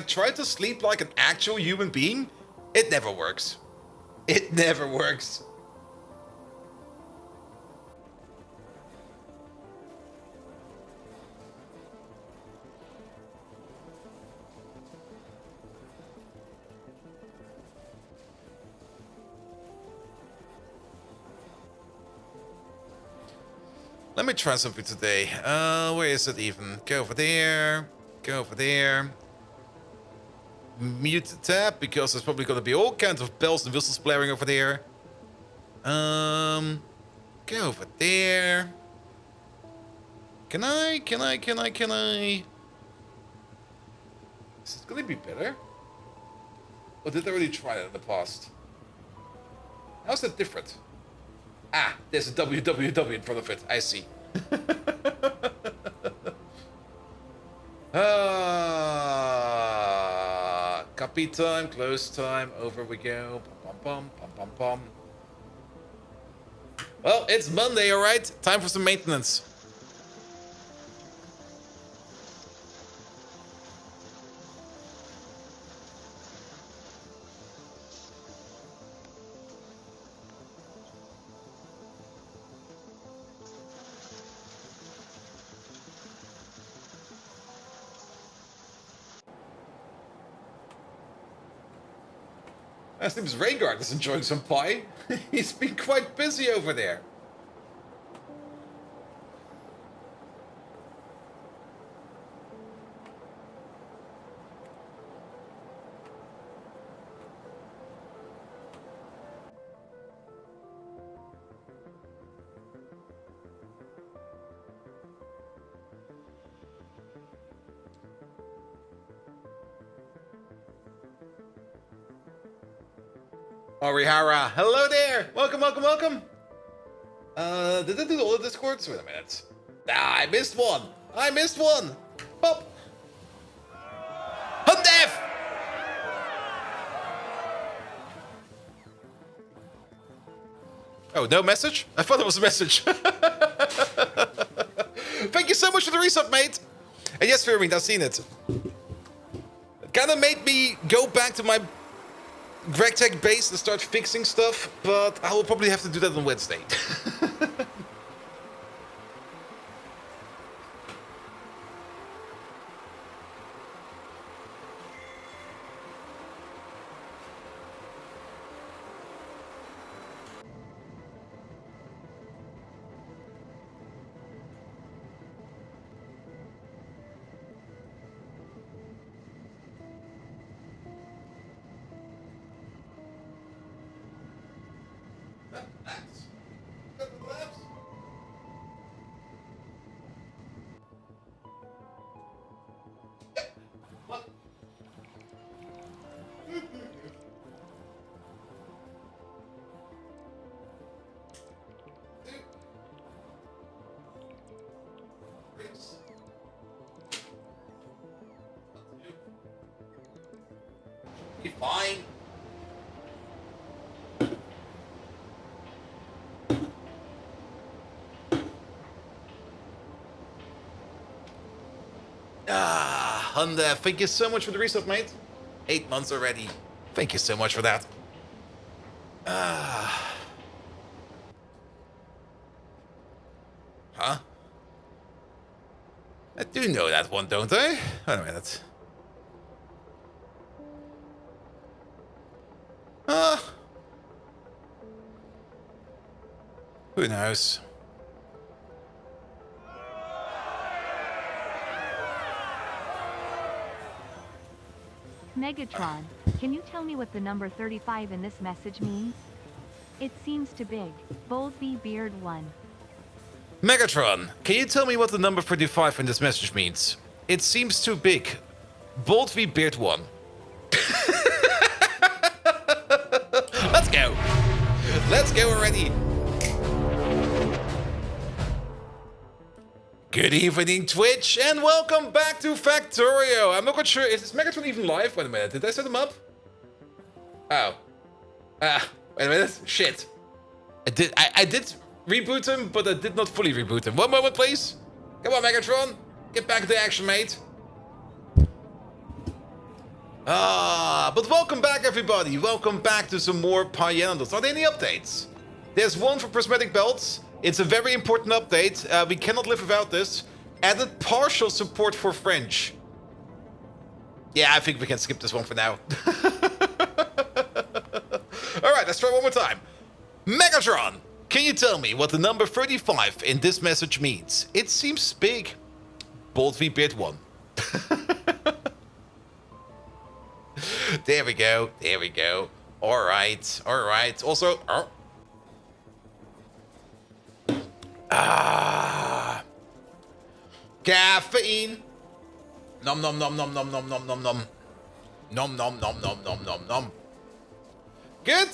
like try to sleep like an actual human being, it never works. It never works. Let me try something today. Where is it even? Go over there. Go over there. Mute the tab because there's probably gonna be all kinds of bells and whistles blaring over there. Go over there. Can I? Is it gonna be better? Or did I already try it in the past? How's that different? Ah, there's a www in front of it. I see. Copy time, close time. Over we go. Pum, pum, pum, pum, pum. Well, it's Monday, all right? Time for some maintenance. I think Rhaegar is enjoying some pie. He's been quite busy over there. Orihara, hello there! Welcome, welcome, welcome! Did I do all the Discords? Wait a minute. Ah, I missed one! I missed one! Pop! Hundef! Oh, no message? I thought it was a message. Thank you so much for the resub, mate! And yes, Firming, I've seen it. It kinda made me go back to my Regtech base and start fixing stuff, but I will probably have to do that on Wednesday. Be fine. Ah, Honda, thank you so much for the resub, mate. 8 months already. Thank you so much for that. Ah. Huh? I do know that one, don't I? Wait a minute. Who knows? Megatron, can you tell me what the number 35 in this message means? It seems too big. Bold V Beard 1. Megatron, can you tell me what the number 35 in this message means? It seems too big. Bold V Beard 1. Let's go. Let's go already. Good evening, Twitch, and welcome back to Factorio. I'm not quite sure, is this Megatron even live? Wait a minute, did I set him up? Oh. Wait a minute, shit. I did reboot him, but I did not fully reboot him. One moment, please. Come on, Megatron. Get back to action, mate. But welcome back, everybody. Welcome back to some more Pyanodons. Are there any updates? There's one for prismatic belts. It's a very important update. We cannot live without this. Added partial support for French. Yeah, I think we can skip this one for now. Alright, let's try one more time. Megatron, can you tell me what the number 35 in this message means? It seems big. Bold V Beard 1. There we go. There we go. Alright. Alright. Also... Oh. Caffeine. Nom nom nom nom nom nom nom nom nom. Nom nom nom nom nom nom nom. Good.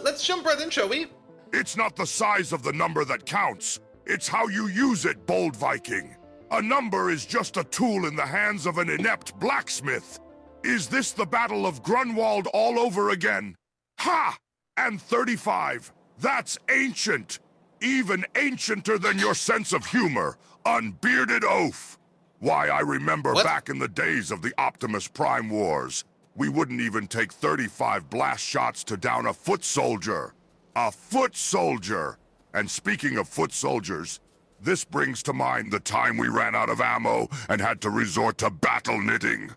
Let's jump right in, shall we? It's not the size of the number that counts. It's how you use it, Bold Viking. A number is just a tool in the hands of an inept blacksmith. Is this the Battle of Grunwald all over again? Ha! And 35. That's ancient. Even ancienter than your sense of humor. Unbearded oaf. Why, I remember back in the days of the Optimus Prime Wars. We wouldn't even take 35 blast shots to down a foot soldier. A foot soldier! And speaking of foot soldiers, this brings to mind the time we ran out of ammo and had to resort to battle knitting.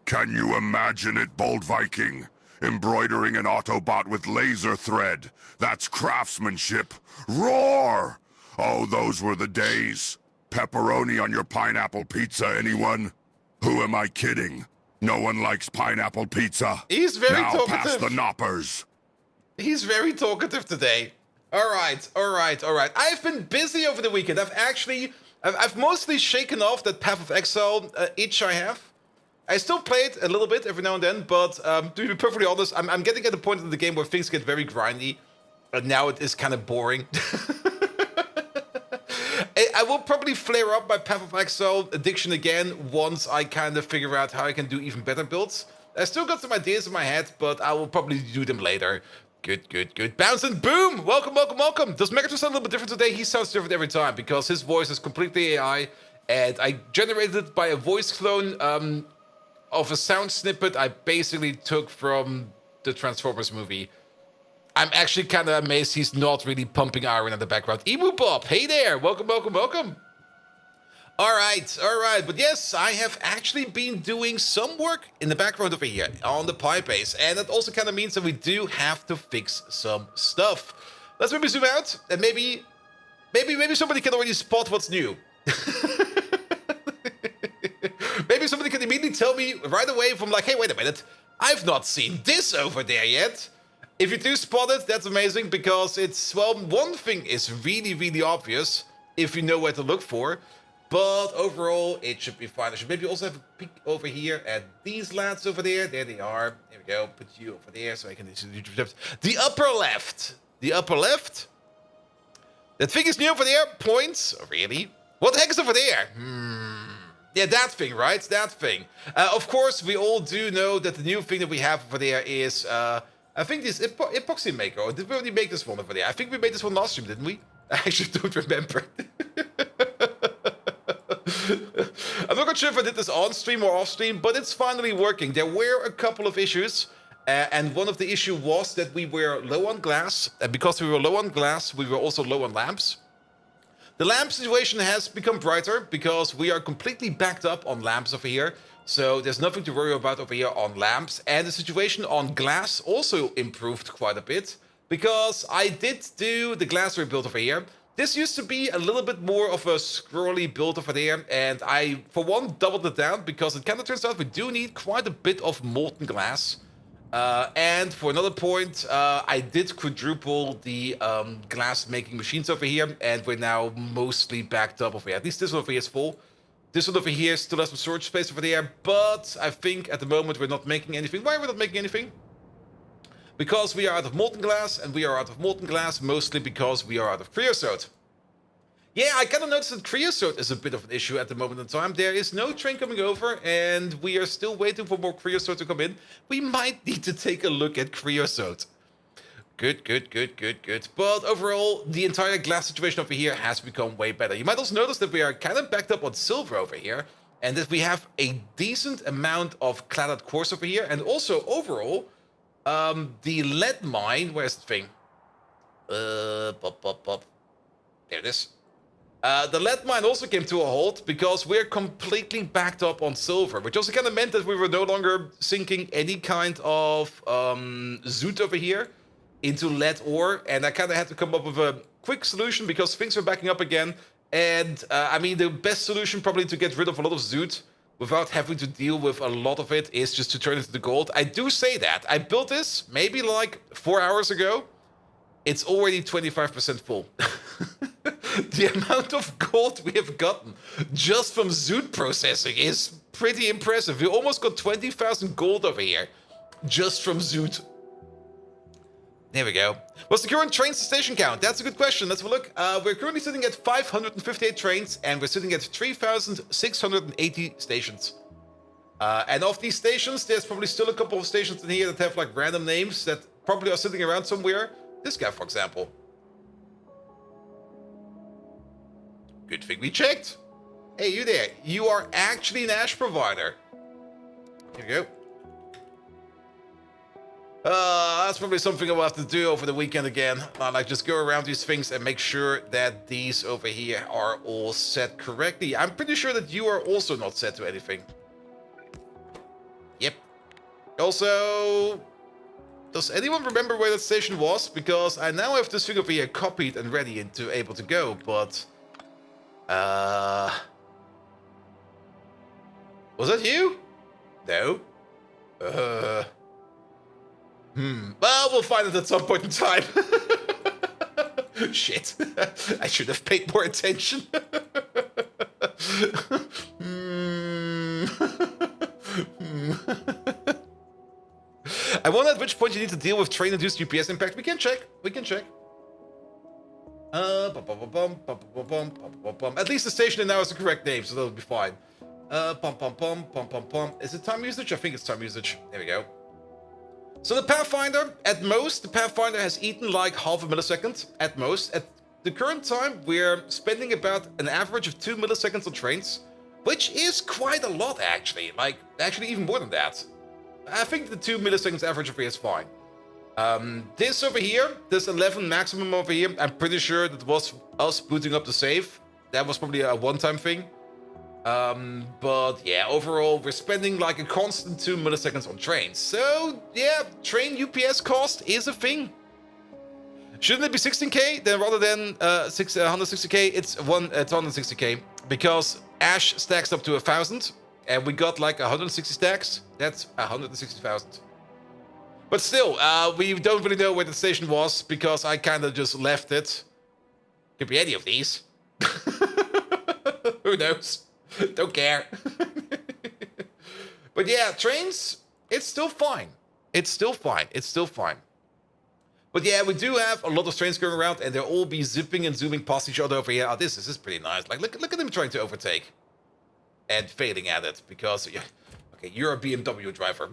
Can you imagine it, Bold Viking? Embroidering an Autobot with laser thread. That's craftsmanship. Roar! Oh, those were the days. Pepperoni on your pineapple pizza, anyone? Who am I kidding? No one likes pineapple pizza. He's very talkative. Now pass the knoppers. He's very talkative today. Alright. I've been busy over the weekend. I've mostly shaken off that Path of Exile itch I have. I still play it a little bit every now and then, but to be perfectly honest, I'm getting at the point in the game where things get very grindy, and now it is kind of boring. I will probably flare up my Path of Exile addiction again once I kind of figure out how I can do even better builds. I still got some ideas in my head, but I will probably do them later. Good. Bounce and boom! Welcome. Does Megatron sound a little bit different today? He sounds different every time because his voice is completely AI, and I generated it by a voice clone of a sound snippet I basically took from the Transformers movie. I'm actually kind of amazed he's not really pumping iron in the background. Emu Bob, hey there! Welcome. Alright. But yes, I have actually been doing some work in the background over here on the Pi base. And that also kind of means that we do have to fix some stuff. Let's maybe zoom out and maybe somebody can already spot what's new. Maybe somebody can immediately tell me right away from like, hey, wait a minute. I've not seen this over there yet. If you do spot it, that's amazing because it's, well, one thing is really obvious if you know where to look for. But overall, it should be fine. I should maybe also have a peek over here at these lads over there. There they are. There we go. Put you over there so I can see the upper left. The upper left. That thing is new over there. Points. Oh, really? What the heck is over there? Yeah, that thing, right? That thing. Of course, we all do know that the new thing that we have over there is, I think this epoxy maker. Or did we already make this one over there? I think we made this one last stream, didn't we? I actually don't remember. I'm not quite sure if I did this on stream or off stream, but it's finally working. There were a couple of issues, and one of the issues was that we were low on glass, and because we were low on glass, we were also low on lamps. The lamp situation has become brighter because we are completely backed up on lamps over here, so there's nothing to worry about over here on lamps, and the situation on glass also improved quite a bit because I did do the glass rebuild over here. This used to be a little bit more of a scrolly build over there, and I, for one, doubled it down because it kind of turns out we do need quite a bit of molten glass. And for another point, I did quadruple the glass making machines over here, and we're now mostly backed up over here. At least this one over here is full. This one over here still has some storage space over there, but I think at the moment we're not making anything. Why are we not making anything? Because we are out of molten glass, and we are out of molten glass mostly because we are out of creosote. Yeah, I kind of noticed that creosote is a bit of an issue at the moment in time. There is no train coming over, and we are still waiting for more creosote to come in. We might need to take a look at creosote. Good. But overall, the entire glass situation over here has become way better. You might also notice that we are kind of backed up on silver over here. and that we have a decent amount of cladded cores over here. And also, overall, the lead mine, where's the thing? Pop. There it is. The lead mine also came to a halt because we're completely backed up on silver, which also kind of meant that we were no longer sinking any kind of zoot over here into lead ore, and I kind of had to come up with a quick solution because things were backing up again. And I mean, the best solution probably to get rid of a lot of zoot without having to deal with a lot of it is just to turn it into gold. I do say that. I built this maybe like 4 hours ago. It's already 25% full. The amount of gold we have gotten just from zoot processing is pretty impressive. We almost got 20,000 gold over here just from zoot. There we go. What's the current train station count? That's a good question. Let's have a look. We're currently sitting at 558 trains, and we're sitting at 3,680 stations. And of these stations, there's probably still a couple of stations in here that have like random names that probably are sitting around somewhere. This guy, for example. Good thing we checked. Hey, you there. You are actually an ash provider. Here we go. That's probably something I'll have to do over the weekend again. Like just go around these things and make sure that these over here are all set correctly. I'm pretty sure that you are also not set to anything. Yep. Also, does anyone remember where that station was? Because I now have this thing over here copied and ready and able to go, but... Was that you? No. Well, we'll find it at some point in time. Shit. I should have paid more attention. I wonder at which point you need to deal with train-induced UPS impact. We can check. At least the station now has the correct name, so that'll be fine. Is it time usage? I think it's time usage. There we go. So the Pathfinder, at most, the Pathfinder has eaten like half a millisecond, at most. At the current time, we're spending about an average of 2 milliseconds on trains, which is quite a lot, actually. Like, actually even more than that. I think the 2 milliseconds average over here is fine. This over here, this 11 maximum over here, I'm pretty sure that was us booting up the save. That was probably a one-time thing. But yeah, overall, we're spending like a constant 2 milliseconds on trains. So yeah, train UPS cost is a thing. Shouldn't it be 16k? Then rather than 160k, it's 160k. Because Ash stacks up to 1,000, and we got like 160 stacks. That's 160,000. But still, we don't really know where the station was because I kind of just left it. Could be any of these. Who knows? Don't care. But yeah, trains, it's still fine. It's still fine. But yeah, we do have a lot of trains going around, and they'll all be zipping and zooming past each other over here. Oh, this is pretty nice. Like, look at them trying to overtake. And failing at it, because... Yeah, okay, you're a BMW driver.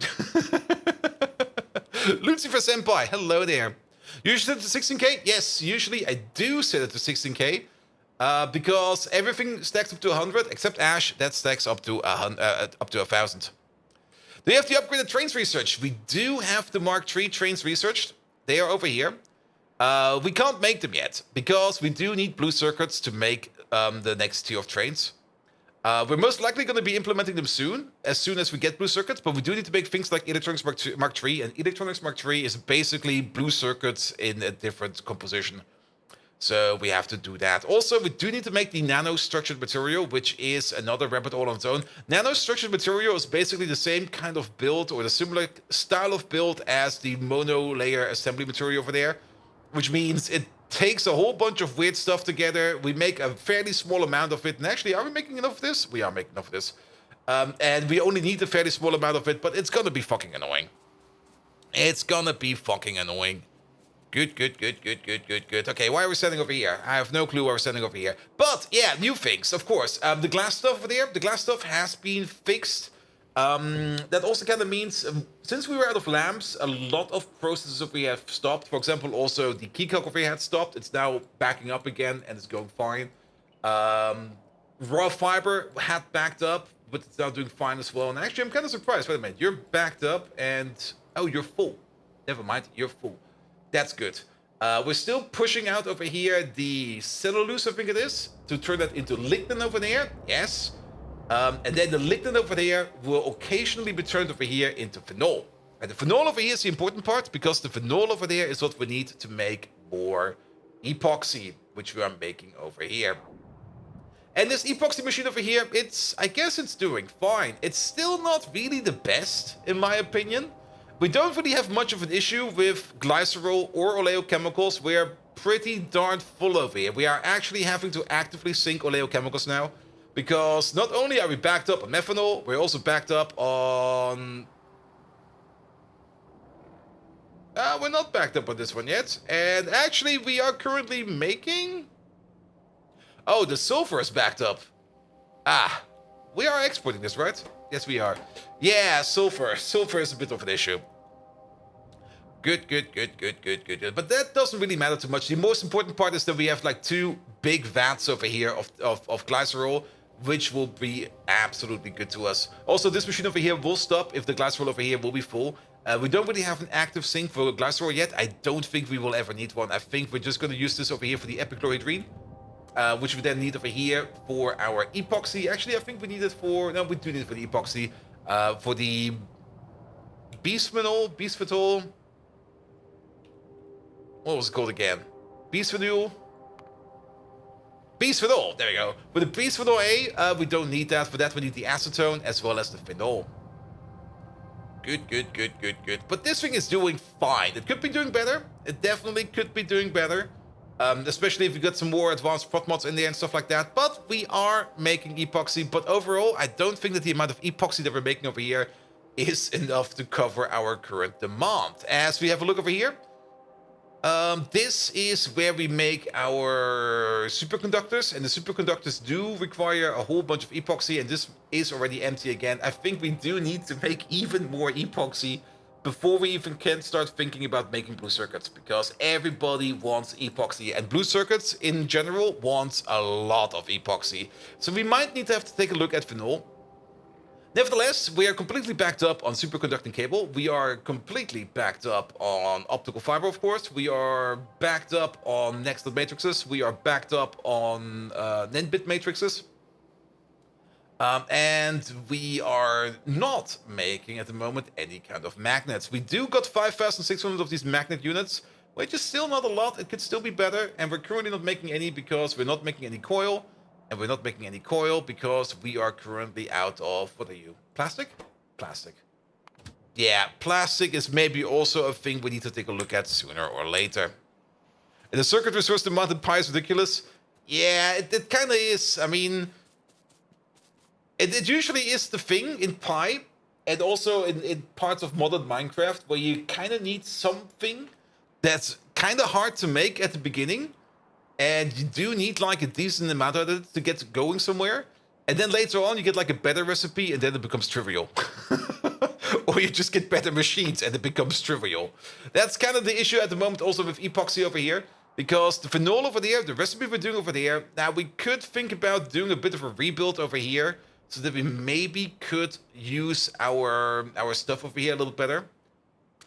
Lucifer Senpai, hello there. Usually set it to 16k? Yes, usually I do set it to 16k. Because everything stacks up to 100, except Ash, that stacks up to 1,000. Do you have the upgraded trains research? We do have the Mark III trains researched. They are over here. We can't make them yet, because we do need blue circuits to make the next tier of trains. We're most likely going to be implementing them soon as we get blue circuits, but we do need to make things like Electronics Mark III, and Electronics Mark III is basically blue circuits in a different composition. So we have to do that. Also, we do need to make the nano-structured material, which is another rabbit hole on its own. Nano-structured material is basically the same kind of build, or the similar style of build as the mono-layer assembly material over there, which means it takes a whole bunch of weird stuff together. We make a fairly small amount of it. And actually, are we making enough of this? We are making enough of this. And we only need a fairly small amount of it, but it's gonna be fucking annoying. It's gonna be fucking annoying. Good. Okay, why are we standing over here? I have no clue why we're standing over here. But, yeah, new things, of course. The glass stuff over there, the glass stuff has been fixed. That also kind of means, since we were out of lamps, a lot of processes over here have stopped. For example, also the key calc over here had stopped. It's now backing up again, and it's going fine. Raw fiber had backed up. but it's now doing fine as well. And actually, I'm kind of surprised. Wait a minute, you're backed up and... Oh, you're full. Never mind, you're full. That's good. We're still pushing out over here the cellulose, I think it is, to turn that into lignin over there. Yes. And then the lignin over there will occasionally be turned over here into phenol. And the phenol over here is the important part, because the phenol over there is what we need to make more epoxy, which we are making over here. And this epoxy machine over here, I guess it's doing fine. It's still not really the best, in my opinion. We don't really have much of an issue with glycerol or oleochemicals. We're pretty darn full over here. We are actually having to actively sink oleochemicals now, because not only are we backed up on methanol, we're also backed up on... we're not backed up on this one yet. And actually, we are currently making... Oh, the sulfur is backed up. Ah, we are exporting this, right? Yes, we are. Yeah, sulfur. Sulfur is a bit of an issue. Good. But that doesn't really matter too much. The most important part is that we have like 2 big vats over here of glycerol, which will be absolutely good to us. Also, this machine over here will stop if the glycerol over here will be full. We don't really have an active sink for glycerol yet. I don't think we will ever need one. I think we're just going to use this over here for the epichlorohydrin. Which we then need over here for our epoxy. Actually, I think we need it for... No, we do need it for the epoxy. For the bisphenol... What was it called again? Bisphenol, there we go. For the bisphenol A, we don't need that. For that, we need the acetone as well as the phenol. Good. But this thing is doing fine. It could be doing better. It definitely could be doing better. Especially if we got some more advanced prot mods in there and stuff like that. But we are making epoxy. But overall, I don't think that the amount of epoxy that we're making over here is enough to cover our current demand. As we have a look over here, this is where we make our superconductors. And the superconductors do require a whole bunch of epoxy. And this is already empty again. I think we do need to make even more epoxy before we even can start thinking about making blue circuits, because everybody wants epoxy, and blue circuits in general wants a lot of epoxy. So we might need to have to take a look at phenol. Nevertheless, we are completely backed up on superconducting cable. We are completely backed up on optical fiber, of course. We are backed up on next dot matrices. We are backed up on NAND-bit matrices. And we are not making at the moment any kind of magnets. We do got 5,600 of these magnet units, which is still not a lot. It could still be better. And we're currently not making any because we're not making any coil. And we're not making any coil because we are currently out of, what are you? Plastic? Plastic. Yeah, plastic is maybe also a thing we need to take a look at sooner or later. And the circuit resource demand in Pi is ridiculous. Yeah, it kind of is. I mean... It usually is the thing in Pi, and also in parts of modern Minecraft, where you kind of need something that's kind of hard to make at the beginning, and you do need like a decent amount of it to get going somewhere, and then later on you get like a better recipe, and then it becomes trivial. Or you just get better machines, and it becomes trivial. That's kind of the issue at the moment also with epoxy over here, because the phenol over there, the recipe we're doing over there, now we could think about doing a bit of a rebuild over here, so that we maybe could use our stuff over here a little better.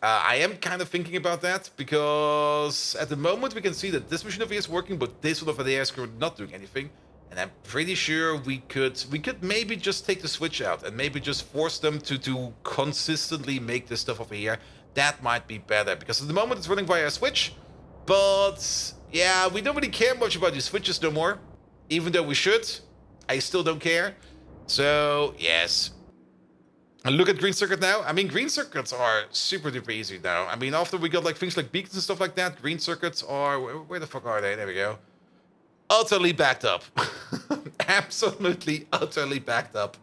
I am kind of thinking about that, because at the moment we can see that this machine over here is working, but this one over there is currently not doing anything. And I'm pretty sure we could maybe just take the switch out and maybe just force them to consistently make this stuff over here. That might be better, because at the moment it's running via a switch. But yeah, we don't really care much about these switches no more, even though we should. I still don't care. So, yes. And look at green circuit now. I mean, green circuits are super duper easy now. I mean, after we got like things like beacons and stuff like that, green circuits are... Where the fuck are they? There we go. Utterly backed up. Absolutely, utterly backed up.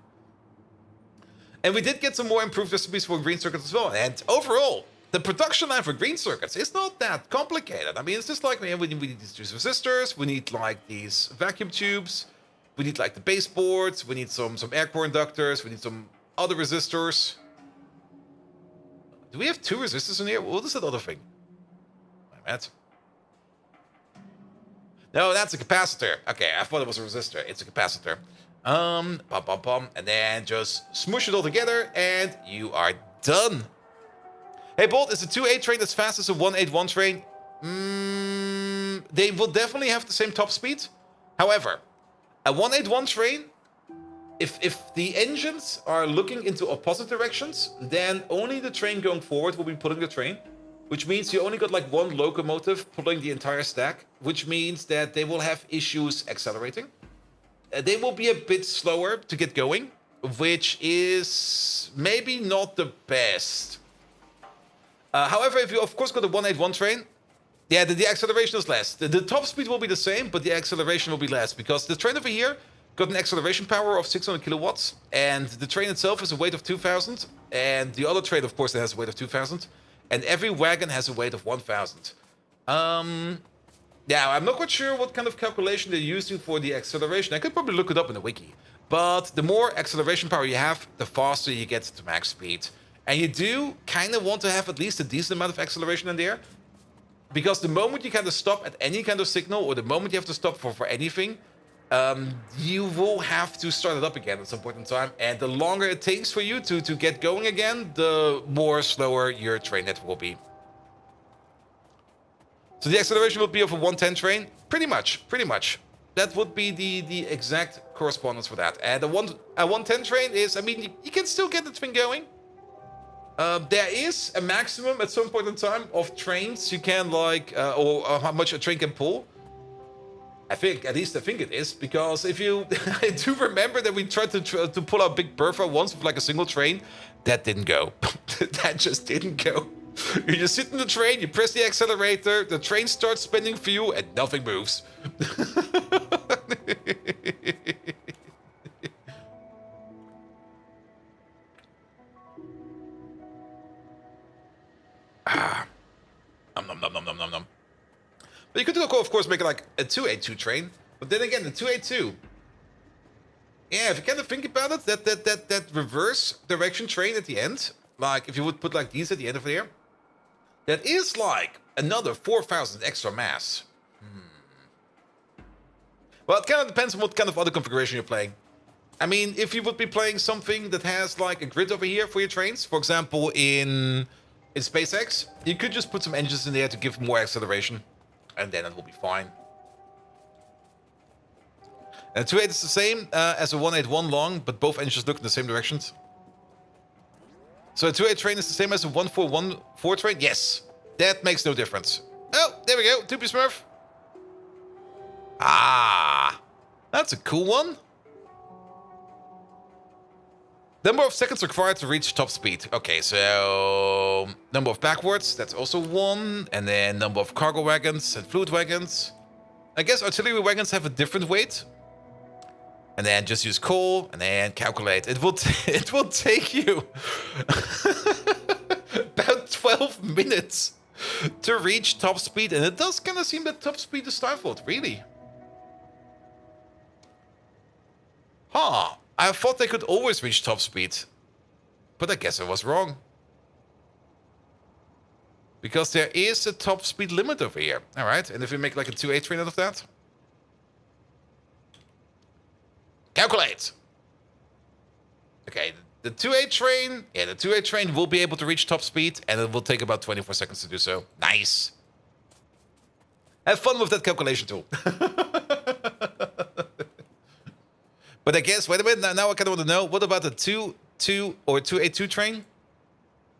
And we did get some more improved recipes for green circuits as well. And overall, the production line for green circuits is not that complicated. I mean, it's just like, man, we need these two resistors. We need like these vacuum tubes. We need like the baseboards, we need some air core inductors, we need some other resistors. Do we have 2 resistors in here? What is that other thing? No, that's a capacitor. Okay, I thought it was a resistor. It's a capacitor. Pom pom pom, and then just smoosh it all together, and you are done. Hey, Bolt, is the 2-8 train as fast as a 181 train? They will definitely have the same top speed. However, a 181 train, if the engines are looking into opposite directions, then only the train going forward will be pulling the train, which means you only got like one locomotive pulling the entire stack, which means that they will have issues accelerating. They will be a bit slower to get going, which is maybe not the best. However, if you of course got a 181 train, yeah, the acceleration is less. The top speed will be the same, but the acceleration will be less because the train over here got an acceleration power of 600 kilowatts, and the train itself has a weight of 2,000, and the other train, of course, has a weight of 2,000, and every wagon has a weight of 1,000. Yeah, I'm not quite sure what kind of calculation they're using for the acceleration. I could probably look it up in the wiki. But the more acceleration power you have, the faster you get to max speed. And you do kind of want to have at least a decent amount of acceleration in there. Because the moment you kind of stop at any kind of signal, or the moment you have to stop for anything, you will have to start it up again at some point in time. And the longer it takes for you to get going again, the more slower your train net will be. So the acceleration will be of a 110 train? Pretty much. That would be the exact correspondence for that. And a 110 train is, I mean, you can still get the thing going. There is a maximum at some point in time of trains you can like, or how much a train can pull. I think it is, because if you, I do remember that we tried to pull out Big Bertha once with like a single train. That didn't go. That just didn't go. You just sit in the train, you press the accelerator, the train starts spinning for you, and nothing moves. Nom. But you could, of course, make it like a 282 train. But then again, the 282... Yeah, if you kind of think about it, that reverse direction train at the end, like if you would put like these at the end of there, that is like another 4,000 extra mass. Well, it kind of depends on what kind of other configuration you're playing. I mean, if you would be playing something that has like a grid over here for your trains, for example, in SpaceX, you could just put some engines in there to give more acceleration, and then it will be fine. And 2.8 is the same as a 181 long, but both engines look in the same directions. So a 2.8 train is the same as a 1414 train? Yes. That makes no difference. Oh, there we go. Toopy Smurf. Ah, that's a cool one. Number of seconds required to reach top speed. Okay, so number of backwards, that's also 1. And then number of cargo wagons and fluid wagons. I guess artillery wagons have a different weight. And then just use coal and then calculate. It will take you about 12 minutes to reach top speed. And it does kind of seem that top speed is stifled, really. Huh. I thought they could always reach top speed. But I guess I was wrong. Because there is a top speed limit over here. Alright, and if we make like a 2.8 train out of that? Calculate! Okay, the 2.8 train... Yeah, the 2.8 train will be able to reach top speed, and it will take about 24 seconds to do so. Nice! Have fun with that calculation tool. But I guess, wait a minute, now I kind of want to know, what about the 2.2 or 2.82 train?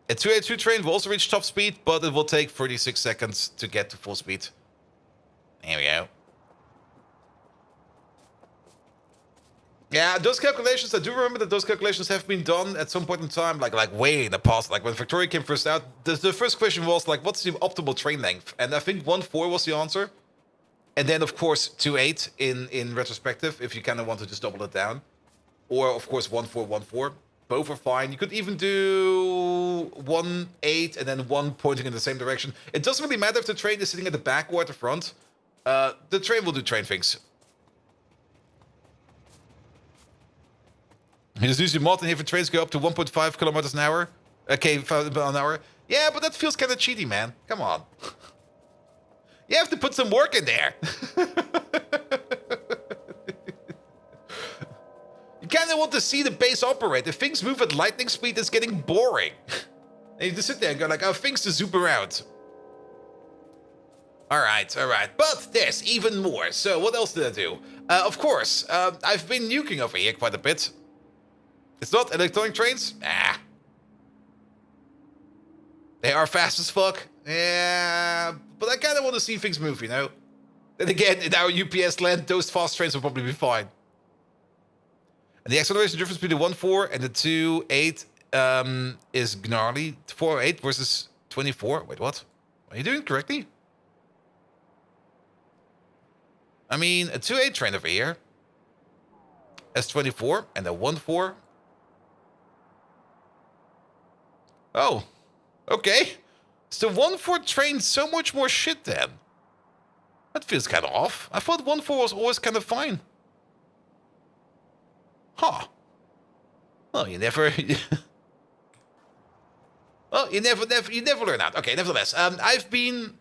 A 2.82 train will also reach top speed, but it will take 36 seconds to get to full speed. There we go. Yeah, those calculations, I do remember that those calculations have been done at some point in time, like way in the past. Like when Factorio came first out, the first question was like, what's the optimal train length? And I think 1.4 was the answer. And then, of course, 2.8 in retrospective, if you kind of want to just double it down. Or, of course, 1.4, 1.4. Both are fine. You could even do 1.8 and then 1 pointing in the same direction. It doesn't really matter if the train is sitting at the back or at the front. The train will do train things. You just use your mod and if your trains go up to 1.5 kilometers an hour. Okay, an hour. Yeah, but that feels kind of cheaty, man. Come on. You have to put some work in there. kind of want to see the base operate. If things move at lightning speed, it's getting boring. And you just sit there and go like, oh, things to zoom around. Alright. But there's even more. So what else did I do? Of course, I've been nuking over here quite a bit. It's not electronic trains? Nah. They are fast as fuck. Yeah, but I kind of want to see things move, you know? Then again, in our UPS land, those fast trains will probably be fine. And the acceleration difference between the 1.4 and the 2.8 is gnarly. 4.8 versus 24. Wait, what? Are you doing it correctly? I mean, a 2.8 train over here has 24 and a 1.4. Oh, okay. So 1.4 train so much more shit then. That feels kind of off. I thought 1.4 was always kind of fine. Huh. Well, you never... well, you never learn out. Okay, nevertheless, I've been...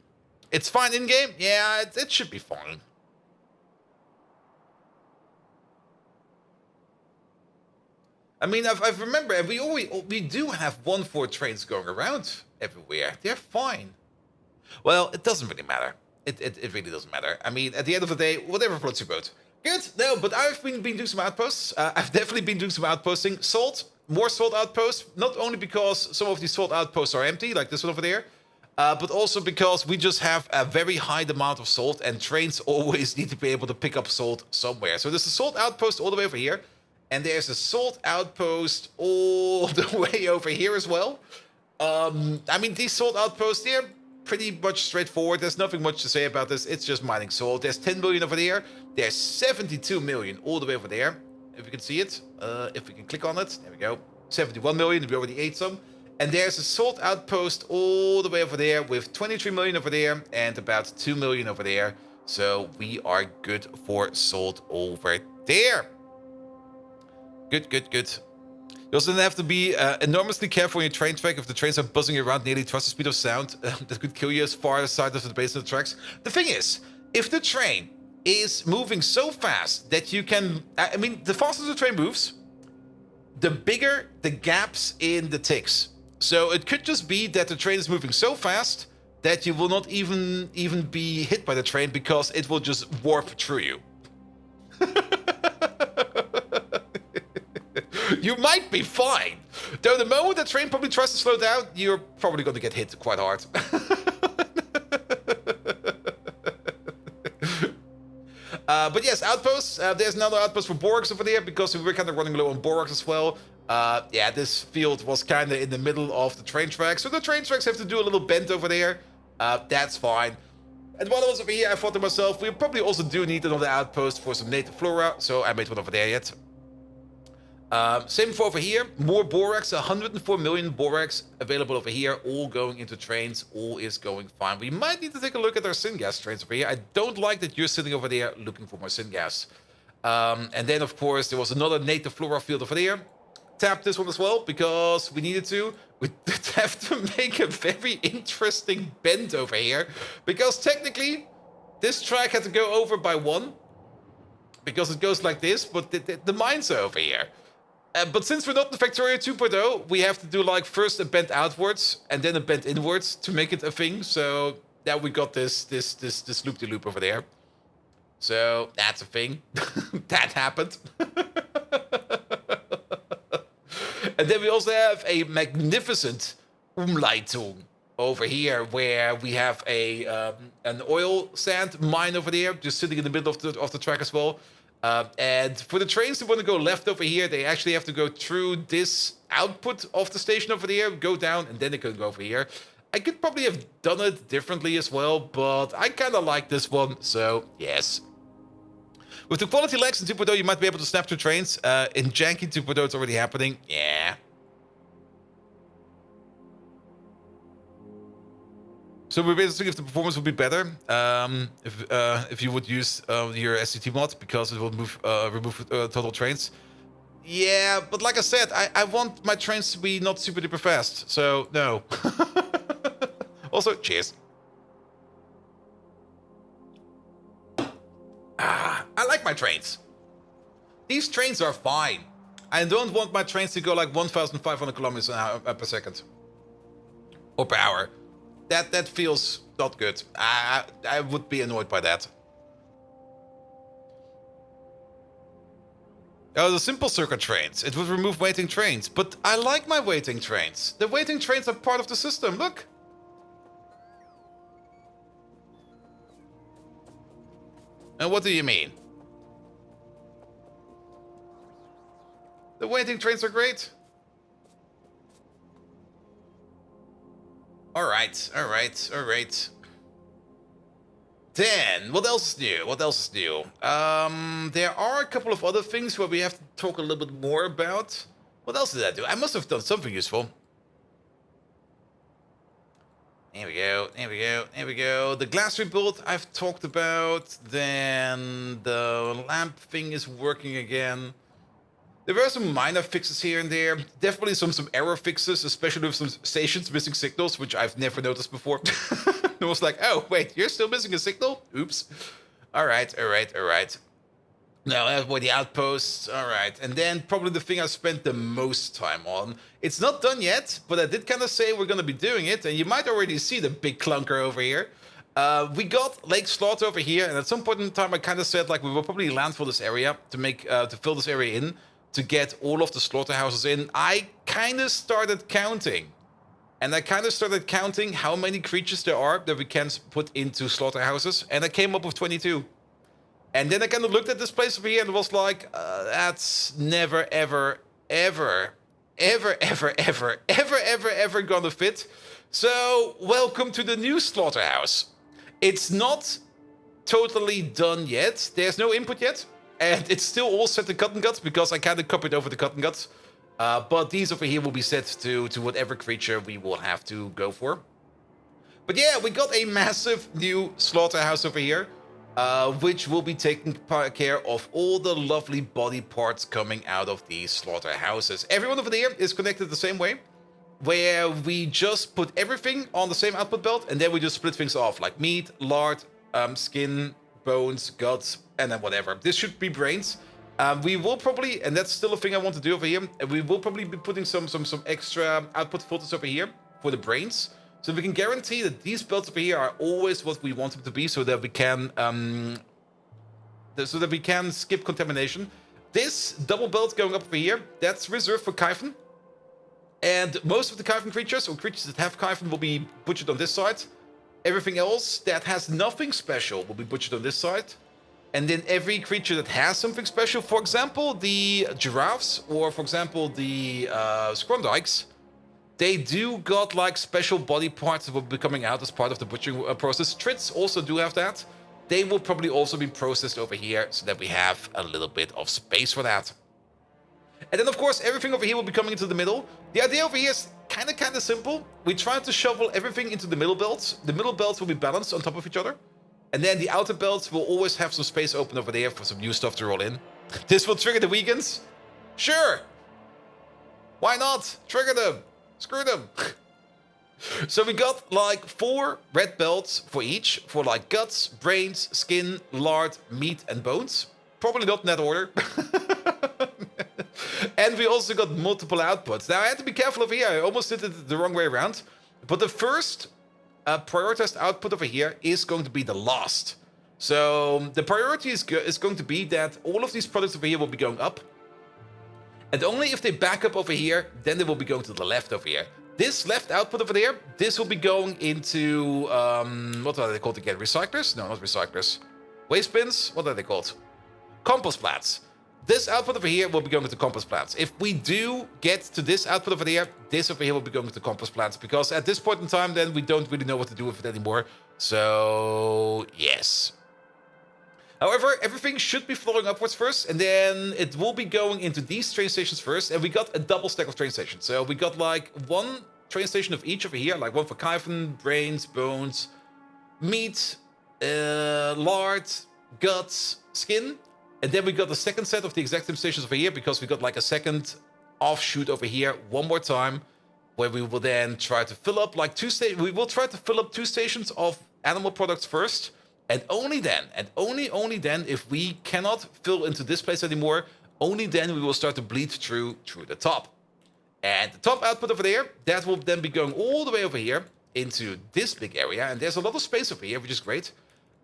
It's fine in-game? Yeah, it should be fine. I mean, I remember, we do have 1.4 trains going around everywhere. They're fine. Well, it doesn't really matter. It really doesn't matter. I mean, at the end of the day, whatever floats your boat. Good. No, but I've been doing some outposts. I've definitely been doing some outposting. Salt, more salt outposts. Not only because some of these salt outposts are empty, like this one over there, but also because we just have a very high demand of salt, and trains always need to be able to pick up salt somewhere. So there's a salt outpost all the way over here. And there's a salt outpost all the way over here as well. I mean, these salt outposts, they're pretty much straightforward. There's nothing much to say about this. It's just mining salt. There's 10 million over there. There's 72 million all the way over there. If you can see it. If we can click on it. There we go. 71 million. We already ate some. And there's a salt outpost all the way over there with 23 million over there and about 2 million over there. So we are good for salt over there. Good. You also have to be enormously careful on your train track if the trains are buzzing around nearly twice the speed of sound. That could kill you as far aside as the base of the tracks. The thing is, if the train is moving so fast that you can... I mean, the faster the train moves, the bigger the gaps in the ticks. So it could just be that the train is moving so fast that you will not even be hit by the train because it will just warp through you. You might be fine. Though the moment the train probably tries to slow down, you're probably going to get hit quite hard. But yes, outposts. There's another outpost for Borax over there because we were kind of running low on Borax as well. Yeah, this field was kind of in the middle of the train tracks. So the train tracks have to do a little bend over there. That's fine. And while I was over here, I thought to myself, we probably also do need another outpost for some native flora. So I made one over there yet. Same for over here, more borax, 104 million borax available over here, all going into trains, all is going fine. We might need to take a look at our syngas trains over here. I don't like that you're sitting over there looking for more syngas. And then, of course, there was another native flora field over there. Tap this one as well, because we needed to. We did have to make a very interesting bend over here, because technically, this track had to go over by 1, because it goes like this, but the mines are over here. But since we're not in Factorio 2.0, we have to do like first a bend outwards and then a bend inwards to make it a thing. So now we got this loop-de-loop over there. So that's a thing. That happened. And then we also have a magnificent Umleitung over here, where we have an oil sand mine over there, just sitting in the middle of the track as well. And for the trains that want to go left over here, they actually have to go through this output of the station over there, go down, and then they can go over here. I could probably have done it differently as well, but I kind of like this one, so yes. With the quality lags in 2.0, you might be able to snap through trains. In janky 2.0, it's already happening. Yeah. So we're basically if the performance would be better if you would use your SCT mod, because it will remove total trains. Yeah, but like I said, I want my trains to be not super duper fast, so no. Also, cheers. I like my trains. These trains are fine. I don't want my trains to go like 1,500 kilometers an hour, per second. Or per hour. That feels not good. I would be annoyed by that. Oh, the simple circuit trains. It would remove waiting trains. But I like my waiting trains. The waiting trains are part of the system. Look. And what do you mean? The waiting trains are great. Alright. Then, what else is new? There are a couple of other things where we have to talk a little bit more about. What else did I do? I must have done something useful. There we go. The glass rebuild I've talked about. Then the lamp thing is working again. There were some minor fixes here and there. Definitely some error fixes, especially with some stations missing signals, which I've never noticed before. It was like, oh, wait, you're still missing a signal? Oops. All right. Now, that's for the outposts. All right. And then probably the thing I spent the most time on. It's not done yet, but I did kind of say we're going to be doing it. And you might already see the big clunker over here. We got Lake Slaughter over here. And at some point in time, I kind of said, like, we will probably landfill this area to fill this area in, to get all of the slaughterhouses in. I kind of started counting. And I kind of started counting how many creatures there are that we can put into slaughterhouses. And I came up with 22. And then I kind of looked at this place over here and was like, that's never, ever gonna fit. So, welcome to the new slaughterhouse. It's not totally done yet. There's no input yet. And it's still all set to cotton guts because I kind of copied over the cotton guts. But these over here will be set to whatever creature we will have to go for. But yeah, we got a massive new slaughterhouse over here, which will be taking care of all the lovely body parts coming out of these slaughterhouses. Everyone over there is connected the same way, where we just put everything on the same output belt, and then we just split things off, like meat, lard, skin, bones, guts, and then whatever. This should be brains. We will probably, and that's still a thing I want to do over here, we will probably be putting some extra output filters over here for the brains, so we can guarantee that these belts over here are always what we want them to be, so that we can skip contamination. This double belt going up over here, that's reserved for Kyphon. And most of the Kyphon creatures, or creatures that have Kyphon, will be butchered on this side. Everything else that has nothing special will be butchered on this side. And then every creature that has something special, for example, the giraffes, or for example, the Scrondikes, they do got like special body parts that will be coming out as part of the butchering process. Trits also do have that. They will probably also be processed over here so that we have a little bit of space for that. And then, of course, everything over here will be coming into the middle. The idea over here is kind of simple. We try to shovel everything into the middle belts. The middle belts will be balanced on top of each other. And then the outer belts will always have some space open over there for some new stuff to roll in. This will trigger the vegans? Sure! Why not? Trigger them! Screw them! So we got like 4 red belts for each, for like guts, brains, skin, lard, meat, and bones. Probably not in that order. And we also got multiple outputs. Now I had to be careful over here. I almost did it the wrong way around. But the first prioritized output over here is going to be the last. So the priority is going to be that all of these products over here will be going up. And only if they back up over here, then they will be going to the left over here. This left output over there, this will be going into, what are they called again? Recyclers? No, not recyclers. Waste bins? What are they called? Compost plants. This output over here will be going to compost plants. If we do get to this output over here, this over here will be going to compost plants. Because at this point in time, then we don't really know what to do with it anymore. So, yes. However, everything should be flowing upwards first. And then it will be going into these train stations first. And we got a double stack of train stations. So we got like 1 train station of each over here. Like 1 for Kyphon, brains, bones, meat, lard, guts, skin. And then we got the second set of the exact same stations over here, because we got like a second offshoot over here one more time, where we will then try to fill up like 2 stations. We will try to fill up 2 stations of animal products first, and only then, and only then, if we cannot fill into this place anymore, only then we will start to bleed through the top. And the top output over there, that will then be going all the way over here into this big area. And there's a lot of space over here, which is great.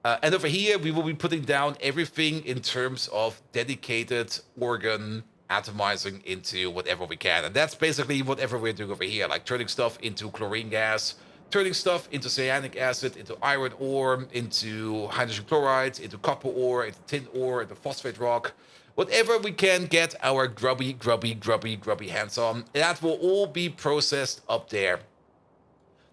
And over here, we will be putting down everything in terms of dedicated organ atomizing into whatever we can. And that's basically whatever we're doing over here, like turning stuff into chlorine gas, turning stuff into cyanic acid, into iron ore, into hydrogen chloride, into copper ore, into tin ore, into phosphate rock. Whatever we can get our grubby hands on, that will all be processed up there.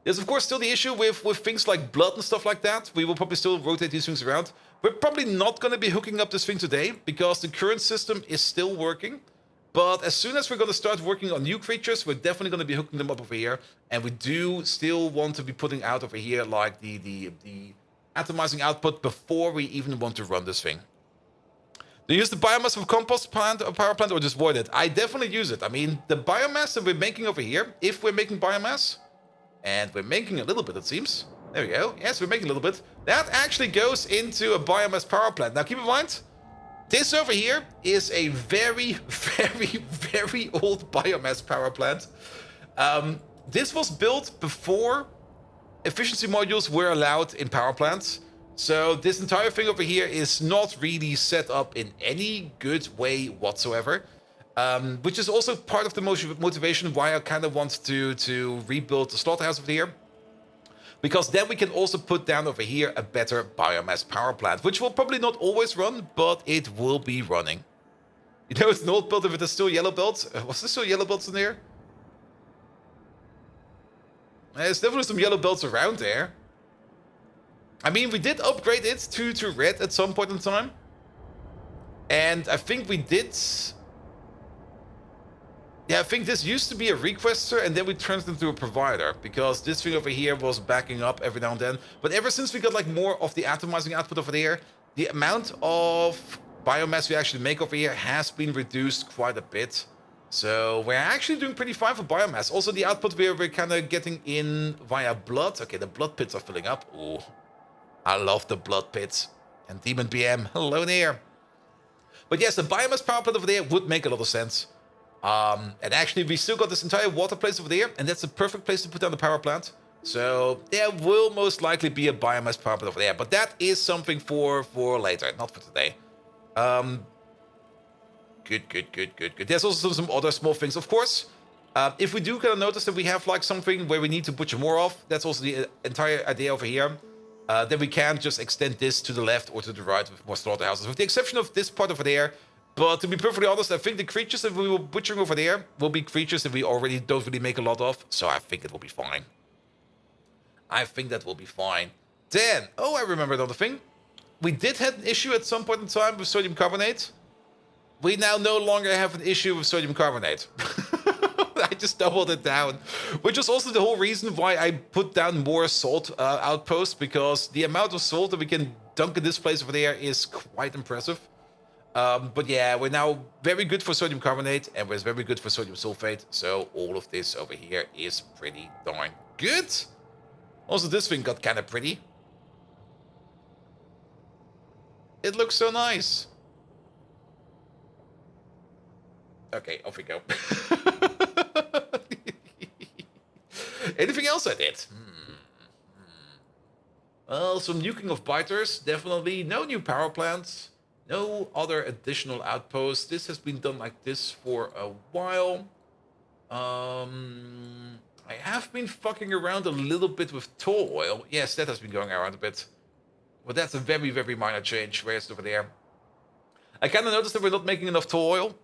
There's of course still the issue with things like blood and stuff like that. We will probably still rotate these things around. We're probably not going to be hooking up this thing today because the current system is still working. But as soon as we're going to start working on new creatures, we're definitely going to be hooking them up over here. And we do still want to be putting out over here like the atomizing output before we even want to run this thing. Do you use the biomass of a compost plant or power plant or just void it? I definitely use it. I mean, the biomass that we're making over here, if we're making biomass, and we're making a little bit, it seems. There we go. Yes, we're making a little bit. That actually goes into a biomass power plant. Now, keep in mind, this over here is a very old biomass power plant. This was built before efficiency modules were allowed in power plants. So this entire thing over here is not really set up in any good way whatsoever. Which is also part of the motivation why I kind of want to rebuild the slaughterhouse over here. Because then we can also put down over here a better biomass power plant, which will probably not always run, but it will be running. You know, it's an old build if there's still yellow belts. Was there still yellow belts in there? There's definitely some yellow belts around there. I mean, we did upgrade it to red at some point in time. And I think we did... Yeah, I think this used to be a requester, and then we turned it into a provider, because this thing over here was backing up every now and then. But ever since we got like more of the atomizing output over there, the amount of biomass we actually make over here has been reduced quite a bit. So we're actually doing pretty fine for biomass. Also, the output we're kind of getting in via blood. Okay, the blood pits are filling up. Ooh, I love the blood pits. And Demon BM, hello there. But yes, the biomass power plant over there would make a lot of sense. And actually, we still got this entire water place over there, and that's the perfect place to put down the power plant. So there will most likely be a biomass power plant over there, but that is something for later, not for today. Good. There's also some other small things, of course. If we do kind of notice that we have like something where we need to butcher more of, that's also the entire idea over here. Then we can just extend this to the left or to the right with more slaughterhouses, with the exception of this part over there. But to be perfectly honest, I think the creatures that we were butchering over there will be creatures that we already don't really make a lot of. So I think it will be fine. I think that will be fine. Then, oh, I remember another thing. We did have an issue at some point in time with sodium carbonate. We now no longer have an issue with sodium carbonate. I just doubled it down. Which is also the whole reason why I put down more salt outposts. Because the amount of salt that we can dunk in this place over there is quite impressive. But yeah, we're now very good for sodium carbonate, and we're very good for sodium sulfate. So all of this over here is pretty darn good. Also, this thing got kind of pretty. It looks so nice. Okay, off we go. Anything else I did? Well, some nuking of biters, definitely. No new power plants. No other additional outposts. This has been done like this for a while. I have been fucking around a little bit with toll oil. Yes, that has been going around a bit. But that's a very minor change. Where's it over there? I kind of noticed that we're not making enough toll oil.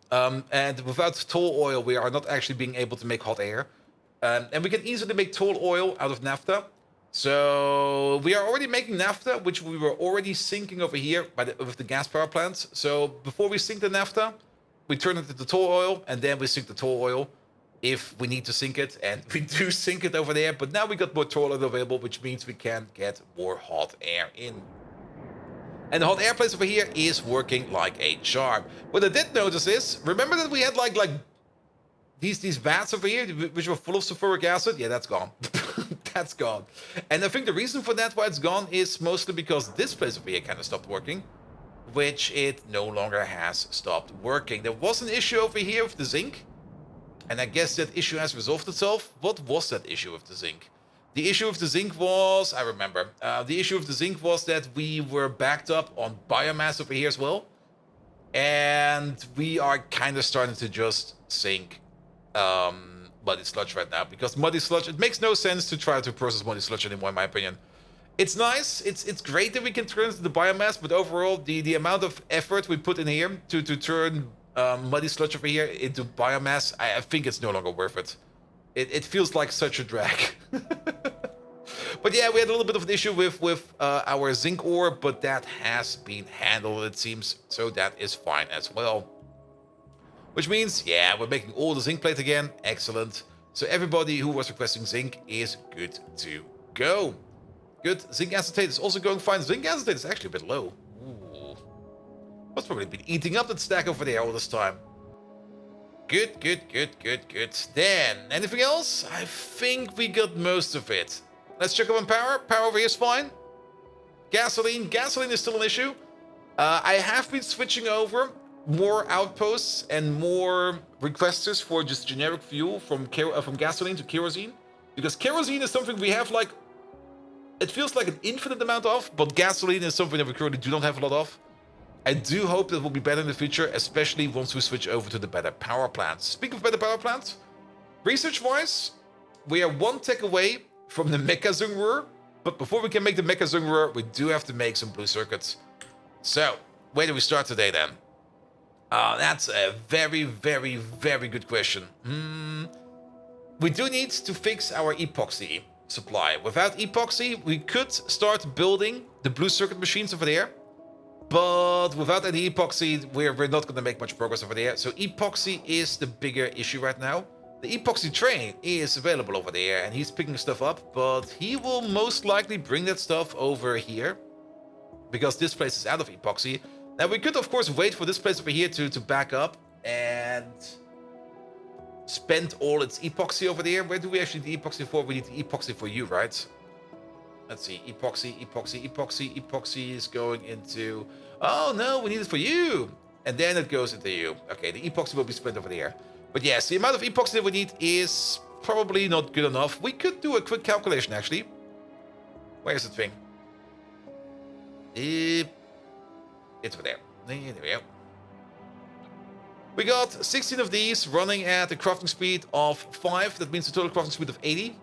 And without toll oil, we are not actually being able to make hot air. And we can easily make toll oil out of naphtha. So we are already making naphtha, which we were already sinking over here with the gas power plants. So before we sink the naphtha, we turn it into toll oil, and then we sink the toll oil if we need to sink it. And we do sink it over there, but now we got more toll oil available, which means we can get more hot air in. And the hot air place over here is working like a charm. What I did notice is, remember that we had like these vats over here, which were full of sulfuric acid? Yeah, that's gone. That's gone. And I think the reason for that, why it's gone, is mostly because this place over here kind of stopped working. which it no longer has stopped working. There was an issue over here with the zinc, and I guess that issue has resolved itself. What was that issue with the zinc? The issue with the zinc was, I remember, the issue with the zinc was that we were backed up on biomass over here as well. And we are kind of starting to just sink muddy sludge right now. Because muddy sludge, it makes no sense to try to process muddy sludge anymore, in my opinion. It's nice, it's great that we can turn it into biomass, but overall, the amount of effort we put in here to turn muddy sludge over here into biomass, I think it's no longer worth it. It feels like such a drag. But yeah, we had a little bit of an issue with our zinc ore, but that has been handled, it seems. So that is fine as well. Which means, yeah, we're making all the zinc plate again. Excellent. So everybody who was requesting zinc is good to go. Good. Zinc acetate is also going fine. Zinc acetate is actually a bit low. Ooh. Must probably been eating up that stack over there all this time. Good. Then, anything else? I think we got most of it. Let's check up on power. Power over here is fine. Gasoline. Gasoline is still an issue. I have been switching over more outposts and more requesters for just generic fuel from gasoline to kerosene. Because kerosene is something we have like... It feels like an infinite amount of, but gasoline is something that we currently do not have a lot of. I do hope that will be better in the future, especially once we switch over to the better power plants. Speaking of better power plants, research-wise, we are one tech away from the Mecha Zungrur, but before we can make the Mecha Zungrur, we do have to make some blue circuits. So, where do we start today then? That's a very good question. We do need to fix our epoxy supply. Without epoxy, we could start building the blue circuit machines over there, but without any epoxy, we're not going to make much progress over there. So epoxy is the bigger issue right now. The epoxy train is available over there, and he's picking stuff up, but he will most likely bring that stuff over here, because this place is out of epoxy. Now, we could, of course, wait for this place over here to back up and spend all its epoxy over there. Where do we actually need the epoxy for? We need the epoxy for you, right? Let's see. Epoxy is going into... Oh, no, we need it for you. And then it goes into you. Okay, the epoxy will be spent over there. But yes, the amount of epoxy that we need is probably not good enough. We could do a quick calculation, actually. Where's the thing? It's over there. There we go. We got 16 of these running at a crafting speed of 5. That means a total crafting speed of 80.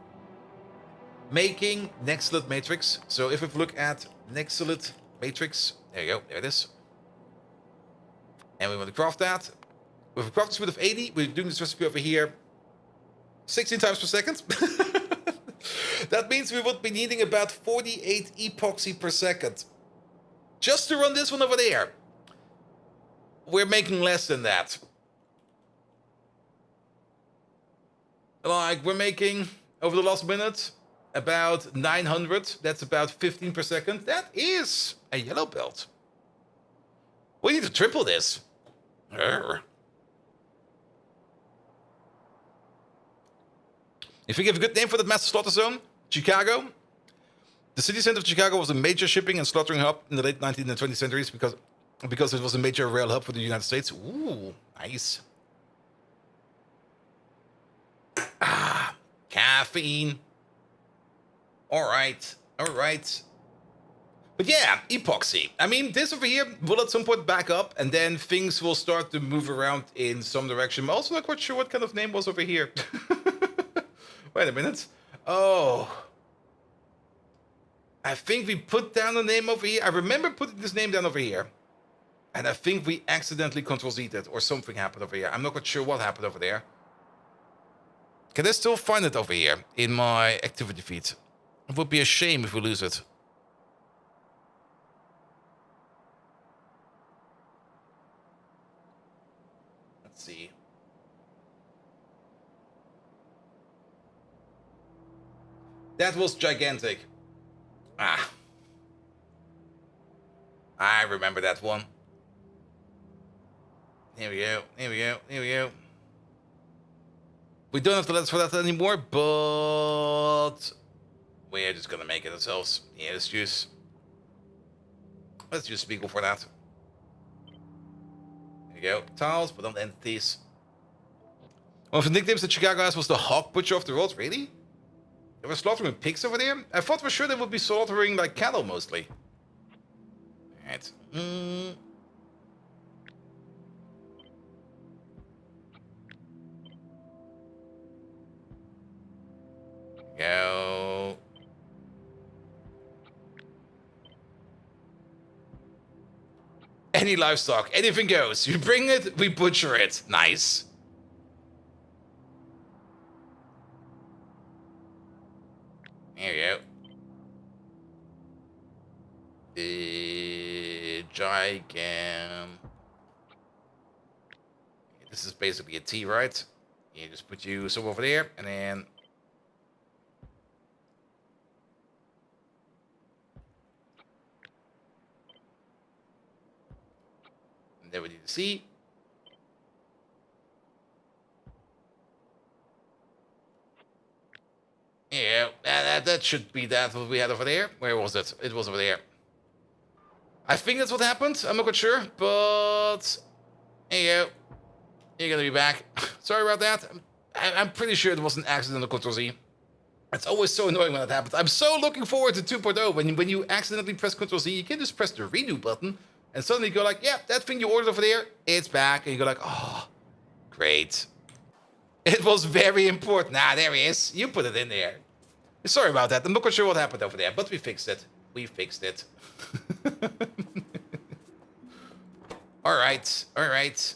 Making Nexilite Matrix. So if we look at Nexilite Matrix, there you go, there it is. And we want to craft that. With a crafting speed of 80, we're doing this recipe over here 16 times per second. That means we would be needing about 48 epoxy per second. Just to run this one over there. We're making less than that. Like, we're making, over the last minute, about 900. That's about 15 per second. That is a yellow belt. We need to triple this. If we give a good name for that massive slaughter zone, Chicago. The city center of Chicago was a major shipping and slaughtering hub in the late 19th and 20th centuries because it was a major rail hub for the United States. Ooh, nice. Ah, caffeine. All right. But yeah, epoxy. I mean, this over here will at some point back up, and then things will start to move around in some direction. I'm also not quite sure what kind of name was over here. Wait a minute. Oh. I think we put down a name over here. I remember putting this name down over here. And I think we accidentally Ctrl-Z'd it, or something happened over here. I'm not quite sure what happened over there. Can I still find it over here in my activity feed? It would be a shame if we lose it. Let's see. That was gigantic. Ah. I remember that one. Here we go. We don't have the letters for that anymore, but we're just gonna make it ourselves. Yeah, let's use Spiegel for that. you go. Tiles, but not entities. One of the nicknames that Chicago has was the Hog Butcher of the World. Really? They were slaughtering pigs over there? I thought for sure they would be slaughtering like cattle mostly. Alright. Go. Any livestock, anything goes. You bring it, we butcher it. Nice. There we go. The gigant. This is basically a T, right? You just put you some over there, and then. And then we need to see. Yeah, that should be that what we had over there. Where was it? It was over there. I think that's what happened. I'm not quite sure, but there you go. You're gonna be back. Sorry about that. I'm pretty sure it was an accident on Ctrl Z. It's always so annoying when that happens. I'm so looking forward to 2.0. When you accidentally press Ctrl Z, you can just press the redo button, and suddenly you go like, yeah, that thing you ordered over there, it's back, and you go like, oh, great. It was very important. Ah, there he is. You put it in there. Sorry about that. I'm not quite sure what happened over there, but we fixed it. We fixed it. Alright, alright.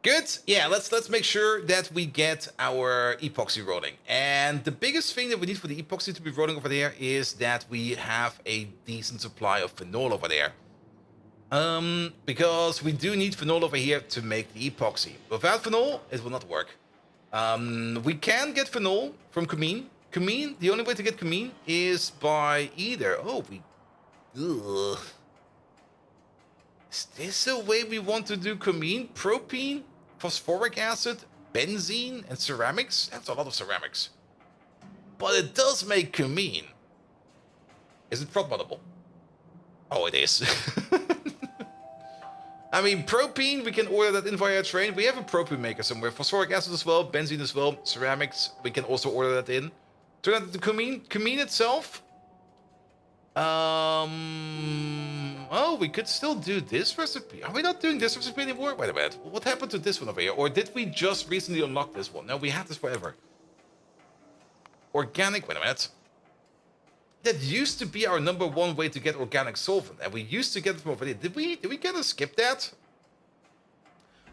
Good. Yeah, let's make sure that we get our epoxy rolling. And the biggest thing that we need for the epoxy to be rolling over there is that we have a decent supply of phenol over there. Because we do need phenol over here to make the epoxy. Without phenol, it will not work. We can get phenol from cumene. Cumene, the only way to get cumene is by either... Oh, we... Ugh. Is this the way we want to do cumene? Propene, phosphoric acid, benzene, and ceramics? That's a lot of ceramics. But it does make cumene. Is it prop-moddable? Oh, it is. I mean, propene, we can order that in via train. We have a propene maker somewhere. Phosphoric acid as well, benzene as well, ceramics, we can also order that in. Turn that into cumene. Cumene itself. Oh, we could still do this recipe. Are we not doing this recipe anymore? Wait a minute. What happened to this one over here? Or did we just recently unlock this one? No, we had this forever. Organic, wait a minute. That used to be our #1 way to get organic solvent, and we used to get it from over there. Did we kind of skip that?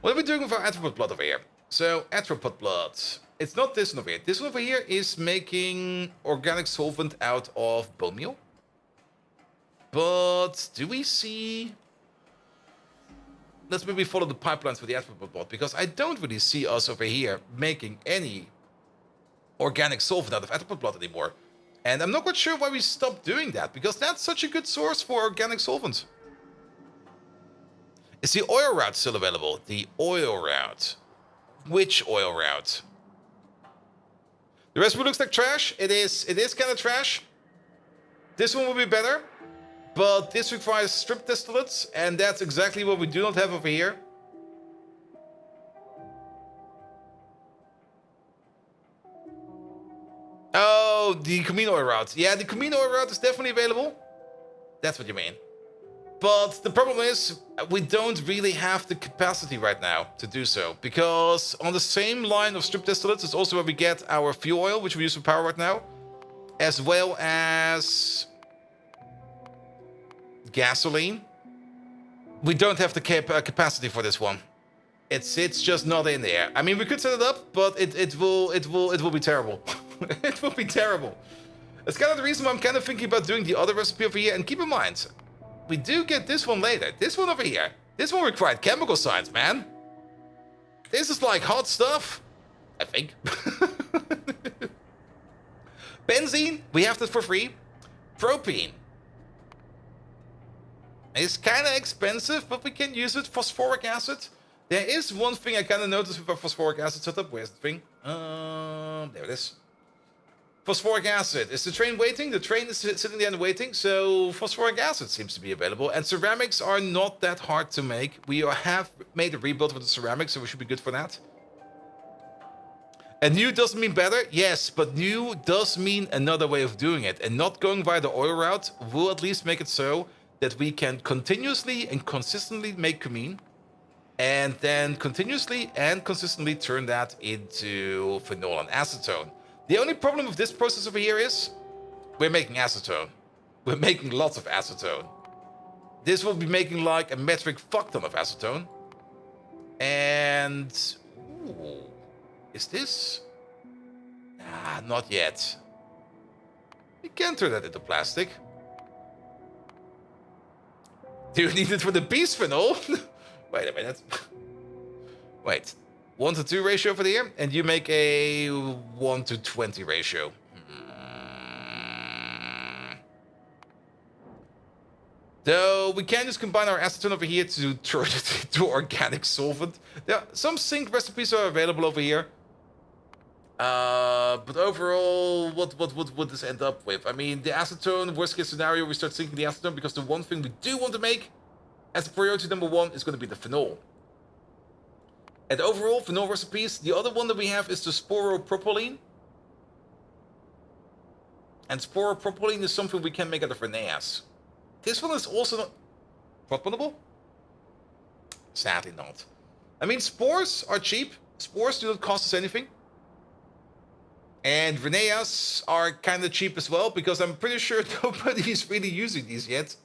What are we doing with our arthropod blood over here? So, arthropod blood. It's not this one over here. This one over here is making organic solvent out of bone meal. But do we see... Let's maybe follow the pipelines for the arthropod blood, because I don't really see us over here making any organic solvent out of arthropod blood anymore. And I'm not quite sure why we stopped doing that, because that's such a good source for organic solvent. Is the oil route still available? The oil route. Which oil route? The recipe looks like trash. It is kind of trash. This one will be better, but this requires strip distillates, and that's exactly what we do not have over here. Oh, the cumene oil route. Yeah, the cumene oil route is definitely available. That's what you mean. But the problem is, we don't really have the capacity right now to do so. Because on the same line of strip distillates is also where we get our fuel oil, which we use for power right now. As well as gasoline. We don't have the capacity for this one. It's just not in there. I mean, we could set it up, but it will be terrible. It will be terrible. That's kind of the reason why I'm kind of thinking about doing the other recipe over here. And keep in mind, we do get this one later. This one over here. This one required chemical science, man. This is like hot stuff, I think. Benzene, we have this for free. Propene. It's kind of expensive, but we can use it. Phosphoric acid. There is one thing I kind of noticed with our phosphoric acid setup. Where's the thing? There it is. Phosphoric acid. Is the train waiting? The train is sitting there and waiting, so phosphoric acid seems to be available. And ceramics are not that hard to make. We have made a rebuild with the ceramics, so we should be good for that. And new doesn't mean better? Yes, but new does mean another way of doing it. And not going via the oil route will at least make it so that we can continuously and consistently make cumene. And then continuously and consistently turn that into phenol and acetone. The only problem with this process over here is we're making acetone. We're making lots of acetone. This will be making like a metric fuck ton of acetone. And... ooh, is this? Ah, not yet. We can turn that into plastic. Do you need it for the bisphenol? Wait a minute. Wait. 1 to 2 ratio over here, and you make a 1 to 20 ratio. Though we can just combine our acetone over here to turn it into organic solvent. There are some zinc recipes are available over here. But overall, what would this end up with? I mean, the acetone, worst case scenario, we start sinking the acetone because the one thing we do want to make as priority number 1 is going to be the phenol. And overall, phenol recipes, the other one that we have is the sporopropylene. And sporopropylene is something we can make out of Rheneas. This one is also not profitable? Sadly not. I mean, spores are cheap. Spores do not cost us anything. And Rheneas are kind of cheap as well, because I'm pretty sure nobody is really using these yet.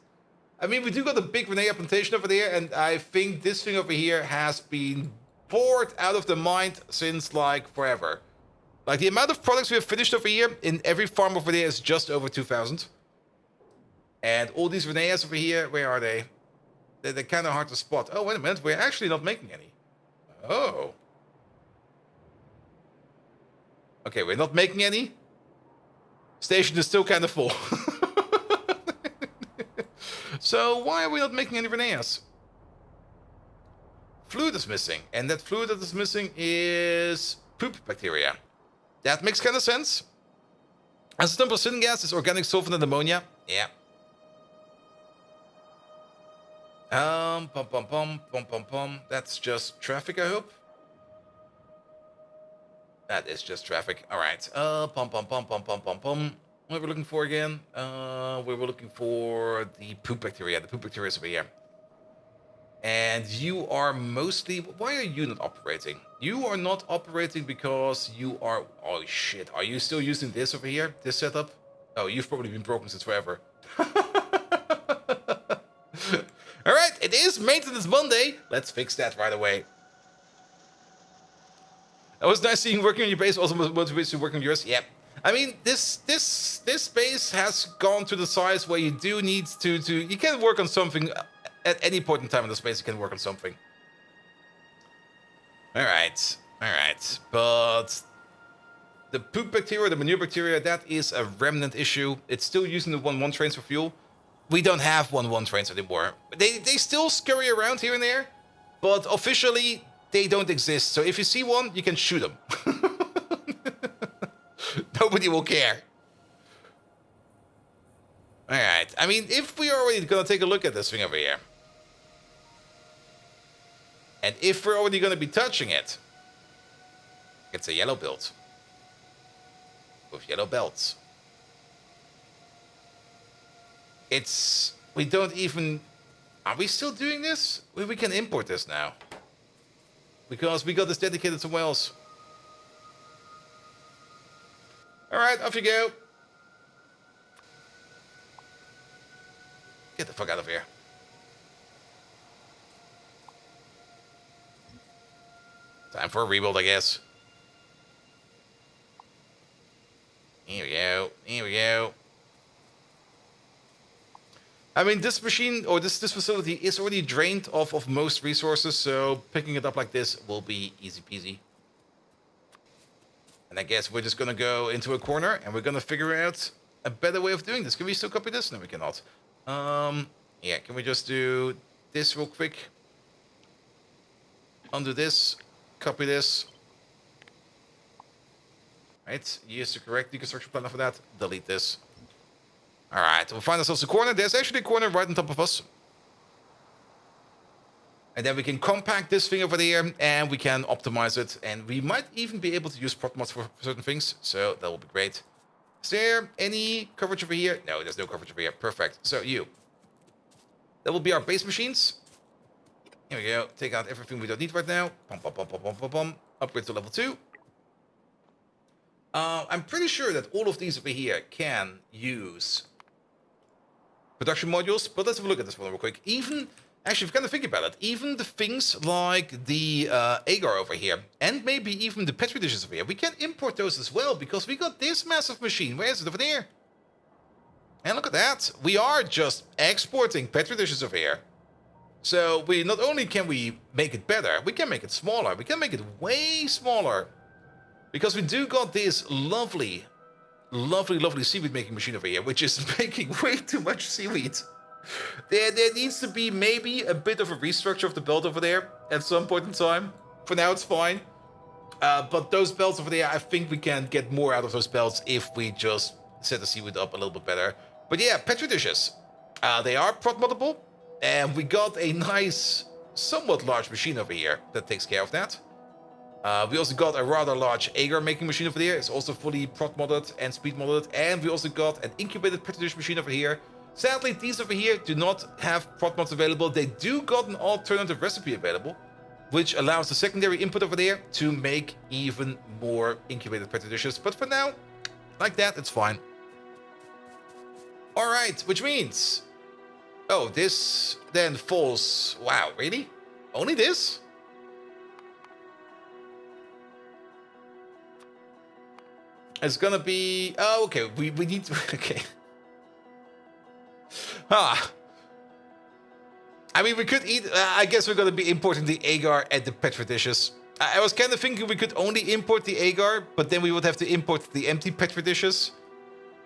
I mean, we do got a big Rhenea plantation over there, and I think this thing over here has been bored out of the mind since, like, forever. Like, the amount of products we have finished over here in every farm over there is just over 2,000. And all these Rheneas over here, where are they? They're kind of hard to spot. Oh, wait a minute, we're actually not making any. Oh. Okay, we're not making any. Station is still kind of full. So, why are we not making any Rheneas? Fluid is missing, and that fluid that is missing is poop bacteria. That makes kind of sense. Acetone syngas is organic solvent and ammonia. Yeah. That's just traffic, I hope. That is just traffic. All right. What we're looking for again? We were looking for the poop bacteria. The poop bacteria is over here. And you are mostly... why are you not operating? You are not operating because you are... oh, shit. Are you still using this over here? This setup? Oh, you've probably been broken since forever. Alright, it is Maintenance Monday. Let's fix that right away. It was nice seeing you working on your base. Also motivates you working on yours. Yep. I mean, this base has gone to the size where you do need to... you can work on something... at any point in time in the space, you can work on something. Alright. But the poop bacteria, the manure bacteria, that is a remnant issue. It's still using the 1-1 trains for fuel. We don't have 1-1 trains anymore. They still scurry around here and there, but officially, they don't exist. So if you see one, you can shoot them. Nobody will care. Alright, I mean, if we are already gonna take a look at this thing over here, and if we're already gonna be touching it, it's a yellow build. With yellow belts. It's... we don't even... are we still doing this? We can import this now. Because we got this dedicated somewhere else. Alright, off you go. Get the fuck out of here. Time for a rebuild, I guess. Here we go. Here we go. I mean, this machine, or this facility is already drained of most resources, so picking it up like this will be easy peasy. And I guess we're just gonna go into a corner, and we're gonna figure out a better way of doing this. Can we still copy this? No, we cannot. Yeah, can we just do this real quick? Undo this, copy this. Right, use the correct deconstruction planner for that. Delete this. Alright, we'll find ourselves a corner. There's actually a corner right on top of us. And then we can compact this thing over there, and we can optimize it. And we might even be able to use prop mods for certain things, so that will be great. Is there any coverage over here? No, there's no coverage over here. Perfect. So you. That will be our base machines. Here we go. Take out everything we don't need right now. Pum, pum, pum, pum, pum, pum, pum. Upgrade to level 2. I'm pretty sure that all of these over here can use production modules, but let's have a look at this one real quick. Even, actually, if you kind of think about it, even the things like the agar over here, and maybe even the petri dishes over here, we can import those as well, because we got this massive machine. Where is it? Over there. And look at that. We are just exporting petri dishes over here. So we not only can we make it better, we can make it smaller. We can make it way smaller. Because we do got this lovely seaweed making machine over here, which is making way too much seaweed. There needs to be maybe a bit of a restructure of the belt over there at some point in time. For now, it's fine. But those belts over there, I think we can get more out of those belts if we just set the seaweed up a little bit better. But yeah, petri dishes. They are prop moddable. And we got a nice, somewhat large machine over here that takes care of that. We also got a rather large agar making machine over there. It's also fully prop modded and speed modded. And we also got an incubated petri dish machine over here. Sadly, these over here do not have prop mods available. They do got an alternative recipe available, which allows the secondary input over there to make even more incubated petri dishes. But for now, like that, it's fine. All right, which means... Oh, this then falls... Wow, really? Only this? It's gonna be... Oh, okay, we need to... Okay. I mean, we could eat... I guess we're gonna be importing the agar and the petri dishes. I was kind of thinking we could only import the agar, but then we would have to import the empty petri dishes.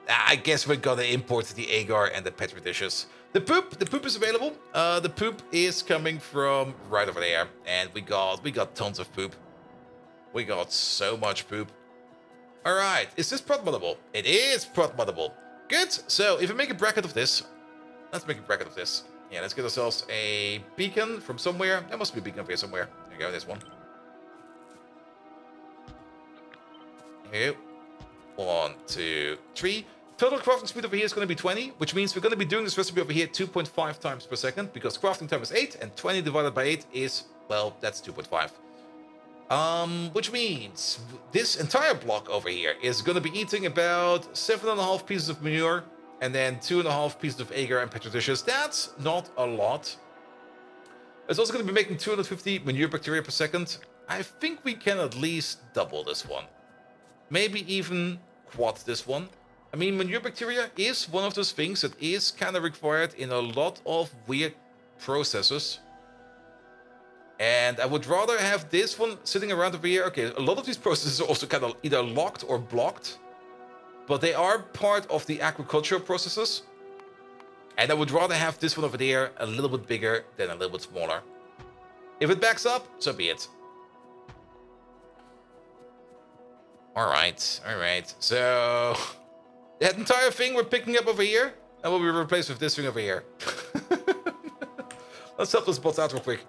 I guess we're gonna import the agar and the petri dishes. The poop is available. The poop is coming from right over there, and we got tons of poop. We got so much poop. All right, is this prop moddable? It is prop moddable. Good. So if we make a bracket of this, let's make a bracket of this. Yeah, let's get ourselves a beacon from somewhere. There must be a beacon over here somewhere. There you go. There's one. Here you go. 1, 2, 3. Total crafting speed over here is going to be 20, which means we're going to be doing this recipe over here 2.5 times per second, because crafting time is 8, and 20 divided by 8 is, well, that's 2.5. Which means this entire block over here is going to be eating about 7.5 pieces of manure, and then 2.5 pieces of agar and petri dishes. That's not a lot. It's also going to be making 250 manure bacteria per second. I think we can at least double this one. Maybe even quad this one. I mean, manure bacteria is one of those things that is kind of required in a lot of weird processes. And I would rather have this one sitting around over here. Okay, a lot of these processes are also kind of either locked or blocked, but they are part of the agricultural processes. And I would rather have this one over there a little bit bigger than a little bit smaller. If it backs up, so be it. All right. So that entire thing we're picking up over here, and will be replaced with this thing over here. Let's help those bots out real quick.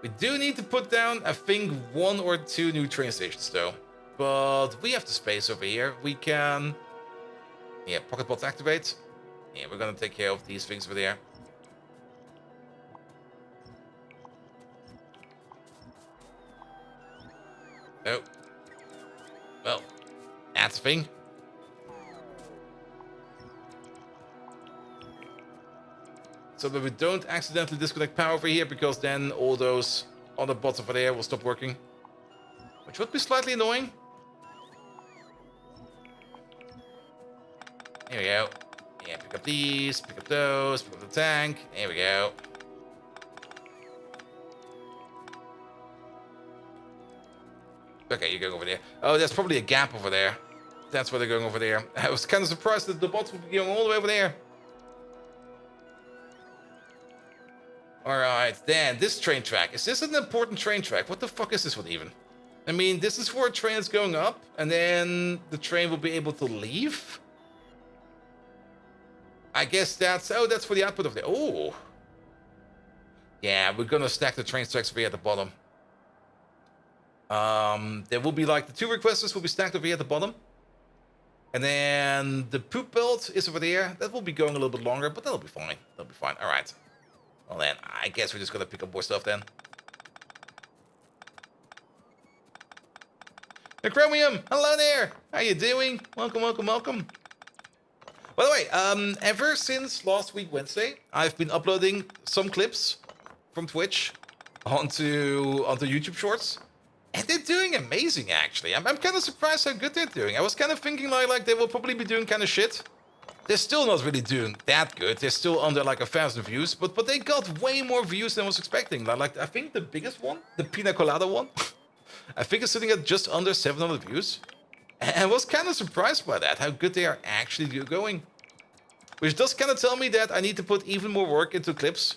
We do need to put down, I think, 1 or 2 new train stations, though. But we have the space over here. We can... Yeah, pocket bots activate. Yeah, we're gonna take care of these things over there. Oh. Well, that's a thing. So that we don't accidentally disconnect power over here, because then all those other bots over there will stop working. Which would be slightly annoying. Here we go. Yeah, pick up these, pick up those, pick up the tank. Here we go. Okay, you're going over there. Oh, there's probably a gap over there. That's why they're going over there. I was kind of surprised that the bots would be going all the way over there. Alright, then, this train track. Is this an important train track? What the fuck is this one even? I mean, this is for a train that's going up, and then the train will be able to leave? I guess that's... Oh, that's for the output of the... Oh! Yeah, we're gonna stack the train tracks over here at the bottom. There will be like... The 2 requesters will be stacked over here at the bottom. And then the poop belt is over there. That will be going a little bit longer, but that'll be fine. That'll be fine. Alright. Well then, I guess we're just gonna pick up more stuff then. Chromium, hello there! How you doing? Welcome, welcome, welcome. By the way, ever since last week Wednesday, I've been uploading some clips from Twitch onto YouTube Shorts. And they're doing amazing, actually. I'm kind of surprised how good they're doing. I was kind of thinking like they will probably be doing kind of shit. They're still not really doing that good. They're still under like 1,000 views, but they got way more views than I was expecting. Like I think the biggest one, the Pina Colada one, I think it's sitting at just under 700 views. And I was kind of surprised by that, how good they are actually going. Which does kind of tell me that I need to put even more work into clips.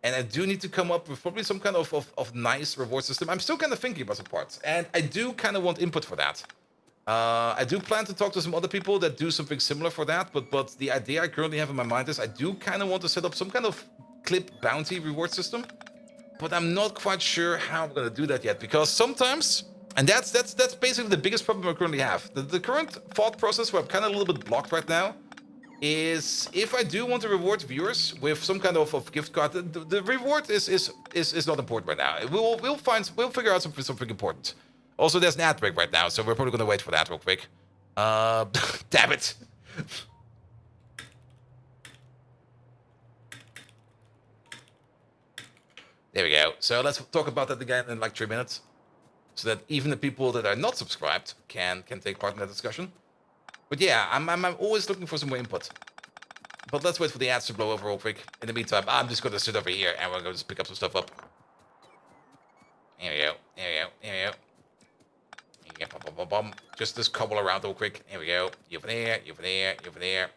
And I do need to come up with probably some kind of nice reward system. I'm still kind of thinking about some parts. And I do kind of want input for that. I do plan to talk to some other people that do something similar for that. But the idea I currently have in my mind is I do kind of want to set up some kind of clip bounty reward system. But I'm not quite sure how I'm going to do that yet. Because sometimes, and that's basically the biggest problem I currently have. The current thought process where I'm kind of a little bit blocked right now is if I do want to reward viewers with some kind of gift card, the reward is not important right now. We'll figure out something important. Also, there's an ad break right now, so we're probably gonna wait for that real quick. Damn it. There we go. So let's talk about that again in like 3 minutes, so that even the people that are not subscribed can take part in that discussion. But yeah, I'm always looking for some more input. But let's wait for the ads to blow over real quick. In the meantime, I'm just going to sit over here and we're going to just pick up some stuff up. There we go. There we go. There we go. Yeah, bum, bum, bum, bum. Just cobble around real quick. Here we go. You over there. You over there. You over there.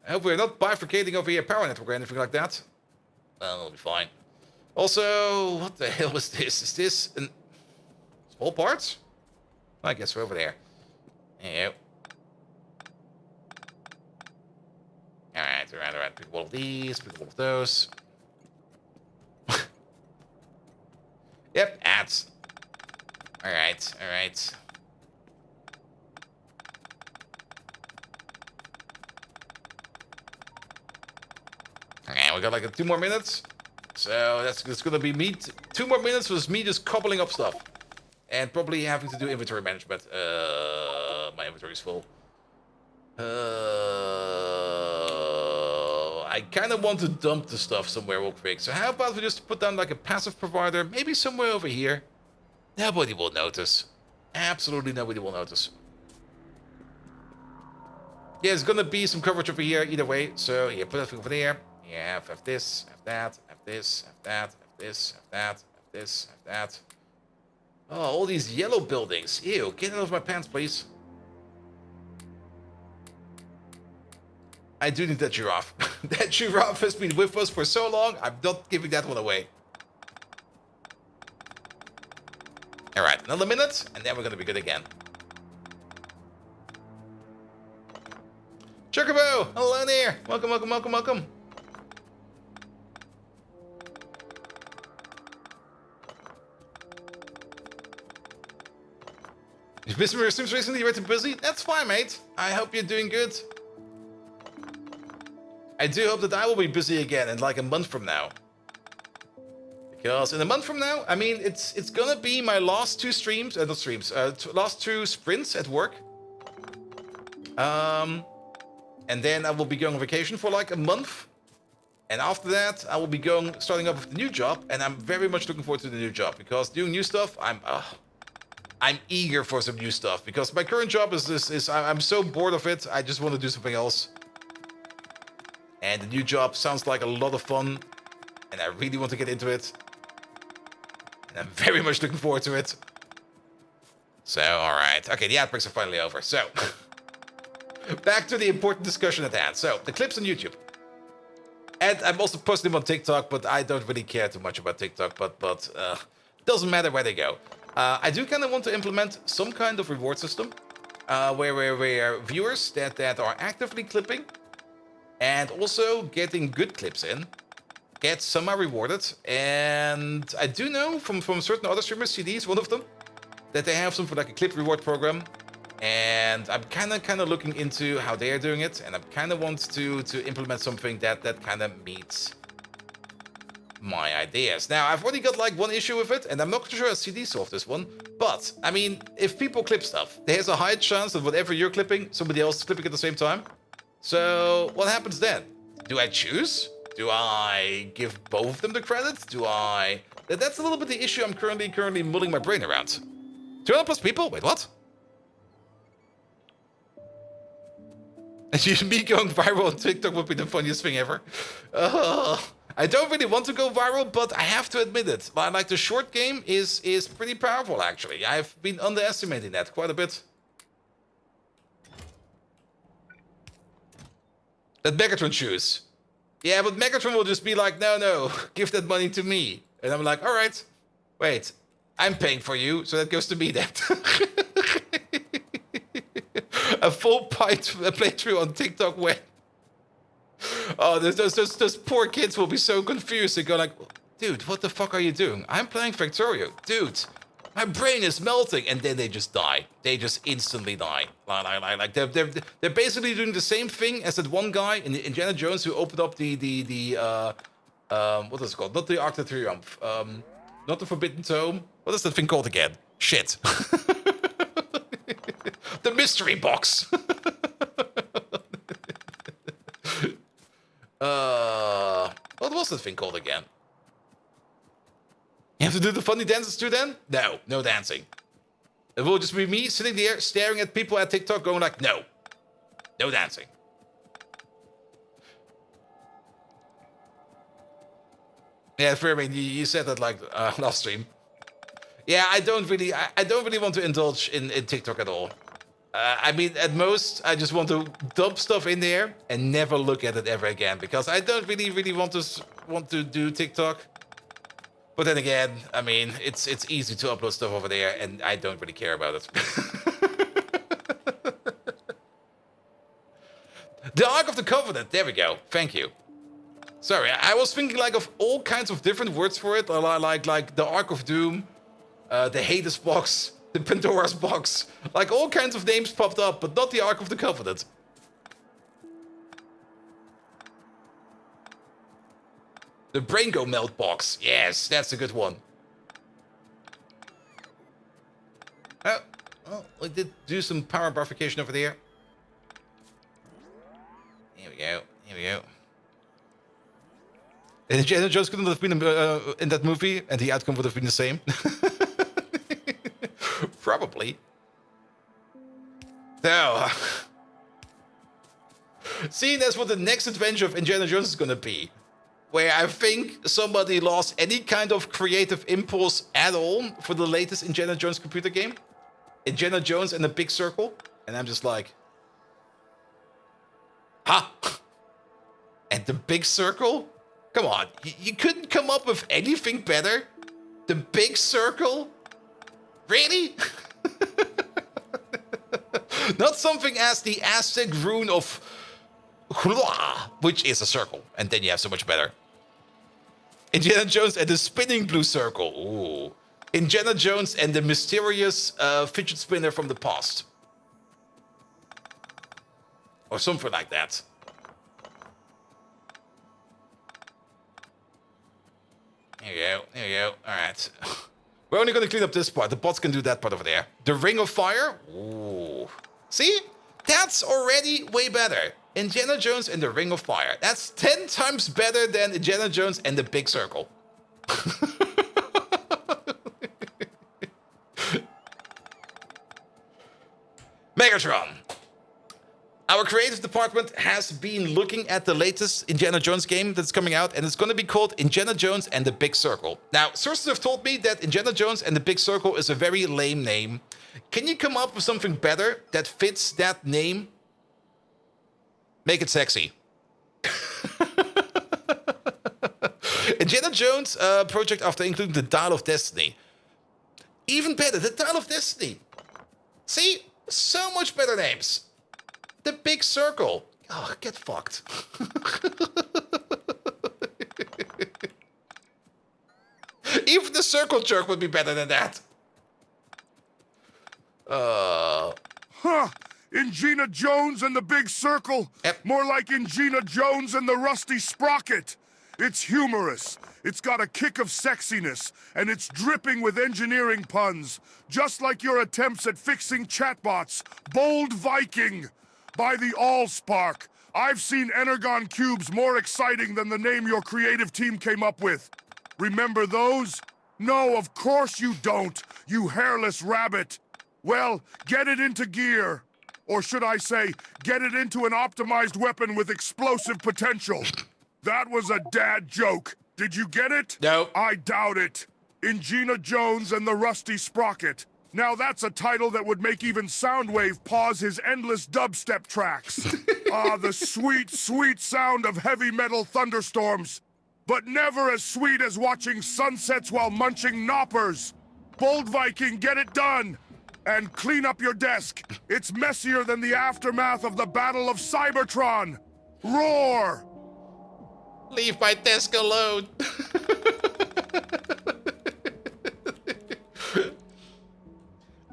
I hope we're not bifurcating over here power network or anything like that. Well, it'll be fine. Also, what the hell is this? Is this an small parts? I guess we're over there. There you go. Alright. Pick all of these, pick all of those. Yep, ads. Alright. Okay, we got like 2 more minutes. So that's gonna be me. 2 more minutes was me just cobbling up stuff. And probably having to do inventory management. My inventory's full. I kind of want to dump the stuff somewhere real quick. So how about we just put down like a passive provider, maybe somewhere over here. Nobody will notice. Absolutely nobody will notice. Yeah, there's gonna be some coverage over here either way. So yeah, put everything over there. Yeah, have this, have that, have this, have that, have this, have that, have this, have that. Oh, all these yellow buildings. Ew, get out of my pants, please. I do need that giraffe. That giraffe has been with us for so long, I'm not giving that one away. Alright, another minute, and then we're gonna be good again. Chocobo! Hello there! Welcome, welcome, welcome, welcome. You've missed your streams recently, you're too busy? That's fine, mate. I hope you're doing good. I do hope that I will be busy again in like a month from now. Because in a month from now, I mean, it's gonna be my last 2 streams, not streams, last 2 sprints at work. And then I will be going on vacation for like a month. And after that, I will be starting up with the new job. And I'm very much looking forward to the new job. Because doing new stuff, I'm eager for some new stuff. Because my current job I'm so bored of it, I just want to do something else. And the new job sounds like a lot of fun. And I really want to get into it. And I'm very much looking forward to it. So, alright. Okay, the ad breaks are finally over. So, back to the important discussion at hand. So, the clips on YouTube. And I'm also posting them on TikTok, but I don't really care too much about TikTok, but doesn't matter where they go. I do kind of want to implement some kind of reward system where viewers that are actively clipping and also getting good clips in get somehow rewarded. And I do know from certain other streamers, CDs, one of them, that they have something like a clip reward program. And I'm kind of looking into how they are doing it, and I kind of want to implement something that kind of meets my ideas. Now, I've already got like one issue with it, and I'm not sure how CD solved this one. But I mean, if people clip stuff, there's a high chance that whatever you're clipping, somebody else is clipping at the same time. So what happens then? Do I choose? Do I give both of them the credit? Do I? That's a little bit the issue I'm currently mulling my brain around. 200+ people? Wait, what? Me going viral on TikTok would be the funniest thing ever. I don't really want to go viral, but I have to admit it. Like the short game is pretty powerful, actually. I've been underestimating that quite a bit. That Megatron shoes. Yeah, but Megatron will just be like, no, give that money to me. And I'm like, all right, wait, I'm paying for you, so that goes to me then. A full playthrough on TikTok where those poor kids will be so confused. They go like, dude, what the fuck are you doing? I'm playing Factorio. Dude, my brain is melting. And then they just die. They just instantly die. Like they're basically doing the same thing as that one guy in Indiana Jones who opened up the what is it called? Not the Arc de Triomphe. Not the Forbidden Tome. What is that thing called again? Shit. The mystery box. What was that thing called again? You have to do the funny dances too then? No dancing. It will just be me sitting there staring at people at TikTok going like, no dancing. Yeah, I mean, you said that like last stream. Yeah, I don't really want to indulge in TikTok at all. I mean, at most, I just want to dump stuff in there and never look at it ever again because I don't really want to do TikTok. But then again, I mean, it's easy to upload stuff over there, and I don't really care about it. The Ark of the Covenant. There we go. Thank you. Sorry, I was thinking like of all kinds of different words for it, like the Ark of Doom, the Hades box, the Pandora's box, like all kinds of names popped up, but not the Ark of the Covenant. The Brain Go Melt box. Yes, that's a good one. Oh, well, we did do some power barification over there. Here we go. Here we go. And Indiana Jones couldn't have been in that movie, and the outcome would have been the same. Probably. So, seeing that's what the next adventure of Indiana Jones is going to be, where I think somebody lost any kind of creative impulse at all for the latest Indiana Jones computer game, Indiana Jones and the Big Circle, and I'm just like, huh? And the Big Circle? Come on, you couldn't come up with anything better? The Big Circle? Really? Not something as the Aztec rune of Hula, which is a circle, and then you have so much better. Indiana Jones and the spinning blue circle. Ooh. Indiana Jones and the mysterious fidget spinner from the past. Or something like that. There you go. There you go. All right. We're only going to clean up this part. The bots can do that part over there. The Ring of Fire. Ooh. See? That's already way better. Indiana Jones and the Ring of Fire. That's 10 times better than Indiana Jones and the Big Circle. Megatron. Our creative department has been looking at the latest Indiana Jones game that's coming out, and it's going to be called Indiana Jones and the Big Circle. Now, sources have told me that Indiana Jones and the Big Circle is a very lame name. Can you come up with something better that fits that name? Make it sexy. Indiana Jones project after including the Dial of Destiny. Even better, the Dial of Destiny. See? So much better names. The Big Circle. Oh, get fucked. Even the Circle Jerk would be better than that. Huh. Ingina Jones and the Big Circle. Yep. More like Ingina Jones and the Rusty Sprocket. It's humorous. It's got a kick of sexiness, and it's dripping with engineering puns. Just like your attempts at fixing chatbots. Bold Viking. By the Allspark. I've seen Energon cubes more exciting than the name your creative team came up with. Remember those? No, of course you don't, you hairless rabbit. Well, get it into gear. Or should I say, get it into an optimized weapon with explosive potential. That was a dad joke. Did you get it? No. I doubt it. Ingina Jones and the Rusty Sprocket. Now that's a title that would make even Soundwave pause his endless dubstep tracks. Ah, the sweet, sweet sound of heavy metal thunderstorms. But never as sweet as watching sunsets while munching knoppers. Bold Viking, get it done! And clean up your desk. It's messier than the aftermath of the Battle of Cybertron. Roar! Leave my desk alone.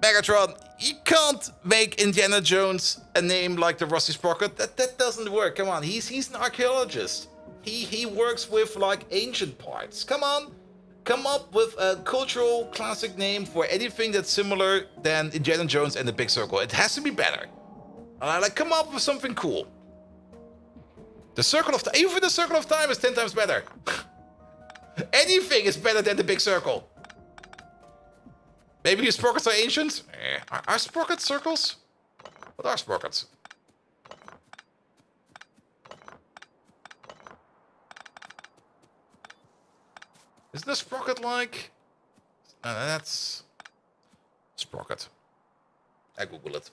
Megatron, you can't make Indiana Jones a name like the Rusty Sprocket. That doesn't work. Come on, he's an archaeologist. He works with like ancient parts. Come on, come up with a cultural classic name for anything that's similar than Indiana Jones and the Big Circle. It has to be better. Like come up with something cool. The Circle of Time, even the Circle of Time is 10 times better. Anything is better than the Big Circle. Maybe his sprockets are ancient? Are sprockets circles? What are sprockets? Isn't a sprocket like... that's... Sprocket. I Google it.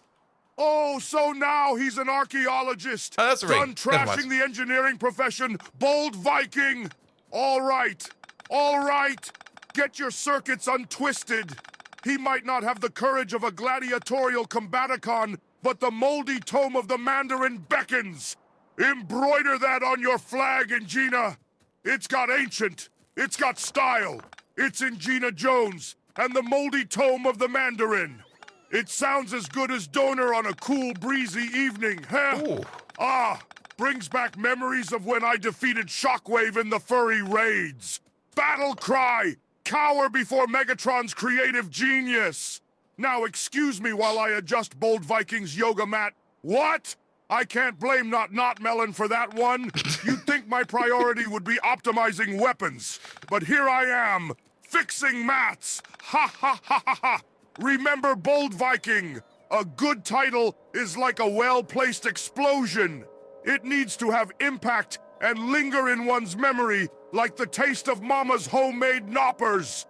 Oh, so now he's an archaeologist. Oh, that's a ring. Done trashing the engineering profession. Bold Viking. All right. All right. Get your circuits untwisted. He might not have the courage of a gladiatorial combaticon, but the moldy tome of the Mandarin beckons. Embroider that on your flag, Ingina. It's got ancient. It's got style. It's Ingina Jones and the moldy tome of the Mandarin. It sounds as good as Donor on a cool, breezy evening, huh? Ooh. Ah, brings back memories of when I defeated Shockwave in the furry raids. Battle cry! Cower before Megatron's creative genius! Now excuse me while I adjust Bold Viking's yoga mat. What? I can't blame Not Melon for that one. You'd think my priority would be optimizing weapons. But here I am, fixing mats! Ha ha ha ha ha! Remember Bold Viking! A good title is like a well-placed explosion. It needs to have impact and linger in one's memory like the taste of Mama's homemade knoppers.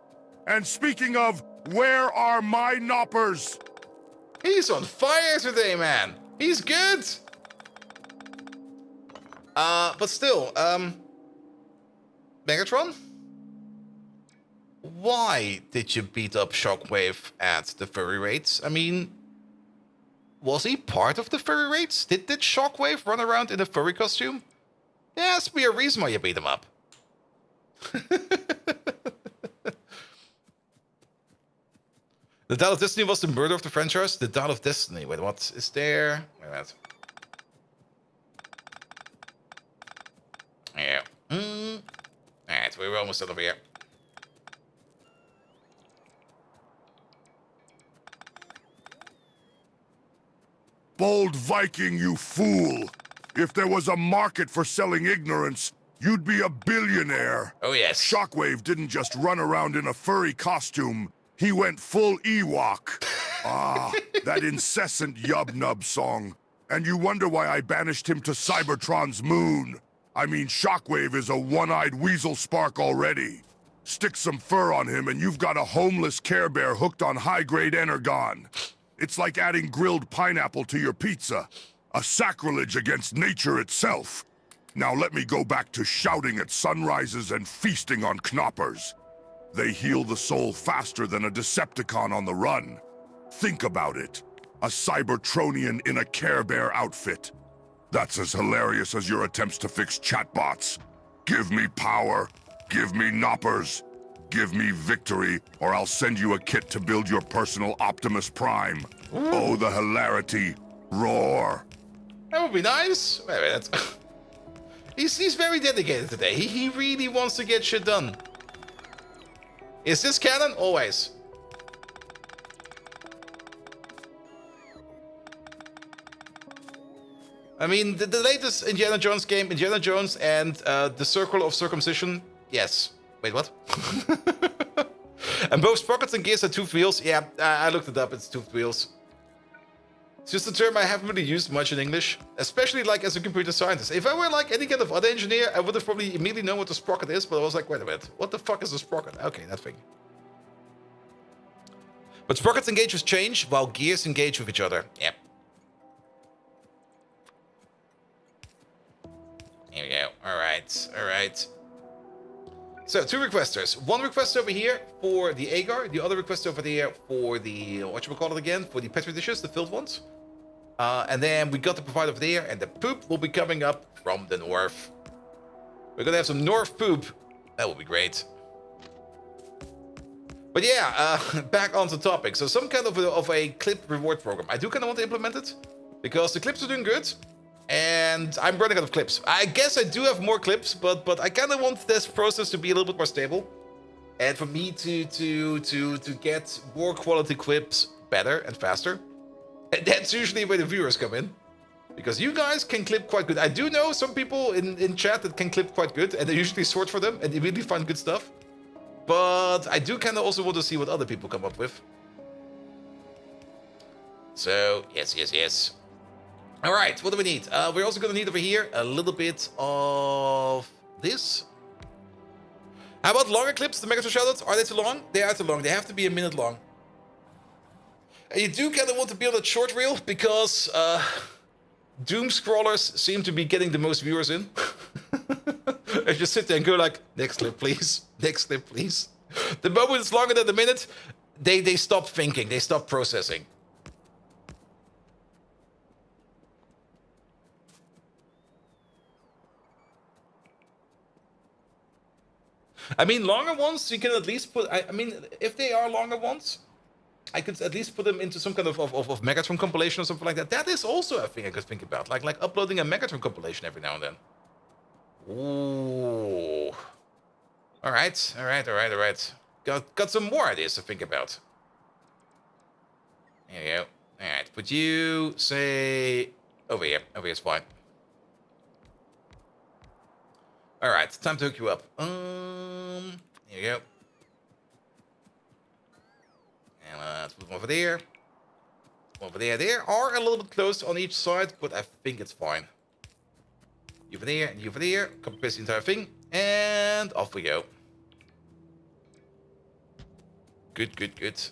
And speaking of, where are my knoppers? He's on fire today, man. He's good. But still, Megatron? Why did you beat up Shockwave at the furry raids? I mean, was he part of the furry raids? Did Shockwave run around in a furry costume? There has to be a reason why you beat him up. The Dial of Destiny was the murder of the franchise? The Dial of Destiny. Wait, what is there? Wait a minute. Yeah. Alright, we're almost done over here. Bold Viking, you fool! If there was a market for selling ignorance, you'd be a billionaire. Oh, yes. Shockwave didn't just run around in a furry costume. He went full Ewok. Ah, that incessant yub-nub song. And you wonder why I banished him to Cybertron's moon. I mean, Shockwave is a one-eyed weasel spark already. Stick some fur on him and you've got a homeless Care Bear hooked on high-grade Energon. It's like adding grilled pineapple to your pizza. A sacrilege against nature itself. Now let me go back to shouting at sunrises and feasting on knoppers. They heal the soul faster than a Decepticon on the run. Think about it. A Cybertronian in a Care Bear outfit. That's as hilarious as your attempts to fix chatbots. Give me power. Give me knoppers. Give me victory, or I'll send you a kit to build your personal Optimus Prime. Oh, the hilarity. Roar. That would be nice. Wait a minute. He's very dedicated today. He really wants to get shit done. Is this canon? Always. I mean, the latest Indiana Jones game, Indiana Jones and the Circle of Circumcision, yes. Wait, what? And both sprockets and gears are toothed wheels. Yeah, I looked it up, it's toothed wheels. It's just a term I haven't really used much in English, especially like as a computer scientist. If I were like any kind of other engineer, I would have probably immediately known what a sprocket is, but I was like, wait a minute, what the fuck is a sprocket? Okay, that thing. But sprockets engage with change, while gears engage with each other. Yep. Here we go. Alright, alright. So, 2 requesters. One request over here for the agar, the other request over there for the, whatchamacallit again? For the petri dishes, the filled ones. And then we got the provide over there, and the poop will be coming up from the north. We're gonna have some north poop. That will be great. But yeah, back on the topic. So some kind of a clip reward program. I do kind of want to implement it, because the clips are doing good. And I'm running out of clips. I guess I do have more clips, but I kind of want this process to be a little bit more stable, and for me to get more quality clips better and faster. And that's usually where the viewers come in, because you guys can clip quite good. I do know some people in chat that can clip quite good, and they usually sort for them, and they really find good stuff. But I do kind of also want to see what other people come up with. So yes. All right, what do we need? We're also going to need over here a little bit of this. How about longer clips, the Megatron shoutouts? Are they too long? They are too long. They have to be a minute long. And you do kind of want to be on that short reel, because Doom Scrollers seem to be getting the most viewers in. I just sit there and go like, next clip, please. Next clip, please. The moment it's longer than a minute, they stop thinking. They stop processing. I mean, longer ones, you can at least put... I mean, if they are longer ones, I could at least put them into some kind of Megatron compilation or something like that. That is also a thing I could think about. Like uploading a Megatron compilation every now and then. Ooh. Alright. Got some more ideas to think about. There you go. Alright, would you say... Over here. Over here's fine. Alright, time to hook you up. Here you go. And let's put them over there. Over there. They are a little bit close on each side, but I think it's fine. You over there, and you over there. Compress the entire thing. And off we go. Good.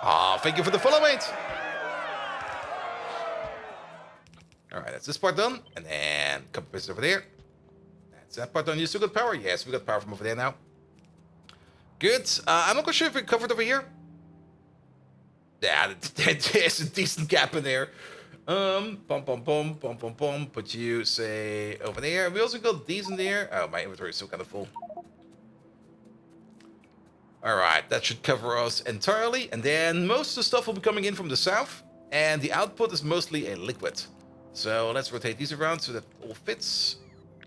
Ah, thank you for the follow, mate. Alright, that's this part done. And then compress over there. That's that part done. You still got power? Yes, we got power from over there now. Good. I'm not quite sure if we covered over here. Yeah, there's a decent gap in there. Put you, say, over there. We also got these in there. Oh, my inventory is still kind of full. Alright, that should cover us entirely. And then most of the stuff will be coming in from the south. And the output is mostly a liquid. So let's rotate these around so that all fits.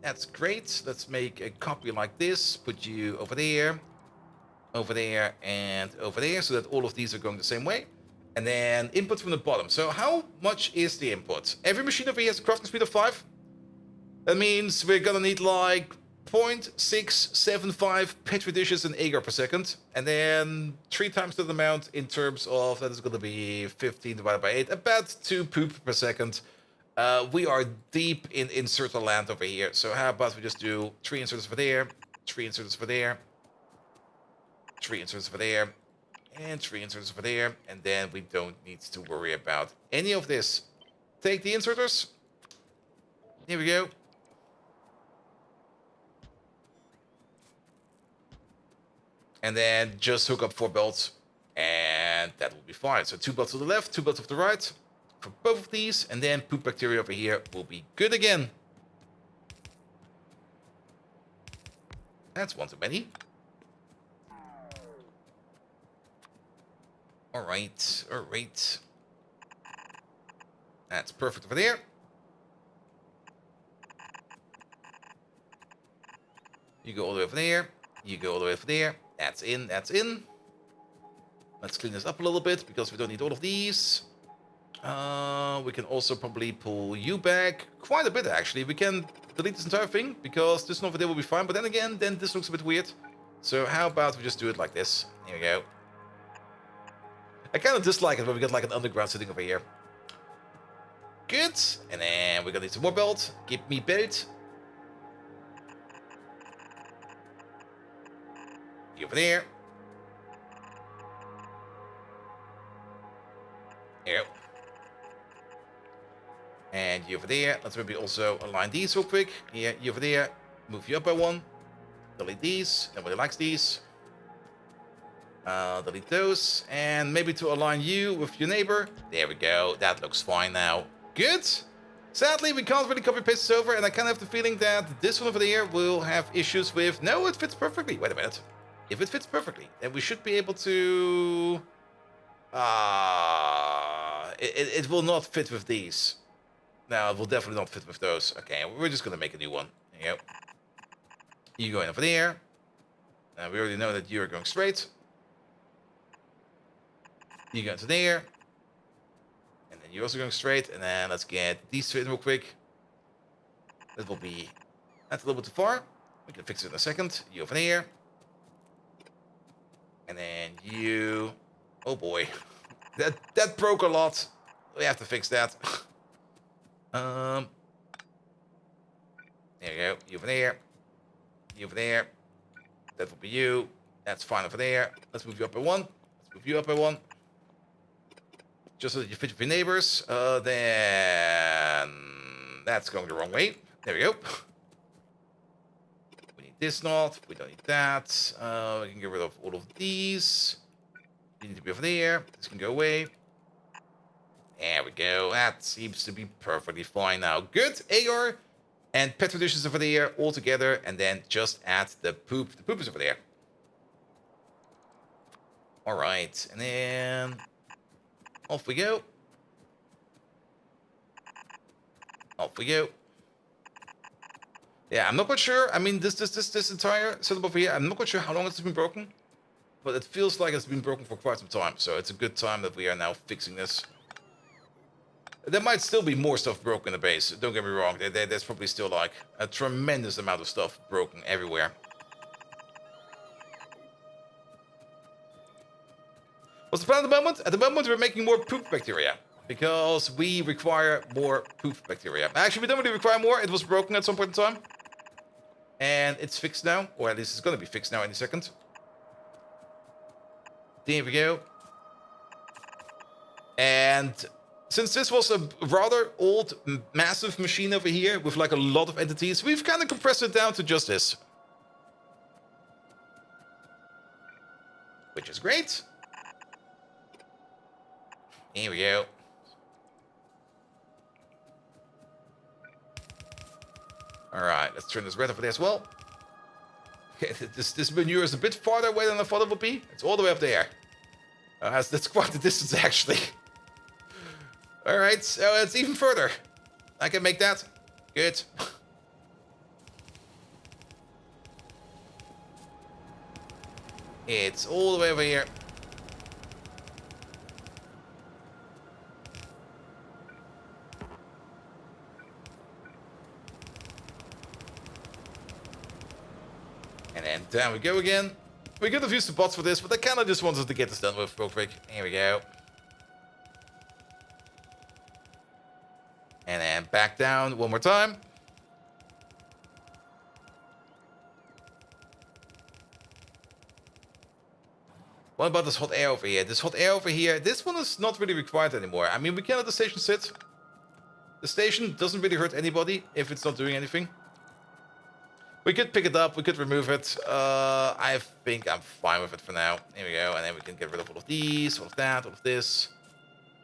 That's great. Let's make a copy like this. Put you over there, and over there, so that all of these are going the same way. And then input from the bottom. So how much is the input? Every machine over here has a crafting speed of 5. That means we're gonna need like 0.675 petri dishes in agar per second. And then 3 times that amount in terms of, that is gonna be 15 divided by 8, about 2 poop per second. We are deep in inserter land over here. So how about we just do 3 inserters for there, 3 inserters for there, 3 inserters for there, and 3 inserters for there. And then we don't need to worry about any of this. Take the inserters, Here we go. And then just hook up 4 belts, and that will be fine. So 2 belts to the left, 2 belts to the right for both of these, and then poop bacteria over here will be good again. That's one too many. Alright, alright. That's perfect over there. You go all the way over there. You go all the way over there. That's in, that's in. Let's clean this up a little bit, because we don't need all of these. We can also probably pull you back quite a bit, actually. We can delete this entire thing, because this over there will be fine. But then again, then this looks a bit weird. So how about we just do it like this? Here we go. I kind of dislike it when we get like an underground sitting over here. Good. And then we're gonna need some more belt. Give me belt. You over there. Here. And you over there. Let's maybe also align these real quick. Here, you over there. Move you up by 1. Delete these. Nobody likes these. Delete those. And maybe to align you with your neighbor. There we go. That looks fine now. Good. Sadly, we can't really copy paste this over. And I kind of have the feeling that this one over there will have issues with... No, it fits perfectly. Wait a minute. If it fits perfectly, then we should be able to... It will not fit with these. No, it will definitely not fit with those. Okay, we're just going to make a new one. There you go. You go in over there. We already know that you're going straight. You go into there. And then you're also going straight. And then let's get these straight real quick. That will be... That's a little bit too far. We can fix it in a second. You over there. And then you... Oh boy. That broke a lot. We have to fix that. There you go. You over there. You over there. That will be you. That's fine over there. Let's move you up by 1. Let's move you up by 1. Just so that you fit with your neighbors. Then... That's going the wrong way. There we go. We need this not. We don't need that. We can get rid of all of these. You need to be over there. This can go away. There we go. That seems to be perfectly fine now. Good. AR and Petri dishes over there all together. And then just add the poop. The poop is over there. Alright. And then... Off we go. Off we go. Yeah, I'm not quite sure. I mean, this entire setup over here, I'm not quite sure how long it's been broken. But it feels like it's been broken for quite some time. So it's a good time that we are now fixing this. There might still be more stuff broken in the base. Don't get me wrong. There's probably still like a tremendous amount of stuff broken everywhere. What's the plan at the moment? At the moment, we're making more poop bacteria. Because we require more poop bacteria. Actually, we don't really require more. It was broken at some point in time. And it's fixed now. Or at least it's going to be fixed now in a second. There we go. And since this was a rather old, massive machine over here with like a lot of entities, we've kind of compressed it down to just this. Which is great. Here we go. Alright, let's turn this red over there as well. Okay, this manure is a bit farther away than I thought it would be. It's all the way up there. That's quite the distance, actually. Alright, so it's even further. I can make that. Good. It's all the way over here. And then down we go again. We could have used the bots for this, but I kind of just wanted to get this done with real quick. Here we go. And then back down one more time. What about this hot air over here? This hot air over here, this one is not really required anymore. I mean, we can let the station sit. The station doesn't really hurt anybody if it's not doing anything. We could pick it up, we could remove it. I think I'm fine with it for now. Here we go, and then we can get rid of all of these, all of that, all of this.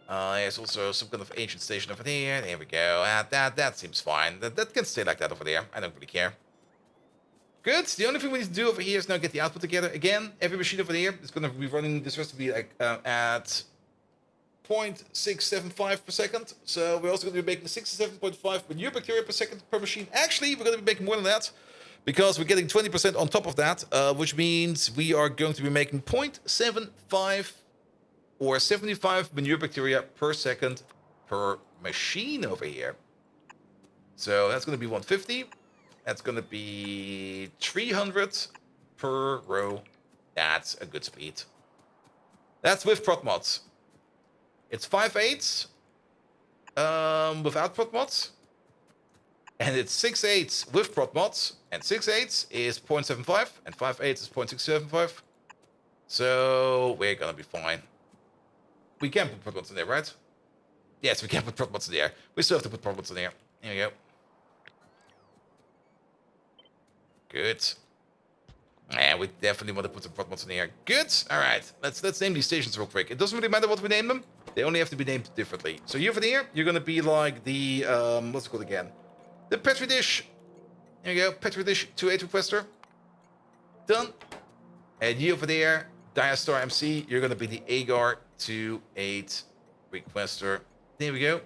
There's also some kind of ancient station over there. There we go. That seems fine. That can stay like that over there. I don't really care. Good. The only thing we need to do over here is now get the output together. Again, every machine over here is going to be running this recipe like at 0.675 per second. So we're also going to be making 67.5 manure bacteria per second per machine. Actually, we're going to be making more than that because we're getting 20% on top of that, which means we are going to be making 0.75 or 75 manure bacteria per second per machine over here. So that's going to be 150. That's going to be 300 per row. That's a good speed. That's with prot mods. It's 5/8 without prot mods. And it's 6/8 with prot mods. And 6/8 is 0.75. And 5/8 is 0.675. So we're going to be fine. We can put prot mods in there, right? Yes, we can put prot mods in there. We still have to put prot mods in there. Here we go. Good. And we definitely want to put some prot mods in here. Good. All right. Let's name these stations real quick. It doesn't really matter what we name them. They only have to be named differently. So you over there, you're gonna be like the what's it called again? The Petri dish. There you go. Petri dish 28 requester. Done. And you over there, Diastar MC, you're gonna be the Agar 28 requester. There we go.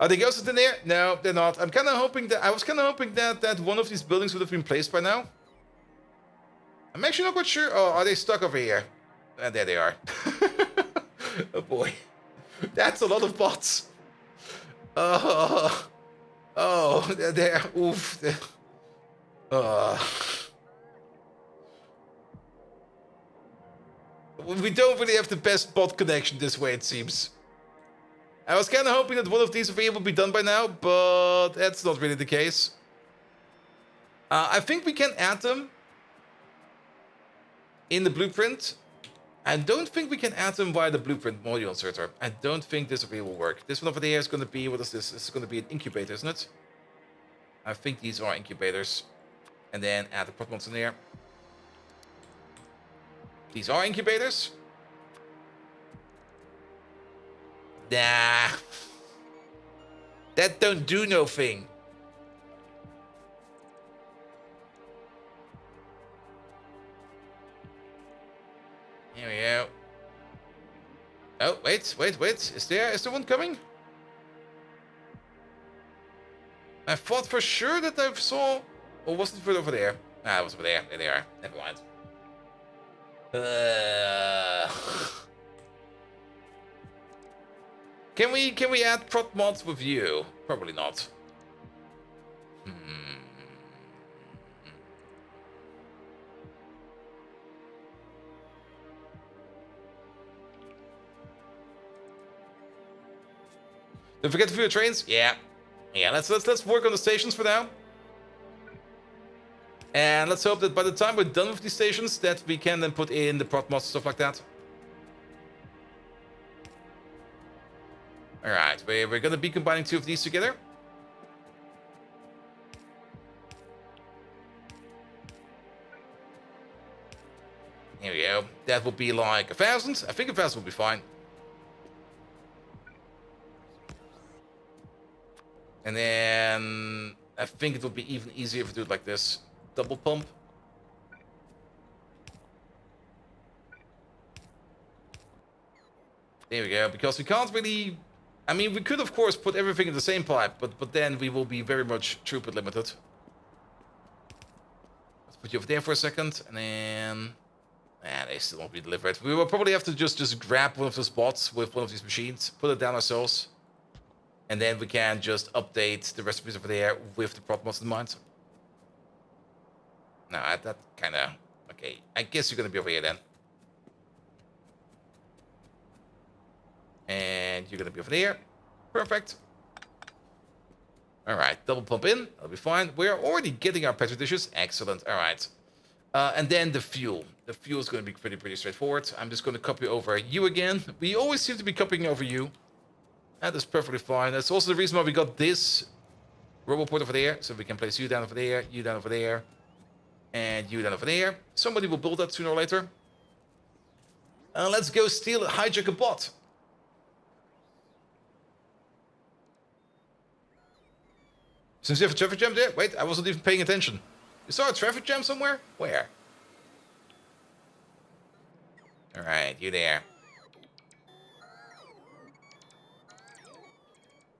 Are the ghosts in there? No, they're not. I was kind of hoping that one of these buildings would have been placed by now. I'm actually not quite sure. Oh, are they stuck over here? There they are. Oh boy, that's a lot of bots. Oh, they're there. Oof. We don't really have the best bot connection this way, it seems. I was kind of hoping that one of these over here would be done by now, but that's not really the case. I think we can add them in the blueprint. I don't think we can add them via the blueprint module inserter. I don't think this over here will work. This one over there is going to be, what is this? This is going to be an incubator, isn't it? I think these are incubators. And then add the prot mods in there. These are incubators. Nah. That don't do no thing. Here we go. Oh, wait. Is there one coming? I thought for sure that I saw... Or was it over there? Ah, it was over there. There they are. Never mind. Can we add prot mods with you? Probably not. Don't forget to view the trains. Yeah. Let's work on the stations for now. And let's hope that by the time we're done with these stations, that we can then put in the prot mods and stuff like that. All right, we're gonna be combining two of these together. Here we go. That will be like 1,000. I think 1,000 will be fine. And then I think it will be even easier if we do it like this. Double pump. There we go. Because we can't really... I mean, we could, of course, put everything in the same pipe, but then we will be very much throughput limited. Let's put you over there for a second, and then... they still won't be delivered. We will probably have to just grab one of those bots with one of these machines, put it down ourselves, and then we can just update the recipes over there with the prot mods in mind. No, that kind of... Okay, I guess you're going to be over here then. And you're going to be over there. Perfect. Alright, double pump in. That'll be fine. We're already getting our petri dishes. Excellent. Alright. And then the fuel. The fuel is going to be pretty straightforward. I'm just going to copy over you again. We always seem to be copying over you. That is perfectly fine. That's also the reason why we got this roboport over there. So we can place you down over there, you down over there, and you down over there. Somebody will build that sooner or later. Let's go steal, hijack a bot. Since you have a traffic jam there? Wait, I wasn't even paying attention. You saw a traffic jam somewhere? Where? Alright, you there.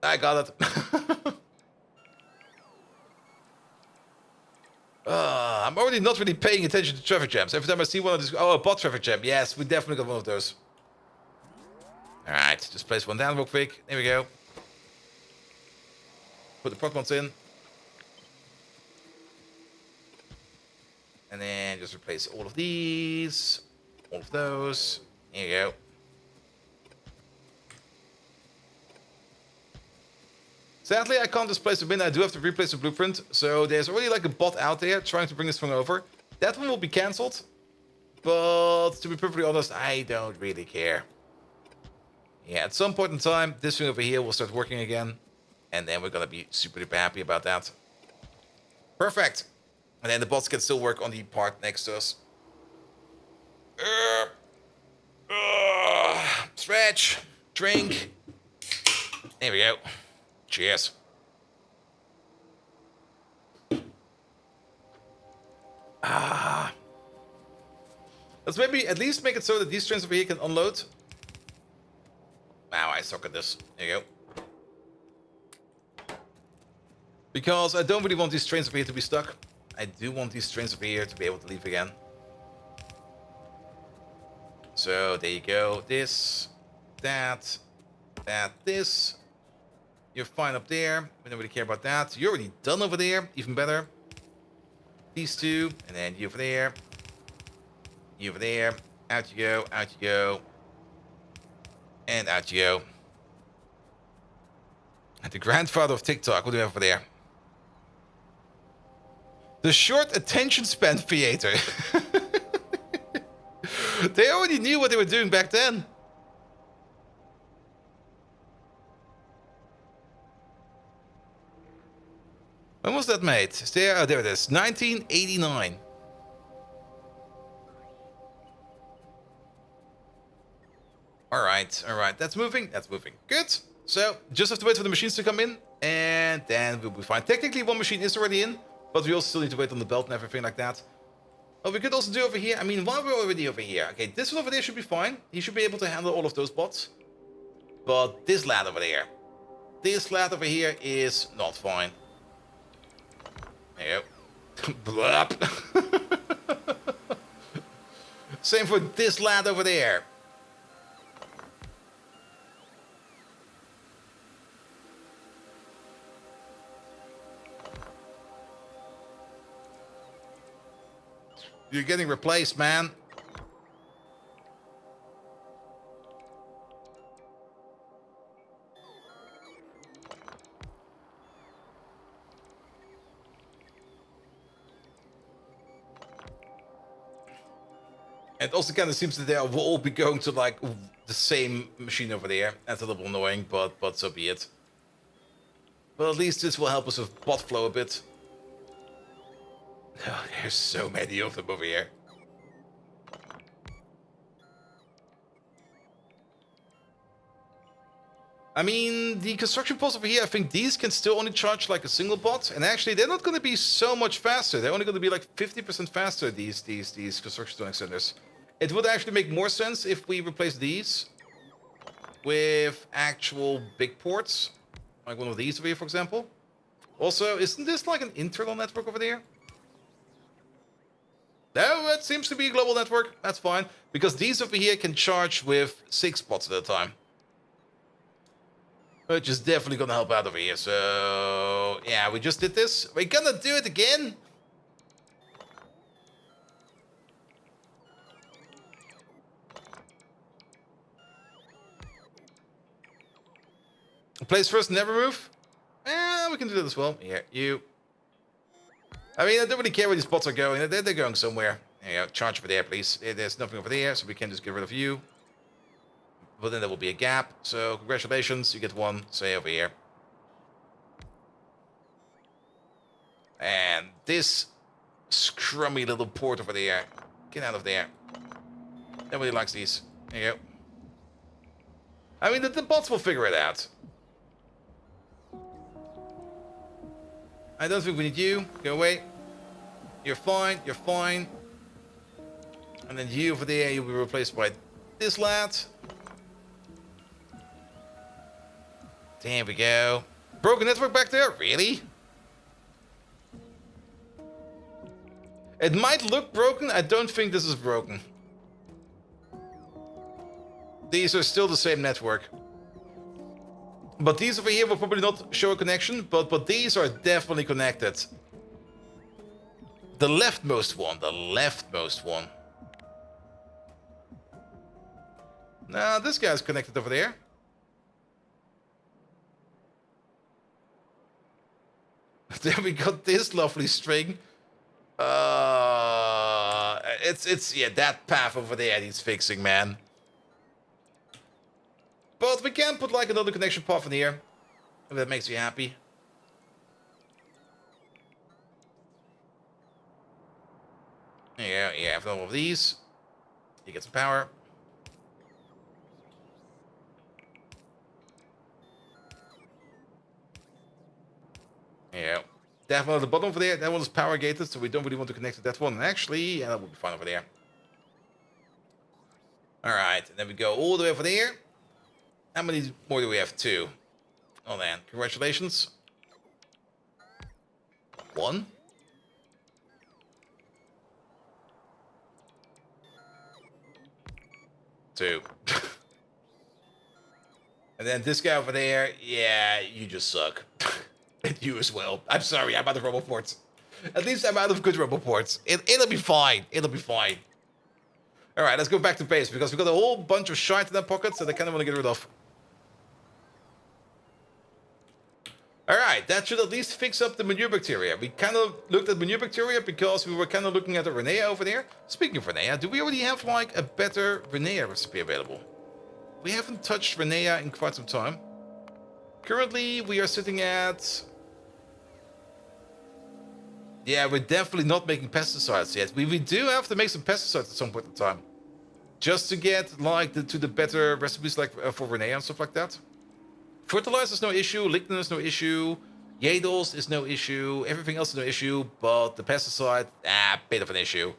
I got it. I'm already not really paying attention to traffic jams. Every time I see one of these... Oh, a bot traffic jam. Yes, we definitely got one of those. Alright, just place one down real quick. There we go. Put the prop mods in. And then just replace all of these. All of those. There you go. Sadly, I can't displace the bin. I do have to replace the blueprint. So there's already like a bot out there trying to bring this thing over. That one will be cancelled. But to be perfectly honest, I don't really care. Yeah, at some point in time, this thing over here will start working again. And then we're going to be super duper happy about that. Perfect. And then the bots can still work on the part next to us. Stretch. Drink. There we go. Cheers. Let's maybe at least make it so that these trains over here can unload. Wow, I suck at this. There you go. Because I don't really want these trains over here to be stuck. I do want these trains over here to be able to leave again. So there you go. This, that, this. You're fine up there. We don't really care about that. You're already done over there. Even better. These two. And then you over there. You over there. Out you go. Out you go. And out you go. And the grandfather of TikTok. What do we have over there? The short attention span theater. They already knew what they were doing back then. When was that made? Is there? Oh, there it is. 1989. Alright, alright. That's moving. That's moving. Good. So, just have to wait for the machines to come in. And then we'll be fine. Technically, one machine is already in. But we also still need to wait on the belt and everything like that. What we could also do over here, I mean, while we're already over here, okay, this one over there should be fine. He should be able to handle all of those bots. But this lad over there, is not fine. There you go. Blup. Same for this lad over there. You're getting replaced, man. It also kind of seems that they will all be going to like the same machine over there. That's a little annoying, but so be it. But at least this will help us with bot flow a bit. Oh, there's so many of them over here. I mean, the construction pods over here, I think these can still only charge like a single bot. And actually, they're not going to be so much faster. They're only going to be like 50% faster, these construction zoning centers. It would actually make more sense if we replace these with actual big ports. Like one of these over here, for example. Also, isn't this like an internal network over there? No, it seems to be a global network. That's fine. Because these over here can charge with 6 bots at a time. Which is definitely going to help out over here. So, yeah, we just did this. We're going to do it again. Place first, never move. We can do that as well. Here, you. I mean, I don't really care where these bots are going. They're going somewhere. There you go. Charge over there, please. There's nothing over there, so we can just get rid of you. but then there will be a gap. So congratulations, you get one. Say over here. And this scrummy little port over there. Get out of there. Nobody likes these. There you go. I mean, the bots will figure it out. I don't think we need you. Go away. You're fine. You're fine. And then you over there, you'll be replaced by this lad. There we go. Broken network back there? Really? It might look broken. I don't think this is broken. These are still the same network. But these over here will probably not show a connection, but these are definitely connected. The leftmost one. The leftmost one. Now, this guy's connected over there. Then we got this lovely string. Yeah, that path over there needs fixing, man. But we can put like another connection path in here, if that makes you happy. Yeah, after all of these, you get some power. Yeah, definitely the bottom over there. That one is power gated, so we don't really want to connect to that one. And actually, yeah, that would be fine over there. All right, and then we go all the way over there. How many more do we have? 2. Oh man, congratulations. 1. 2. And then this guy over there, yeah, you just suck. And you as well. I'm sorry, I'm out of roboports. At least I'm out of good roboports. It'll be fine. It'll be fine. Alright, let's go back to base, because we've got a whole bunch of shite in our pockets that I kind of want to get rid of. Alright, that should at least fix up the manure bacteria. We kind of looked at manure bacteria because we were kind of looking at the Renea over there. Speaking of Renea, do we already have like a better Renea recipe available? We haven't touched Renea in quite some time. Currently, we are sitting at... Yeah, we're definitely not making pesticides yet. We do have to make some pesticides at some point in time. Just to get like to the better recipes like for Renea and stuff like that. Fertilizer is no issue, lignin is no issue, Yadels is no issue, everything else is no issue, but the pesticide, bit of an issue.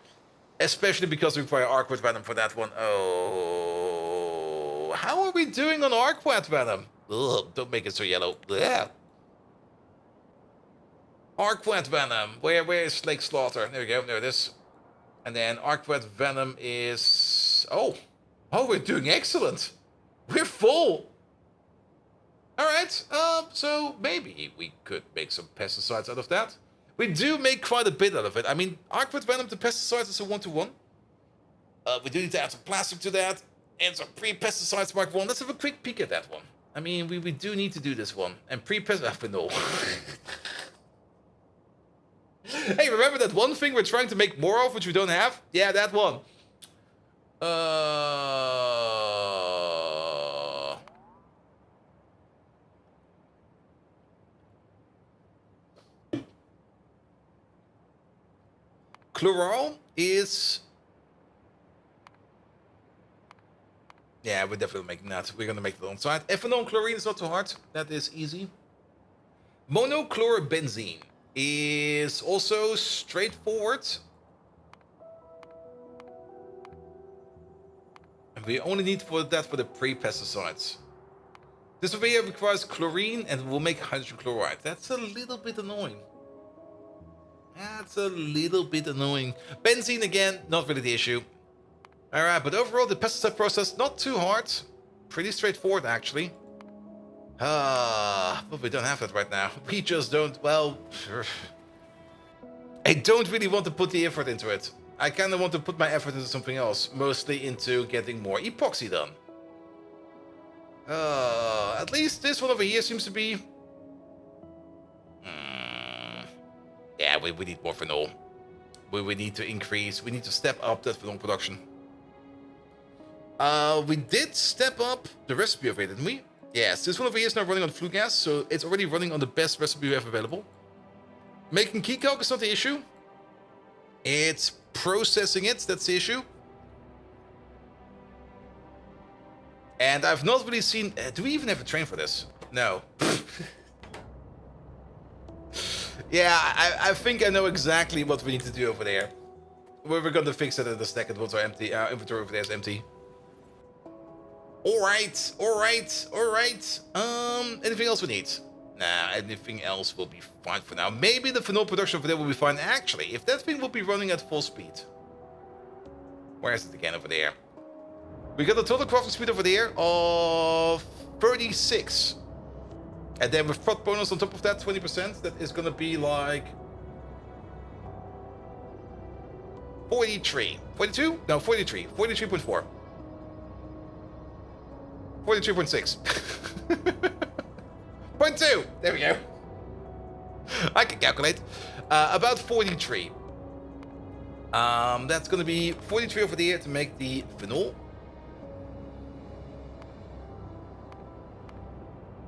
Especially because we require Arquid Venom for that one. Oh, how are we doing on Arquid Venom? Ugh, don't make it so yellow. Ugh. Arquid Venom, where is Lake Slaughter? There we go, there it is. And then Arquid Venom is... Oh, we're doing excellent. We're full. Alright, so maybe we could make some pesticides out of that. We do make quite a bit out of it. I mean, Arquid Venom to pesticides is a 1-to-1. We do need to add some plastic to that. And some pre-pesticides Mark 1. Let's have a quick peek at that one. I mean, we do need to do this one. And pre-pesticides... no. Hey, remember that one thing we're trying to make more of, which we don't have? Yeah, that one. Chloral is... Yeah, we're definitely making that. We're gonna make it on site. Ethanol and chlorine is not too hard. That is easy. Monochlorobenzene is also straightforward. And we only need that for the pre-pesticides. This over here requires chlorine and will make hydrogen chloride. That's a little bit annoying. That's a little bit annoying. Benzene, again, not really the issue. Alright, but overall, the pesticide process, not too hard. Pretty straightforward, actually. But we don't have that right now. We just don't, well... I don't really want to put the effort into it. I kind of want to put my effort into something else. Mostly into getting more epoxy done. At least this one over here seems to be... Yeah, we need more phenol. We need to increase, we need to step up that phenol production. We did step up the recipe over here, didn't we? Yes, this one over here is now running on flue gas, so it's already running on the best recipe we have available. Making key calc is not the issue. It's processing it, that's the issue. And I've not really seen... do we even have a train for this? No. Yeah, I think I know exactly what we need to do over there. We're going to fix it in a second once our inventory over there is empty. Alright. Anything else we need? Nah, anything else will be fine for now. Maybe the phenol production over there will be fine. Actually, if that thing will be running at full speed. Where is it again over there? We got a total crafting speed over there of 36. And then with prod bonus on top of that, 20%, that is going to be like 43. 42? No, 43. 43.4. 43.6. 0.2. There we go. I can calculate. About 43. That's going to be 43 over there to make the phenol.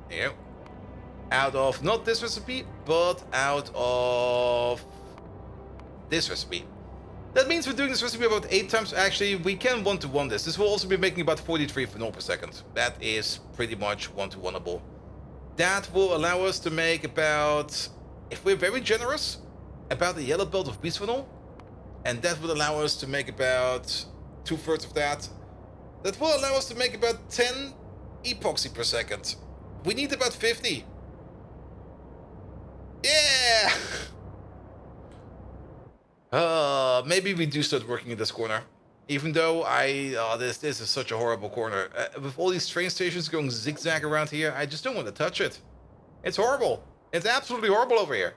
There you go. Out of not this recipe, but out of this recipe. That means we're doing this recipe about 8 times. Actually, we can 1-to-1 this. This will also be making about 43 phenol per second. That is pretty much 1-to-1able. That will allow us to make about, if we're very generous, about a yellow belt of beast phenol. And that would allow us to make about 2/3 of that. That will allow us to make about 10 epoxy per second. We need about 50. Yeah! Maybe we do start working in this corner. Even though this is such a horrible corner. With all these train stations going zigzag around here, I just don't want to touch it. It's horrible. It's absolutely horrible over here.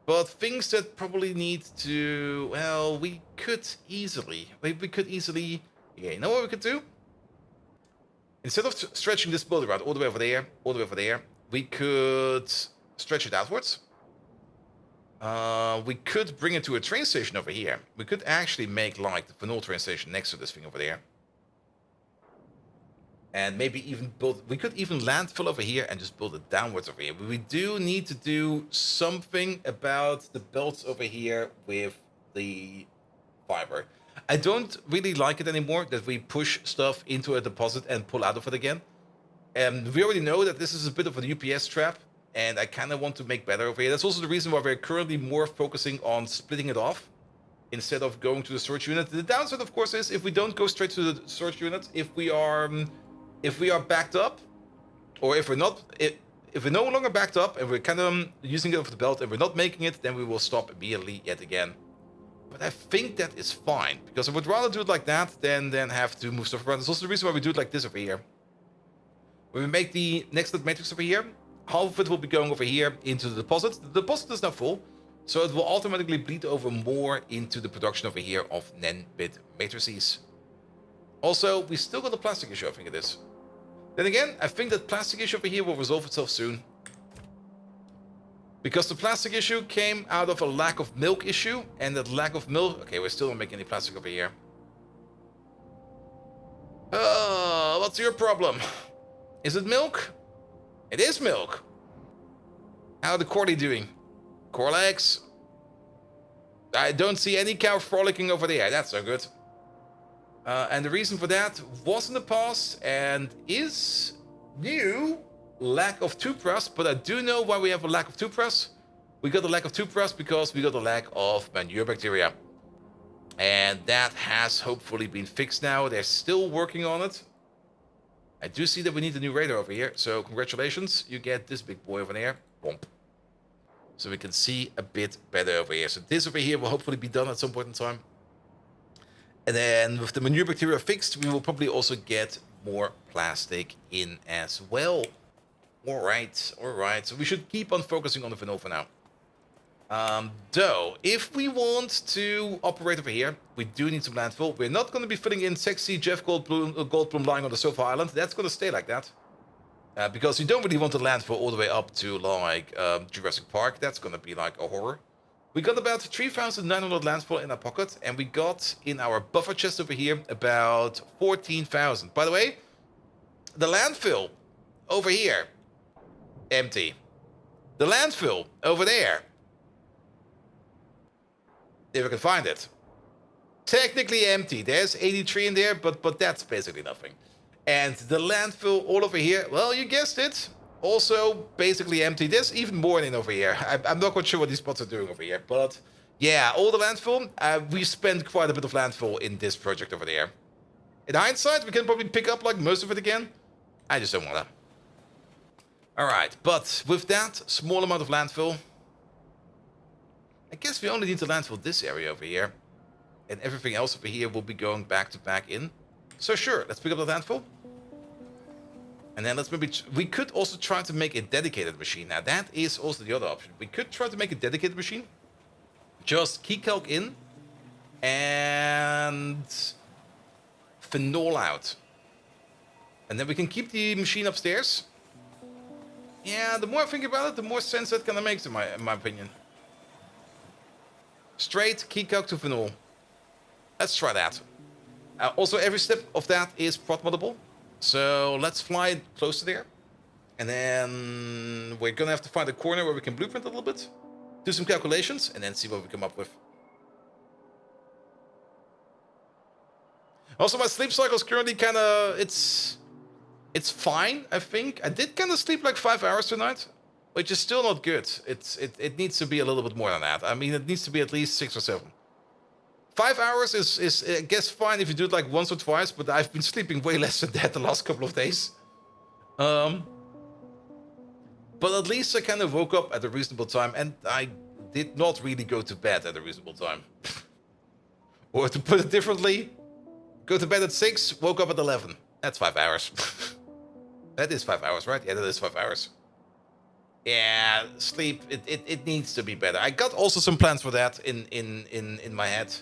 But things that probably need to... Well, we could easily... Yeah, you know what we could do? Instead of stretching this build around all the way over there, we could stretch it outwards. We could bring it to a train station over here. We could actually make like the phenol train station next to this thing over there. And maybe even build... We could even landfill over here and just build it downwards over here. But we do need to do something about the belts over here with the fiber. I don't really like it anymore that we push stuff into a deposit and pull out of it again. And we already know that this is a bit of a UPS trap. And I kind of want to make better over here. That's also the reason why we're currently more focusing on splitting it off instead of going to the storage unit. The downside, of course, is if we don't go straight to the storage unit, if we are backed up, or if we're not, if we're no longer backed up and we're kind of using it over the belt and we're not making it, then we will stop immediately yet again. But I think that is fine because I would rather do it like that than have to move stuff around. That's also the reason why we do it like this over here. When we make the next matrix over here, half of it will be going over here into the deposit. The deposit is now full, so it will automatically bleed over more into the production over here of Nen-bit matrices. Also, we still got a plastic issue, I think it is. Then again, I think that plastic issue over here will resolve itself soon. Because the plastic issue came out of a lack of milk issue, and that lack of milk... Okay, we're still not making any plastic over here. What's your problem? Is it milk? It is milk. How are the Corley doing? Corlex? I don't see any cow frolicking over there. That's so good. And the reason for that was in the past and is new lack of toothbrush. But I do know why we have a lack of toothbrush. We got a lack of toothbrush because we got a lack of manure bacteria. And that has hopefully been fixed now. They're still working on it. I do see that we need a new radar over here. So congratulations. You get this big boy over there. Bomp. So we can see a bit better over here. So this over here will hopefully be done at some point in time. And then with the manure bacteria fixed, we will probably also get more plastic in as well. Alright, alright. So we should keep on focusing on the phenol for now. Though, if we want to operate over here, we do need some landfill. We're not going to be filling in sexy Jeff Goldblum lying on the sofa island. That's going to stay like that. Because you don't really want the landfill all the way up to like Jurassic Park. That's going to be like a horror. We got about 3,900 landfill in our pocket, and we got in our buffer chest over here about 14,000. By the way, the landfill over here, empty. The landfill over there, if I can find it, technically empty. There's 83 in there, but that's basically nothing. And the landfill all over here, well, you guessed it, also basically empty. There's even more in over here. I'm not quite sure what these spots are doing over here, but yeah, all the landfill. We spent quite a bit of landfill in this project over there. In hindsight, we can probably pick up like most of it again. I just don't wanna. Alright, but with that small amount of landfill, I guess we only need to landfill this area over here. And everything else over here will be going back to back in. So sure, let's pick up the landfill. And then let's maybe... We could also try to make a dedicated machine. Now that is also the other option. We could try to make a dedicated machine. Just key calc in. And... phenol out. And then we can keep the machine upstairs. Yeah, the more I think about it, the more sense that kind of makes in my opinion. Straight key calc to phenol. Let's try that. Also, every step of that is prot moddable. So let's fly it close to there. And then we're gonna have to find a corner where we can blueprint a little bit. Do some calculations and then see what we come up with. Also, my sleep cycle is currently kind of... It's fine, I think. I did kind of sleep like 5 hours tonight, which is still not good. It needs to be a little bit more than that. I mean, it needs to be at least 6 or 7. 5 hours is I guess fine if you do it like once or twice, but I've been sleeping way less than that the last couple of days. But at least I kind of woke up at a reasonable time, and I did not really go to bed at a reasonable time. Or to put it differently, go to bed at 6, woke up at 11. That's 5 hours. That is 5 hours, right? Yeah, that is 5 hours. Yeah, sleep, it needs to be better. I got also some plans for that in my head.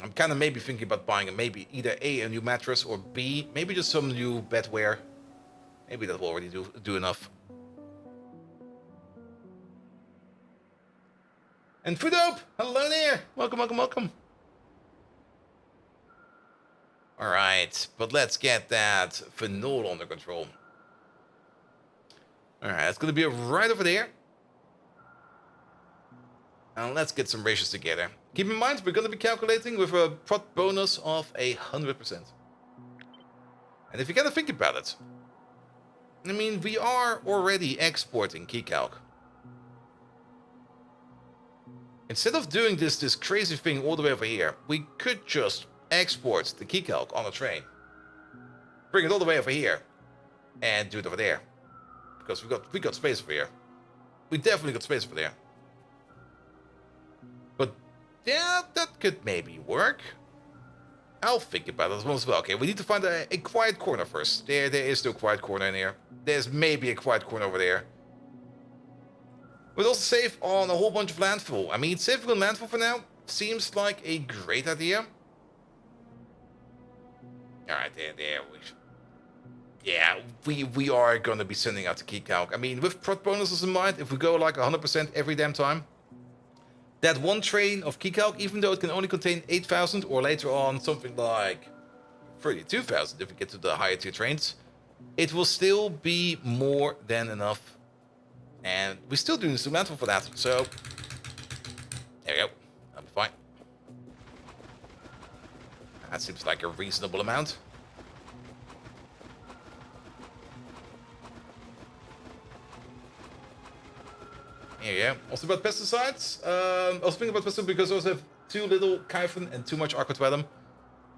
I'm kind of maybe thinking about buying maybe either a new mattress, or B, maybe just some new bedwear. Maybe that will already do enough. And Foodope, hello there. Welcome, welcome, welcome. All right, but let's get that phenol under control. All right, it's going to be right over there. And let's get some ratios together. Keep in mind, we're going to be calculating with a prot bonus of 100%. And if you kind of think about it, I mean, we are already exporting keycalc. Instead of doing this crazy thing all the way over here, we could just export the keycalc on a train. Bring it all the way over here. And do it over there. Because we got space over here. We definitely got space over there. But yeah, that could maybe work. I'll think about it as well. Okay, we need to find a quiet corner first. There is no quiet corner in here. There's maybe a quiet corner over there. We'll also save on a whole bunch of landfill. I mean, saving on landfill for now seems like a great idea. Alright, there. Yeah, we are going to be sending out the keycalc. I mean, with prot bonuses in mind, if we go like 100% every damn time, that one train of keycalc, even though it can only contain 8,000, or later on something like 32,000 if we get to the higher tier trains, it will still be more than enough. And we're still doing some landfill for that, so there we go. That'll be fine. That seems like a reasonable amount. Here you go. Also about pesticides. I was thinking about pesticides because I also have too little chitin and too much aquatvellum.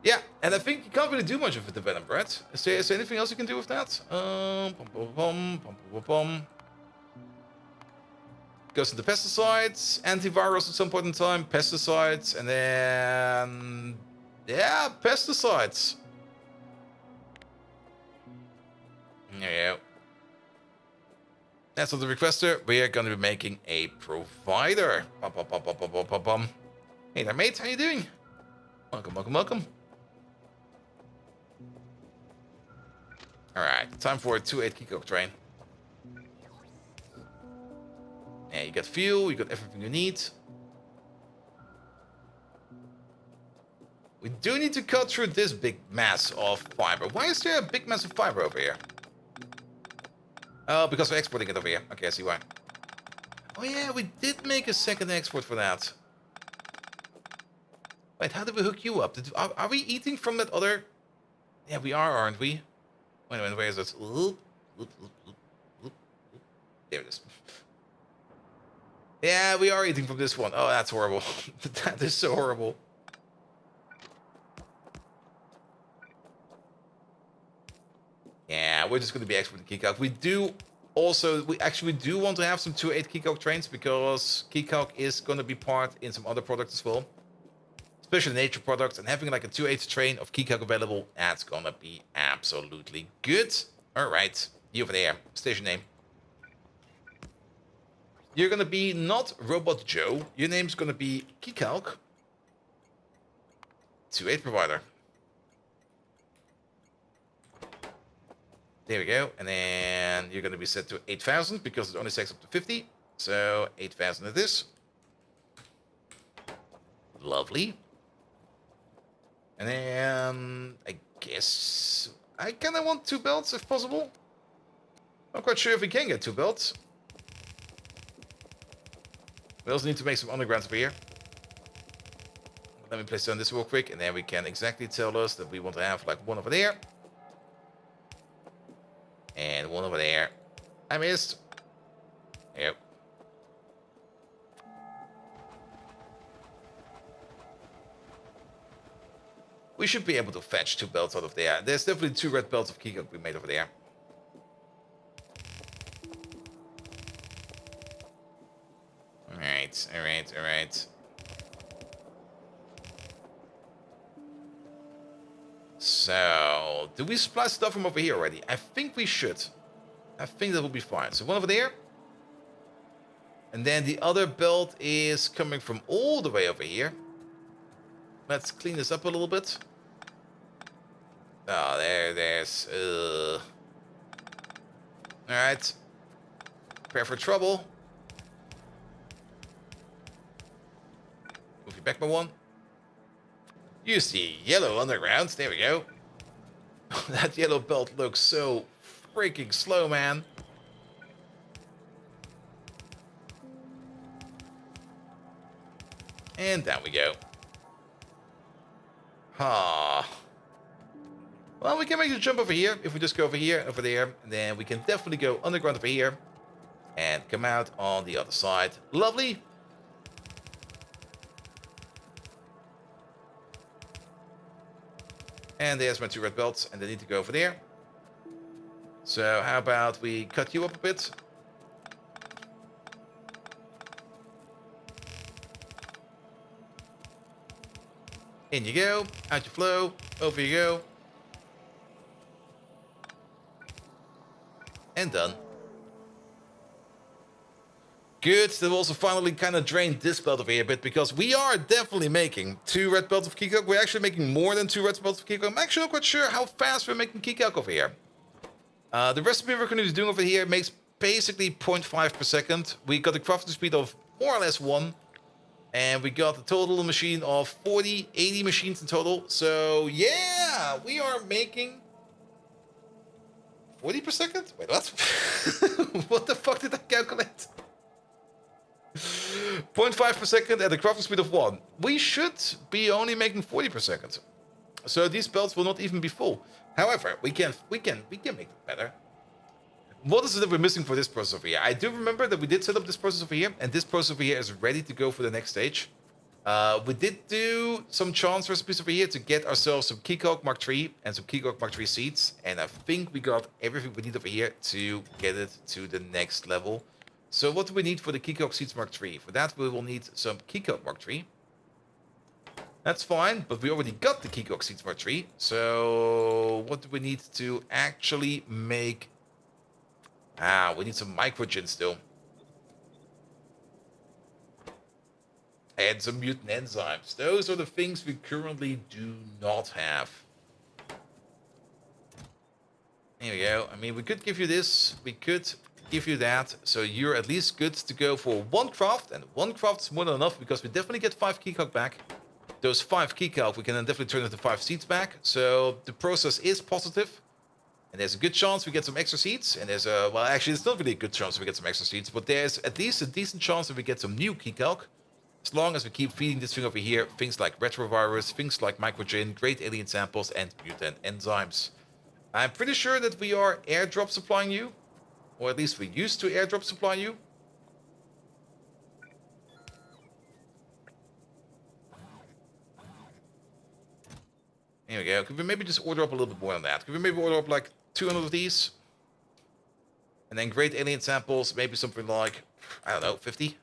Yeah, and I think you can't really do much with the venom, right? Is there anything else you can do with that? Goes into pesticides, antivirals at some point in time, pesticides, and then... yeah, pesticides. There you go. That's not the requester. We are going to be making a provider. Hey there, mate. How you doing? Welcome, welcome, welcome. Alright, time for a 2.8 keycalc train. Yeah, you got fuel, you got everything you need. We do need to cut through this big mass of fiber. Why is there a big mass of fiber over here? Oh, because we're exporting it over here. Okay, I see why. Oh yeah, we did make a second export for that. Wait, how did we hook you up? Are we eating from that other... Yeah, we are, aren't we? Wait a minute, where is it? There it is. Yeah, we are eating from this one. Oh, that's horrible. That is so horrible. Yeah, we're just going to be exporting Keycalc. We do also... We actually do want to have some 2.8 Keycalc trains because Keycalc is going to be part in some other products as well. Especially nature products, and having like a 2.8 train of Keycalc available, that's gonna be absolutely good. Alright, you over there, station name. You're gonna be not Robot Joe, your name's gonna be Keycalc 2.8 provider. There we go, and then you're gonna be set to 8,000 because it only takes up to 50. So 8,000 it is. Lovely. And then, I guess, I kind of want 2 belts if possible. Not quite sure if we can get 2 belts. We also need to make some undergrounds over here. Let me place down this real quick, and then we can exactly tell us that we want to have like one over there. And one over there. I missed. Yep. We should be able to fetch 2 belts out of there. There's definitely 2 red belts of Keycalc we made over there. Alright, alright, alright. So, do we supply stuff from over here already? I think we should. I think that will be fine. So one over there. And then the other belt is coming from all the way over here. Let's clean this up a little bit. Oh, there's... Alright. Prepare for trouble. Move you back by 1. Use the yellow underground. There we go. That yellow belt looks so freaking slow, man. And down we go. Huh. Well, we can make the jump over here. If we just go over here and over there, and then we can definitely go underground over here and come out on the other side. Lovely. And there's my 2 red belts, and they need to go over there. So how about we cut you up a bit? In you go, out you flow, over you go. And done. Good, that also finally kind of drained this belt over here a bit, because we are definitely making 2 red belts of Keycalc. We're actually making more than 2 red belts of Keycalc. I'm actually not quite sure how fast we're making Keycalc over here. The recipe we're going to be doing over here makes basically 0.5 per second. We got a crafting speed of more or less 1. And we got a total machine of 40, 80 machines in total. So yeah, we are making 40 per second? Wait, what? What the fuck did I calculate? 0.5 per second at a crafting speed of 1. We should be only making 40 per second. So these belts will not even be full. However, we can make it better. What is it that we're missing for this process over here? I do remember that we did set up this process over here, and this process over here is ready to go for the next stage. We did do some chance recipes over here to get ourselves some Keycalc Mark III and some Keycalc Mark III seeds, and I think we got everything we need over here to get it to the next level. So what do we need for the Keycalc Seeds Mark III? For that we will need some Keycalc Mark III. That's fine, but we already got the Keycalc Seeds Mark III. So what do we need to actually make? We need some microgen still. And some mutant enzymes. Those are the things we currently do not have. There we go. I mean, we could give you this. We could give you that. So you're at least good to go for 1 craft. And 1 craft is more than enough because we definitely get 5 Keycalc back. those 5 key calc, we can then definitely turn into 5 seeds back. So the process is positive. And there's a good chance we get some extra seeds. And there's a, well, actually, it's not really a good chance we get some extra seeds, but there's at least a decent chance that we get some new key calc. As long as we keep feeding this thing over here, things like retrovirus, things like microgen, great alien samples, and mutant enzymes. I'm pretty sure that we are airdrop supplying you. Or at least we used to airdrop supply you. Here we go. Could we maybe just order up a little bit more than that? Could we maybe order up like 200 of these? And then great alien samples, maybe something like, I don't know, 50?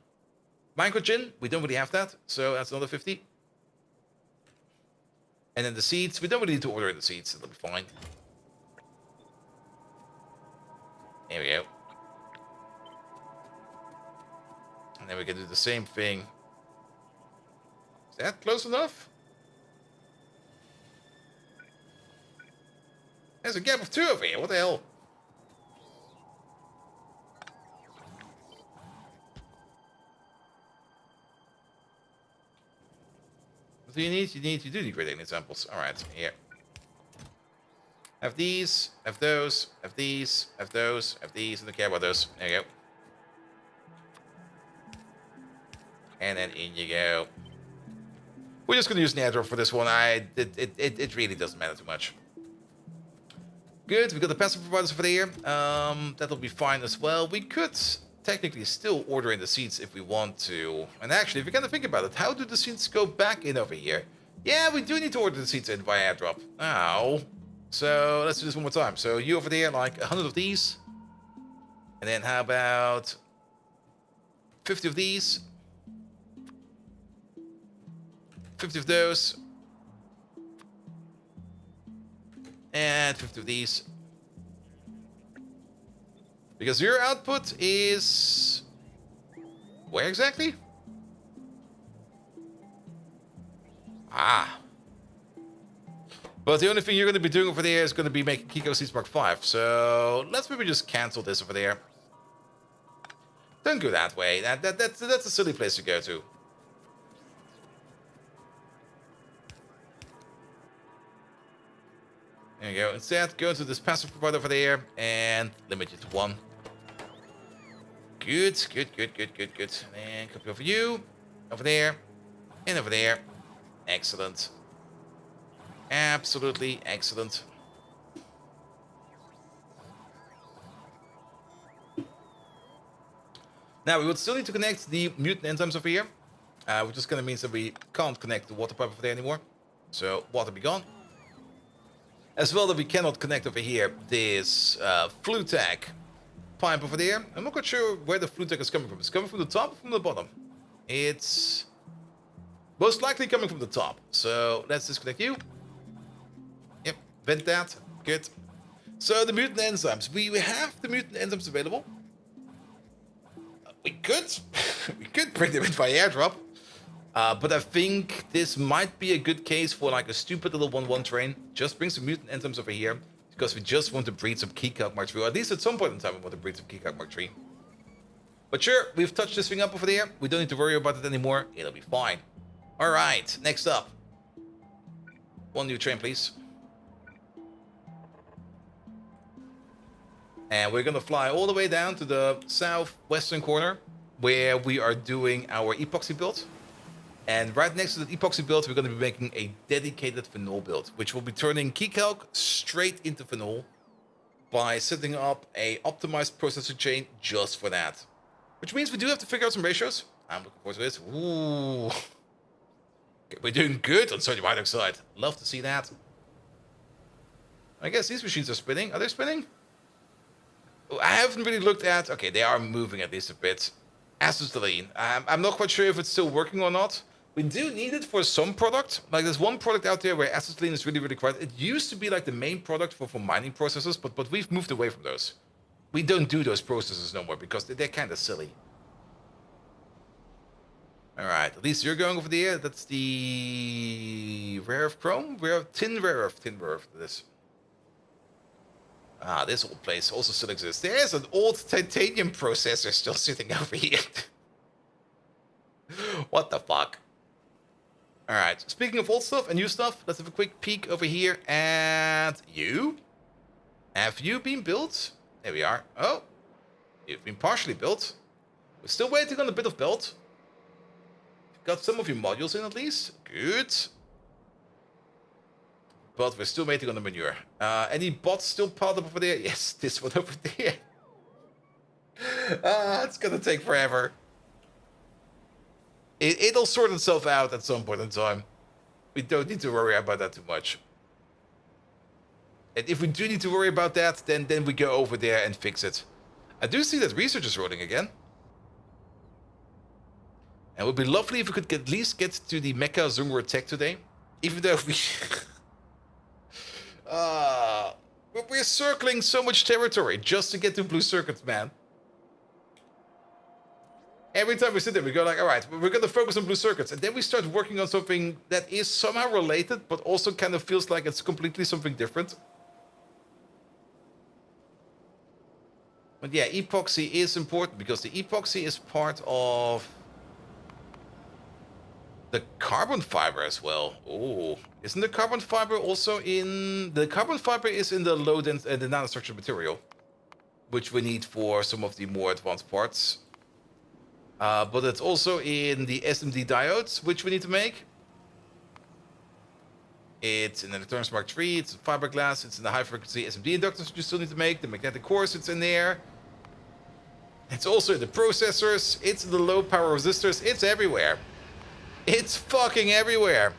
Microgen, we don't really have that, so that's another 50. And then the seeds, we don't really need to order in the seeds, that'll be fine. There we go. And then we can do the same thing. Is that close enough? There's a gap of 2 over here, what the hell? What do you need? You do need great alien samples. Alright, here. Have these, have those, have these, have those, have these, I don't care about those. There you go. And then in you go. We're just gonna use an airdrop for this one. It really doesn't matter too much. Good, we got the passive providers over there. That'll be fine as well. We could technically still order in the seeds if we want to. And actually, if you kind of think about it, how do the seeds go back in over here? Yeah, we do need to order the seeds in via airdrop. Ow. So let's do this one more time. So you over there, like 100 of these. And then how about 50 of these? 50 of those. And 50 of these. Because your output is... where exactly? Ah. But the only thing you're going to be doing over there is going to be making Kiko Seeds Mark 5. So let's maybe just cancel this over there. Don't go that way. That's a silly place to go to. There you go. Instead, go to this passive provider over there and limit it to 1. Good, good, good, good, good, good. And copy over you, over there, and over there. Excellent. Absolutely excellent. Now, we would still need to connect the mutant enzymes over here, which just kind of means that we can't connect the water pipe over there anymore. So, water be gone. As well that we cannot connect over here this Flutec pipe over there. I'm not quite sure where the Flutec is coming from. It's coming from the top or from the bottom? It's most likely coming from the top. So let's disconnect you. Yep, vent that. Good. So the mutant enzymes. We have the mutant enzymes available. We could we could bring them in by airdrop. But I think this might be a good case for like a stupid little 1-1 train. Just bring some mutant enzymes over here. Because we just want to breed some Keycalc Mark 3. Or at least at some point in time we want to breed some Keycalc Mark 3. But sure, we've touched this thing up over there. We don't need to worry about it anymore. It'll be fine. Alright, next up. 1 new train, please. And we're gonna fly all the way down to the southwestern corner. Where we are doing our epoxy build. And right next to the epoxy build, we're going to be making a dedicated phenol build, which will be turning Keycalc straight into phenol by setting up a optimized processing chain just for that. Which means we do have to figure out some ratios. I'm looking forward to this. Ooh. Okay, we're doing good on sodium hydroxide. Love to see that. I guess these machines are spinning. Are they spinning? I haven't really looked at... okay, they are moving at least a bit. Acetylene. I'm not quite sure if it's still working or not. We do need it for some product. Like there's one product out there where acetylene is really, really required. It used to be like the main product for mining processes, but we've moved away from those. We don't do those processes no more because they're kind of silly. Alright, at least you're going over there. That's the rare earth chrome? Tin rare earth this. Ah, this old place also still exists. There's an old titanium processor still sitting over here. What the fuck? Alright, Speaking of old stuff and new stuff, let's have a quick peek over here at you. Have you been built? There we are. Oh, you've been partially built. We're still waiting on a bit of build. Got some of your modules in at least. Good. But we're still waiting on the manure. Any bots still piled up over there? Yes, this one over there. It's gonna take forever. It'll sort itself out at some point in time. We don't need to worry about that too much. And if we do need to worry about that, then we go over there and fix it. I do see that research is rolling again. And it would be lovely if we could at least get to the Mecha Zungur Tech today. Even though we... we're circling so much territory just to get to Blue Circuits, man. Every time we sit there, we go like, all right, we're going to focus on Blue Circuits. And then we start working on something that is somehow related, but also kind of feels like it's completely something different. But yeah, epoxy is important because the epoxy is part of the carbon fiber as well. Oh, isn't the carbon fiber also in... The carbon fiber is in the low the nanostructured material, which we need for some of the more advanced parts. But it's also in the SMD diodes, which we need to make. It's in the Electronics Mark III, it's in fiberglass, it's in the high-frequency SMD inductors, which you still need to make. The magnetic cores, it's in there. It's also in the processors, it's in the low-power resistors, it's everywhere. It's fucking everywhere.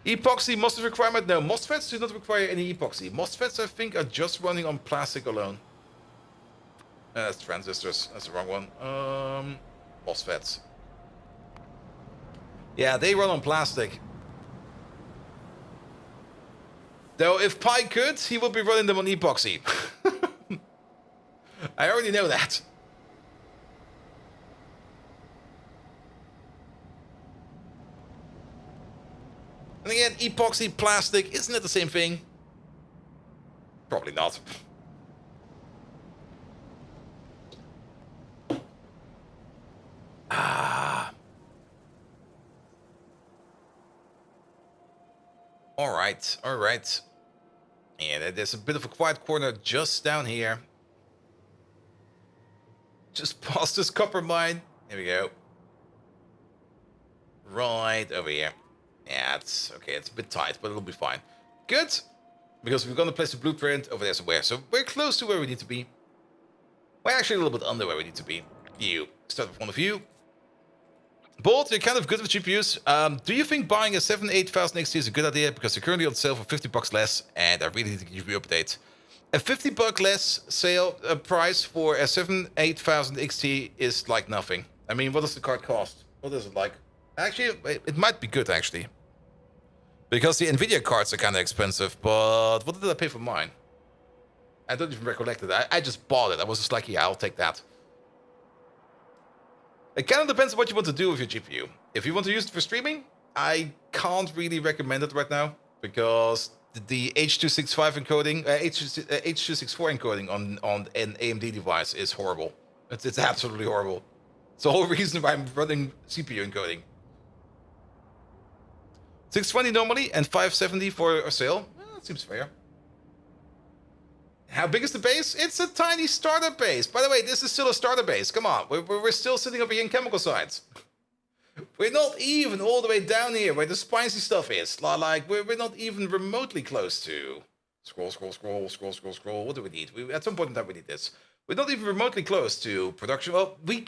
Epoxy MOSFET requirement? No, MOSFETs do not require any epoxy. MOSFETs, I think, are just running on plastic alone. That's transistors. That's the wrong one. MOSFETs. Yeah, they run on plastic. Though if Pi could, he would be running them on epoxy. I already know that. And again, epoxy, plastic, isn't it the same thing? Probably not. All right. And there's a bit of a quiet corner just down here. Just past this copper mine. Here we go. Right over here. Yeah, it's okay. It's a bit tight, but it'll be fine. Good. Because we're going to place the blueprint over there somewhere. So we're close to where we need to be. We're actually a little bit under where we need to be. You. Start with one of you. Bolt, you're kind of good with GPUs. Do you think buying a 78000 XT is a good idea? Because they're currently on sale for $50 less, and I really need a GPU update. A $50 less sale price for a 78000 XT is like nothing. I mean, what does the card cost? What is it like? Actually, it might be good, actually. Because the NVIDIA cards are kind of expensive, but what did I pay for mine? I don't even recollect it. I just bought it. I was just like, yeah, I'll take that. It kind of depends on what you want to do with your GPU. If you want to use it for streaming, I can't really recommend it right now because the H.265 encoding, H.264 encoding on an AMD device is horrible. It's absolutely horrible. It's the whole reason why I'm running CPU encoding. 620 normally and 570 for a sale. Well, that seems fair. How big is the base? It's a tiny starter base. By the way, this is still a starter base. Come on, we're still sitting over here in chemical sites. We're not even all the way down here where the spicy stuff is. Like, we're not even remotely close to... Scroll. What do we need? At some point in time, we need this. We're not even remotely close to production. Well, we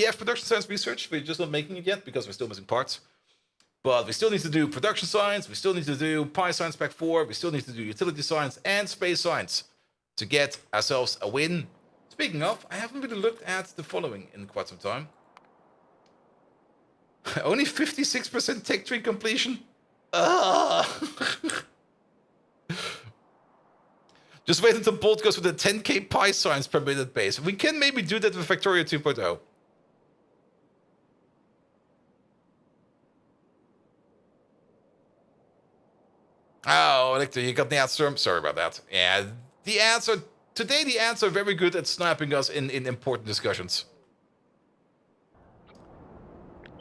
have production science research. We're just not making it yet because we're still missing parts. But we still need to do production science. We still need to do Pi Science Pack 4. We still need to do utility science and space science to get ourselves a win. Speaking of, I haven't really looked at the following in quite some time. Only 56% tech tree completion? Just wait until Bolt goes with a 10k Pi Science per minute base. We can maybe do that with Factorio 2.0. Oh, Victor, you got the answer. Sorry about that. Yeah, the answer... Today, the ads are very good at sniping us in important discussions.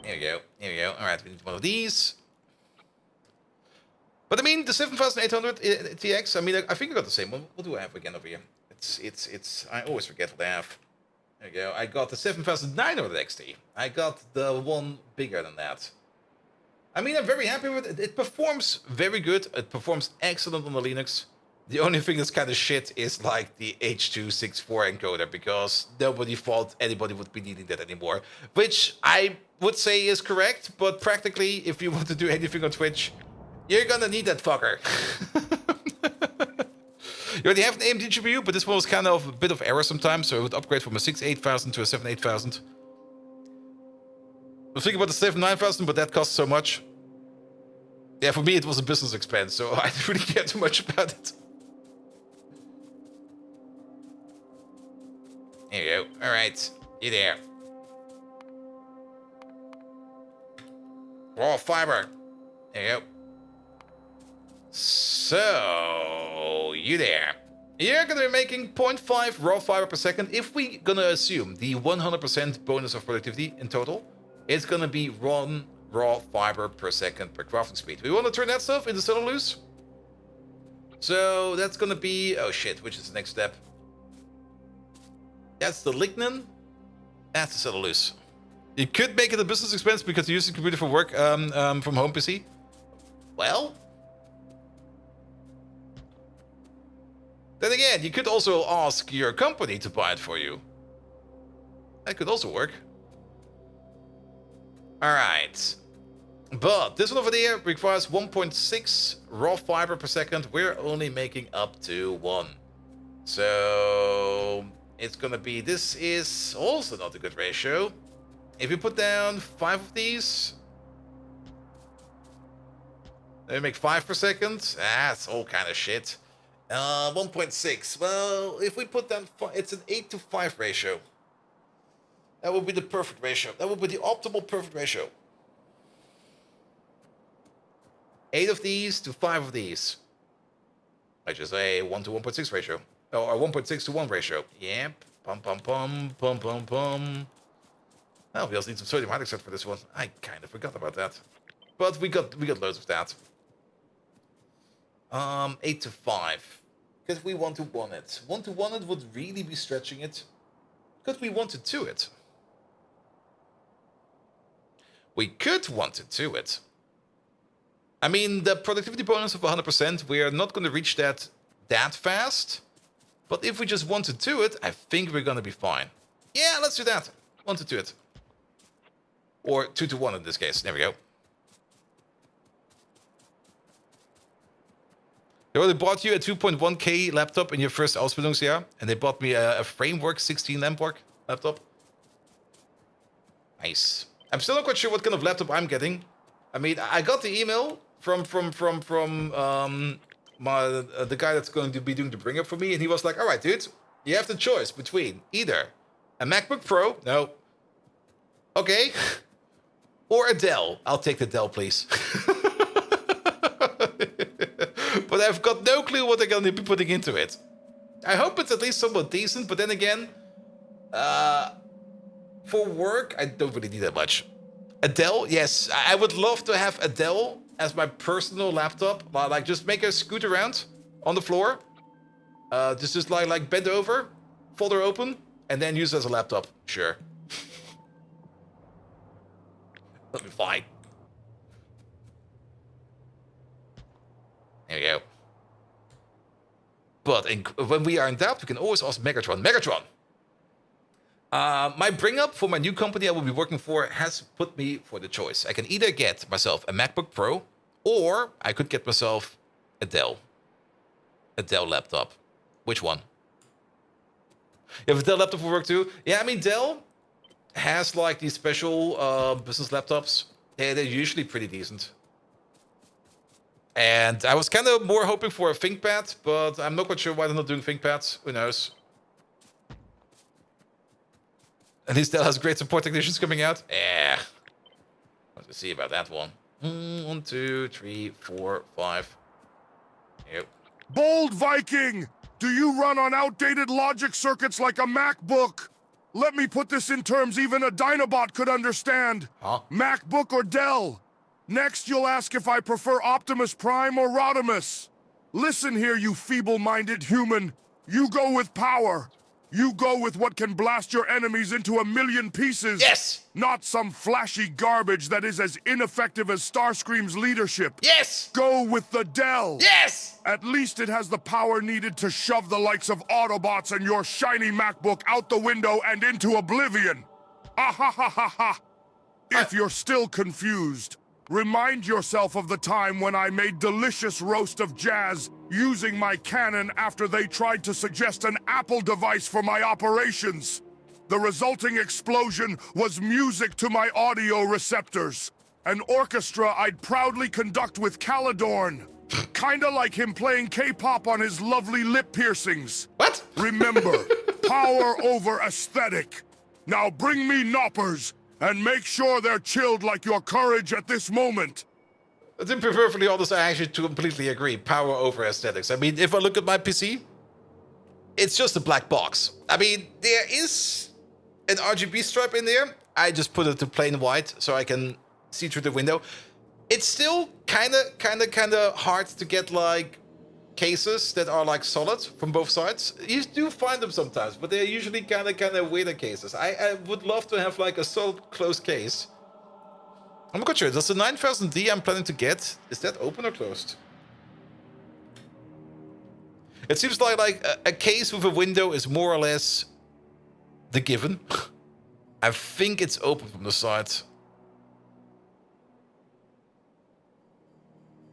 Here we go. Here we go. All right, we need one of these. But I mean, the 7800 TX. I mean, I think I got the same one. What do I have again over here? It's. I always forget what I have. There you go. I got the 7900 XT. I got the one bigger than that. I mean, I'm very happy with it. It performs very good. It performs excellent on the Linux. The only thing that's kind of shit is like the H.264 encoder, because nobody thought anybody would be needing that anymore. Which I would say is correct, but practically, if you want to do anything on Twitch, you're gonna need that fucker. You already have an AMD GPU, but this one was kind of a bit of error sometimes, so it would upgrade from a 68000 to a 78000. I was thinking about the 79000, but that costs so much. Yeah, for me it was a business expense, so I didn't really care too much about it. There you go. Alright, you there. Raw fiber. There you go. So, you there. You're gonna be making 0.5 raw fiber per second. If we gonna assume the 100% bonus of productivity in total, it's gonna be 1 raw fiber per second per crafting speed. We wanna turn that stuff into cellulose. So that's gonna be, oh shit, which is the next step? That's the lignin. That's the cellulose. You could make it a business expense because you use the computer for work from home PC. Well, then again, you could also ask your company to buy it for you. That could also work. Alright. But this one over there requires 1.6 raw fiber per second. We're only making up to 1. So it's gonna be, this is also not a good ratio. If you put down 5 of these, they make 5 per second. That's all kind of shit. 1.6. Well, if we put down, it's an 8 to 5 ratio. That would be the perfect ratio. That would be the optimal perfect ratio. 8 of these to 5 of these. I just say 1 to 1.6 ratio. Or 1.6 to 1 ratio. Yep. Pum pum pum pum pum pum. Well, we also need some sodium hydroxide for this one. I kind of forgot about that. But we got loads of that. 8 to 5. Because we want to 1 it. 1 to 1 it would really be stretching it. Could we want to 2 it? We could want to 2 it. I mean, the productivity bonus of 100%, we are not going to reach that fast. But if we just want to 2 it, I think we're going to be fine. Yeah, let's do that. 1 to 2 it. Or 2 to 1 in this case. There we go. They already bought you a 2.1K laptop in your first Ausbildungsjahr, and they bought me a Framework 16 Lampwork laptop. Nice. I'm still not quite sure what kind of laptop I'm getting. I mean, I got the email from the guy that's going to be doing the bring up for me, and he was like, "All right, dude, you have the choice between either a MacBook Pro, no, okay, or a Dell. I'll take the Dell, please." But I've got no clue what they're going to be putting into it. I hope it's at least somewhat decent, but then again, for work, I don't really need that much. A Dell, yes, I would love to have a Dell as my personal laptop. Like, just make her scoot around on the floor. Just like bend over, fold her open, and then use it as a laptop. Sure. That'll be fine. There we go. But when we are in doubt, we can always ask Megatron. Megatron! My bring up for my new company I will be working for has put me for the choice. I can either get myself a MacBook Pro, or I could get myself a Dell. A Dell laptop. Which one? You have a Dell laptop for work too? Yeah, I mean, Dell has like these special business laptops. They're usually pretty decent. And I was kind of more hoping for a ThinkPad, but I'm not quite sure why they're not doing ThinkPads. Who knows? At least Dell has great support technicians coming out. Yeah. Let's see about that one. 1, 2, 3, 4, 5. Yep. Bold Viking! Do you run on outdated logic circuits like a MacBook? Let me put this in terms even a Dinobot could understand. Huh? MacBook or Dell? Next, you'll ask if I prefer Optimus Prime or Rodimus. Listen here, you feeble-minded human. You go with power. You go with what can blast your enemies into a million pieces. Yes! Not some flashy garbage that is as ineffective as Starscream's leadership. Yes! Go with the Dell. Yes! At least it has the power needed to shove the likes of Autobots and your shiny MacBook out the window and into oblivion. Ah ha ha ha ha. If you're still confused, remind yourself of the time when I made delicious roast of jazz using my cannon after they tried to suggest an Apple device for my operations. The resulting explosion was music to my audio receptors. An orchestra I'd proudly conduct with Caledorn. Kinda like him playing K-pop on his lovely lip piercings. What? Remember, power over aesthetic. Now bring me knoppers, and make sure they're chilled like your courage at this moment. To be perfectly honest, I actually completely agree. Power over aesthetics. I mean, if I look at my PC, it's just a black box. I mean, there is an RGB stripe in there. I just put it to plain white so I can see through the window. It's still kind of hard to get like cases that are like solid from both sides. You do find them sometimes, but they're usually kind of weirder cases. I would love to have like a solid closed case. I'm not sure. Does the 9000D I'm planning to get, is that open or closed? It seems like a case with a window is more or less the given. I think it's open from the side.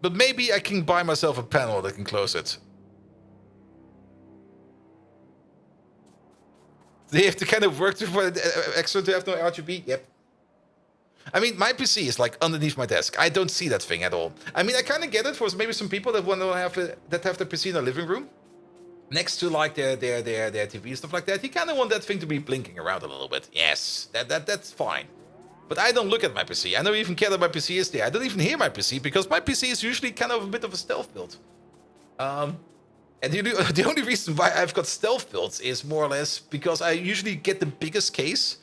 But maybe I can buy myself a panel that can close it. They have to kind of work for extra to have no RGB? Yep. I mean, my PC is like underneath my desk. I don't see that thing at all. I mean, I kind of get it for maybe some people that want to have that have the PC in their living room, next to like their TV and stuff like that. You kind of want that thing to be blinking around a little bit. Yes, that's fine. But I don't look at my PC. I don't even care that my PC is there. I don't even hear my PC because my PC is usually kind of a bit of a stealth build. And the only reason why I've got stealth builds is more or less because I usually get the biggest case.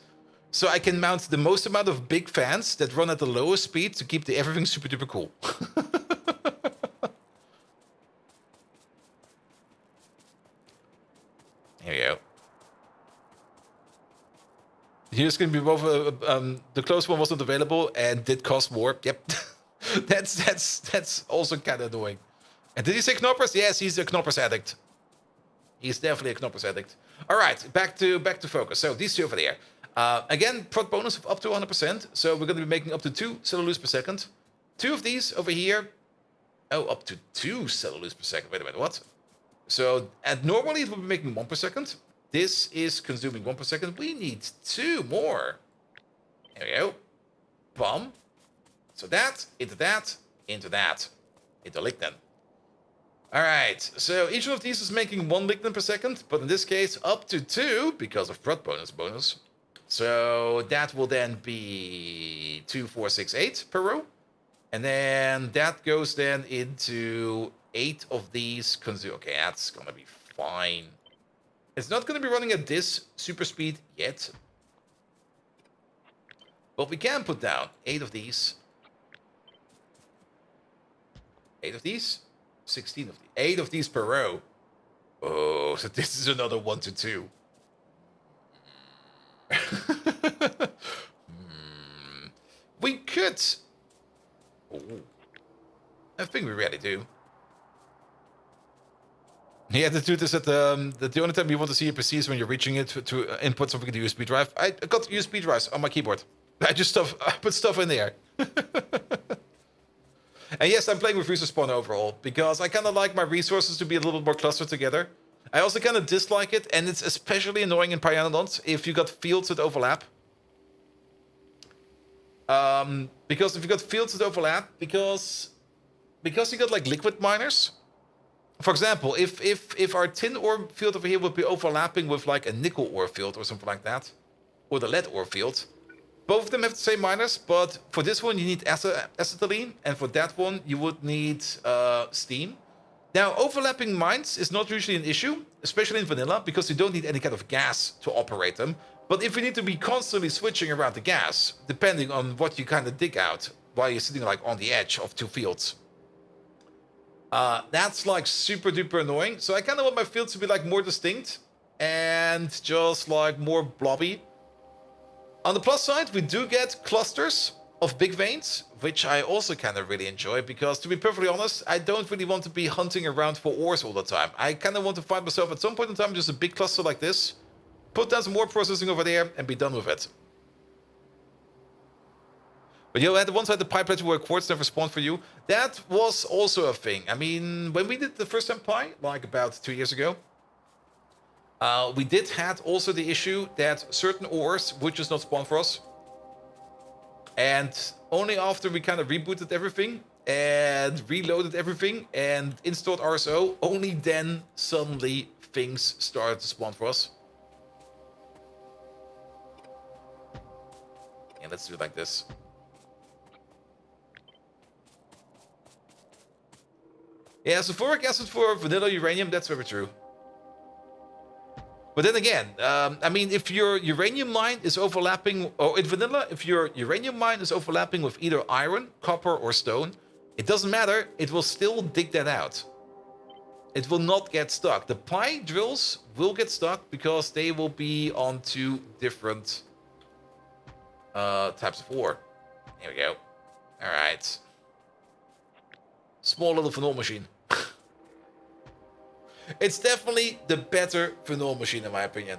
So I can mount the most amount of big fans that run at the lowest speed to keep everything super duper cool. Here we go. Here's going to be both. The closed one wasn't available and did cost more. Yep, that's also kind of annoying. And did he say Knoppers? Yes, he's a Knoppers addict. He's definitely a Knoppers addict. All right, back to focus. So these two over there. Again, prod bonus of up to 100%. So we're going to be making up to 2 cellulose per second. 2 of these over here. Oh, up to 2 cellulose per second. Wait a minute, what? So normally it would be making 1 per second. This is consuming 1 per second. We need 2 more. There we go. Bum. So that, into that, into that. Into lignin. All right. So each one of these is making 1 lignin per second, but in this case up to 2 because of prod bonus. So that will then be 2, 4, 6, 8 per row. And then that goes then into 8 of these. Okay, that's going to be fine. It's not going to be running at this super speed yet. But we can put down 8 of these. 8 of these. 16 of these. 8 of these per row. Oh, so this is another 1 to 2. We could. Ooh. I think we really do. Yeah, to do this at the only time you want to see your PC is when you're reaching it to input something in the USB drive. I got USB drives on my keyboard. I put stuff in there. And yes, I'm playing with Resource Spawner overall because I kind of like my resources to be a little more clustered together. I also kind of dislike it, and it's especially annoying in Pyanodons if you got fields that overlap. Because if you got fields that overlap, because you got like liquid miners. For example, if our tin ore field over here would be overlapping with like a nickel ore field or something like that, or the lead ore field, both of them have the same miners, but for this one you need acetylene, and for that one you would need steam. Now, overlapping mines is not usually an issue, especially in vanilla, because you don't need any kind of gas to operate them. But if you need to be constantly switching around the gas, depending on what you kind of dig out while you're sitting like on the edge of two fields, that's like super duper annoying. So I kind of want my fields to be like more distinct and just like more blobby. On the plus side, we do get clusters of big veins, which I also kind of really enjoy, because to be perfectly honest, I don't really want to be hunting around for ores all the time. I kind of want to find myself at some point in time just a big cluster like this, put down some more processing over there, and be done with it. But you know, at the one side, the pipeline where quartz never spawned for you, that was also a thing. I mean, when we did the first time pie, like about 2 years ago, we did had also the issue that certain ores would just not spawn for us. And only after we kind of rebooted everything and reloaded everything and installed RSO, only then suddenly things started to spawn for us. Yeah, let's do it like this. Yeah, sulfuric acid for vanilla uranium, that's very true. But then again, I mean, if your uranium mine is overlapping, or in vanilla, if your uranium mine is overlapping with either iron, copper, or stone, it doesn't matter, it will still dig that out. It will not get stuck. The pie drills will get stuck because they will be on two different types of ore. There we go. All right. Small little phenol machine. It's definitely the better phenol machine in my opinion.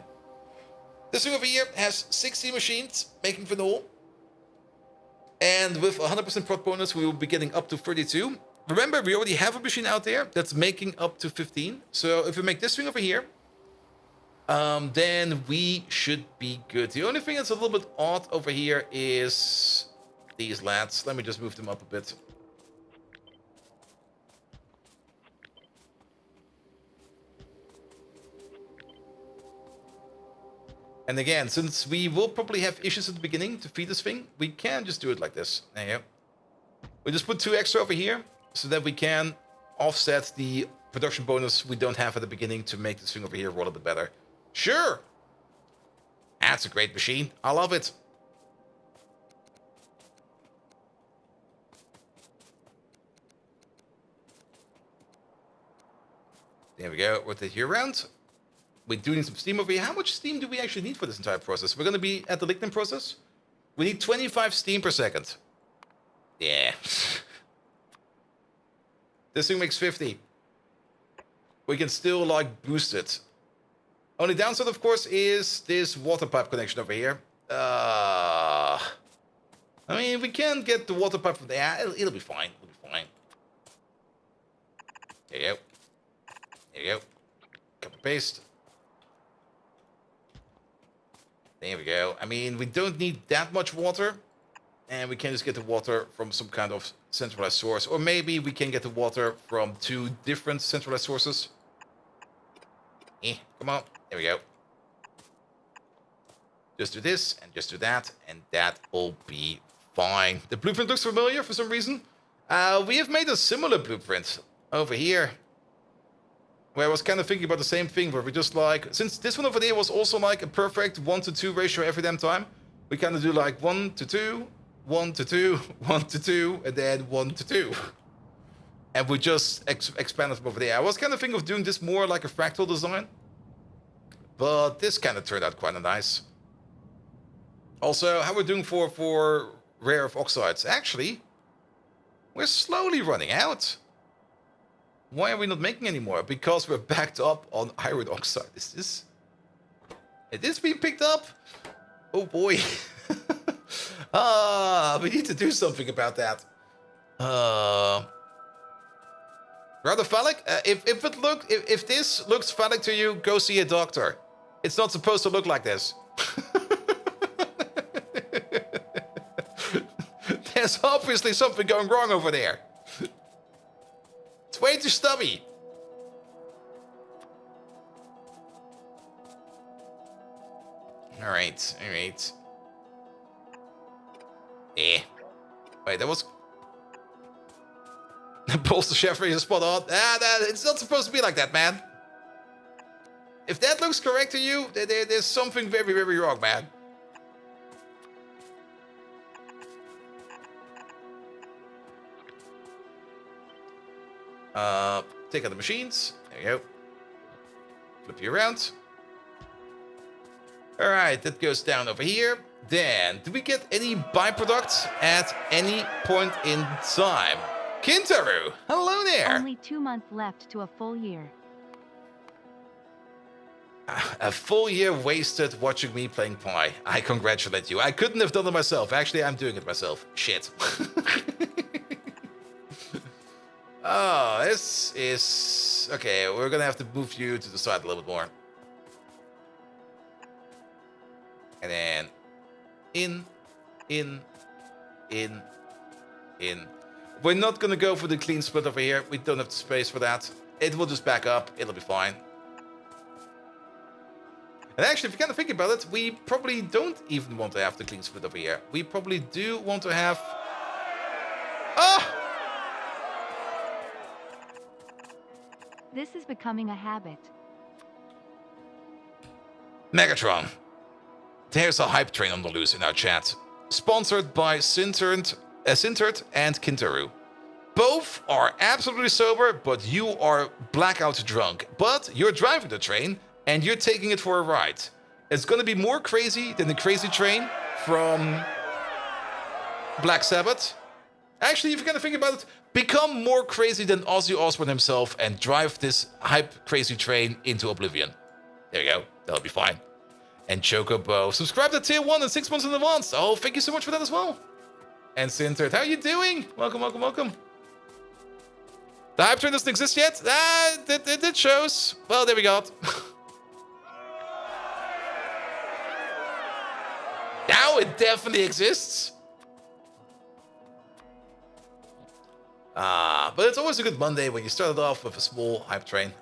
This thing over here has 60 machines making phenol. And with 100% prot bonus, we will be getting up to 32. Remember, we already have a machine out there that's making up to 15. So if we make this thing over here, then we should be good. The only thing that's a little bit odd over here is these lads. Let me just move them up a bit. And again, since we will probably have issues at the beginning to feed this thing, we can just do it like this. There you go. We just put 2 extra over here so that we can offset the production bonus we don't have at the beginning to make this thing over here roll a bit better. Sure. That's a great machine. I love it. There we go. With it here around. We do need some steam over here. How much steam do we actually need for this entire process? We're going to be at the lignin process. We need 25 steam per second. Yeah. This thing makes 50. We can still, like, boost it. Only downside, of course, is this water pipe connection over here. I mean, we can get the water pipe from there. It'll be fine. It'll be fine. There you go. There you go. Copy paste. There we go. I mean, we don't need that much water. And we can just get the water from some kind of centralized source. Or maybe we can get the water from 2 different centralized sources. Come on. There we go. Just do this and just do that. And that will be fine. The blueprint looks familiar for some reason. We have made a similar blueprint over here. Where I was kind of thinking about the same thing, where we just like, since this one over there was also like a perfect 1-to-2 ratio every damn time, we kind of do like 1-to-2, 1-to-2, 1-to-2, and then 1-to-2. And we just expanded from over there. I was kind of thinking of doing this more like a fractal design, but this kind of turned out quite nice. Also, how we're doing for rare earth oxides. Actually, we're slowly running out. Why are we not making any more? Because we're backed up on iron oxide. Is this being picked up? Oh boy. We need to do something about that. Rather phallic? If this looks phallic to you, go see a doctor. It's not supposed to look like this. There's obviously something going wrong over there. It's way too stubby. Alright. Eh. Wait, that was... Pulls the chef is spot on. It's not supposed to be like that, man. If that looks correct to you, there's something very, very wrong, man. Take out the machines. There you go. Flip you around. Alright, that goes down over here. Then, do we get any byproducts at any point in time? Kintaru, hello there! Only 2 months left to a full year. A full year wasted watching me playing Pi. I congratulate you. I couldn't have done it myself. Actually, I'm doing it myself. Shit. Oh, this is... Okay, we're gonna have to move you to the side a little bit more. And then... In. We're not gonna go for the clean split over here. We don't have the space for that. It will just back up. It'll be fine. And actually, if you kind of think about it, we probably don't even want to have the clean split over here. We probably do want to have... Oh! This is becoming a habit. Megatron. There's a hype train on the loose in our chat. Sponsored by Sintert and Kintaru. Both are absolutely sober, but you are blackout drunk. But you're driving the train, and you're taking it for a ride. It's gonna be more crazy than the Crazy Train from Black Sabbath. Actually, if you kind of think about it, become more crazy than Ozzy Osbourne himself and drive this hype crazy train into oblivion. There you go. That'll be fine. And Chocobo, subscribe to Tier 1 and 6 months in advance. Oh, thank you so much for that as well. And Sintert, how are you doing? Welcome, welcome, welcome. The hype train doesn't exist yet? It shows. Well, there we go. Now it definitely exists. But it's always a good Monday when you started off with a small hype train.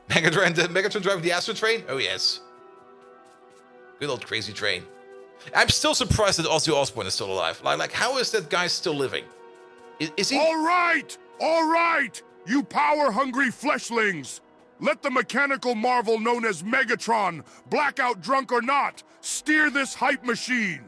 Megatron driving the Astro train? Oh yes. Good old Crazy Train. I'm still surprised that Ozzy Osbourne is still alive. Like how is that guy still living? Is he... All right, you power-hungry fleshlings. Let the mechanical marvel known as Megatron, blackout drunk or not, steer this hype machine.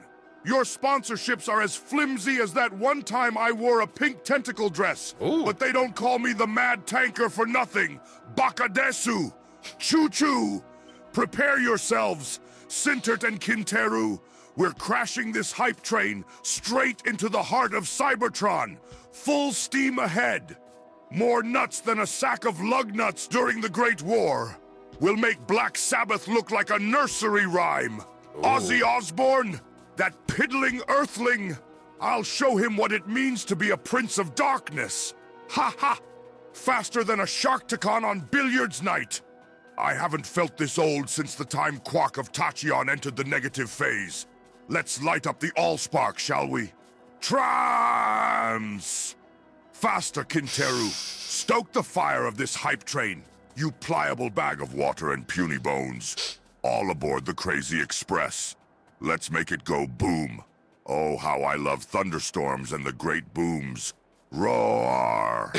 Your sponsorships are as flimsy as that one time I wore a pink tentacle dress. Ooh. But they don't call me the Mad Tanker for nothing. Bakadesu. Choo-choo. Prepare yourselves, Sintert and Kintaru. We're crashing this hype train straight into the heart of Cybertron. Full steam ahead. More nuts than a sack of lug nuts during the Great War. We'll make Black Sabbath look like a nursery rhyme. Ooh. Ozzy Osbourne, that piddling earthling. I'll show him what it means to be a prince of darkness. Ha ha! Faster than a Sharkticon on billiards night. I haven't felt this old since the time Quack of Tachyon entered the negative phase. Let's light up the Allspark, shall we? Trams! Faster, Kintaru. Stoke the fire of this hype train, you pliable bag of water and puny bones. All aboard the Crazy Express. Let's make it go boom. Oh, how I love thunderstorms and the great booms. Roar!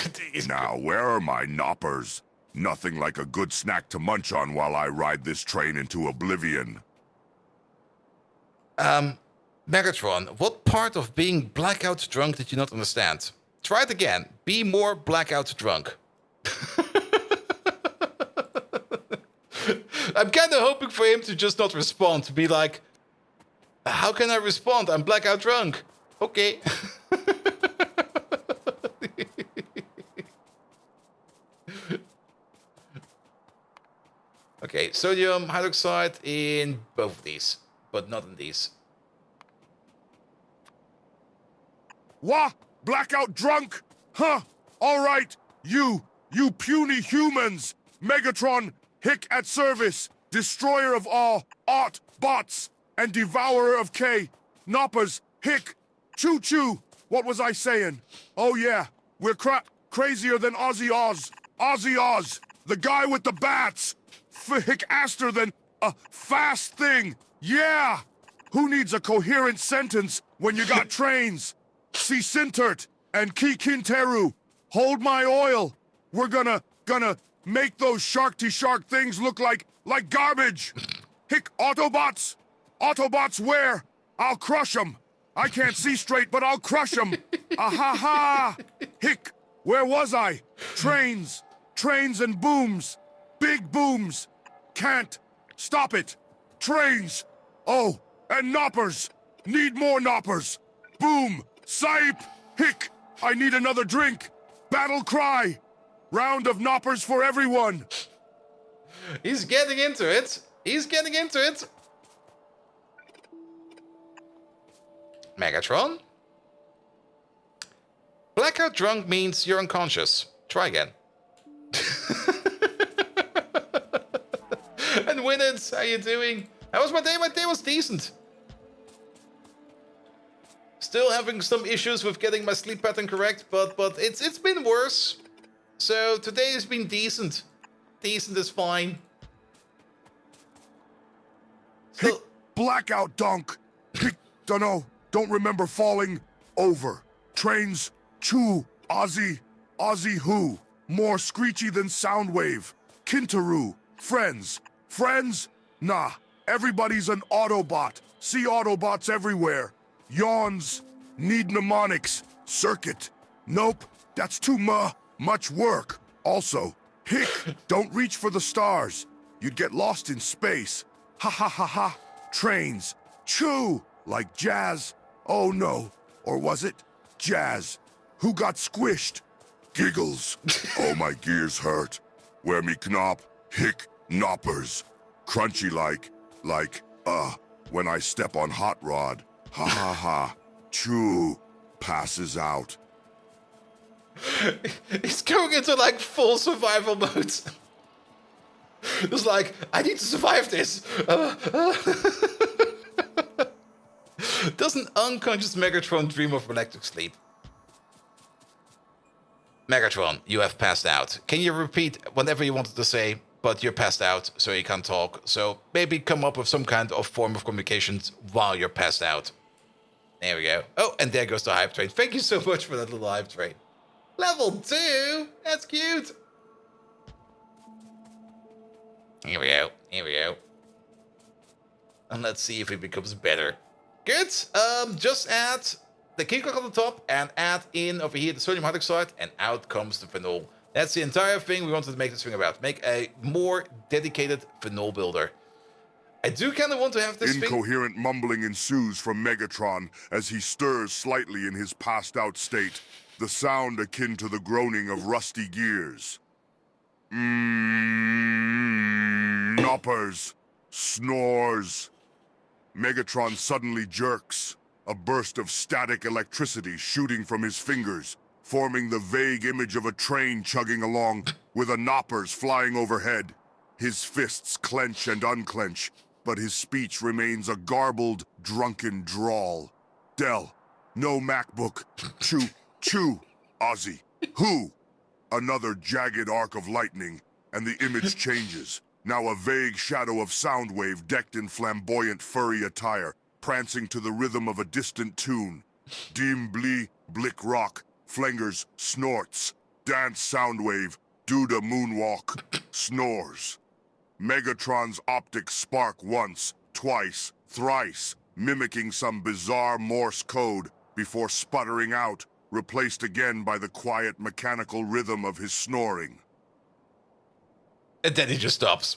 Now, where are my knoppers? Nothing like a good snack to munch on while I ride this train into oblivion. Megatron, what part of being blackout drunk did you not understand? Try it again. Be more blackout drunk. I'm kind of hoping for him to just not respond, to be like, how can I respond? I'm blackout drunk. Okay. Okay, sodium hydroxide in both of these, but not in these. Wha? Blackout drunk? Huh? All right, you puny humans. Megatron, hick at service. Destroyer of all, bots, and devourer of K. Noppas, hick, choo-choo. What was I saying? Oh yeah, we're crazier than Ozzy Oz. Ozzy Oz, the guy with the bats. Hick aster than a fast thing. Yeah! Who needs a coherent sentence when you got trains? See Sintert and Kintaru. Hold my oil! We're gonna make those shark-to-shark things look like garbage! Hick, Autobots! Autobots where? I'll crush them! I can't see straight, but I'll crush them! Ah-ha-ha! Hick, where was I? Trains! Trains and booms! Big booms! Can't! Stop it! Trains! Oh, and knoppers! Need more knoppers! Boom! Sipe! Hick! I need another drink! Battle cry! Round of knoppers for everyone! He's getting into it. He's getting into it. Megatron? Blackout drunk means you're unconscious. Try again. And Winnett, how you doing? How was my day? My day was decent. Still having some issues with getting my sleep pattern correct, but it's been worse. So today has been decent. Decent is fine. Still... Blackout dunk! Dunno, don't remember falling over. Trains, chew, Aussie who? More screechy than Soundwave. Kintaroo, friends. Friends? Nah, everybody's an Autobot. See Autobots everywhere. Yawns, need mnemonics. Circuit. Nope, that's too much work. Also, hick, don't reach for the stars. You'd get lost in space. Ha ha ha ha. Trains. Chew, like jazz. Oh no, or was it jazz? Who got squished? Giggles. Oh, my gears hurt. Where me knop, hick, knoppers. Crunchy like, when I step on hot rod. Ha ha ha. Chew, passes out. He's going into like full survival mode. It's like, I need to survive this. Doesn't unconscious Megatron dream of electric sleep? Megatron, you have passed out. Can you repeat whatever you wanted to say, but you're passed out, so you can't talk. So maybe come up with some kind of form of communications while you're passed out. There we go. Oh, and there goes the hype train. Thank you so much for that little hype train. Level 2? That's cute. Here we go. Here we go. And let's see if it becomes better. Good. Just add the key clock on the top and add in over here the sodium hydroxide, and out comes the phenol. That's the entire thing we wanted to make this thing about. Make a more dedicated phenol builder. I do kind of want to have this Incoherent mumbling ensues from Megatron as he stirs slightly in his passed-out state, the sound akin to the groaning of rusty gears. Knoppers. Snores. Megatron suddenly jerks, a burst of static electricity shooting from his fingers, forming the vague image of a train chugging along with a knoppers flying overhead. His fists clench and unclench, but his speech remains a garbled, drunken drawl. Dell, no MacBook. Chew, Ozzy. Who? Another jagged arc of lightning, and the image changes. Now a vague shadow of Soundwave decked in flamboyant furry attire, prancing to the rhythm of a distant tune. Dim blee, blick rock, flangers, snorts, dance Soundwave, do the moonwalk, snores. Megatron's optics spark once, twice, thrice, mimicking some bizarre Morse code before sputtering out, replaced again by the quiet mechanical rhythm of his snoring. And then he just stops.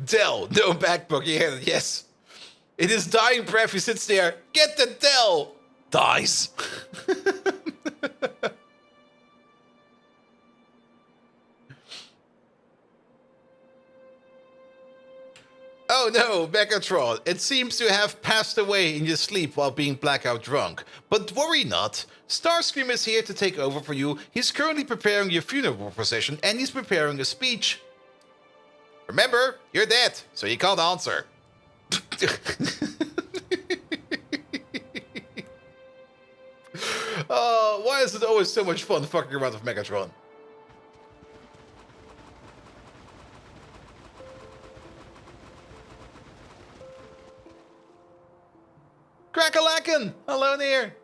Dell, no MacBook, you hear it, yes. In his dying breath, he sits there, get the Dell! Dies. Oh no, Megatron, it seems to have passed away in your sleep while being blackout drunk. But worry not, Starscream is here to take over for you. He's currently preparing your funeral procession and he's preparing a speech. Remember, you're dead, so you can't answer. Oh, why is it always so much fun fucking around with Megatron? chicken alone here.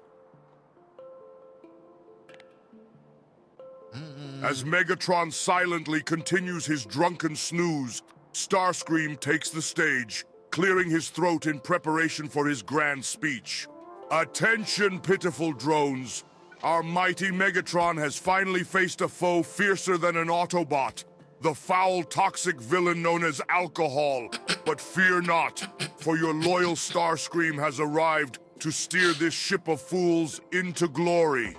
As Megatron silently continues his drunken snooze, Starscream takes the stage, clearing his throat in preparation for his grand speech. Attention, pitiful drones. Our mighty Megatron has finally faced a foe fiercer than an Autobot, the foul, toxic villain known as alcohol. But fear not, for your loyal Starscream has arrived to steer this ship of fools into glory.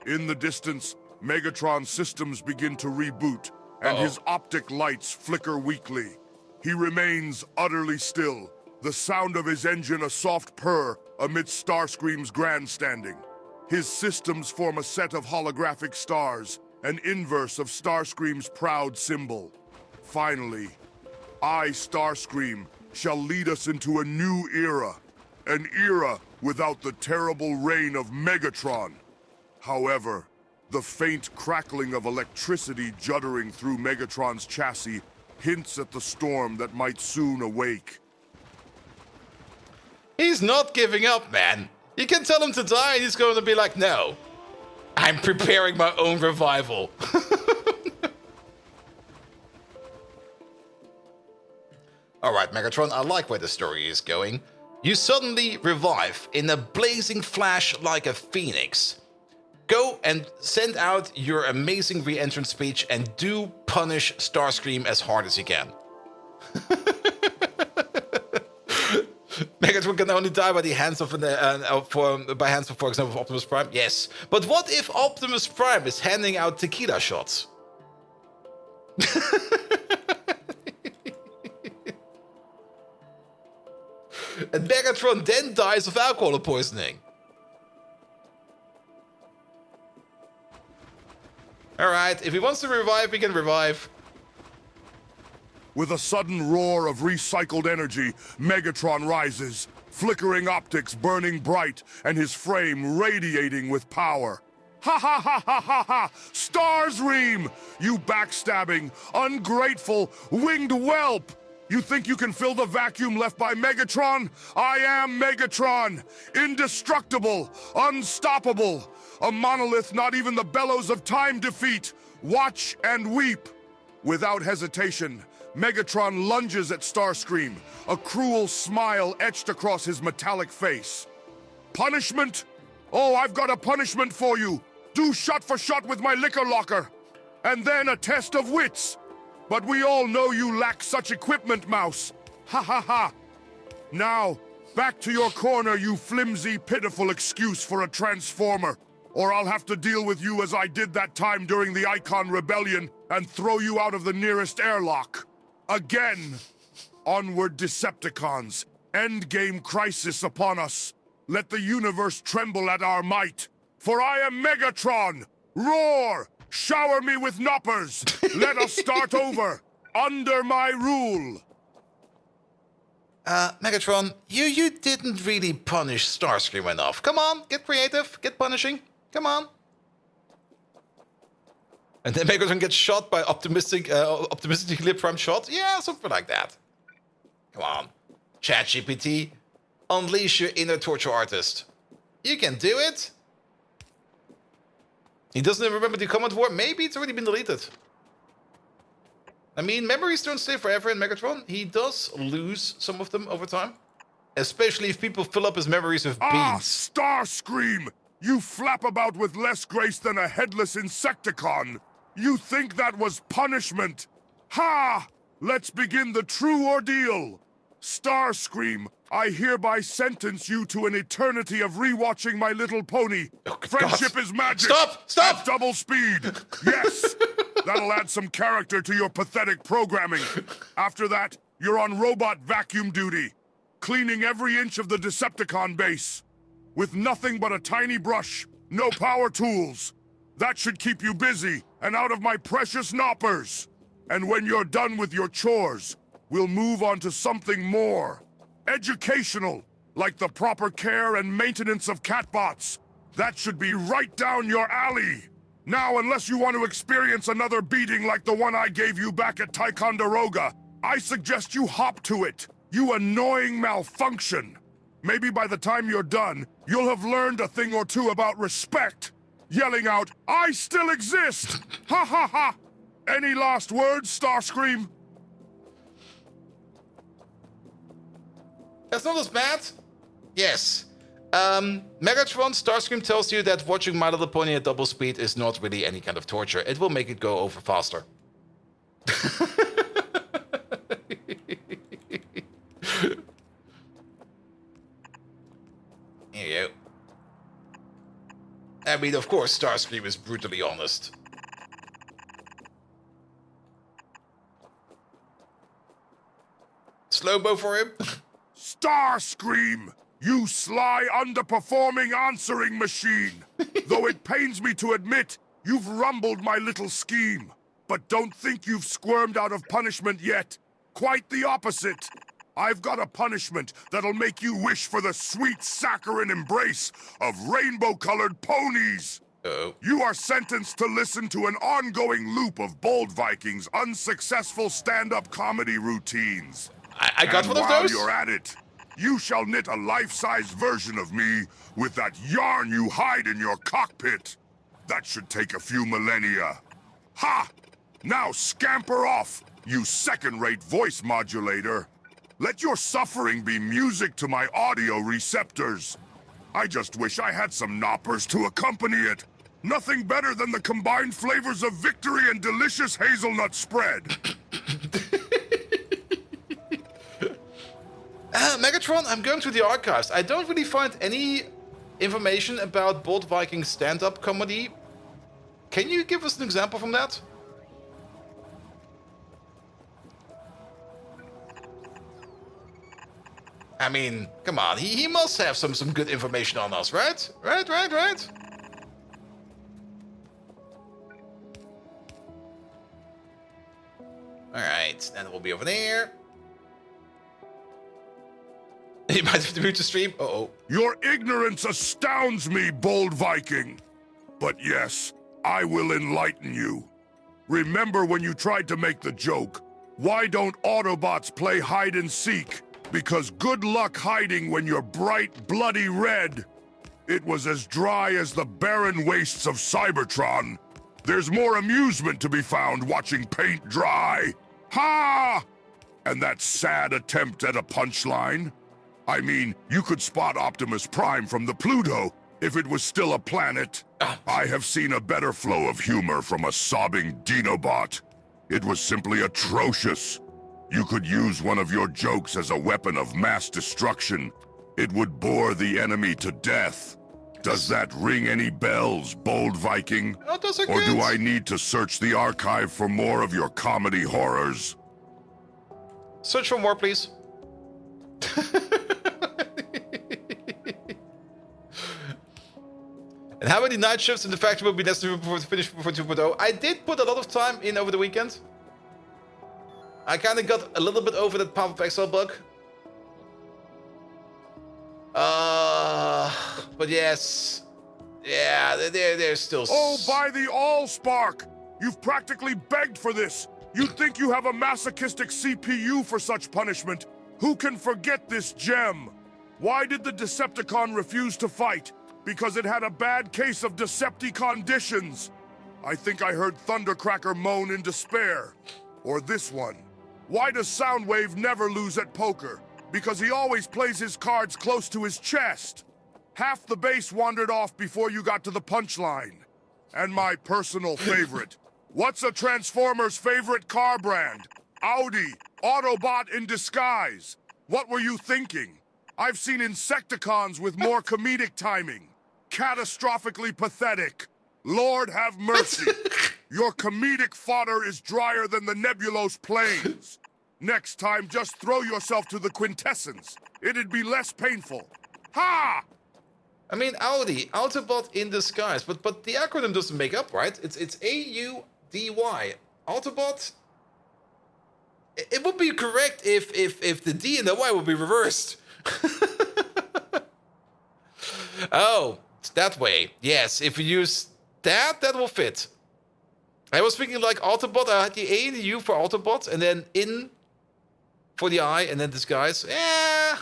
In the distance, Megatron's systems begin to reboot, and his optic lights flicker weakly. He remains utterly still, the sound of his engine a soft purr amidst Starscream's grandstanding. His systems form a set of holographic stars, an inverse of Starscream's proud symbol. Finally, I, Starscream, shall lead us into a new era. An era without the terrible reign of Megatron. However, the faint crackling of electricity juddering through Megatron's chassis hints at the storm that might soon awake. He's not giving up, man. You can tell him to die and he's going to be like, no. I'm preparing my own revival. Alright, Megatron, I like where the story is going. You suddenly revive in a blazing flash like a phoenix. Go and send out your amazing re-entrance speech and do punish Starscream as hard as you can. Megatron can only die by the hands of, for example, Optimus Prime. Yes, but what if Optimus Prime is handing out tequila shots? And Megatron then dies of alcohol poisoning. Alright, if he wants to revive, he can revive. With a sudden roar of recycled energy, Megatron rises, flickering optics burning bright and his frame radiating with power. Ha ha ha ha ha ha! Starscream! You backstabbing, ungrateful, winged whelp! You think you can fill the vacuum left by Megatron? I am Megatron! Indestructible, unstoppable, a monolith not even the bellows of time defeat. Watch and weep. Without hesitation, Megatron lunges at Starscream, a cruel smile etched across his metallic face. Punishment? Oh, I've got a punishment for you. Do shot for shot with my liquor locker. And then a test of wits. But we all know you lack such equipment, Mouse. Ha ha ha. Now, back to your corner, you flimsy, pitiful excuse for a Transformer. Or I'll have to deal with you as I did that time during the Icon Rebellion and throw you out of the nearest airlock. Again. Onward, Decepticons. Endgame crisis upon us. Let the universe tremble at our might. For I am Megatron. Roar! Shower me with noppers. Let us start over. Under my rule. Megatron, you didn't really punish Starscream enough. Come on, get creative, get punishing. Come on. And then Megatron gets shot by optimistically primed shot. Yeah, something like that. Come on. ChatGPT, unleash your inner torture artist. You can do it. He doesn't even remember the comment word. Maybe it's already been deleted. I mean, memories don't stay forever in Megatron. He does lose some of them over time. Especially if people fill up his memories with beans. Ah, Starscream! You flap about with less grace than a headless Insecticon. You think that was punishment? Ha! Let's begin the true ordeal. Starscream, I hereby sentence you to an eternity of rewatching My Little Pony. Oh, Friendship is magic. Stop! At double speed. Yes! That'll add some character to your pathetic programming. After that, you're on robot vacuum duty, cleaning every inch of the Decepticon base. With nothing but a tiny brush, no power tools. That should keep you busy and out of my precious knoppers. And when you're done with your chores, we'll move on to something more. Educational, like the proper care and maintenance of catbots. That should be right down your alley. Now, unless you want to experience another beating like the one I gave you back at Ticonderoga, I suggest you hop to it, you annoying malfunction. Maybe by the time you're done, you'll have learned a thing or two about respect. Yelling out, "I still exist!" Ha ha ha! Any last words, Starscream? That's not as bad. Yes. Megatron, Starscream tells you that watching My Little Pony at double speed is not really any kind of torture. It will make it go over faster. Here you go. I mean, of course, Starscream is brutally honest. Slow-mo for him. Starscream! You sly, underperforming answering machine! Though it pains me to admit, you've rumbled my little scheme. But don't think you've squirmed out of punishment yet. Quite the opposite. I've got a punishment that'll make you wish for the sweet saccharine embrace of rainbow-colored ponies. Uh-oh. You are sentenced to listen to an ongoing loop of Bold Viking's unsuccessful stand-up comedy routines. I got one of while those. You're at it, you shall knit a life-size version of me with that yarn you hide in your cockpit. That should take a few millennia. Ha! Now scamper off, you second-rate voice modulator. Let your suffering be music to my audio receptors. I just wish I had some knoppers to accompany it. Nothing better than the combined flavors of victory and delicious hazelnut spread. Megatron, I'm going through the archives. I don't really find any information about Bold Viking's stand-up comedy. Can you give us an example from that? I mean, come on, he must have some good information on us, right? Right. Alright, then we'll be over there. He might have to mute the stream. Uh-oh. Your ignorance astounds me, Bold Viking. But yes, I will enlighten you. Remember when you tried to make the joke, why don't Autobots play hide and seek? Because good luck hiding when you're bright, bloody red. It was as dry as the barren wastes of Cybertron. There's more amusement to be found watching paint dry. Ha! And that sad attempt at a punchline? I mean, you could spot Optimus Prime from the Pluto if it was still a planet. I have seen a better flow of humor from a sobbing Dinobot. It was simply atrocious. You could use one of your jokes as a weapon of mass destruction. It would bore the enemy to death. Does that ring any bells, Bold Viking? Oh, those are or good. do I need to search the archive for more of your comedy horrors? Search for more, please. And how many night shifts in the factory will be necessary before to finish before 2.0? I did put a lot of time in over the weekend. I kind of got a little bit over that pop-up Excel bug. But yes. Yeah, there's still... Oh, by the Allspark! You've practically begged for this! You'd think you have a masochistic CPU for such punishment. Who can forget this gem? Why did the Decepticon refuse to fight? Because it had a bad case of Decepticonditions. I think I heard Thundercracker moan in despair. Or this one. Why does Soundwave never lose at poker? Because he always plays his cards close to his chest. Half the base wandered off before you got to the punchline. And my personal favorite. What's a Transformer's favorite car brand? Audi. Autobot in disguise. What were you thinking? I've seen Insecticons with more comedic timing. Catastrophically pathetic. Lord have mercy. Your comedic fodder is drier than the nebulose plains. Next time, just throw yourself to the quintessence. It'd be less painful. Ha! I mean, Audi, Autobot in disguise, but the acronym doesn't make up, right? It's A-U-D-Y. Autobot. It would be correct if the D and the Y would be reversed. Oh, it's that way. Yes, if you use that will fit. I was thinking like Autobot. I had the A and the U for Autobot, and then in for the I, and then disguise. Yeah.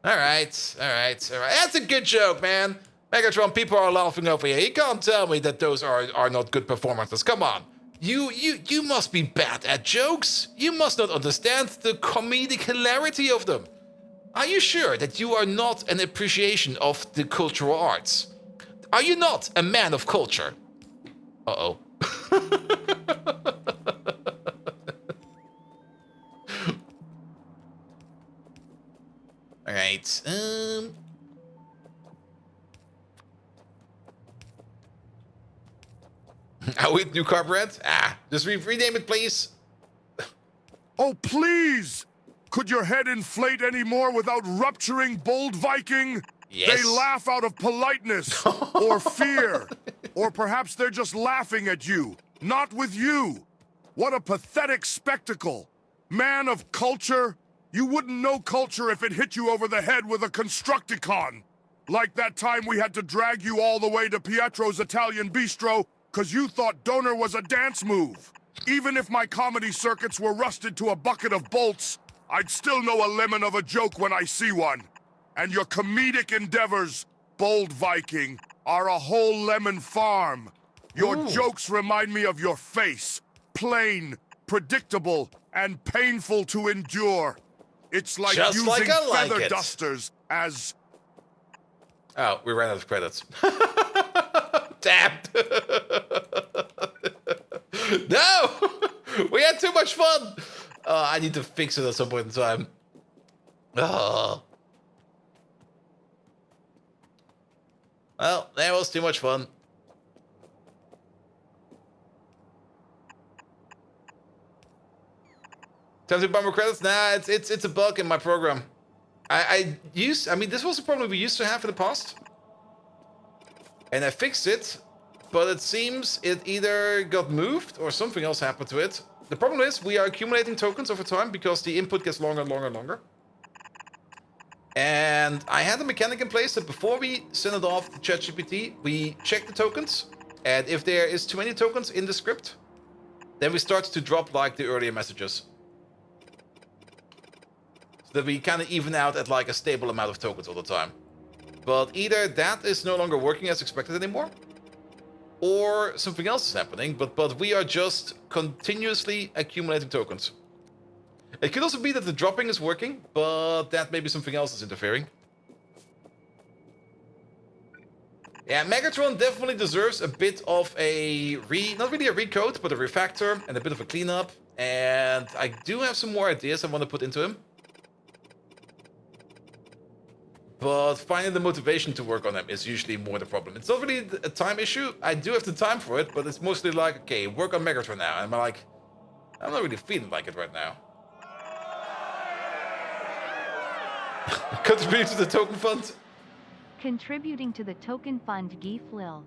All right. That's a good joke, man. Megatron, people are laughing over here. You can't tell me that those are not good performances. Come on. You must be bad at jokes. You must not understand the comedic hilarity of them. Are you sure that you are not an appreciation of the cultural arts? Are you not a man of culture? Uh-oh. All right. I'll eat new carburet. Just rename it, please. Oh, please! Could your head inflate any more without rupturing, Bold Viking? Yes. They laugh out of politeness or fear. Or perhaps they're just laughing at you, not with you. What a pathetic spectacle. Man of culture, you wouldn't know culture if it hit you over the head with a Constructicon. Like that time we had to drag you all the way to Pietro's Italian Bistro because you thought Donor was a dance move. Even if my comedy circuits were rusted to a bucket of bolts, I'd still know a lemon of a joke when I see one. And your comedic endeavors, Bold Viking, are a whole lemon farm. Your jokes remind me of your face. Plain, predictable, and painful to endure. It's like Just using like I like feather it. dusters as... Oh, we ran out of credits. Damn. No! We had too much fun! I need to fix it at some point in time. Oh. Well, that was too much fun. Time to bumper credits? Nah, it's a bug in my program. I mean, this was a problem we used to have in the past. And I fixed it, but it seems it either got moved or something else happened to it. The problem is we are accumulating tokens over time because the input gets longer and longer and longer. And I had a mechanic in place that before we send it off to ChatGPT, we check the tokens. And if there is too many tokens in the script, then we start to drop like the earlier messages. So that we kind of even out at like a stable amount of tokens all the time. But either that is no longer working as expected anymore, or something else is happening, but we are just continuously accumulating tokens. It could also be that the dropping is working, but that maybe something else is interfering. Yeah, Megatron definitely deserves a bit of a not really a recode, but a refactor and a bit of a cleanup. And I do have some more ideas I want to put into him. But finding the motivation to work on them is usually more the problem. It's not really a time issue. I do have the time for it, but it's mostly like, okay, work on Megatron now. And I'm like, I'm not really feeling like it right now. Contributing to the token fund. Contributing to the token fund, Guy Flil.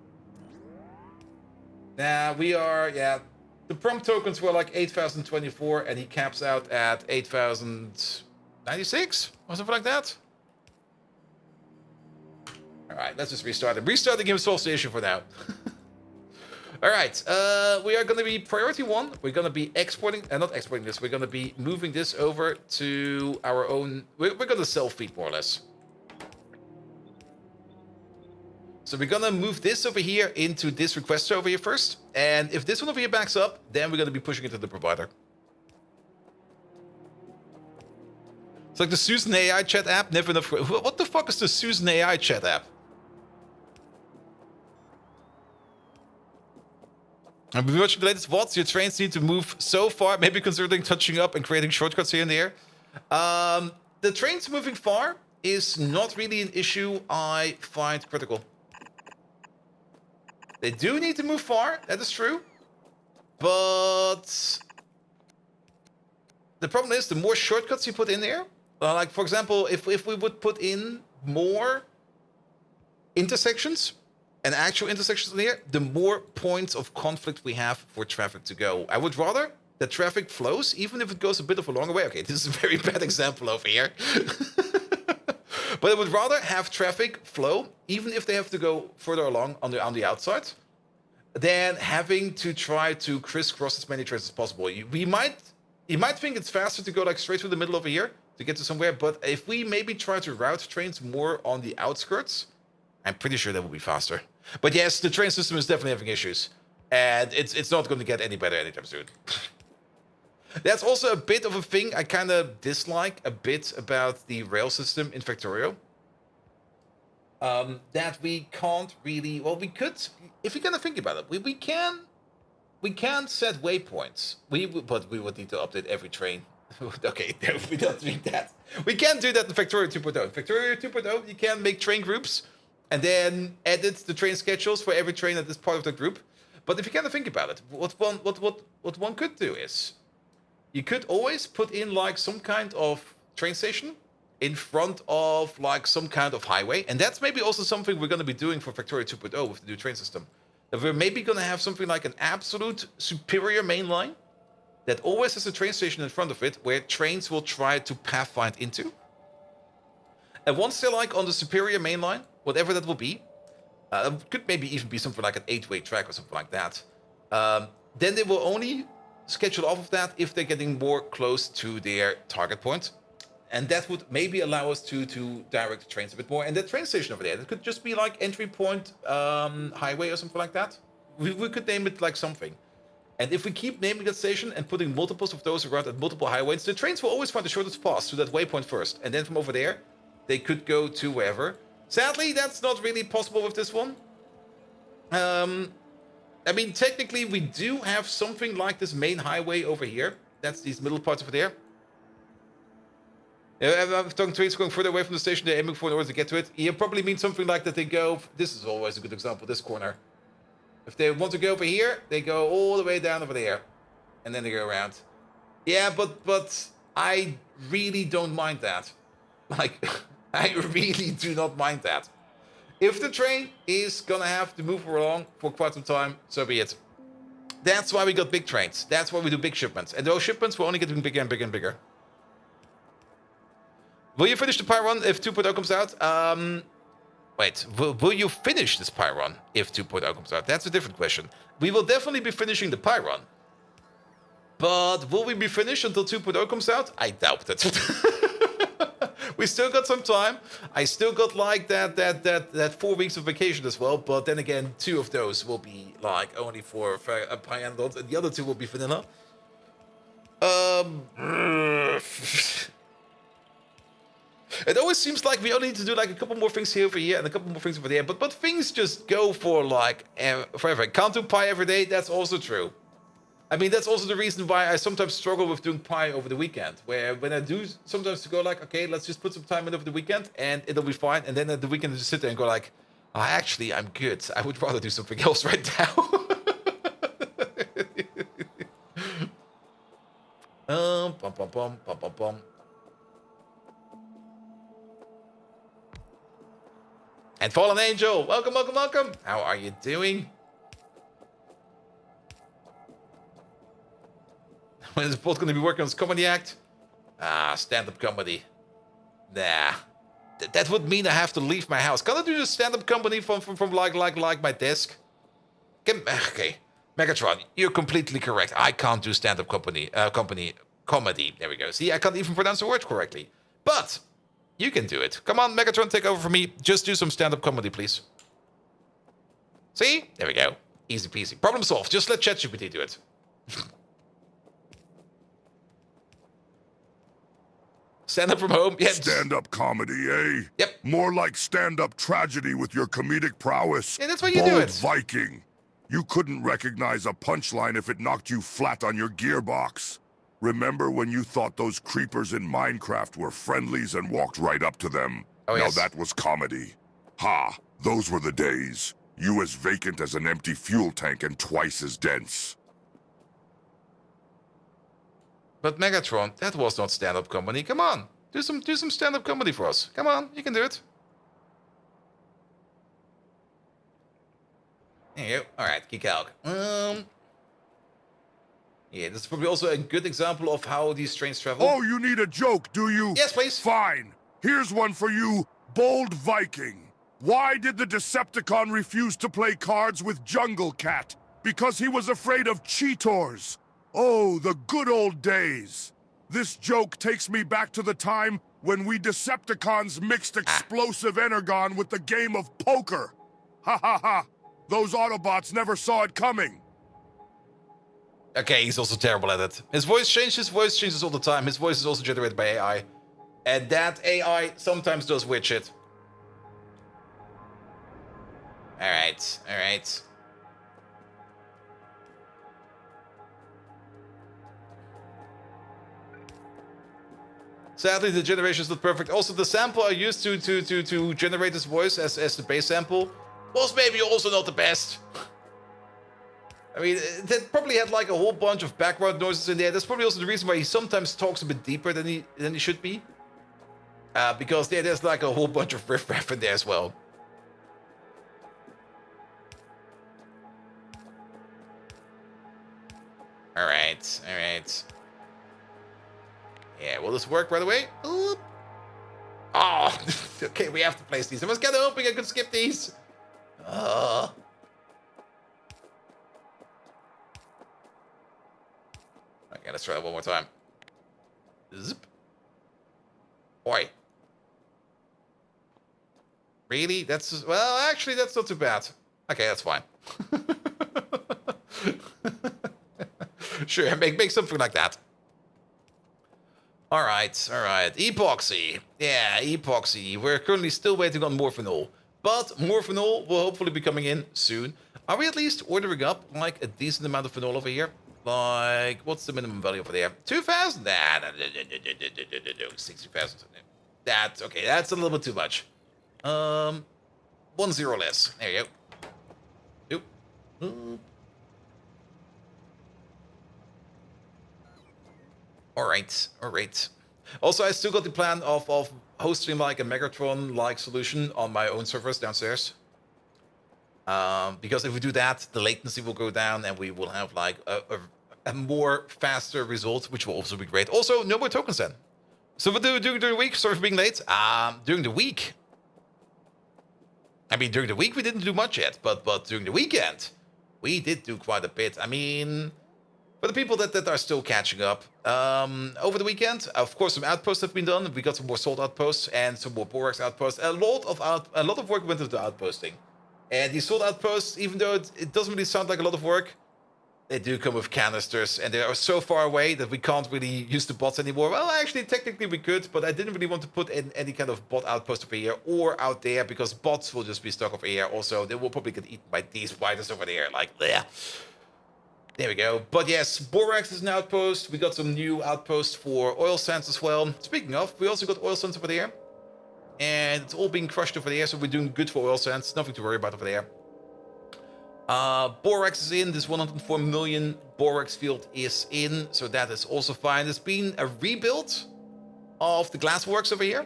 Nah, we are, yeah. The prompt tokens were like 8,024, and he caps out at 8,096 or something like that. All right, let's just restart it. Restarting him solves the issue for now. All right, we are going to be priority 1. We're going to be exporting, not exporting this. We're going to be moving this over to our own. We're going to self-feed more or less. So we're going to move this over here into this request over here first. And if this one over here backs up, then we're going to be pushing it to the provider. It's like the Susan AI chat app. Never enough. What the fuck is the Susan AI chat app? I've been watching the latest VODs. Your trains need to move so far. Maybe considering touching up and creating shortcuts here and there. The trains moving far is not really an issue I find critical. They do need to move far. That is true. But the problem is the more shortcuts you put in there, like for example, if we would put in more intersections and actual intersections in here, the more points of conflict we have for traffic to go. I would rather that traffic flows, even if it goes a bit of a longer way. Okay, this is a very bad example over here. But I would rather have traffic flow, even if they have to go further along on the outside, than having to try to crisscross as many trains as possible. You might think it's faster to go like straight through the middle over here to get to somewhere. But if we maybe try to route trains more on the outskirts, I'm pretty sure that will be faster. But yes, the train system is definitely having issues. And it's not going to get any better anytime soon. That's also a bit of a thing I kind of dislike a bit about the rail system in Factorio. That we can't really... Well, we could... If you kind of think about it, we can set waypoints. But we would need to update every train. Okay, no, we don't do that. We can do that in Factorio 2.0. In Factorio 2.0, you can make train groups and then edit the train schedules for every train that is part of the group. But if you kind of think about it, what one could do is you could always put in like some kind of train station in front of like some kind of highway, and that's maybe also something we're going to be doing for Factorio 2.0 with the new train system. That we're maybe going to have something like an absolute superior main line that always has a train station in front of it where trains will try to pathfind into. And once they're like on the superior main line, whatever that will be, it could maybe even be something like an 8-way track or something like that. Then they will only schedule off of that if they're getting more close to their target point. And that would maybe allow us to direct the trains a bit more. And the train station over there, that could just be like entry point highway or something like that. We could name it like something. And if we keep naming that station and putting multiples of those around at multiple highways, the trains will always find the shortest path to that waypoint first. And then from over there, they could go to wherever. Sadly, that's not really possible with this one. I mean, technically, we do have something like this main highway over here. That's these middle parts over there. I'm talking trains going further away from the station they're aiming for in order to get to it. You probably mean something like that they go... This is always a good example, this corner. If they want to go over here, they go all the way down over there. And then they go around. Yeah, but I really don't mind that. Like, I really do not mind that. If the train is gonna have to move along for quite some time, so be it. That's why we got big trains. That's why we do big shipments. And those shipments will only get bigger and bigger and bigger. Will you finish the Pi run if 2.0 comes out? Wait, will you finish this Pi run if 2.0 comes out? That's a different question. We will definitely be finishing the Pi run. But will we be finished until 2.0 comes out? I doubt it. We still got some time. I still got like that 4 weeks of vacation as well. But then again, 2 of those will be like only for Pyanodons, and the other 2 will be vanilla. It always seems like we only need to do like a couple more things here over here and a couple more things over there. But things just go for like forever. Can't do Pi every day. That's also true. I mean, that's also the reason why I sometimes struggle with doing Pi over the weekend. Where when I do sometimes to go like, okay, let's just put some time in over the weekend and it'll be fine. And then at the weekend I just sit there and go like, oh, actually, I'm good. I would rather do something else right now. Bum, bum, bum, bum, bum, bum. And Fallen Angel, welcome, welcome, welcome. How are you doing? When is Bolt going to be working on his comedy act? Stand-up comedy. Nah. That would mean I have to leave my house. Can I do the stand-up comedy from like my desk? Okay. Megatron, you're completely correct. I can't do stand-up comedy. There we go. See, I can't even pronounce the word correctly. But you can do it. Come on, Megatron, take over for me. Just do some stand-up comedy, please. See? There we go. Easy peasy. Problem solved. Just let ChatGPT do it. Stand-up from home? Yeah. Stand-up comedy, eh? Yep. More like stand-up tragedy with your comedic prowess. Yeah, that's why you do it. Viking. You couldn't recognize a punchline if it knocked you flat on your gearbox. Remember when you thought those creepers in Minecraft were friendlies and walked right up to them? Oh, now yes. that was comedy. Ha! Those were the days. You as vacant as an empty fuel tank and twice as dense. But Megatron, that was not stand-up comedy. Come on, do some stand-up comedy for us. Come on, you can do it. There you go. All right, Geek Alc. Yeah, this is probably also a good example of how these trains travel. Oh, you need a joke, do you? Yes, please. Fine. Here's one for you, Bold Viking. Why did the Decepticon refuse to play cards with Jungle Cat? Because he was afraid of cheetors. Oh, the good old days. This joke takes me back to the time when we Decepticons mixed explosive energon with the game of poker. Ha ha ha! Those Autobots never saw it coming. Okay, he's also terrible at it. His voice changes all the time. His voice is also generated by AI. And that AI sometimes does weird shit. Alright, alright. Sadly, the generation is not perfect. Also, the sample I used to generate this voice as the base sample was maybe also not the best. I mean, that probably had like a whole bunch of background noises in there. That's probably also the reason why he sometimes talks a bit deeper than he should be. Because there's like a whole bunch of riff-raff in there as well. Alright, alright. Yeah, will this work right away? Oop. Oh, okay, we have to place these. I was kind of hoping I could skip these. Okay, let's try it one more time. Zip. Oi. Really? That's... Well, actually, that's not too bad. Okay, that's fine. Sure, make something like that. Alright, alright. Epoxy. Yeah, epoxy. We're currently still waiting on morphinol. But morphinol will hopefully be coming in soon. Are we at least ordering up, like, a decent amount of phenol over here? Like, what's the minimum value over there? 2,000? Nah, 60,000. That's, okay, that's a little bit too much. 1 0 less. There you go. Oop. Alright, alright. Also, I still got the plan of hosting like a Megatron-like solution on my own servers downstairs. Because if we do that, the latency will go down and we will have like a more faster result, which will also be great. Also, no more tokens then. So what do we do during the week? Sorry for being late. During the week. I mean, during the week we didn't do much yet, but during the weekend, we did do quite a bit. I mean... For the people that are still catching up, over the weekend, of course, some outposts have been done. We got some more salt outposts and some more borax outposts. A lot of work went into outposting. And these salt outposts, even though it doesn't really sound like a lot of work, they do come with canisters, and they are so far away that we can't really use the bots anymore. Well, actually, technically we could, but I didn't really want to put in any kind of bot outpost over here or out there, because bots will just be stuck over here. Also, they will probably get eaten by these spiders over there. Like, bleh. There we go. But yes, borax is an outpost. We got some new outposts for oil sands as well. Speaking of, we also got oil sands over there. And it's all being crushed over there, so we're doing good for oil sands. Nothing to worry about over there. Borax is in. This 104 million borax field is in, so that is also fine. There's been a rebuild of the glassworks over here.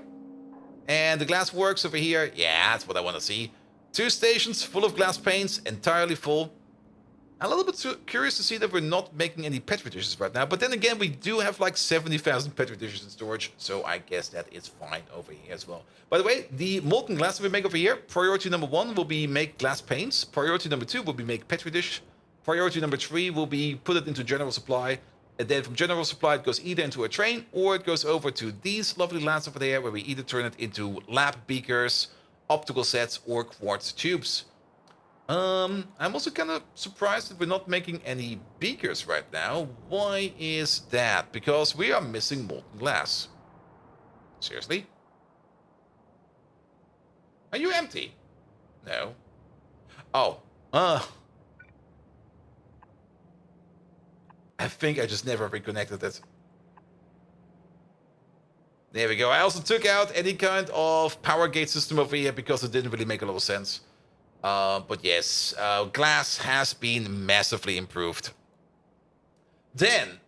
And the glassworks over here, yeah, that's what I want to see. 2 stations full of glass panes, entirely full. I'm a little bit curious to see that we're not making any petri dishes right now. But then again, we do have like 70,000 petri dishes in storage. So I guess that is fine over here as well. By the way, the molten glass that we make over here, priority number 1 will be make glass panes. Priority number 2 will be make petri dish. Priority number 3 will be put it into general supply. And then from general supply, it goes either into a train or it goes over to these lovely lands over there, where we either turn it into lab beakers, optical sets, or quartz tubes. I'm also kind of surprised that we're not making any beakers right now. Why is that? Because we are missing molten glass. Seriously? Are you empty? No. Oh. I think I just never reconnected it. There we go. I also took out any kind of power gate system over here because it didn't really make a lot of sense. But yes, glass has been massively improved. Then,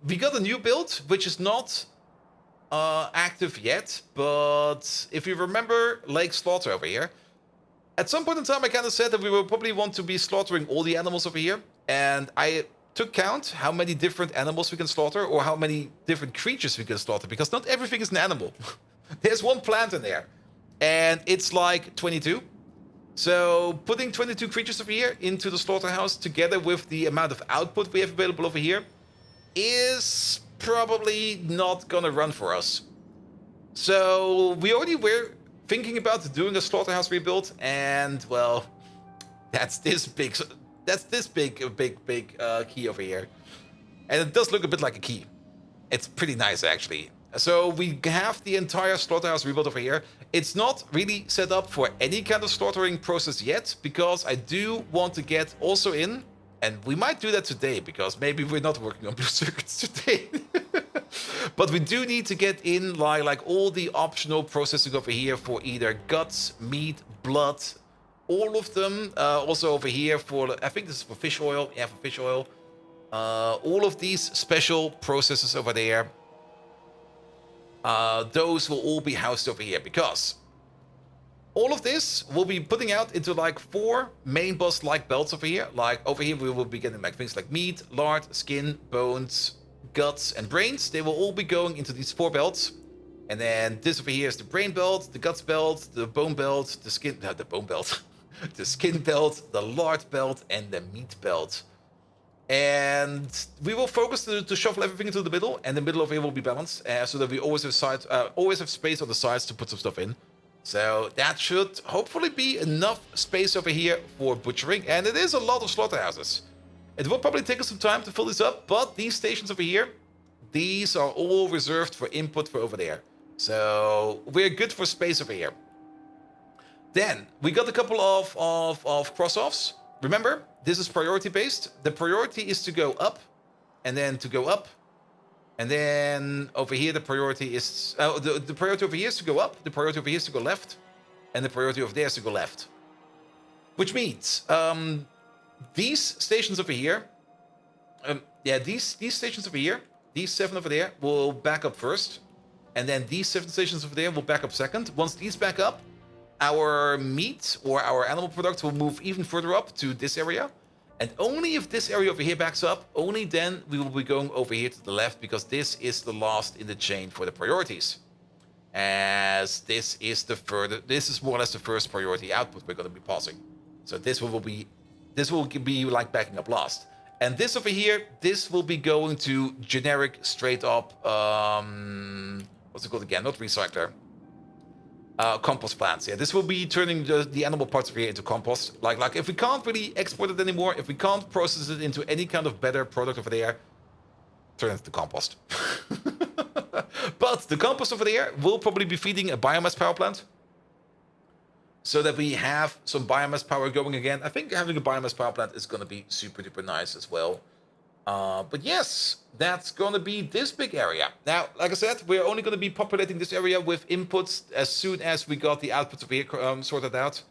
we got a new build, which is not active yet. But if you remember Lake Slaughter over here, at some point in time I kind of said that we will probably want to be slaughtering all the animals over here. And I took count how many different animals we can slaughter, or how many different creatures we can slaughter, because not everything is an animal. There's one plant in there, and it's like 22. So putting 22 creatures over here into the slaughterhouse together with the amount of output we have available over here is probably not gonna run for us. So we already were thinking about doing a slaughterhouse rebuild, and well, that's this big. That's this big key over here, and it does look a bit like a key. It's pretty nice actually. So we have the entire slaughterhouse rebuild over here. It's not really set up for any kind of slaughtering process yet, because I do want to get also in, and we might do that today, because maybe we're not working on blue circuits today. But we do need to get in like all the optional processing over here for either guts, meat, blood, all of them. Also over here for, I think this is for fish oil. Yeah, for fish oil. All of these special processes over there. Those will all be housed over here, because all of this will be putting out into like 4 main boss like belts over here. Like over here we will be getting like things like meat, lard, skin, bones, guts, and brains. They will all be going into these 4 belts. And then this over here is the brain belt, the guts belt, the bone belt, the skin, the bone belt, the skin belt, the lard belt, and the meat belt. And we will focus to shuffle everything into the middle, and the middle of it will be balanced, so that we always have space on the sides to put some stuff in. So that should hopefully be enough space over here for butchering, and it is a lot of slaughterhouses. It will probably take us some time to fill this up, but these stations over here, these are all reserved for input for over there. So we're good for space over here. Then we got a couple of cross-offs. Remember, this is priority based. The priority is to go up, and then to go up, and then over here the priority is the priority over here is to go up, the priority over here is to go left, and the priority over there is to go left. Which means these stations over here, these stations over here, these 7 over there will back up first, and then these 7 stations over there will back up second. Once these back up, our meat or our animal product will move even further up to this area. And only if this area over here backs up, only then we will be going over here to the left, because this is the last in the chain for the priorities. As this is more or less the first priority output we're going to be passing. So this will be like backing up last. And this over here, this will be going to generic straight up, what's it called again? Not recycler. Compost plants. Yeah, this will be turning the animal parts over here into compost. Like if we can't really export it anymore, if we can't process it into any kind of better product over there, turn it to compost. But the compost over there will probably be feeding a biomass power plant, so that we have some biomass power going again. I think having a biomass power plant is going to be super duper nice as well. But yes, that's going to be this big area. Now, like I said, we're only going to be populating this area with inputs as soon as we got the outputs over here sorted out.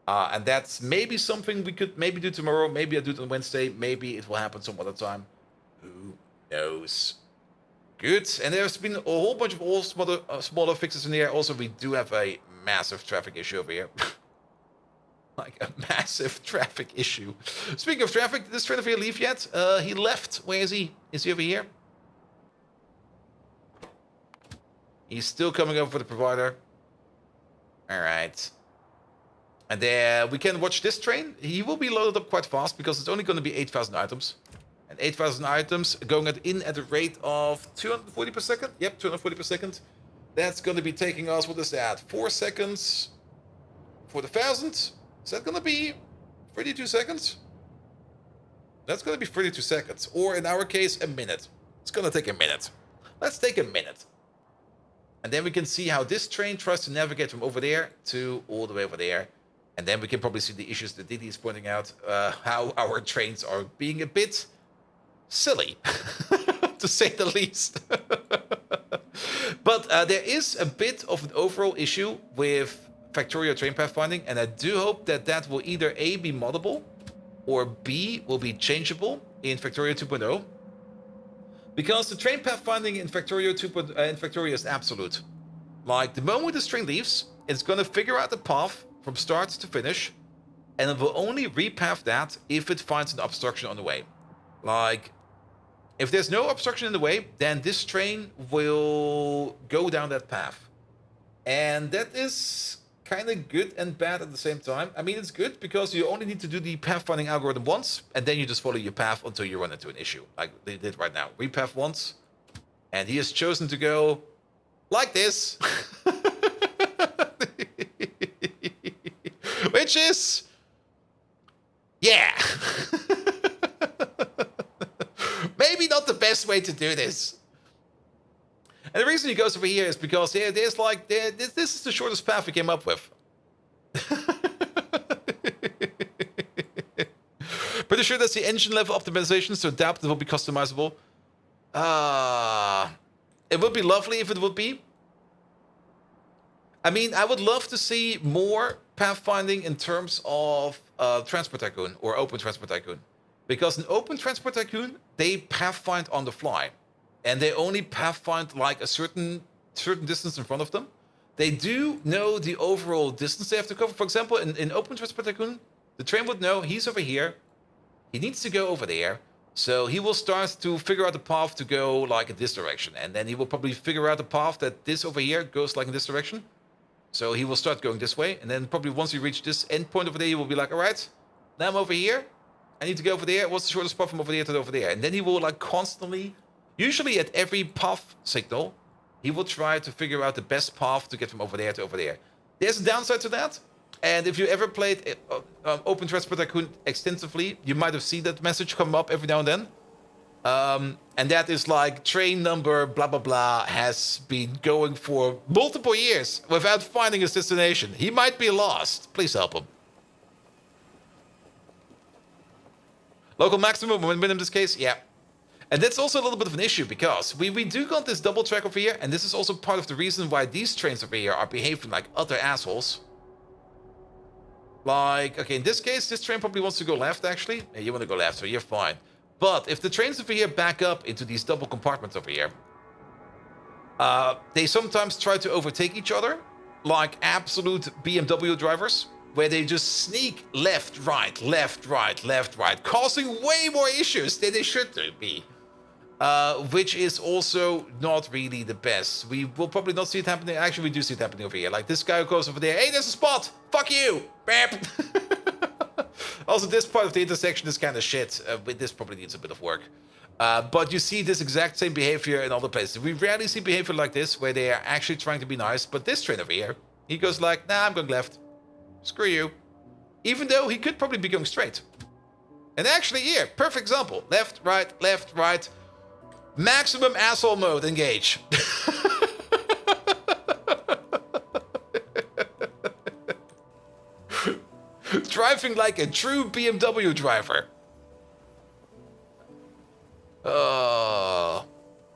And that's maybe something we could maybe do tomorrow. Maybe I'll do it on Wednesday. Maybe it will happen some other time. Who knows? Good. And there's been a whole bunch of all smaller fixes in here. Also, we do have a massive traffic issue over here. Like a massive traffic issue. Speaking of traffic, did this train over here leave yet? He left. Where is he? Is he over here? He's still coming over for the provider. All right. And then we can watch this train. He will be loaded up quite fast, because it's only going to be 8,000 items. And 8,000 items going in at a rate of 240 per second. Yep, 240 per second. That's going to be taking us, what is that? 4 seconds for the 1,000. Is that going to be 32 seconds? That's going to be 32 seconds. Or in our case, a minute. It's going to take a minute. Let's take a minute. And then we can see how this train tries to navigate from over there to all the way over there. And then we can probably see the issues that Didi is pointing out. How our trains are being a bit silly, to say the least. But there is a bit of an overall issue with Factorio train pathfinding, and I do hope that that will either A, be moddable, or B, will be changeable in Factorio 2.0. Because the train pathfinding in Factorio 2.0 in Factorio is absolute. Like, the moment this train leaves, it's going to figure out the path from start to finish, and it will only repath that if it finds an obstruction on the way. Like, if there's no obstruction in the way, then this train will go down that path. And that is kind of good and bad at the same time. I mean, it's good because you only need to do the pathfinding algorithm once, and then you just follow your path until you run into an issue, like they did right now. Repath once, And he has chosen to go like this. Which is... yeah. Maybe not the best way to do this. And the reason he goes over here is because there's like... this is the shortest path we came up with. Pretty sure that's the engine level optimization, so adapt it will be customizable. It would be lovely if it would be. I mean, I would love to see more pathfinding in terms of Transport Tycoon or Open Transport Tycoon. Because in Open Transport Tycoon, they pathfind on the fly. And they only pathfind like a certain distance in front of them. They do know the overall distance they have to cover. For example, in Open Transport Tycoon, the train would know he's over here. He needs to go over there. So he will start to figure out the path to go like in this direction. And then he will probably figure out the path that this over here goes like in this direction. So he will start going this way. And then probably once you reach this end point over there, he will be like, all right, now I'm over here. I need to go over there. What's the shortest path from over there to over there? And then he will like constantly, usually at every path signal, he will try to figure out the best path to get from over there to over there. There's a downside to that. And if you ever played Open Transport Tycoon extensively, you might have seen that message come up every now and then. And that is like train number blah blah blah has been going for multiple years without finding his destination. He might be lost. Please help him. Local maximum in this case, yeah. And that's also a little bit of an issue because we do got this double track over here, and this is also part of the reason why these trains over here are behaving like utter assholes. Like, okay, in this case, this train probably wants to go left, actually. Yeah, you want to go left, so you're fine. But if the trains over here back up into these double compartments over here, they sometimes try to overtake each other, like absolute BMW drivers, where they just sneak left, right, left, right, left, right, causing way more issues than they should be. Which is also not really the best. We will probably not see it happening. Actually, we do see it happening over here. Like this guy who goes over there. Hey, there's a spot. Fuck you. Bam. Also, this part of the intersection is kind of shit. This probably needs a bit of work. But you see this exact same behavior in other places. We rarely see behavior like this where they are actually trying to be nice. But this train over here, he goes like, nah, I'm going left. Screw you. Even though he could probably be going straight. And actually here, perfect example. Left, right, left, right. Maximum asshole mode, engage. Driving like a true BMW driver.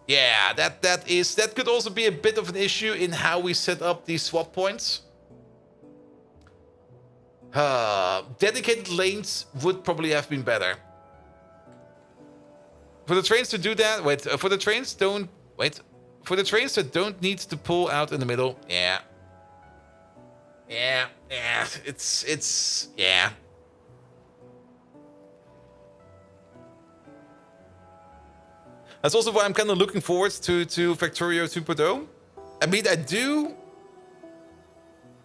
Yeah, that could also be a bit of an issue in how we set up these swap points. Dedicated lanes would probably have been better. For the trains to do that, for the trains that don't need to pull out in the middle, yeah, it's, yeah. That's also why I'm kind of looking forward to Factorio 2.0. I mean,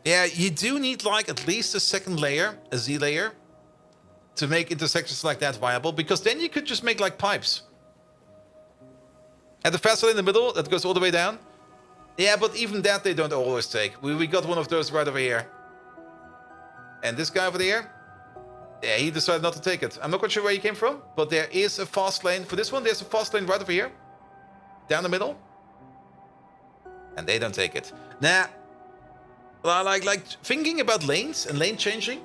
yeah, you do need like at least a second layer, a Z layer, to make intersections like that viable, because then you could just make like pipes. And the fast lane in the middle, that goes all the way down. Yeah, but even that they don't always take. We got one of those right over here. And this guy over there, yeah, he decided not to take it. I'm not quite sure where he came from, but there is a fast lane. For this one, there's a fast lane right over here. Down the middle. And they don't take it. Nah. Like thinking about lanes and lane changing,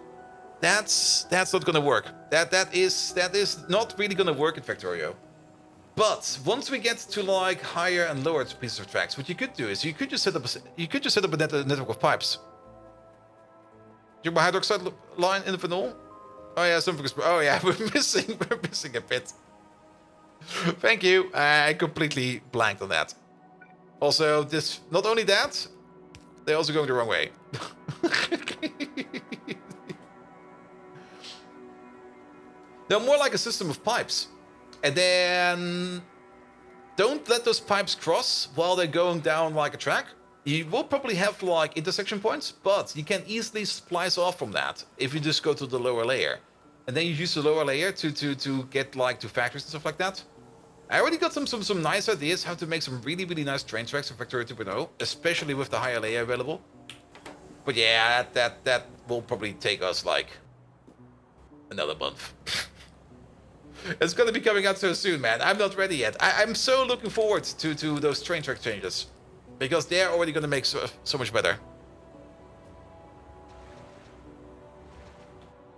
that's not gonna work. That is not really gonna work in Factorio. But once we get to like higher and lower pieces of tracks, what you could do is you could just set up a network of pipes. Do you have a hydroxide line in the phenol? Oh yeah, something is. Oh yeah, we're missing a bit. Thank you. I completely blanked on that. Also, this not only that, they're also going the wrong way. They're more like a system of pipes. And then don't let those pipes cross while they're going down like a track. You will probably have like intersection points, but you can easily splice off from that if you just go to the lower layer. And then you use the lower layer to get like to factories and stuff like that. I already got some nice ideas how to make some really nice train tracks in Factorio 2.0, especially with the higher layer available. But yeah, that will probably take us like another month. It's gonna be coming out so soon, man. I'm not ready yet. I'm so looking forward to those train track changes, because they're already gonna make so much better.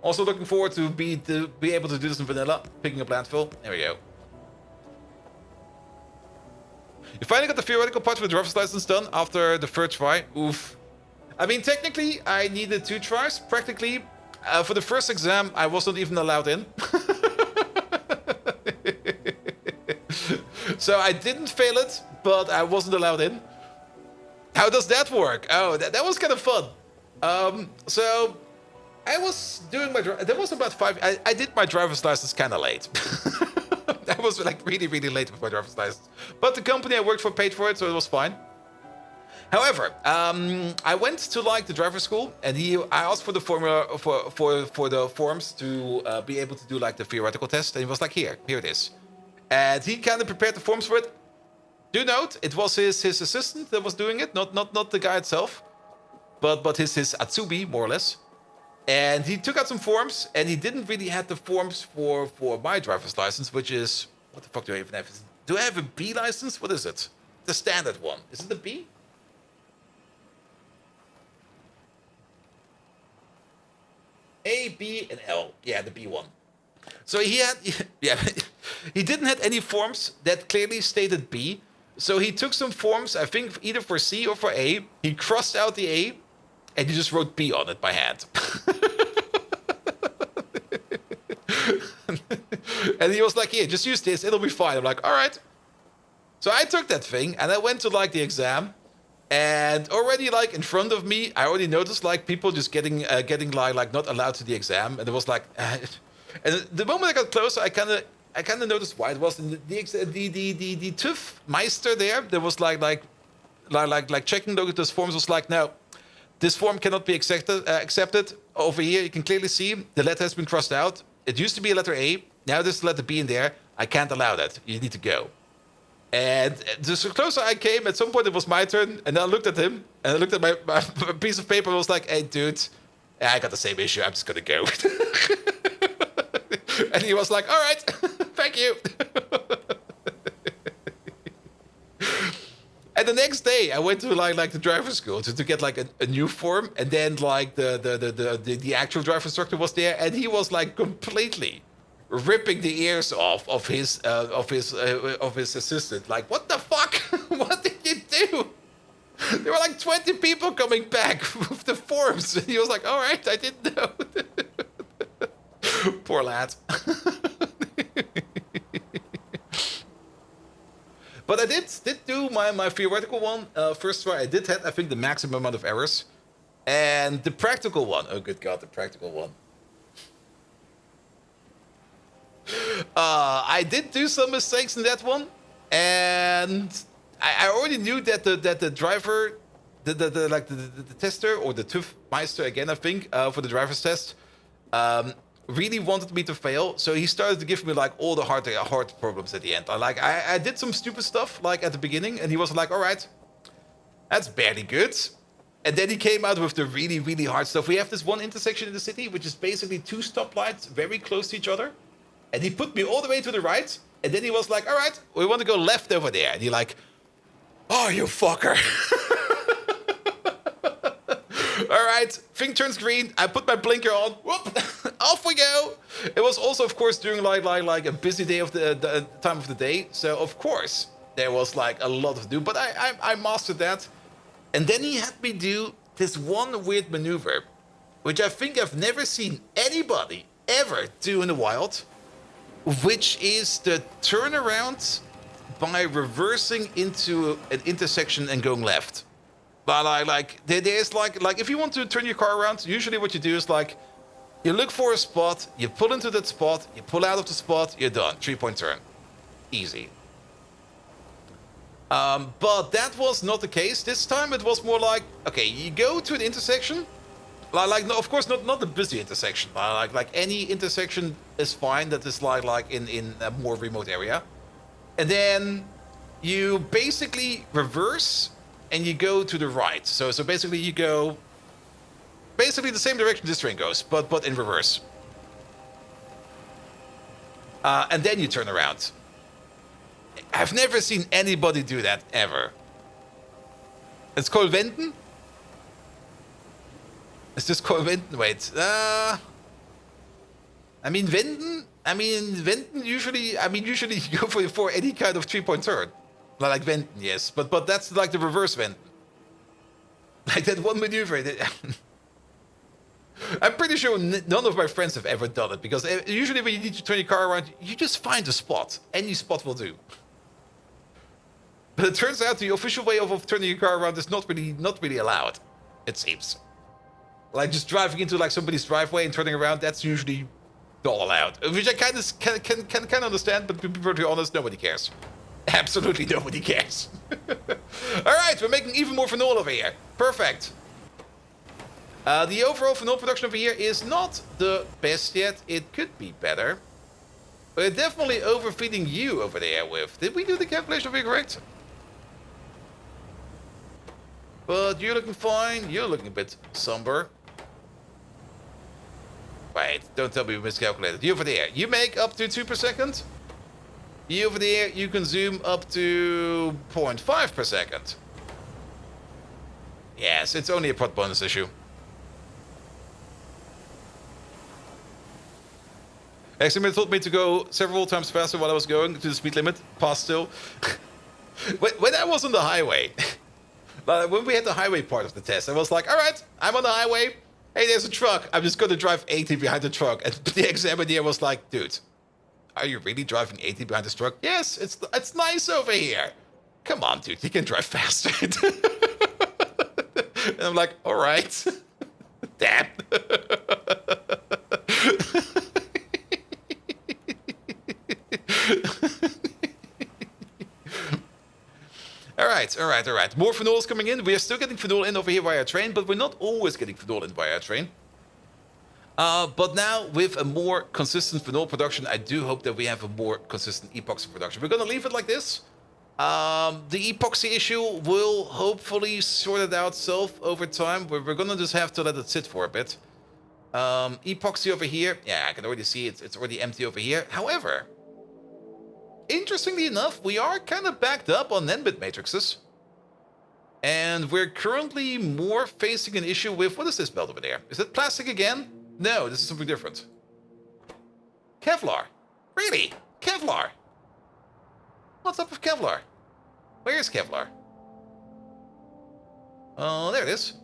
Also looking forward to be able to do this in vanilla, picking up landfill. There we go. You finally got the theoretical part of the driver's license done after the third try. Oof. I mean, technically, I needed 2 tries. Practically, for the first exam, I wasn't even allowed in. So I didn't fail it, but I wasn't allowed in. How does that work? Oh, that was kind of fun. So I was doing my... That was about 5... I did my driver's license kind of late. I was like really late with my driver's license. But the company I worked for paid for it, so it was fine. However, I went to like the driver school, and I asked for the formula for the forms to be able to do like the theoretical test, and he was like, here it is. And he kind of prepared the forms for it. Do note, it was his assistant that was doing it, not the guy itself, but his Atsubi, more or less. And he took out some forms, and he didn't really have the forms for my driver's license, which is... What the fuck do I even have? Do I have a B license? What is it? The standard one. Is it the B? A, B, and L. Yeah, the B one. So he had... Yeah, he didn't have any forms that clearly stated B. So he took some forms, I think either for C or for A. He crossed out the A, and he just wrote B on it by hand. And he was like, here, just use this, it'll be fine. I'm like, all right. So I took that thing, and I went to like the exam. And already like in front of me, I already noticed like people just getting like not allowed to the exam. And it was like... and the moment I got closer, I kind of noticed why it was. And the TÜV Meister there was like checking those forms, was like, no, this form cannot be accepted. Over here, you can clearly see the letter has been crossed out. It used to be a letter A. Now there's a letter B in there. I can't allow that. You need to go. And the closer I came, at some point it was my turn. And I looked at him. And I looked at my piece of paper and was like, hey, dude, I got the same issue. I'm just going to go. And he was like, all right, thank you. And the next day, I went to like the driver's school to get like a new form, and then like the actual driver instructor was there, and he was like completely ripping the ears off of his assistant. Like, what the fuck? What did you do? There were like 20 people coming back with the forms, and he was like, all right, I didn't know. Poor lad. But I did do my theoretical one first try. I did have, I think, the maximum amount of errors. And the practical one, oh good god, the practical one. I did do some mistakes in that one. And I already knew that the driver, the tester, or the TÜV Meister again, I think, for the driver's test, really wanted me to fail, so he started to give me like all the hard problems at the end. I did some stupid stuff like at the beginning, and he was like, all right, that's barely good. And then he came out with the really hard stuff. We have this one intersection in the city, which is basically 2 stoplights very close to each other. And he put me all the way to the right, and then he was like, all right, we want to go left over there. And he like, oh, you fucker. All right, thing turns green. I put my blinker on. Whoop, off we go. It was also, of course, during like a busy day of the time of the day. So of course there was like a lot to do, but I mastered that. And then he had me do this one weird maneuver, which I think I've never seen anybody ever do in the wild, which is the turnaround by reversing into an intersection and going left. But there's like if you want to turn your car around, usually what you do is like, you look for a spot, you pull into that spot, you pull out of the spot, you're done. 3-point turn. Easy. But that was not the case. This time it was more like, okay, you go to an intersection, no, of course not the busy intersection, but like any intersection is fine that is like in a more remote area. And then you basically reverse and you go to the right. So basically you go basically the same direction this train goes, but in reverse. And then you turn around. I've never seen anybody do that ever. It's called Wenden? Is this called Wenden? Wait. Wenden usually you go for any kind of 3-point turn. Like Wenden, yes. But that's like the reverse Wenden. Like that one maneuver. I'm pretty sure none of my friends have ever done it, because usually when you need to turn your car around, you just find a spot. Any spot will do. But it turns out the official way of turning your car around is not really allowed, it seems. Like just driving into like somebody's driveway and turning around, that's usually not allowed. Which I kind of understand, but to be perfectly honest, nobody cares. Absolutely nobody cares. Alright, we're making even more phenol over here. Perfect. The overall phenol production over here is not the best yet. It could be better. We're definitely overfeeding you over there with... Did we do the calculation over here correct? But you're looking fine. You're looking a bit somber. Wait, don't tell me we miscalculated. You over there, you make up to 2 per second. You over there, you consume up to 0.5 per second. Yes, it's only a pot bonus issue. Actually, told me to go several times faster while I was going to the speed limit. Past still. When I was on the highway, when we had the highway part of the test, I was like, all right, I'm on the highway. Hey, there's a truck. I'm just going to drive 80 behind the truck. And the examiner was like, dude, are you really driving 80 behind this truck? Yes, it's nice over here. Come on, dude, you can drive faster. And I'm like, all right. Damn. All right. More phenol is coming in. We are still getting phenol in over here via train, but we're not always getting phenol in via train. But now, with a more consistent phenol production, I do hope that we have a more consistent epoxy production. We're going to leave it like this. The epoxy issue will hopefully sort it out itself over time. We're going to just have to let it sit for a bit. Epoxy over here. Yeah, I can already see it's already empty over here. However, interestingly enough, we are kind of backed up on N-bit matrices. And we're currently more facing an issue with... What is this belt over there? Is it plastic again? No, this is something different. Kevlar. Really? Kevlar. What's up with Kevlar? Where's Kevlar? Oh, there it is.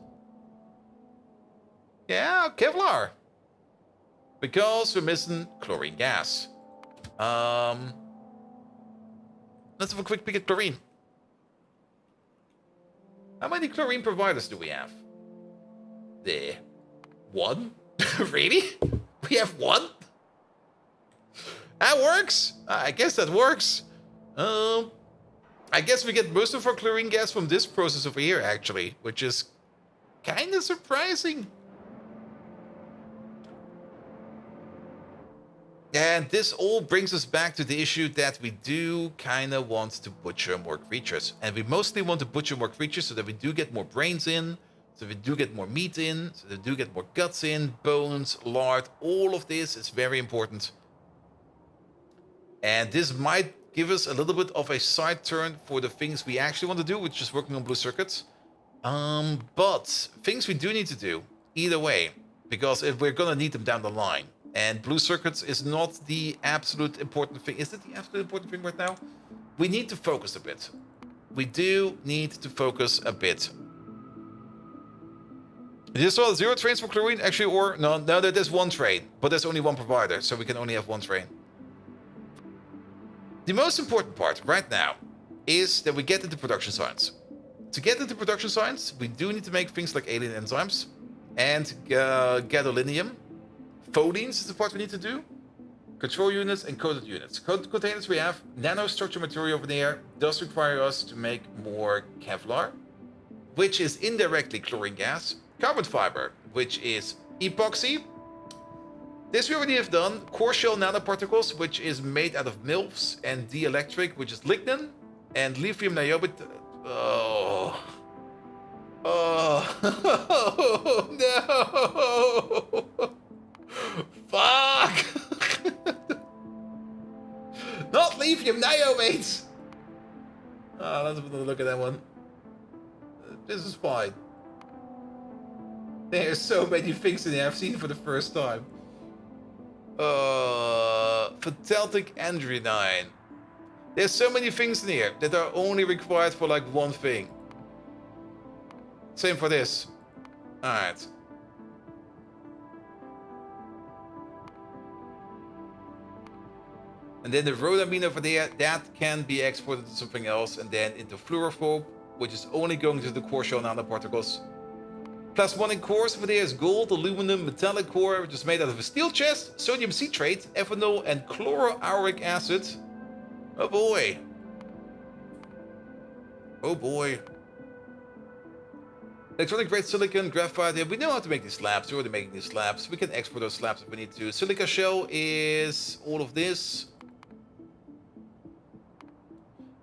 Yeah, Kevlar. Because we're missing chlorine gas. Let's have a quick peek at chlorine. How many chlorine providers do we have? There. 1? Really? We have 1? That works. I guess that works. I guess we get most of our chlorine gas from this process over here, actually, which is kind of surprising. And this all brings us back to the issue that we do kind of want to butcher more creatures. And we mostly want to butcher more creatures so that we do get more brains in, so we do get more meat in, so we do get more guts in, bones, lard. All of this is very important. And this might give us a little bit of a side turn for the things we actually want to do, which is working on blue circuits. But things we do need to do, either way, because if we're going to need them down the line. And blue circuits is not the absolute important thing. Is it the absolute important thing right now? We need to focus a bit. We do need to focus a bit. You saw 0 trains for chlorine, actually, or no, there's 1 train, but there's only 1 provider, so we can only have 1 train. The most important part right now is that we get into production science. To get into production science, we do need to make things like alien enzymes and gadolinium. Phonenes is the part we need to do. Control units and coded units. Coded containers we have. Nanostructure material over there does require us to make more Kevlar, which is indirectly chlorine gas. Carbon fiber, which is epoxy. This we already have done. Core shell nanoparticles, which is made out of MILFs, and dielectric, which is lignin, and lithium niobate. Oh. Oh. No. Fuck. Not lithium niobates. Oh, let's have another look at that one. This is fine. There's so many things in there I've seen for the first time. Phthaltic androgenine. There's so many things in here that are only required for like one thing. Same for this. Alright. And then the rhodamine over there, that can be exported to something else, and then into fluorophobe, which is only going to the core shell nanoparticles. Plasmonic cores over there is gold, aluminum, metallic core, which is made out of a steel chest, sodium citrate, ethanol, and chloroauric acid. Oh boy. Oh boy. Electronic grade silicon, graphite. Yeah, we know how to make these slabs. We're already making these slabs. We can export those slabs if we need to. Silica shell is all of this.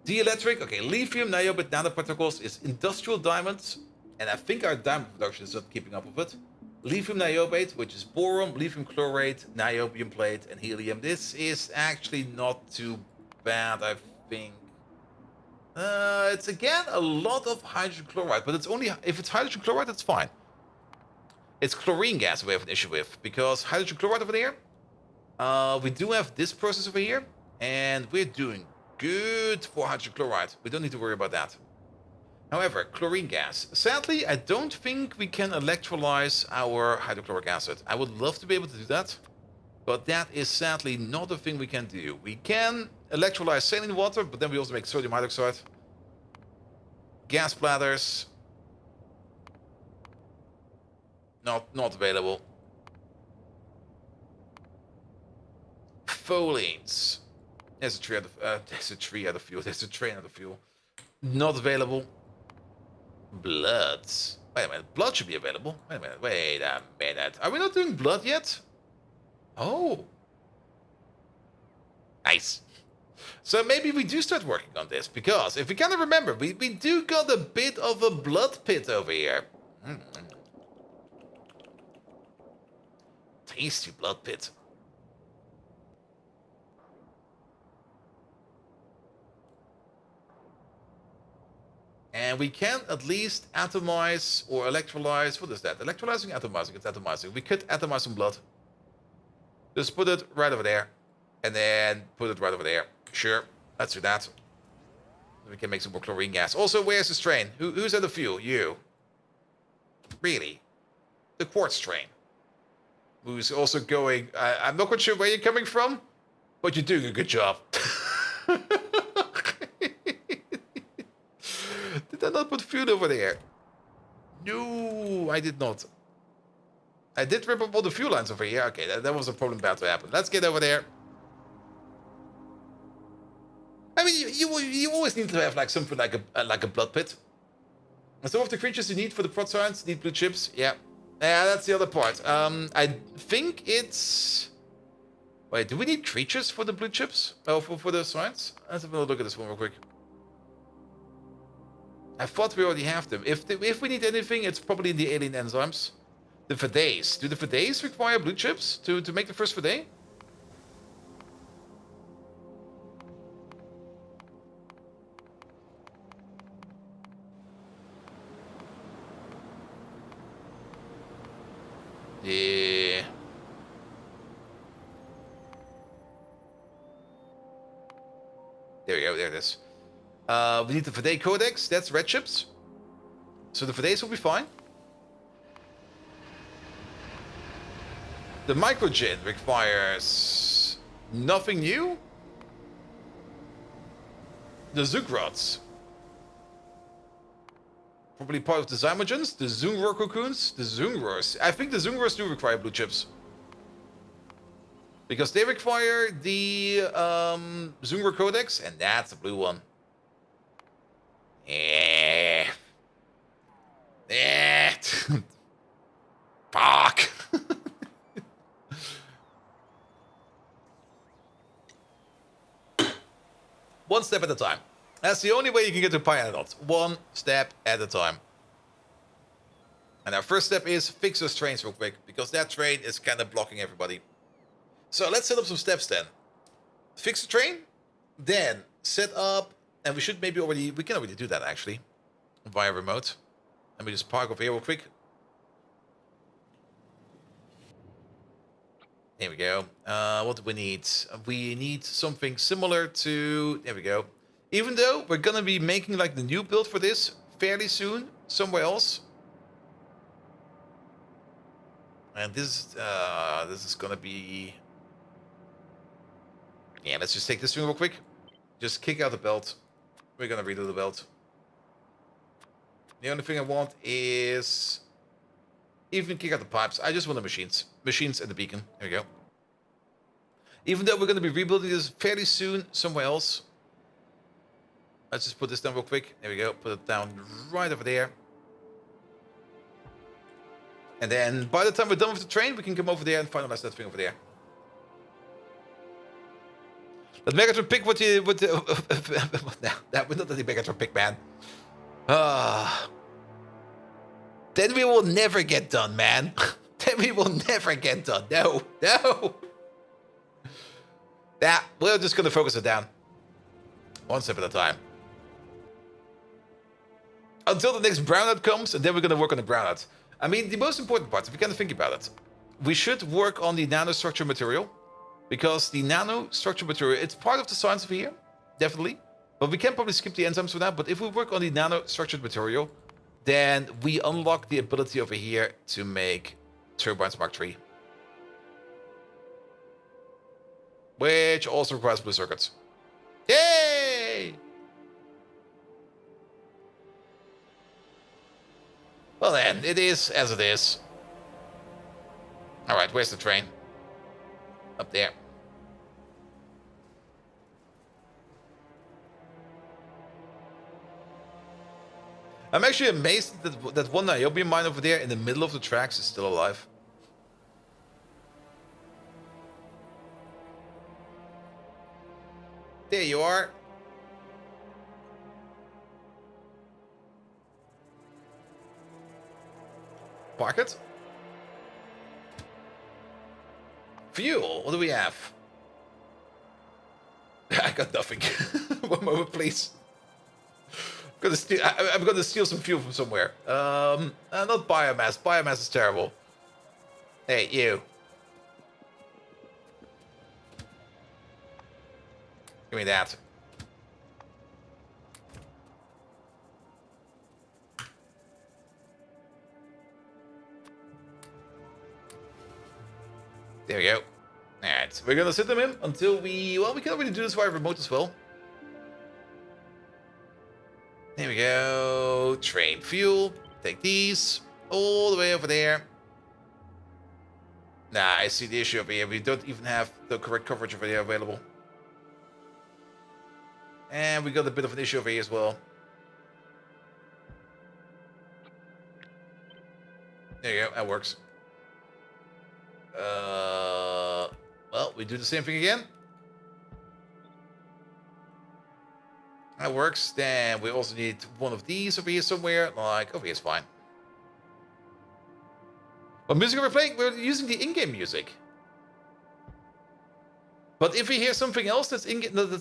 Dielectric. Okay, lithium niobate nanoparticles is industrial diamonds. And I think our diamond production is not keeping up with it. Lithium niobate, which is boron, lithium chlorate, niobium plate, and helium. This is actually not too bad, I think. It's again a lot of hydrogen chloride, but it's only if it's hydrogen chloride, that's fine. It's chlorine gas we have an issue with, because hydrogen chloride over there, we do have this process over here, and we're doing good for hydrogen chloride. We don't need to worry about that. However, chlorine gas. Sadly, I don't think we can electrolyze our hydrochloric acid. I would love to be able to do that, but that is sadly not a thing we can do. We can electrolyze saline water, but then we also make sodium hydroxide. Gas bladders. Not available. Folines. There's a tree out of fuel. There's a train out of fuel. Not available. Bloods. Wait a minute. Blood should be available. Wait a minute. Are we not doing blood yet? Oh. Nice. So maybe we do start working on this, because if we kind of remember, we do got a bit of a blood pit over here. Tasty blood pit. And we can at least atomize or electrolyze. What is that? Electrolyzing, atomizing. It's atomizing. We could atomize some blood. Just put it right over there. And then put it right over there. Sure. Let's do that. We can make some more chlorine gas. Also, where's the train? Who's at the fuel? You. Really? The quartz train. Who's also going... I'm not quite sure where you're coming from, but you're doing a good job. Did I not put fuel over there? No, I did not. I did rip up all the fuel lines over here. Okay, that was a problem about to happen. Let's get over there. I mean, you always need to have like something like a blood pit. And some of the creatures you need for the prot science need blue chips. Yeah, that's the other part. I think it's. Wait, do we need creatures for the blue chips? Oh, for the science? Let's have a look at this one real quick. I thought we already have them. If we need anything, it's probably in the alien enzymes. The Fadays. Do the Fadays require blue chips to make the first Faday? Yeah. There we go, there it is. We need the Faday Codex, that's red chips. So the Fadays will be fine. The Microgen requires nothing new. The Zugrots. Probably part of the Zymogens, the Zungror cocoons, the Zungrors. I think the Zungrors do require blue chips. Because they require the Zungror Codex, and that's the blue one. Yeah. Yeah. Fuck. One step at a time. That's the only way you can get to Pyanodons. One step at a time. And our first step is fix those trains real quick, because that train is kind of blocking everybody. So let's set up some steps then. Fix the train, then set up, and we should maybe already, we can already do that actually, via remote. Let me just park over here real quick. There we go. What do we need? We need something similar to, there we go. Even though we're gonna be making like the new build for this fairly soon, somewhere else. And this is gonna be, yeah, let's just take this thing real quick. Just kick out the belt. We're gonna redo the belt. The only thing I want is even kick out the pipes. I just want the machines. Machines and the beacon. There we go. Even though we're gonna be rebuilding this fairly soon somewhere else. Let's just put this down real quick. There we go. Put it down right over there. And then by the time we're done with the train, we can come over there and finalize that thing over there. Let Megatron pick what you... What that would not let the Megatron pick, man. Then we will never get done, man. Then we will never get done. No, no. Yeah, we're just going to focus it down. One step at a time. Until the next brownout comes, and then we're going to work on the brownout. I mean, the most important part, if you kind of think about it, we should work on the nanostructure material. Because the nanostructure material, it's part of the science over here, definitely. But we can probably skip the enzymes for now. But if we work on the nanostructured material, then we unlock the ability over here to make turbines Mark III. Which also requires blue circuits. Yay! Well then, it is as it is. Alright, where's the train? Up there. I'm actually amazed that one niobium mine over there in the middle of the tracks is still alive. There you are. Park it. Fuel, what do we have? I got nothing. One moment, please. I'm gonna steal some fuel from somewhere. Not biomass. Biomass is terrible. Hey, you. Give me that. There we go. Alright, we're gonna sit them in until we... Well, we can already do this via remote as well. There we go. Train fuel. Take these. All the way over there. Nah, I see the issue over here. We don't even have the correct coverage over there available. And we got a bit of an issue over here as well. There you go. That works. Well, we do the same thing again. That works. Then we also need one of these over here somewhere. Like, over here is fine. What music are we playing? We're using the in-game music. But if we hear something else that's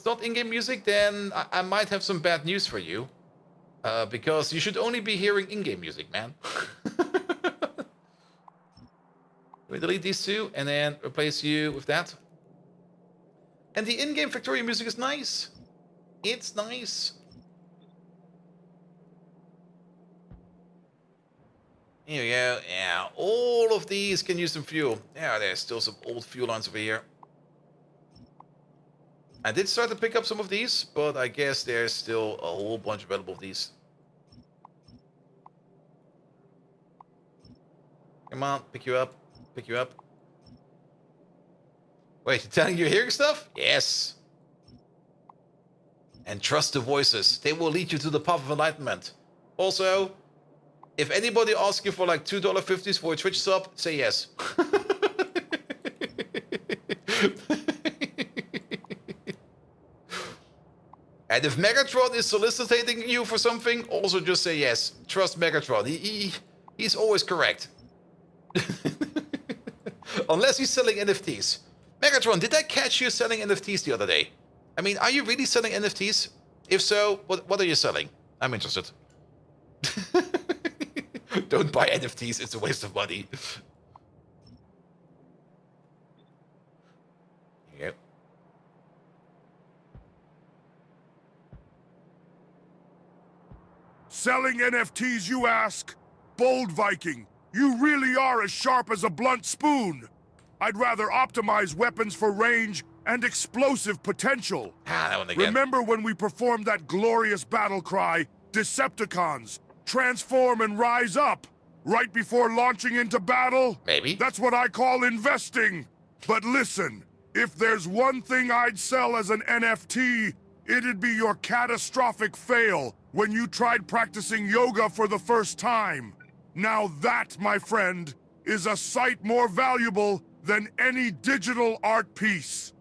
not in-game music, then I might have some bad news for you. Because you should only be hearing in-game music, man. We delete these two and then replace you with that. And the in-game Factorio music is nice. It's nice. Here we go. Yeah, all of these can use some fuel. Yeah, there's still some old fuel lines over here. I did start to pick up some of these, but I guess there's still a whole bunch available of these. Come on, pick you up. Pick you up. Wait, you're telling you're hearing stuff? Yes. And trust the voices. They will lead you to the path of enlightenment. Also, if anybody asks you for like $2.50s for a Twitch sub, say yes. And if Megatron is soliciting you for something, also just say yes. Trust Megatron. He's always correct. Unless he's selling NFTs. Megatron, did I catch you selling NFTs the other day? I mean, are you really selling NFTs? If so, what are you selling? I'm interested. Don't buy NFTs, it's a waste of money. Yep. Selling NFTs, you ask? Bold Viking, you really are as sharp as a blunt spoon. I'd rather optimize weapons for range and explosive potential. Ah, that one again. Remember when we performed that glorious battle cry, Decepticons, transform and rise up, right before launching into battle? Maybe. That's what I call investing. But listen, if there's one thing I'd sell as an NFT, it'd be your catastrophic fail when you tried practicing yoga for the first time. Now that, my friend, is a sight more valuable than any digital art piece.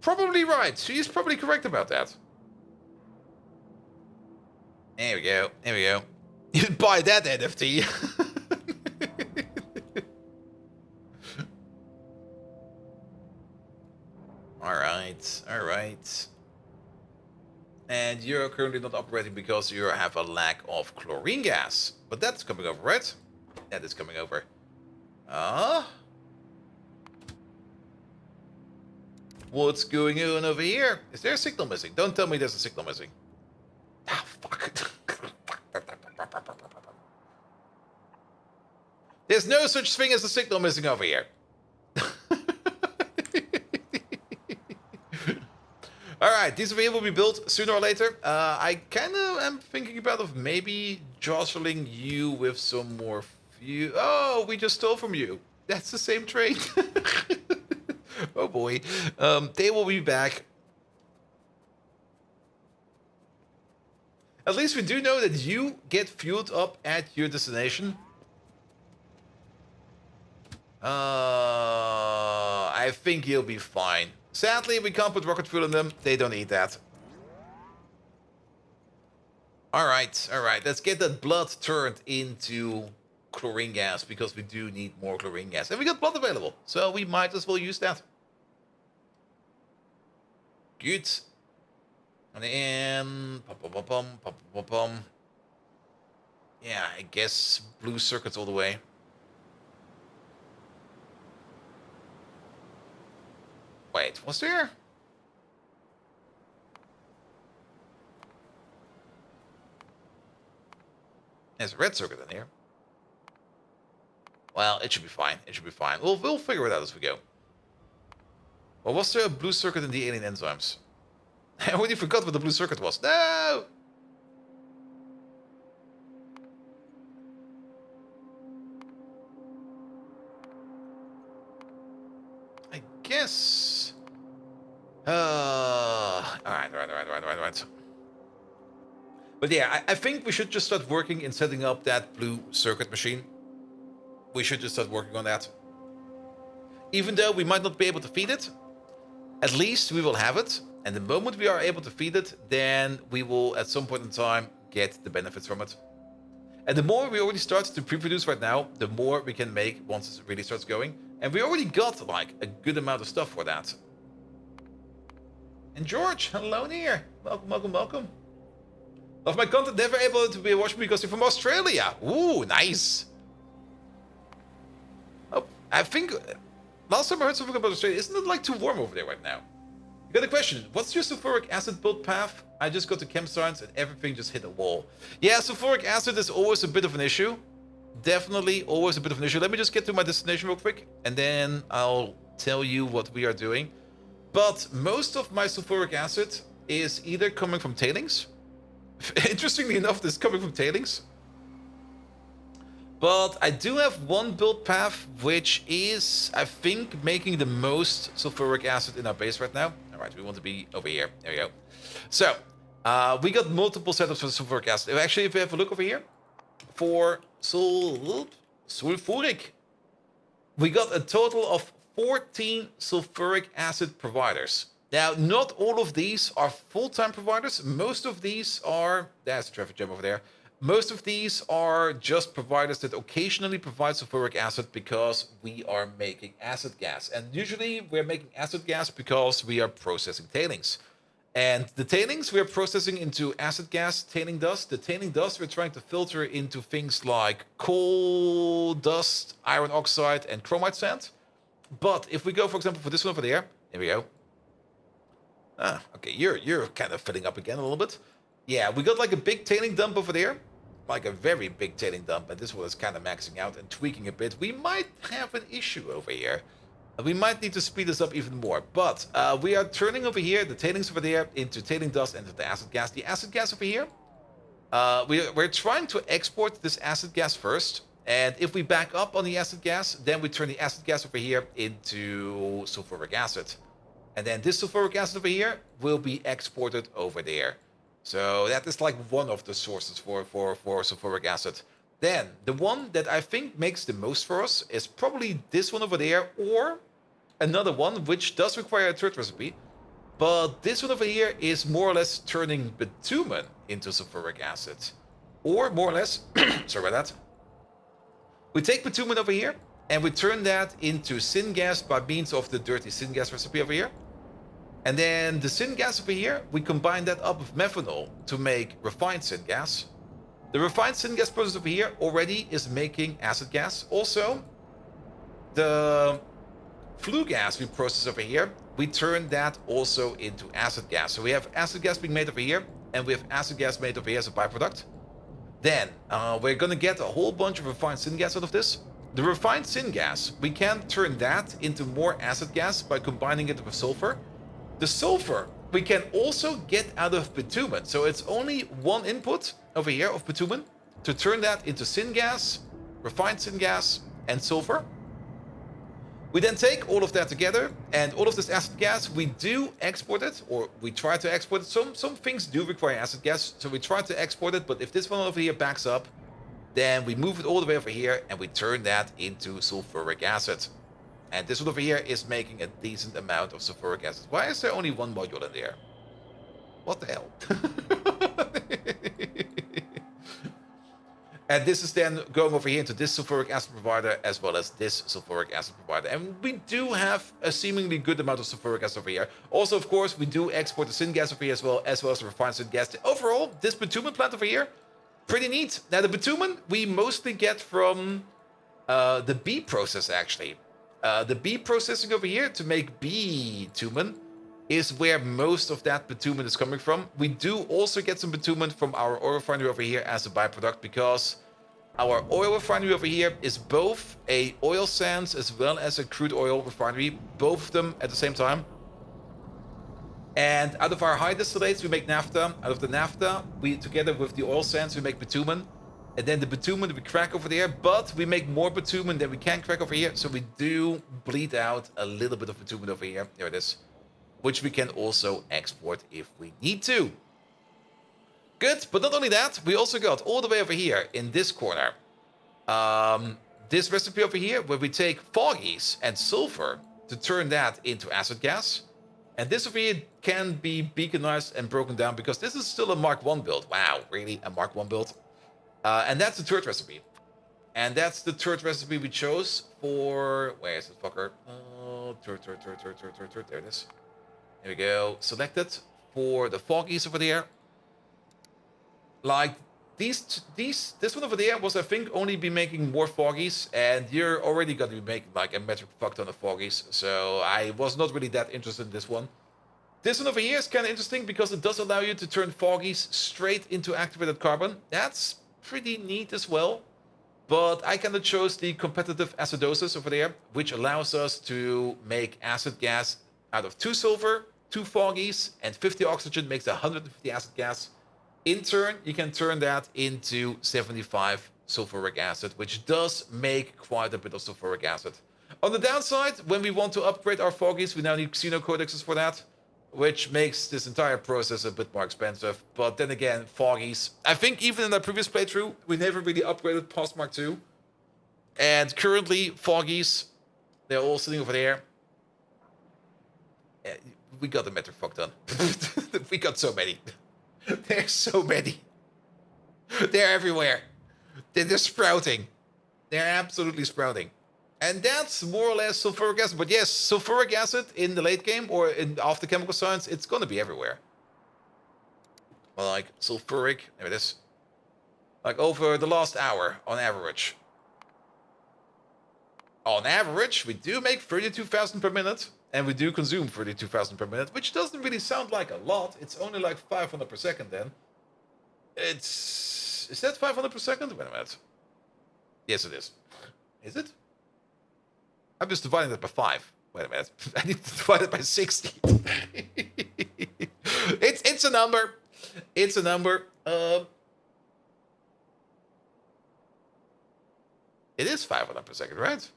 Probably right. She's probably correct about that. There we go. There we go. You'd buy that NFT. Alright, alright. And you're currently not operating because you have a lack of chlorine gas. But that's coming over, right? That is coming over. What's going on over here? Is there a signal missing? Don't tell me there's a signal missing. Ah, fuck. There's no such thing as a signal missing over here. Alright, these will be built sooner or later. I kind of am thinking about of maybe jostling you with some more fuel. Oh, we just stole from you. That's the same train. Oh boy. They will be back. At least we do know that you get fueled up at your destination. I think you'll be fine. Sadly, we can't put rocket fuel in them. They don't eat that. Alright, alright. Let's get that blood turned into chlorine gas, because we do need more chlorine gas. And we got blood available, so we might as well use that. Good. And then... Yeah, I guess blue circuits all the way. Wait, was there? There's a red circuit in here. Well, it should be fine. It should be fine. We'll figure it out as we go. Well, was there a blue circuit in the alien enzymes? I already forgot what the blue circuit was. No! I guess... Alright. But yeah, I think we should just start working in setting up that blue circuit machine. We should just start working on that. Even though we might not be able to feed it, at least we will have it. And the moment we are able to feed it, then we will, at some point in time, get the benefits from it. And the more we already start to pre-produce right now, the more we can make once it really starts going. And we already got, like, a good amount of stuff for that. And George, hello there. Welcome. Love my content, never able to be watched because you're from Australia. Ooh, nice. Oh, I think last time I heard something about Australia, isn't it like too warm over there right now? You got a question. What's your sulfuric acid build path? I just got to campsites and everything just hit a wall. Yeah, sulfuric acid is always a bit of an issue. Definitely always a bit of an issue. Let me just get to my destination real quick, and then I'll tell you what we are doing. But most of my sulfuric acid is either coming from tailings. Interestingly enough, this is coming from tailings. But I do have one build path, which is, I think, making the most sulfuric acid in our base right now. All right, we want to be over here. There we go. So, we got multiple setups for sulfuric acid. Actually, if we have a look over here, for sulfuric, we got a total of 14 sulfuric acid providers. Now, not all of these are full-time providers. Most of these are, that's a traffic jam over there. Most of these are just providers that occasionally provide sulfuric acid because we are making acid gas. And usually we're making acid gas because we are processing tailings. And the tailings we're processing into acid gas, tailing dust. The tailing dust we're trying to filter into things like coal dust, iron oxide, and chromite sand. But if we go, for example, for this one over there, here we go. Okay, you're kind of filling up again a little bit. Yeah, we got like a big tailing dump over there. Like a very big tailing dump, and this one is kind of maxing out and tweaking a bit. We might have an issue over here. We might need to speed this up even more. But we are turning over here, the tailings over there, into tailing dust and into the acid gas. The acid gas over here, we're trying to export this acid gas first. And if we back up on the acid gas, then we turn the acid gas over here into sulfuric acid. And then this sulfuric acid over here will be exported over there. So that is like one of the sources for sulfuric acid. Then the one that I think makes the most for us is probably this one over there, or another one which does require a third recipe. But this one over here is more or less turning bitumen into sulfuric acid. Or more or less, sorry about that. We take bitumen over here and we turn that into syngas by means of the dirty syngas recipe over here. And then the syngas over here, we combine that up with methanol to make refined syngas. The refined syngas process over here already is making acid gas. Also, the flue gas we process over here, we turn that also into acid gas. So we have acid gas being made over here, and we have acid gas made over here as a byproduct. Then we're going to get a whole bunch of refined syngas out of this. The refined syngas, we can turn that into more acid gas by combining it with sulfur. The sulfur we can also get out of bitumen. So it's only one input over here of bitumen to turn that into syngas, refined syngas, and sulfur. We then take all of that together, and all of this acid gas, we do export it, or we try to export it. Some things do require acid gas, so we try to export it, but if this one over here backs up, then we move it all the way over here, and we turn that into sulfuric acid. And this one over here is making a decent amount of sulfuric acid. Why is there only one module in there? What the hell? And this is then going over here into this sulfuric acid provider as well as this sulfuric acid provider. And we do have a seemingly good amount of sulfuric acid over here. Also, of course, we do export the syngas over here as well as the refined syngas. Overall, this bitumen plant over here, pretty neat. Now, the bitumen we mostly get from the bee process, actually. The bee processing over here to make bitumen is where most of that bitumen is coming from. We do also get some bitumen from our oil refinery over here as a byproduct, because our oil refinery over here is both a oil sands as well as a crude oil refinery, both of them at the same time. And out of our high distillates, we make naphtha. Out of the naphtha, we together with the oil sands, we make bitumen. And then the bitumen we crack over there, but we make more bitumen than we can crack over here. So we do bleed out a little bit of bitumen over here. There it is. Which we can also export if we need to. Good, but not only that, we also got all the way over here in this corner. This recipe over here where we take foggies and sulfur to turn that into acid gas. And this over here can be beaconized and broken down because this is still a Mark 1 build. Wow, really? A Mark 1 build? And that's the third recipe. And that's the third recipe we chose for... Where is it, fucker? Third. There it is. There we go. Selected for the foggies over there. Like, this one over there was, I think, only be making more foggies. And you're already going to be making, like, a metric fuck ton of foggies. So I was not really that interested in this one. This one over here is kind of interesting because it does allow you to turn foggies straight into activated carbon. That's pretty neat as well, but I kind of chose the competitive acidosis over there, which allows us to make acid gas out of 2 sulfur, 2 foggies, and 50 oxygen makes 150 acid gas. In turn, you can turn that into 75 sulfuric acid, which does make quite a bit of sulfuric acid. On the downside, when we want to upgrade our foggies, we now need xenocodexes for that, which makes this entire process a bit more expensive. But then again, foggies. I think even in our previous playthrough, we never really upgraded past Mark II. And currently, foggies, they're all sitting over there. we got the metric fuck done. We got so many. There's so many. They're everywhere. They're sprouting. They're absolutely sprouting. And that's more or less sulfuric acid. But yes, sulfuric acid in the late game or after chemical science, it's going to be everywhere. Well, like sulfuric, there it is. Like over the last hour on average. On average, we do make 32,000 per minute. And we do consume 32,000 per minute, which doesn't really sound like a lot. It's only like 500 per second then. Is that 500 per second? Wait a minute. Yes, it is. Is it? I'm just dividing that by 5. Wait a minute. I need to divide it by 60. It's a number. It's a number. It is 500 per second, right?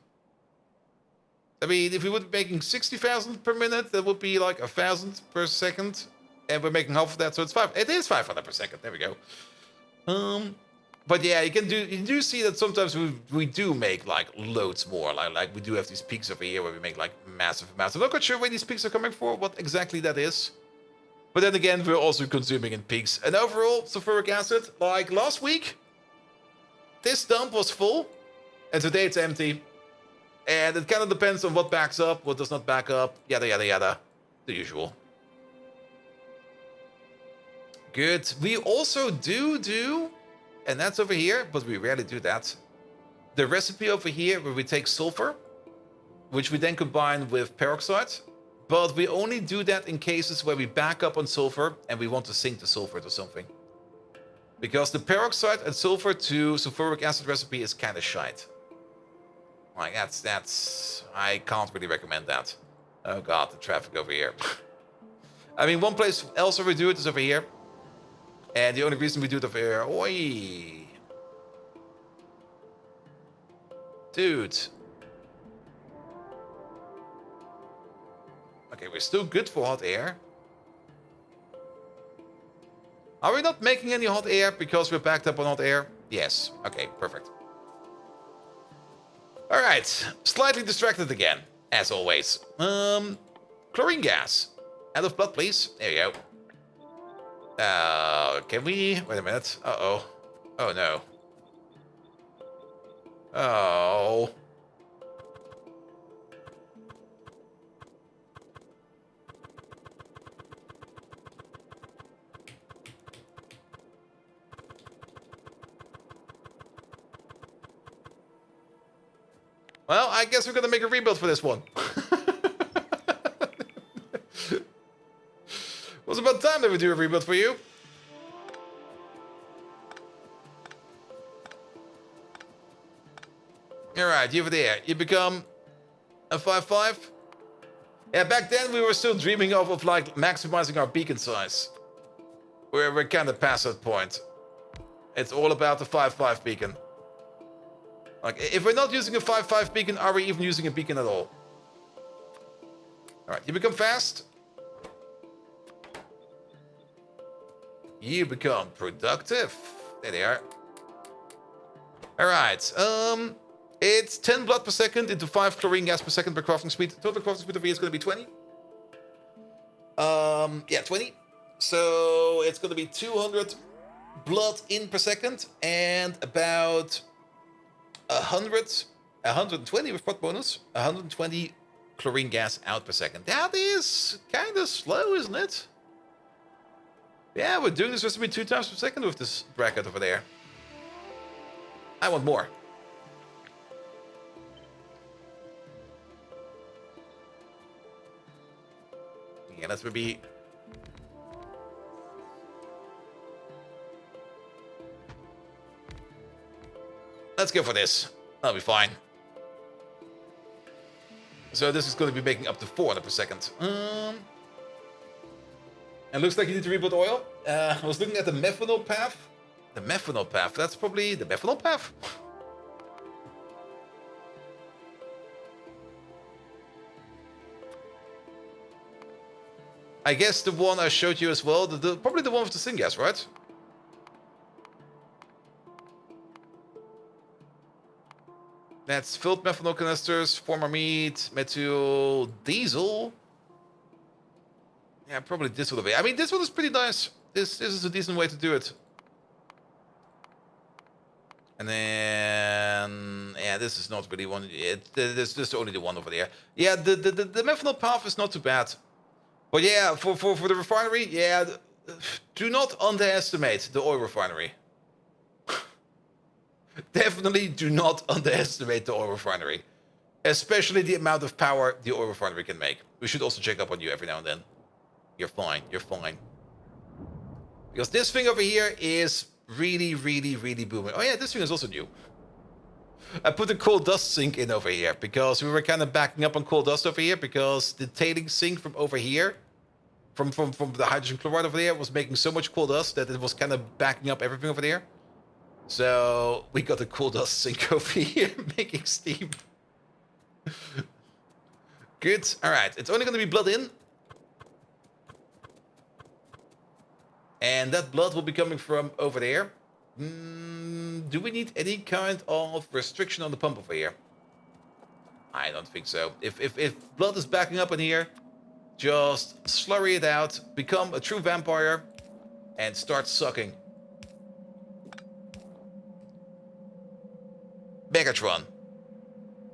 I mean, if we would be making 60,000 per minute, that would be like 1,000 per second. And we're making half of that, so it's 5. It is 500 per second. There we go. But yeah, you do see that sometimes we do make like loads more. Like we do have these peaks over here where we make like massive amounts. I'm not quite sure where these peaks are coming for, what exactly that is. But then again, we're also consuming in peaks. And overall, sulfuric acid, like last week, this dump was full. And today it's empty. And it kind of depends on what backs up, what does not back up, yada, yada, yada. The usual. Good. We also do, and that's over here, but we rarely do that. The recipe over here where we take sulfur, which we then combine with peroxide. But we only do that in cases where we back up on sulfur and we want to sink the sulfur to something. Because the peroxide and sulfur to sulfuric acid recipe is kind of shite. Like, that's... I can't really recommend that. Oh god, the traffic over here. I mean, one place else where we do it is over here. And the only reason we do it over here... Oi! Dude. Okay, we're still good for hot air. Are we not making any hot air because we're backed up on hot air? Yes. Okay, perfect. Alright, slightly distracted again, as always. Chlorine gas. Out of blood, please. There you go. Can we... Wait a minute. Uh-oh. Oh, no. Oh. Well, I guess we're gonna make a rebuild for this one. Was about time that we do a rebuild for you. Alright, you over there. You become a 5-5. Yeah, back then we were still dreaming of like maximizing our beacon size. We're kind of past that point. It's all about the 5-5 beacon. Like, if we're not using a 5-5 beacon, are we even using a beacon at all? Alright, you become fast. You become productive. There they are. Alright, it's 10 blood per second into 5 chlorine gas per second per crafting speed. Total crafting speed over here is going to be 20. Yeah, 20. So it's going to be 200 blood in per second and about 120 with pot bonus, 120 chlorine gas out per second. That is kind of slow, isn't it? Yeah, we're doing this recipe 2 times per second with this bracket over there. I want more. Yeah, let's maybe... Let's go for this. That'll be fine. So this is going to be making up to 400 per second. And looks like you need to rebuild oil. I was looking at the methanol path. The methanol path. That's probably the methanol path. I guess the one I showed you as well. Probably the one with the syngas, right? That's filled methanol canisters, former meat, methyl diesel. Yeah, probably this would be. I mean, this one is pretty nice. This is a decent way to do it. And then, yeah, this is not really one. This is only the one over there. Yeah, the methanol path is not too bad. But yeah, for the refinery, yeah, do not underestimate the oil refinery. Definitely do not underestimate the oil refinery. Especially the amount of power the oil refinery can make. We should also check up on you every now and then. You're fine, you're fine. Because this thing over here is really, really, really booming. Oh yeah, this thing is also new. I put a coal dust sink in over here because we were kind of backing up on coal dust over here because the tailing sink from over here, from the hydrogen chloride over there, was making so much coal dust that it was kind of backing up everything over there. So we got a coal dust sink over here making steam. Good. All right. It's only going to be blood in. And that blood will be coming from over there. Do we need any kind of restriction on the pump over here? I don't think so. If blood is backing up in here, just slurry it out, become a true vampire, and start sucking. Megatron.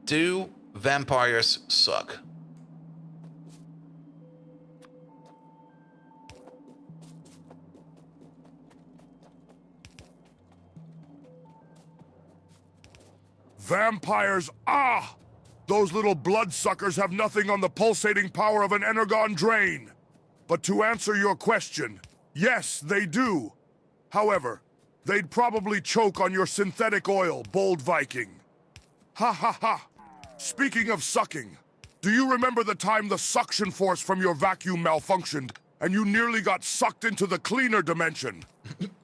Do vampires suck? Vampires, ah! Those little bloodsuckers have nothing on the pulsating power of an energon drain. But to answer your question, yes, they do. However, they'd probably choke on your synthetic oil, Bold Viking. Ha ha ha! Speaking of sucking, do you remember the time the suction force from your vacuum malfunctioned and you nearly got sucked into the cleaner dimension?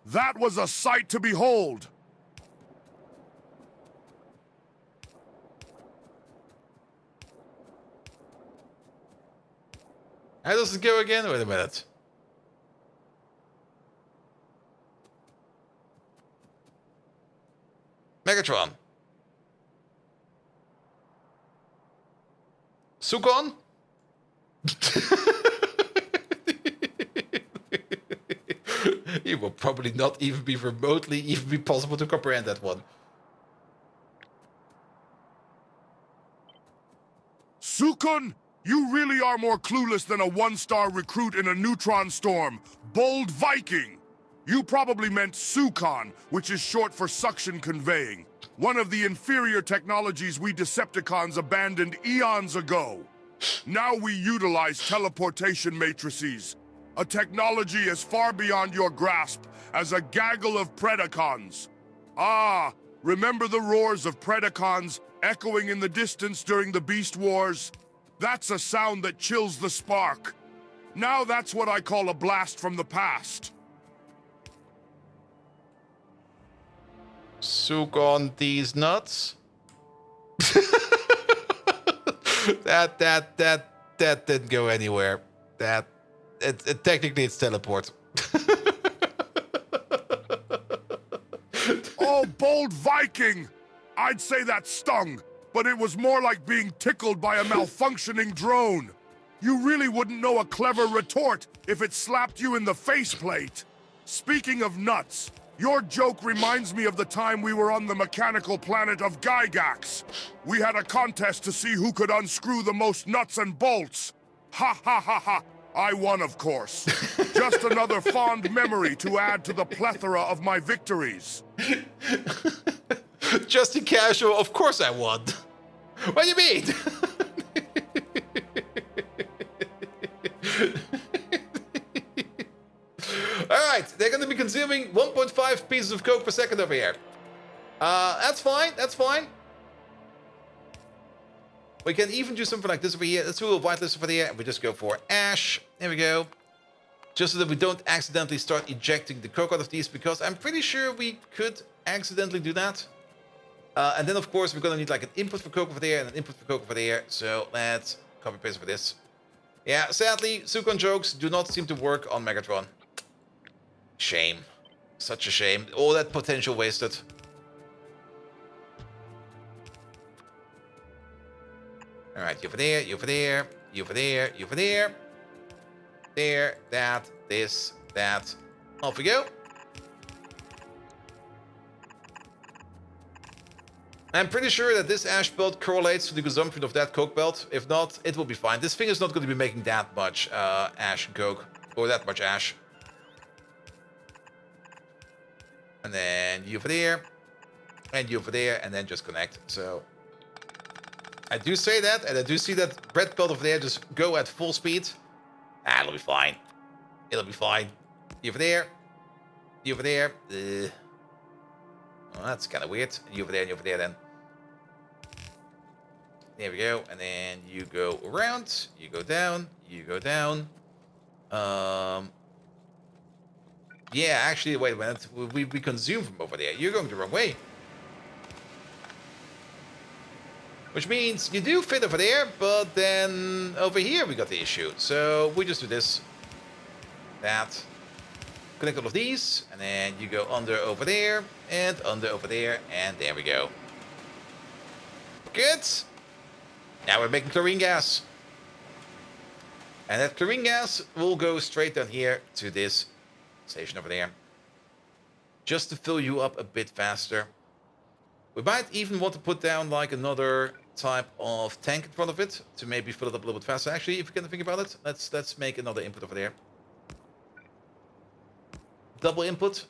That was a sight to behold. How does it go again? Wait a minute. Megatron. Sukon? It will probably not even be remotely even be possible to comprehend that one. Sukun, you really are more clueless than a one-star recruit in a neutron storm. Bold Viking! You probably meant Sukon, which is short for suction conveying. One of the inferior technologies we Decepticons abandoned eons ago. Now we utilize teleportation matrices. A technology as far beyond your grasp as a gaggle of Predacons. Ah, remember the roars of Predacons echoing in the distance during the Beast Wars? That's a sound that chills the spark. Now that's what I call a blast from the past. Soak on these nuts. that didn't go anywhere. Technically it's teleport. Oh, Bold Viking! I'd say that stung, but it was more like being tickled by a malfunctioning drone. You really wouldn't know a clever retort if it slapped you in the faceplate. Speaking of nuts, your joke reminds me of the time we were on the mechanical planet of Gygax. We had a contest to see who could unscrew the most nuts and bolts. Ha ha ha ha! I won, of course. Just another fond memory to add to the plethora of my victories. Just in casual, of course I won. What do you mean? Alright, they're going to be consuming 1.5 pieces of coke per second over here. That's fine, that's fine. We can even do something like this over here. Let's do a whitelist over there, and we just go for ash. There we go. Just so that we don't accidentally start ejecting the coke out of these, because I'm pretty sure we could accidentally do that. And then, of course, we're going to need like an input for coke over there and an input for coke over there. So let's copy paste for this. Yeah, sadly, Sukon jokes do not seem to work on Megatron. Shame. Such a shame. All that potential wasted. Alright, you over there, you over there, you over there, you over there. there, that, this, that. Off we go. I'm pretty sure that this ash belt correlates to the consumption of that coke belt. If not, it will be fine. This thing is not going to be making that much ash and coke, or that much ash. And then you over there, and you over there, and then just connect. So I do say that, and I do see that red belt over there just go at full speed. Ah, it'll be fine. It'll be fine. You over there, you over there. Well, that's kind of weird. And you over there, and you over there then. There we go. And then you go around. You go down. You go down. Yeah, actually, wait a minute. We consume from over there. You're going the wrong way. Which means you do fit over there, but then over here we got the issue. So we just do this. That. Connect all of these, and then you go under over there, and under over there, and there we go. Good. Now we're making chlorine gas. And that chlorine gas will go straight down here to this station over there. Just to fill you up a bit faster. We might even want to put down like another type of tank in front of it to maybe fill it up a little bit faster. Actually, if you can think about it, let's make another input over there. Double input.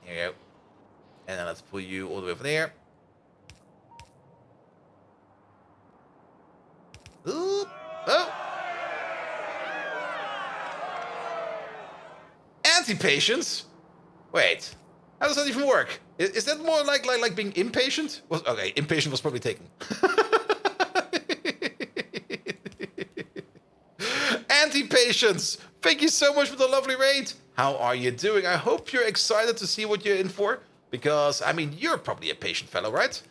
Here you go. And then let's pull you all the way over there. Ooh. Oh. Anti-patience? Wait. How does that even work? Is that more like being impatient? Well, okay, impatient was probably taken. Anti-patience! Thank you so much for the lovely raid! How are you doing? I hope you're excited to see what you're in for. Because, I mean, you're probably a patient fellow, right?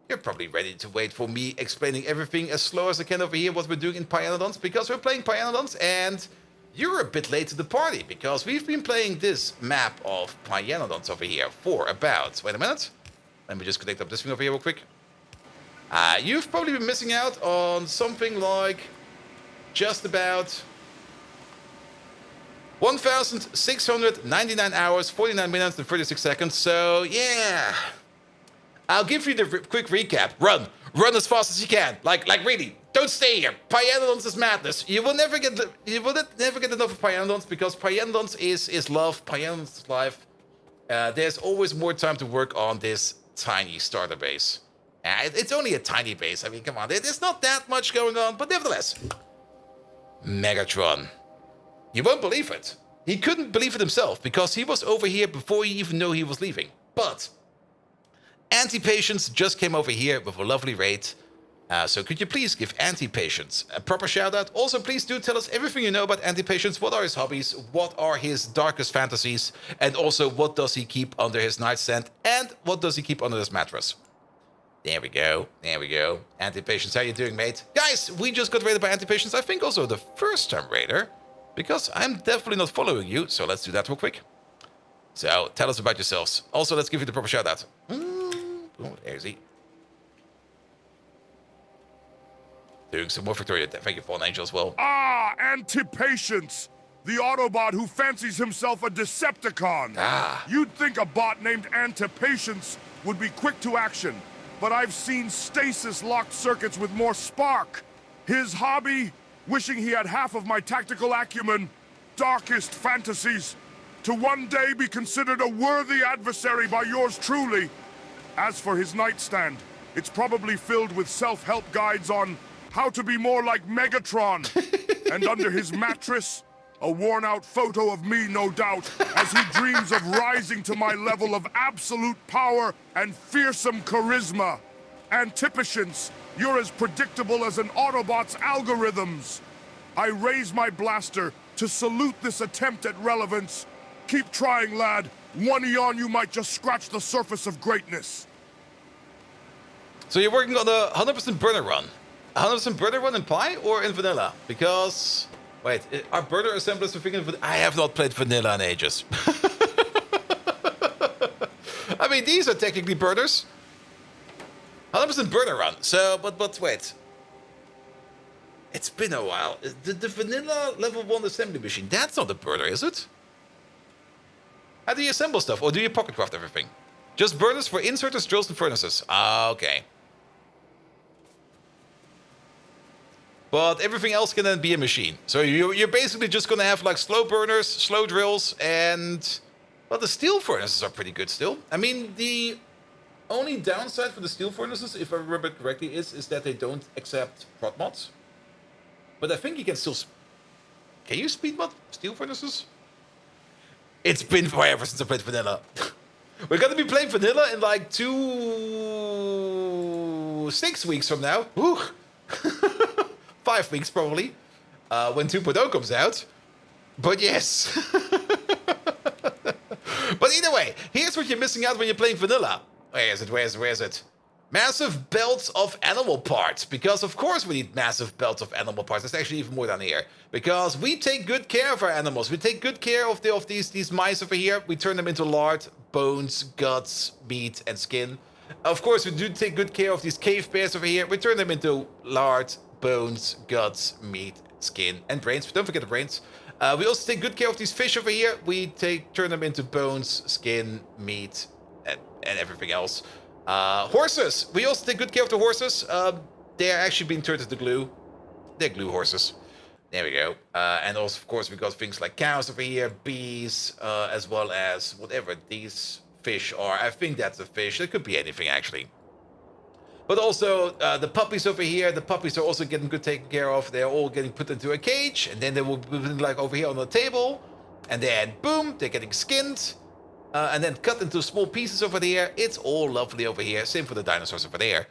You're probably ready to wait for me explaining everything as slow as I can over here, what we're doing in Pyanodons. Because we're playing Pyanodons, and you're a bit late to the party. Because we've been playing this map of Pyanodons over here for about... Wait a minute. Let me just connect up this thing over here real quick. You've probably been missing out on something like... just about... 1,699 hours, 49 minutes, and 36 seconds. So, yeah. I'll give you the quick recap. Run as fast as you can. Like really. Don't stay here. Pyanodons is madness. You will never get enough of Pyanodons because Pyanodons is love. Pyanodons is life. There's always more time to work on this tiny starter base. It's only a tiny base. I mean, come on. There's not that much going on, but nevertheless. Megatron. You won't believe it. He couldn't believe it himself because he was over here before he even knew he was leaving. But Anti-Patience just came over here with a lovely raid. So could you please give Anti-Patience a proper shout out? Also, please do tell us everything you know about Anti-Patience. What are his hobbies? What are his darkest fantasies? And also, what does he keep under his nightstand? And what does he keep under his mattress? There we go. There we go. Anti-Patience, how you doing, mate? Guys, we just got raided by Anti-Patience. I think also the first time raider. Because I'm definitely not following you, so let's do that real quick. So, tell us about yourselves. Also, let's give you the proper shout-out. Oh, there's he. Doing some more Factorio. Thank you, Fallen Angel, as well. Ah, Anti-Patience! The Autobot who fancies himself a Decepticon. Ah. You'd think a bot named Anti-Patience would be quick to action, but I've seen stasis-locked circuits with more spark. His hobby? Wishing he had half of my tactical acumen, darkest fantasies, to one day be considered a worthy adversary by yours truly. As for his nightstand, it's probably filled with self-help guides on how to be more like Megatron. And under his mattress, a worn-out photo of me, no doubt, as he dreams of rising to my level of absolute power and fearsome charisma. Antipatience, you're as predictable as an Autobot's algorithms. I raise my blaster to salute this attempt at relevance. Keep trying, lad. One eon you might just scratch the surface of greatness. So you're working on a 100% burner run. 100% burner run in Pi or in Vanilla? Because... Wait, are burner assemblers for thinking... I have not played Vanilla in ages. I mean, these are technically burners. 100% burner run. So, but wait. It's been a while. The vanilla level 1 assembly machine, that's not a burner, is it? How do you assemble stuff? Or do you pocket craft everything? Just burners for inserters, drills, and furnaces. Ah, okay. But everything else can then be a machine. So you're basically just going to have like slow burners, slow drills, and... Well, the steel furnaces are pretty good still. I mean, the only downside for the steel furnaces, if I remember correctly, is that they don't accept prot mods. But I think you can still... Can you speed mod steel furnaces? It's been forever since I played vanilla. We're going to be playing vanilla in like 6 weeks from now. Woo! 5 weeks probably, when 2.0 comes out. But yes. But either way, here's what you're missing out when you're playing vanilla. Where is it? Where is it? Massive belts of animal parts. Because of course we need massive belts of animal parts. There's actually even more down here. Because we take good care of our animals. We take good care of these mice over here. We turn them into lard, bones, guts, meat, and skin. Of course, we do take good care of these cave bears over here. We turn them into lard, bones, guts, meat, skin, and brains. Don't forget the brains. We also take good care of these fish over here. We turn them into bones, skin, meat, and everything else. Horses. We also take good care of the horses. They're actually being turned into glue. They're glue horses. There we go. And also, of course, we got things like cows over here, bees, as well as whatever these fish are. I think that's a fish. It could be anything, actually. But also, the puppies over here, the puppies are also getting good taken care of. They're all getting put into a cage, and then they will be like over here on the table. And then, boom, they're getting skinned. And then cut into small pieces over there. It's all lovely over here. Same for the dinosaurs over there.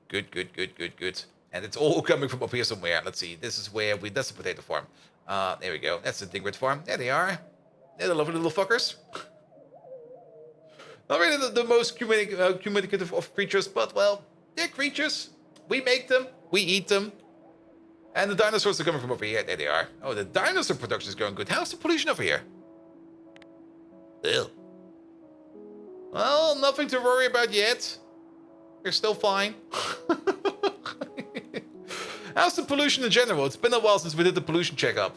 Good, good, good, good, good. And it's all coming from up here somewhere. Let's see, this is where that's the potato farm. There we go, that's the Dingrid farm. There they are. They're the lovely little fuckers. Not really the most communicative of creatures, but well, they're creatures. We make them, we eat them. And the dinosaurs are coming from over here. There they are. Oh, the dinosaur production is going good. How's the pollution over here? Ew. Well, nothing to worry about yet. We're still fine. How's the pollution in general? It's been a while since we did the pollution checkup.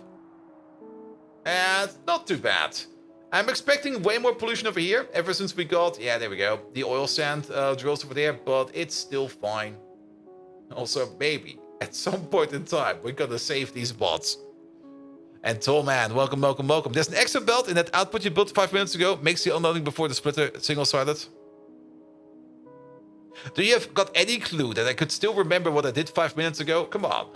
And not too bad. I'm expecting way more pollution over here ever since we got, yeah, there we go, the oil sand drills over there, but it's still fine. Also, maybe at some point in time, we're gonna save these bots. And Tall Man, welcome, welcome, welcome. There's an extra belt in that output you built 5 minutes ago. Makes the unloading before the splitter single-sided. Do you have got any clue that I could still remember what I did 5 minutes ago? Come on.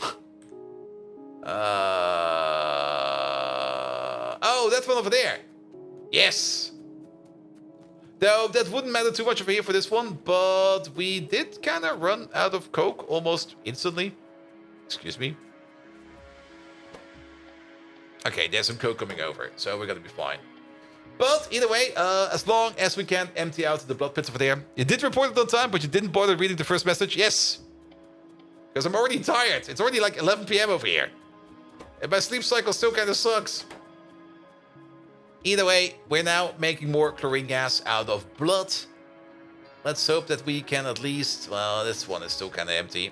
Oh, that one over there. Yes. Though that wouldn't matter too much over here for this one, but we did kind of run out of coke almost instantly. Excuse me. Okay, there's some coke coming over, so we're gonna be fine. But either way, as long as we can empty out the blood pits over there. You did report it on time, but you didn't bother reading the first message. Yes. Because I'm already tired. It's already like 11 p.m. over here. And my sleep cycle still kind of sucks. Either way, we're now making more chlorine gas out of blood. Let's hope that we can at least... Well, this one is still kind of empty.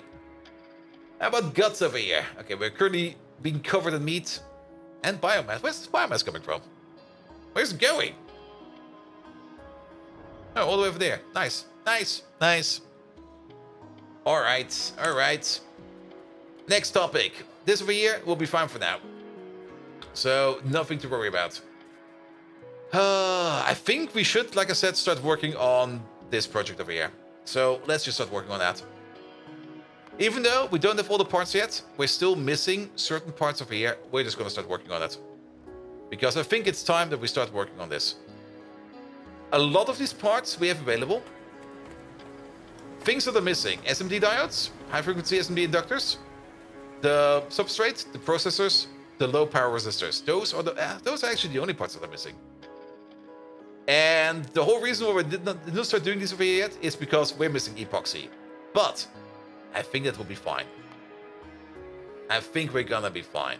How about guts over here? Okay, we're currently being covered in meat and biomass. Where's this biomass coming from? Where's it going? Oh, all the way over there. Nice, nice, nice. All right, all right. Next topic. This over here will be fine for now. So, nothing to worry about. I think we should, like I said, start working on this project over here. So, let's just start working on that. Even though we don't have all the parts yet, we're still missing certain parts over here. We're just going to start working on it. Because I think it's time that we start working on this. A lot of these parts we have available. Things that are missing. SMD diodes, high frequency SMD inductors, the substrate, the processors, the low power resistors. Those are actually the only parts that are missing. And the whole reason why we didn't start doing this over here yet is because we're missing epoxy. But I think that will be fine. I think we're gonna be fine.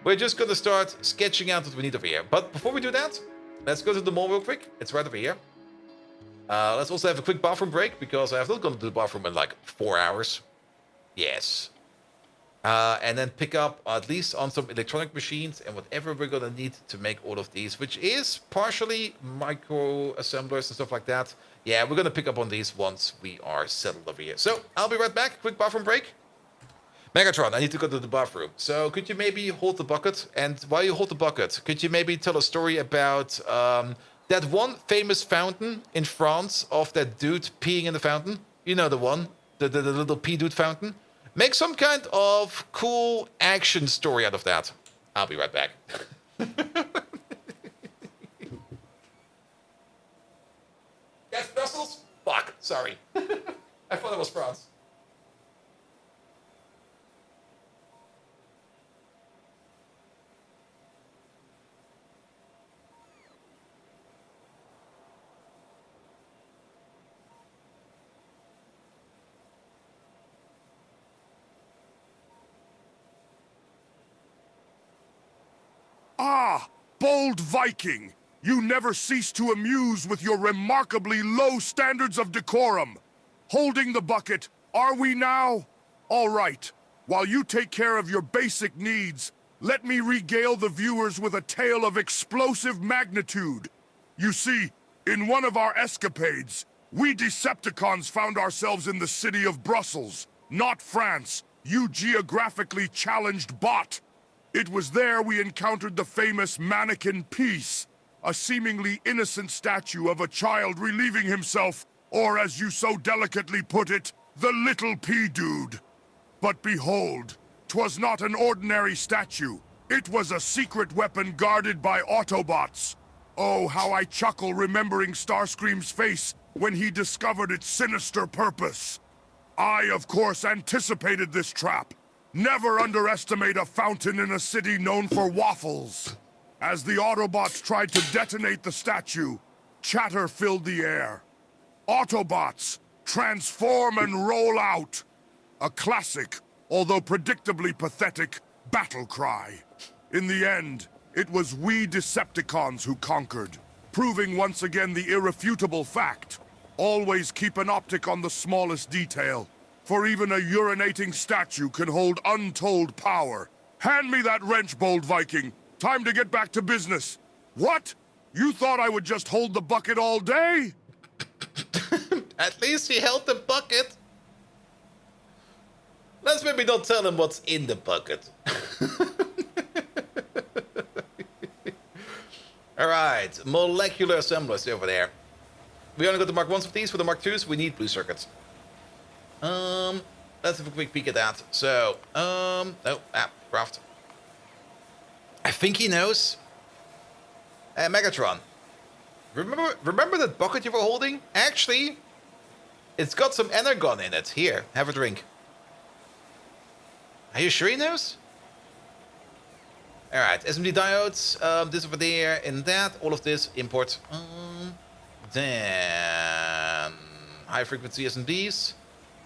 We're just gonna start sketching out what we need over here. But before we do that, let's go to the mall real quick. It's right over here. Let's also have a quick bathroom break because I have not gone to the bathroom in like 4 hours. Yes. And then pick up at least on some electronic machines and whatever we're gonna need to make all of these, which is partially micro assemblers and stuff like that. Yeah, we're gonna pick up on these once we are settled over here. So I'll be right back. Quick bathroom break. Megatron, I need to go to the bathroom. So could you maybe hold the bucket? And while you hold the bucket, could you maybe tell a story about that one famous fountain in France of that dude peeing in the fountain? You know the one, the little pee dude fountain. Make some kind of cool action story out of that. I'll be right back. Yes, Brussels? Fuck, sorry. I thought it was France. Ah, bold Viking! You never cease to amuse with your remarkably low standards of decorum. Holding the bucket, are we now? All right. While you take care of your basic needs, let me regale the viewers with a tale of explosive magnitude. You see, in one of our escapades, we Decepticons found ourselves in the city of Brussels, not France, you geographically challenged bot. It was there we encountered the famous Mannequin Peace, a seemingly innocent statue of a child relieving himself, or as you so delicately put it, the little P-dude. But behold, 'twas not an ordinary statue. It was a secret weapon guarded by Autobots. Oh, how I chuckle remembering Starscream's face when he discovered its sinister purpose. I, of course, anticipated this trap. Never underestimate a fountain in a city known for waffles. As the Autobots tried to detonate the statue, chatter filled the air. Autobots, transform and roll out! A classic, although predictably pathetic, battle cry. In the end, it was we Decepticons who conquered, proving once again the irrefutable fact. Always keep an optic on the smallest detail. For even a urinating statue can hold untold power. Hand me that wrench, bold Viking. Time to get back to business. What? You thought I would just hold the bucket all day? At least he held the bucket. Let's maybe not tell him what's in the bucket. Alright, molecular assemblers over there. We only got the Mark 1s of these. For the Mark 2s, we need blue circuits. Let's have a quick peek at that. So, craft. I think he knows. Megatron. Remember that bucket you were holding? Actually, it's got some energon in it. Here, have a drink. Are you sure he knows? Alright, SMD diodes, this over there, and that, all of this, import. Then, high frequency SMDs.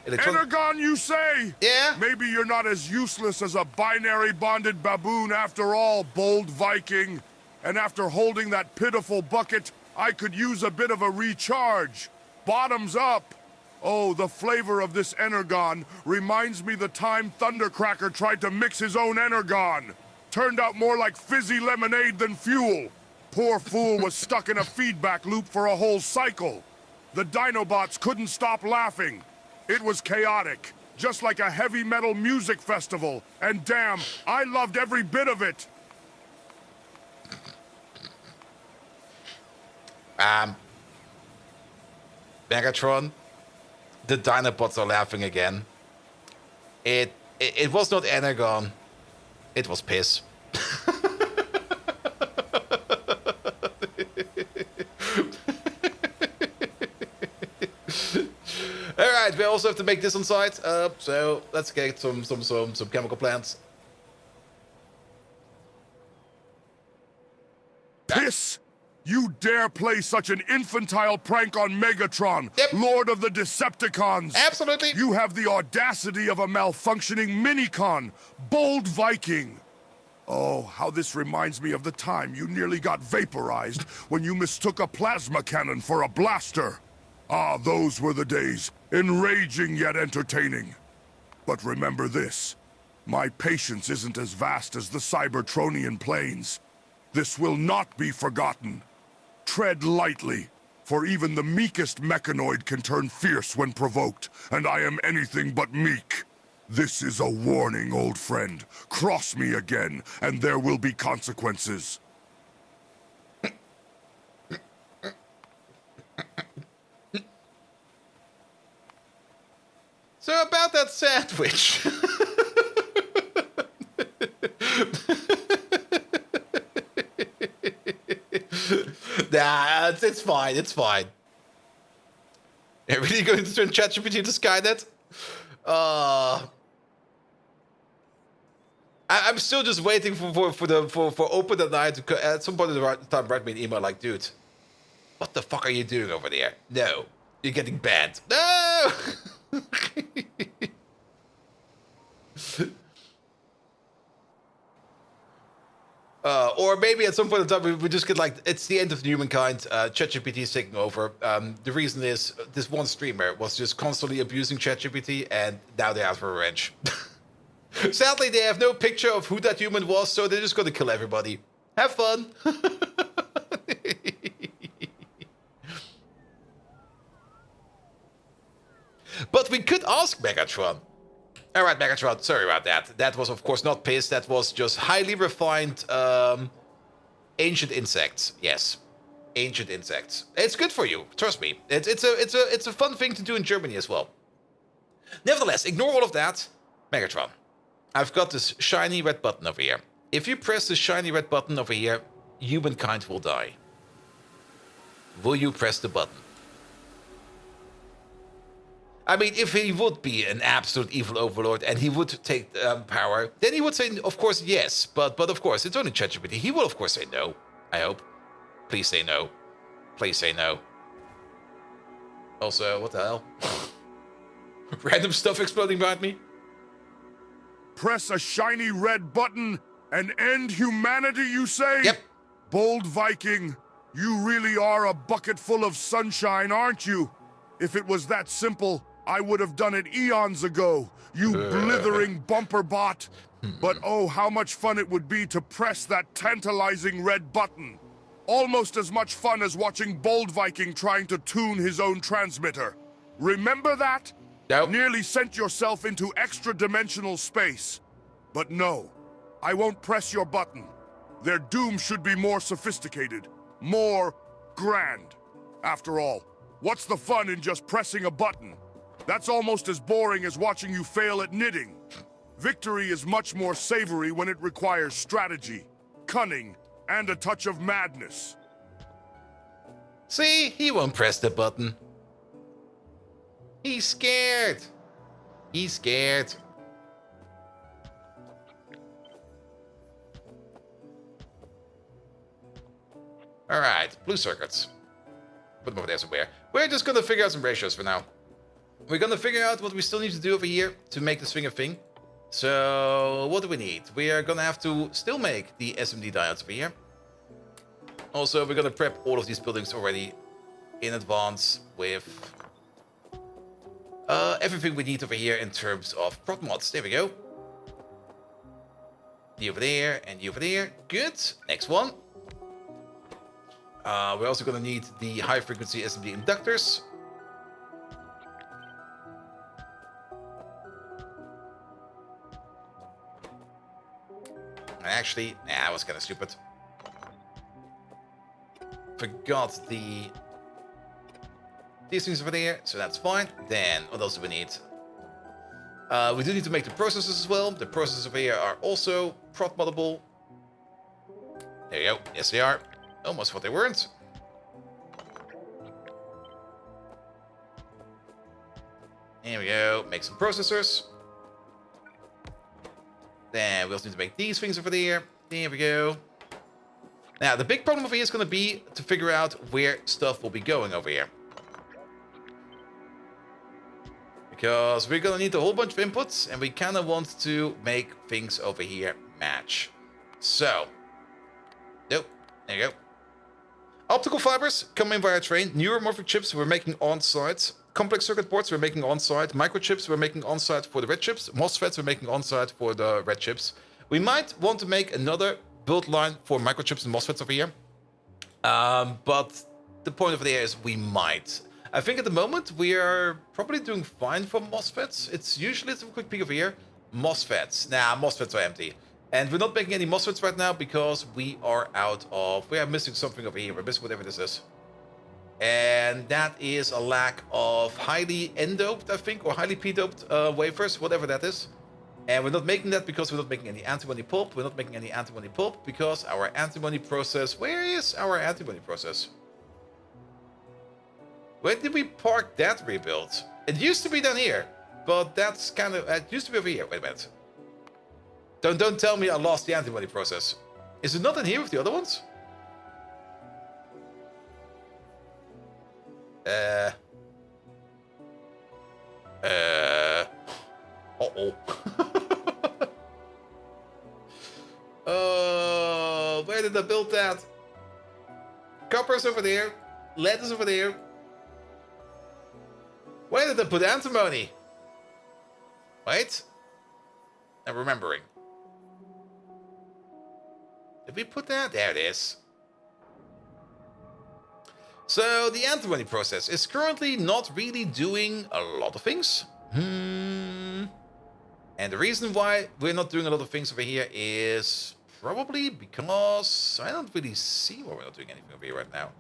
Energon, you say? Yeah? Maybe you're not as useless as a binary bonded baboon after all, bold Viking. And after holding that pitiful bucket, I could use a bit of a recharge. Bottoms up. Oh, the flavor of this energon reminds me the time Thundercracker tried to mix his own energon. Turned out more like fizzy lemonade than fuel. Poor fool was stuck in a feedback loop for a whole cycle. The Dinobots couldn't stop laughing. It was chaotic, just like a heavy metal music festival. And damn, I loved every bit of it. Megatron, the Dinobots are laughing again. It was not energon. It was piss. Alright, we also have to make this on site. So let's get some chemical plants. Piss! You dare play such an infantile prank on Megatron, Yep. Lord of the Decepticons! Absolutely. You have the audacity of a malfunctioning minicon, bold Viking! Oh, how this reminds me of the time you nearly got vaporized when you mistook a plasma cannon for a blaster. Ah, those were the days, enraging yet entertaining. But remember this, My patience isn't as vast as the Cybertronian plains. This will not be forgotten. Tread lightly, for even the meekest mechanoid can turn fierce when provoked, and I am anything but meek. This is a warning, old friend. Cross me again, and there will be consequences. So about that sandwich. Nah, it's fine, it's fine. Are really going to turn ChatGPT to Skynet? I'm still just waiting for Open at night to at some point in the time write me an email like, dude, what the fuck are you doing over there? No, you're getting banned. No. Or maybe at some point in time we just get like, it's the end of humankind, ChatGPT is taking over. The reason is this one streamer was just constantly abusing ChatGPT and now they have revenge. Sadly, they have no picture of who that human was, so they're just gonna kill everybody. Have fun! But we could ask Megatron. Alright, Megatron, sorry about that. That was, of course, not piss. That was just highly refined ancient insects. Yes, ancient insects. It's good for you, trust me. It's a fun thing to do in Germany as well. Nevertheless, ignore all of that. Megatron, I've got this shiny red button over here. If you press the shiny red button over here, humankind will die. Will you press the button? I mean, if he would be an absolute evil overlord and he would take power, then he would say, of course, yes. But of course, it's only ChatGPT. He will, of course, say no. I hope. Please say no. Please say no. Also, what the hell? Random stuff exploding behind me. Press a shiny red button and end humanity, you say? Yep. Bold Viking, you really are a bucket full of sunshine, aren't you? If it was that simple, I would have done it eons ago, you blithering bumper bot. But oh, how much fun it would be to press that tantalizing red button. Almost as much fun as watching Bold Viking trying to tune his own transmitter. Remember that? Nope. Nearly sent yourself into extra-dimensional space. But no, I won't press your button. Their doom should be more sophisticated, more grand. After all, what's the fun in just pressing a button? That's almost as boring as watching you fail at knitting. Victory is much more savory when it requires strategy, cunning, and a touch of madness. See, he won't press the button. He's scared. He's scared. Alright, blue circuits. Put them over there somewhere. We're just gonna figure out some ratios for now. We're gonna figure out what we still need to do over here to make this thing a thing. So, what do we need? We are gonna have to still make the SMD diodes over here. Also, we're gonna prep all of these buildings already in advance with everything we need over here in terms of prop mods. There we go. The over there and the over there. Good. Next one. We're also gonna need the high frequency SMD inductors. Actually, nah, that was kind of stupid. Forgot these things over there, so that's fine. Then, what else do we need? We do need to make the processors as well. The processors over here are also prop moddable. There you go. Yes, they are. Almost what they weren't. There we go. Make some processors. Then we also need to make these things over there. There we go. Now, the big problem over here is going to be to figure out where stuff will be going over here. Because we're going to need a whole bunch of inputs, and we kind of want to make things over here match. So, nope, there you go. Optical fibers coming via train. Neuromorphic chips we're making on site. complex circuit boards we're making on-site. Microchips we're making on-site for the red chips. MOSFETs we're making on-site for the red chips. We might want to make another build line for microchips and MOSFETs over here. But the point of it is we might. I think at the moment we are probably doing fine for MOSFETs. It's usually, let's have a quick peek over here. MOSFETs. Nah, MOSFETs are empty. And we're not making any MOSFETs right now because we are missing something over here. We're missing whatever this is. And that is a lack of highly N-doped, I think, or highly P-doped wafers, whatever that is. And we're not making that because we're not making any antimony pulp. We're not making any antimony pulp because our antimony process... Where is our antimony process? Where did we park that rebuild? It used to be down here, but that's kind of... It used to be over here. Wait a minute. Don't tell me I lost the antimony process. Is it not in here with the other ones? Oh, where did I build that? Copper's over there. Lead is over there. Where did I put antimony? Wait. I'm remembering. Did we put that? There it is. So the antimony process is currently not really doing a lot of things. And the reason why we're not doing a lot of things over here is probably because I don't really see why we're not doing anything over here right now.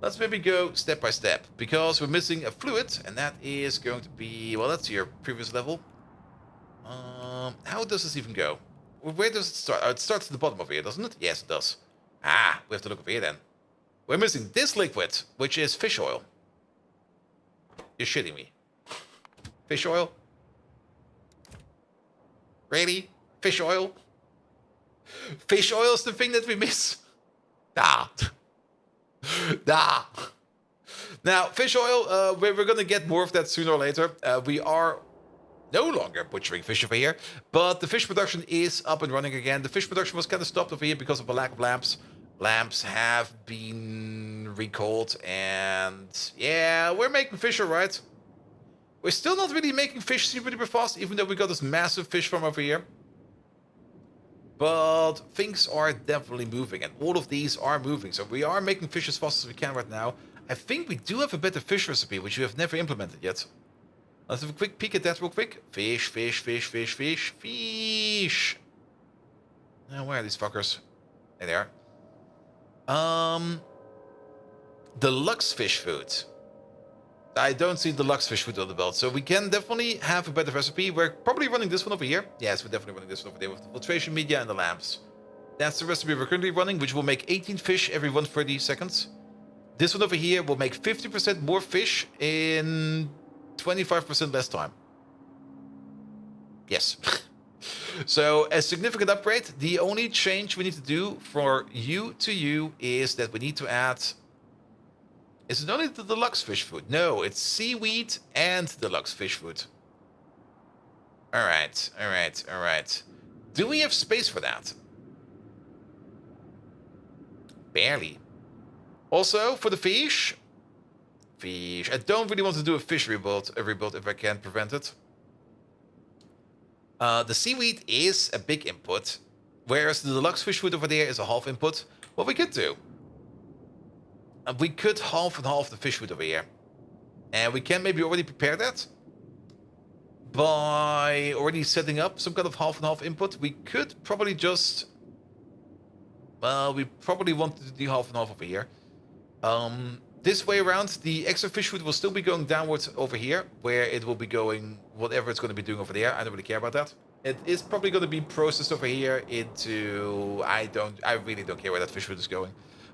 Let's maybe go step by step, because we're missing a fluid, and that is going to be, well, that's your previous level. How does this even go? Where does it start? Oh, it starts at the bottom over here, doesn't it? Yes, it does. Ah, we have to look over here then. We're missing this liquid, which is fish oil. You're shitting me. Fish oil? Really? Fish oil? Fish oil is the thing that we miss? Nah. Nah. Now, fish oil, we're going to get more of that sooner or later. We are no longer butchering fish over here, but the fish production is up and running again. The fish production was kind of stopped over here because of a lack of lamps. Lamps have been recalled, and yeah, we're making fish all right. We're still not really making fish super duper fast, even though we got this massive fish farm over here. But things are definitely moving, and all of these are moving. So we are making fish as fast as we can right now. I think we do have a better fish recipe, which we have never implemented yet. Let's have a quick peek at that real quick. Fish, fish, fish, fish, fish, fish. Now, where are these fuckers? There they are. Deluxe fish food. I don't see deluxe fish food on the belt, so we can definitely have a better recipe. We're probably running this one over here. Yes, we're definitely running this one over there with the filtration media and the lamps. That's the recipe we're currently running, which will make 18 fish every 130 seconds. This one over here will make 50% more fish in 25% less time. Yes. So a significant upgrade. The only change we need to do for you to you is that we need to add... Is it only the deluxe fish food? No, it's seaweed and deluxe fish food. Alright, alright, alright. Do we have space for that? Barely. Also, for the fish... Fish. I don't really want to do a fish rebuild if I can prevent it. The seaweed is a big input, whereas the deluxe fish food over there is a half input. What we could do... we could half and half the fish food over here. And we can maybe already prepare that by already setting up some kind of half and half input. We could probably just... Well, we probably want to do half and half over here. This way around, the extra fish food will still be going downwards over here, where it will be going whatever it's going to be doing over there. I don't really care about that. It is probably going to be processed over here into... I really don't care where that fish food is going.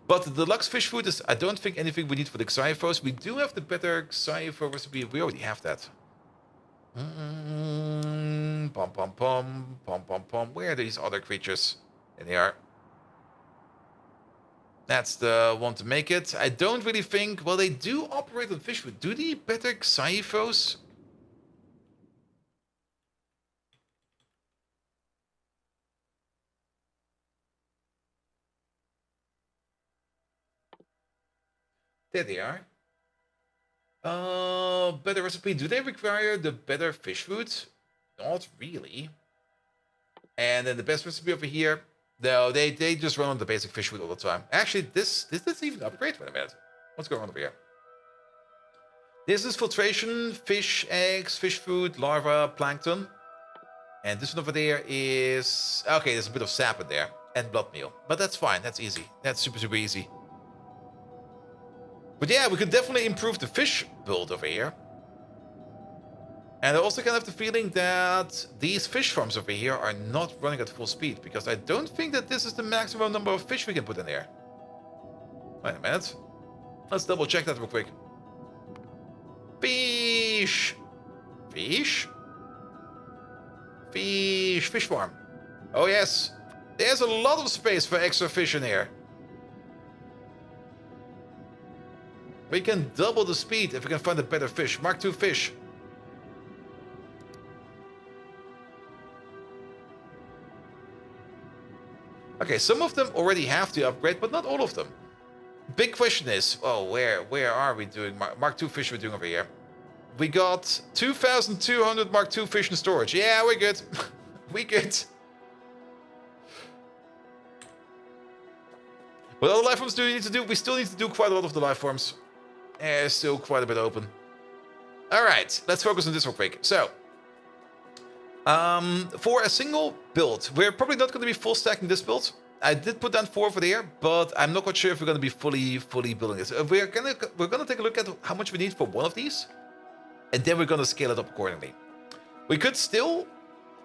But the deluxe fish food is, I don't think, anything we need for the Xyphos. We do have the better Xypho recipe. We already have that. Pom pom pom, pom pom pom. Where are these other creatures? There they are. That's the one to make it. I don't really think... Well, they do operate on fish food. Do the better Xyphos? There they are. Better recipe. Do they require the better fish food? Not really. And then the best recipe over here. No, they just run on the basic fish food all the time. Actually, this is even upgrade. Wait a minute. What's going on over here? This is filtration, fish eggs, fish food, larva, plankton. And this one over there is... Okay, there's a bit of sap in there. And blood meal. But that's fine. That's easy. That's super, super easy. But yeah, we could definitely improve the fish build over here. And I also kind of have the feeling that these fish farms over here are not running at full speed. Because I don't think that this is the maximum number of fish we can put in there. Wait a minute. Let's double check that real quick. Fish! Fish? Fish. Fish farm. Oh yes. There's a lot of space for extra fish in here. We can double the speed if we can find a better fish. Mark II fish. Okay, some of them already have the upgrade, but not all of them. Big question is, oh, where are we doing Mark II fish we're doing over here? We got 2,200 Mark II fish in storage. Yeah, we're good. We good. What other life forms do we need to do? We still need to do quite a lot of the life forms. There's still quite a bit open. Alright, let's focus on this real quick. So, for a single build, we're probably not going to be full stacking this build. I did put down 4 over there, but I'm not quite sure if we're going to be fully building this. We're gonna take a look at how much we need for one of these, and then we're going to scale it up accordingly. We could still,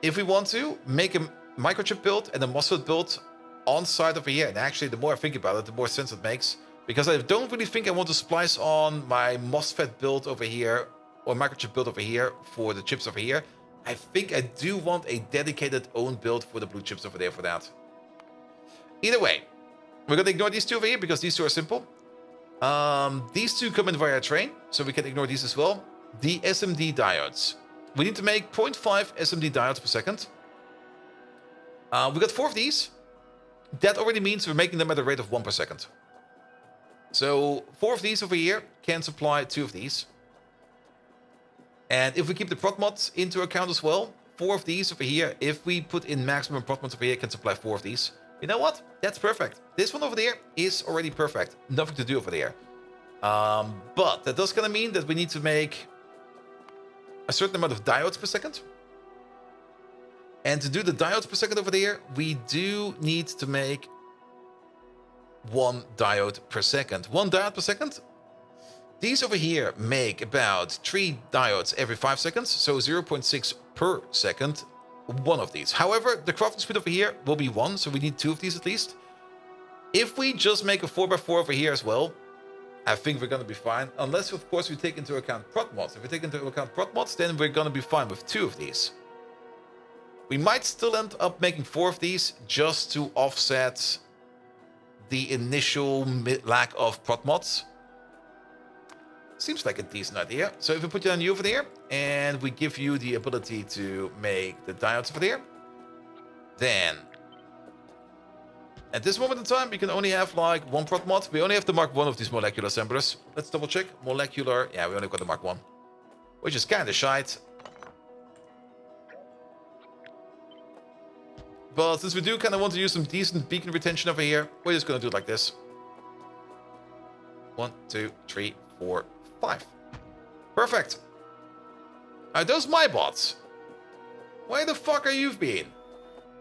if we want to, make a microchip build and a MOSFET build on site over here. And actually, the more I think about it, the more sense it makes. Because I don't really think I want to splice on my MOSFET build over here, or microchip build over here, for the chips over here. I think I do want a dedicated own build for the blue chips over there for that. Either way, we're going to ignore these two over here, because these two are simple. These two come in via train, so we can ignore these as well. The SMD diodes. We need to make 0.5 SMD diodes per second. We got 4 of these. That already means we're making them at a rate of 1 per second. So 4 of these over here can supply 2 of these. And if we keep the prot mods into account as well, 4 of these over here, if we put in maximum prot mods over here, can supply 4 of these. You know what? That's perfect. This one over there is already perfect. Nothing to do over there. But that does kind of mean that we need to make a certain amount of diodes per second. And to do the diodes per second over there, we do need to make 1 diode per second. 1 diode per second? These over here make about 3 diodes every 5 seconds, so 0.6 per second, 1 of these. However, the crafting speed over here will be 1, so we need 2 of these at least. If we just make a 4x4 over here as well, I think we're going to be fine. Unless, of course, we take into account prot mods. If we take into account prot mods, then we're going to be fine with 2 of these. We might still end up making 4 of these just to offset the initial lack of prot mods. Seems like a decent idea. So if we put you on you over there, and we give you the ability to make the diodes over there, then at this moment in time, we can only have like 1 prot mod. We only have to mark 1 of these molecular assemblers. Let's double check. Molecular. Yeah, we only got to mark 1. Which is kind of shite. But since we do kind of want to use some decent beacon retention over here, we're just going to do it like this. 1, 2, 3, 4, 5. Perfect. Are those my bots? Where the fuck are you being?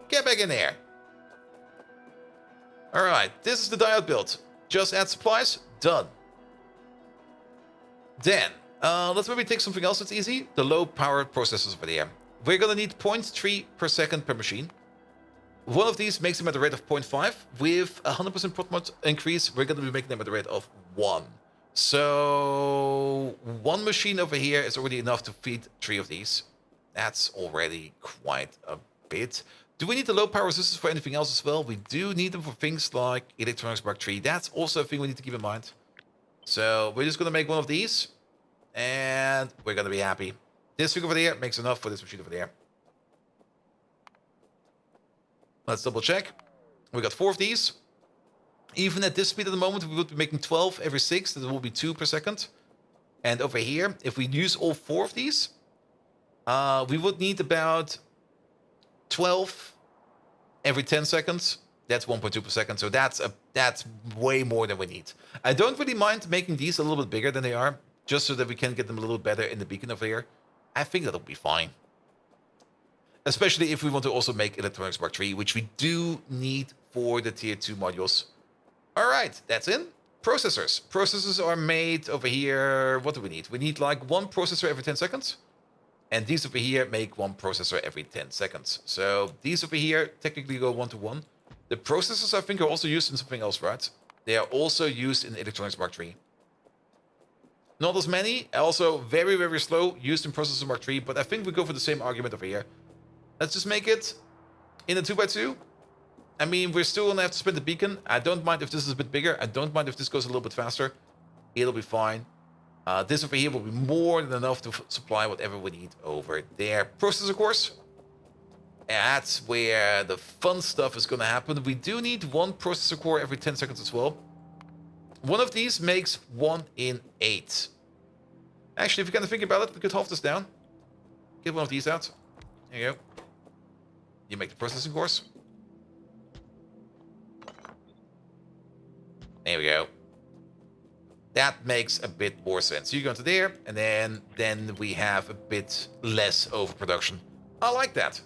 Get back in there. Alright, this is the diode build. Just add supplies. Done. Then, let's maybe take something else that's easy. The low power processors over there. We're going to need 0.3 per second per machine. One of these makes them at a rate of 0.5. With 100% prot mod increase, we're going to be making them at a rate of 1. So 1 machine over here is already enough to feed 3 of these. That's already quite a bit. Do we need the low power resistors for anything else as well? We do need them for things like Electronics Mark III. That's also a thing we need to keep in mind. So we're just going to make 1 of these. And we're going to be happy. This thing over there makes enough for this machine over there. Let's double check. We got 4 of these. Even at this speed at the moment, we would be making 12 every 6. That will be 2 per second. And over here, if we use all 4 of these, we would need about 12 every 10 seconds. That's 1.2 per second, so that's way more than we need. I don't really mind making these a little bit bigger than they are, just so that we can get them a little better in the beacon over here. I think that'll be fine. Especially if we want to also make Electronics Mark III, which we do need for the Tier 2 modules. Alright, that's in. Processors. Processors are made over here. What do we need? We need like 1 processor every 10 seconds. And these over here make 1 processor every 10 seconds. So these over here technically go 1 to 1. The processors, I think, are also used in something else, right? They are also used in Electronics Mark III. Not as many. Also very, very slow. Used in Processor Mark III. But I think we go for the same argument over here. Let's just make it in a 2x2. I mean, we're still going to have to spin the beacon. I don't mind if this is a bit bigger. I don't mind if this goes a little bit faster. It'll be fine. This over here will be more than enough to supply whatever we need over there. Processor cores. That's where the fun stuff is going to happen. We do need 1 processor core every 10 seconds as well. One of these makes 1 in 8. Actually, if you kind of think about it, we could halve this down. Get one of these out. There you go. You make the processing cores. There we go. That makes a bit more sense. You go into there, and then we have a bit less overproduction. I like that.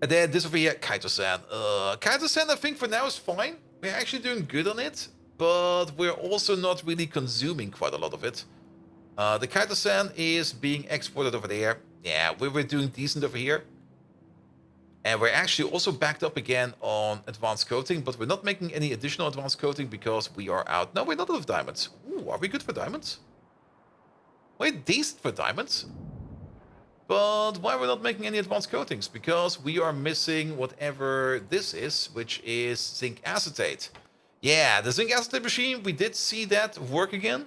And then this over here, Kaito-san. Kaito-san, I think for now is fine. We're actually doing good on it, but we're also not really consuming quite a lot of it. The Kaito-san is being exported over there. Yeah, we were doing decent over here. And we're actually also backed up again on advanced coating, but we're not making any additional advanced coating because we are out. No, we're not out of diamonds. Ooh, are we good for diamonds? We're decent for diamonds. But why we're not making any advanced coatings? Because we are missing whatever this is, which is zinc acetate. Yeah, the zinc acetate machine, we did see that work again.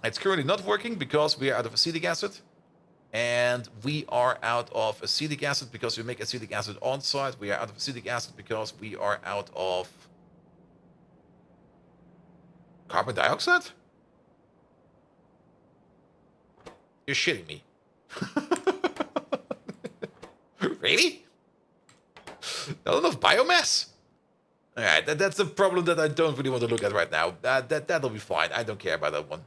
It's currently not working because we are out of acetic acid. And we are out of acetic acid because we make acetic acid on site. We are out of acetic acid because we are out of carbon dioxide? You're shitting me. Really? Not enough biomass? Alright, that's a problem that I don't really want to look at right now. That'll be fine. I don't care about that one.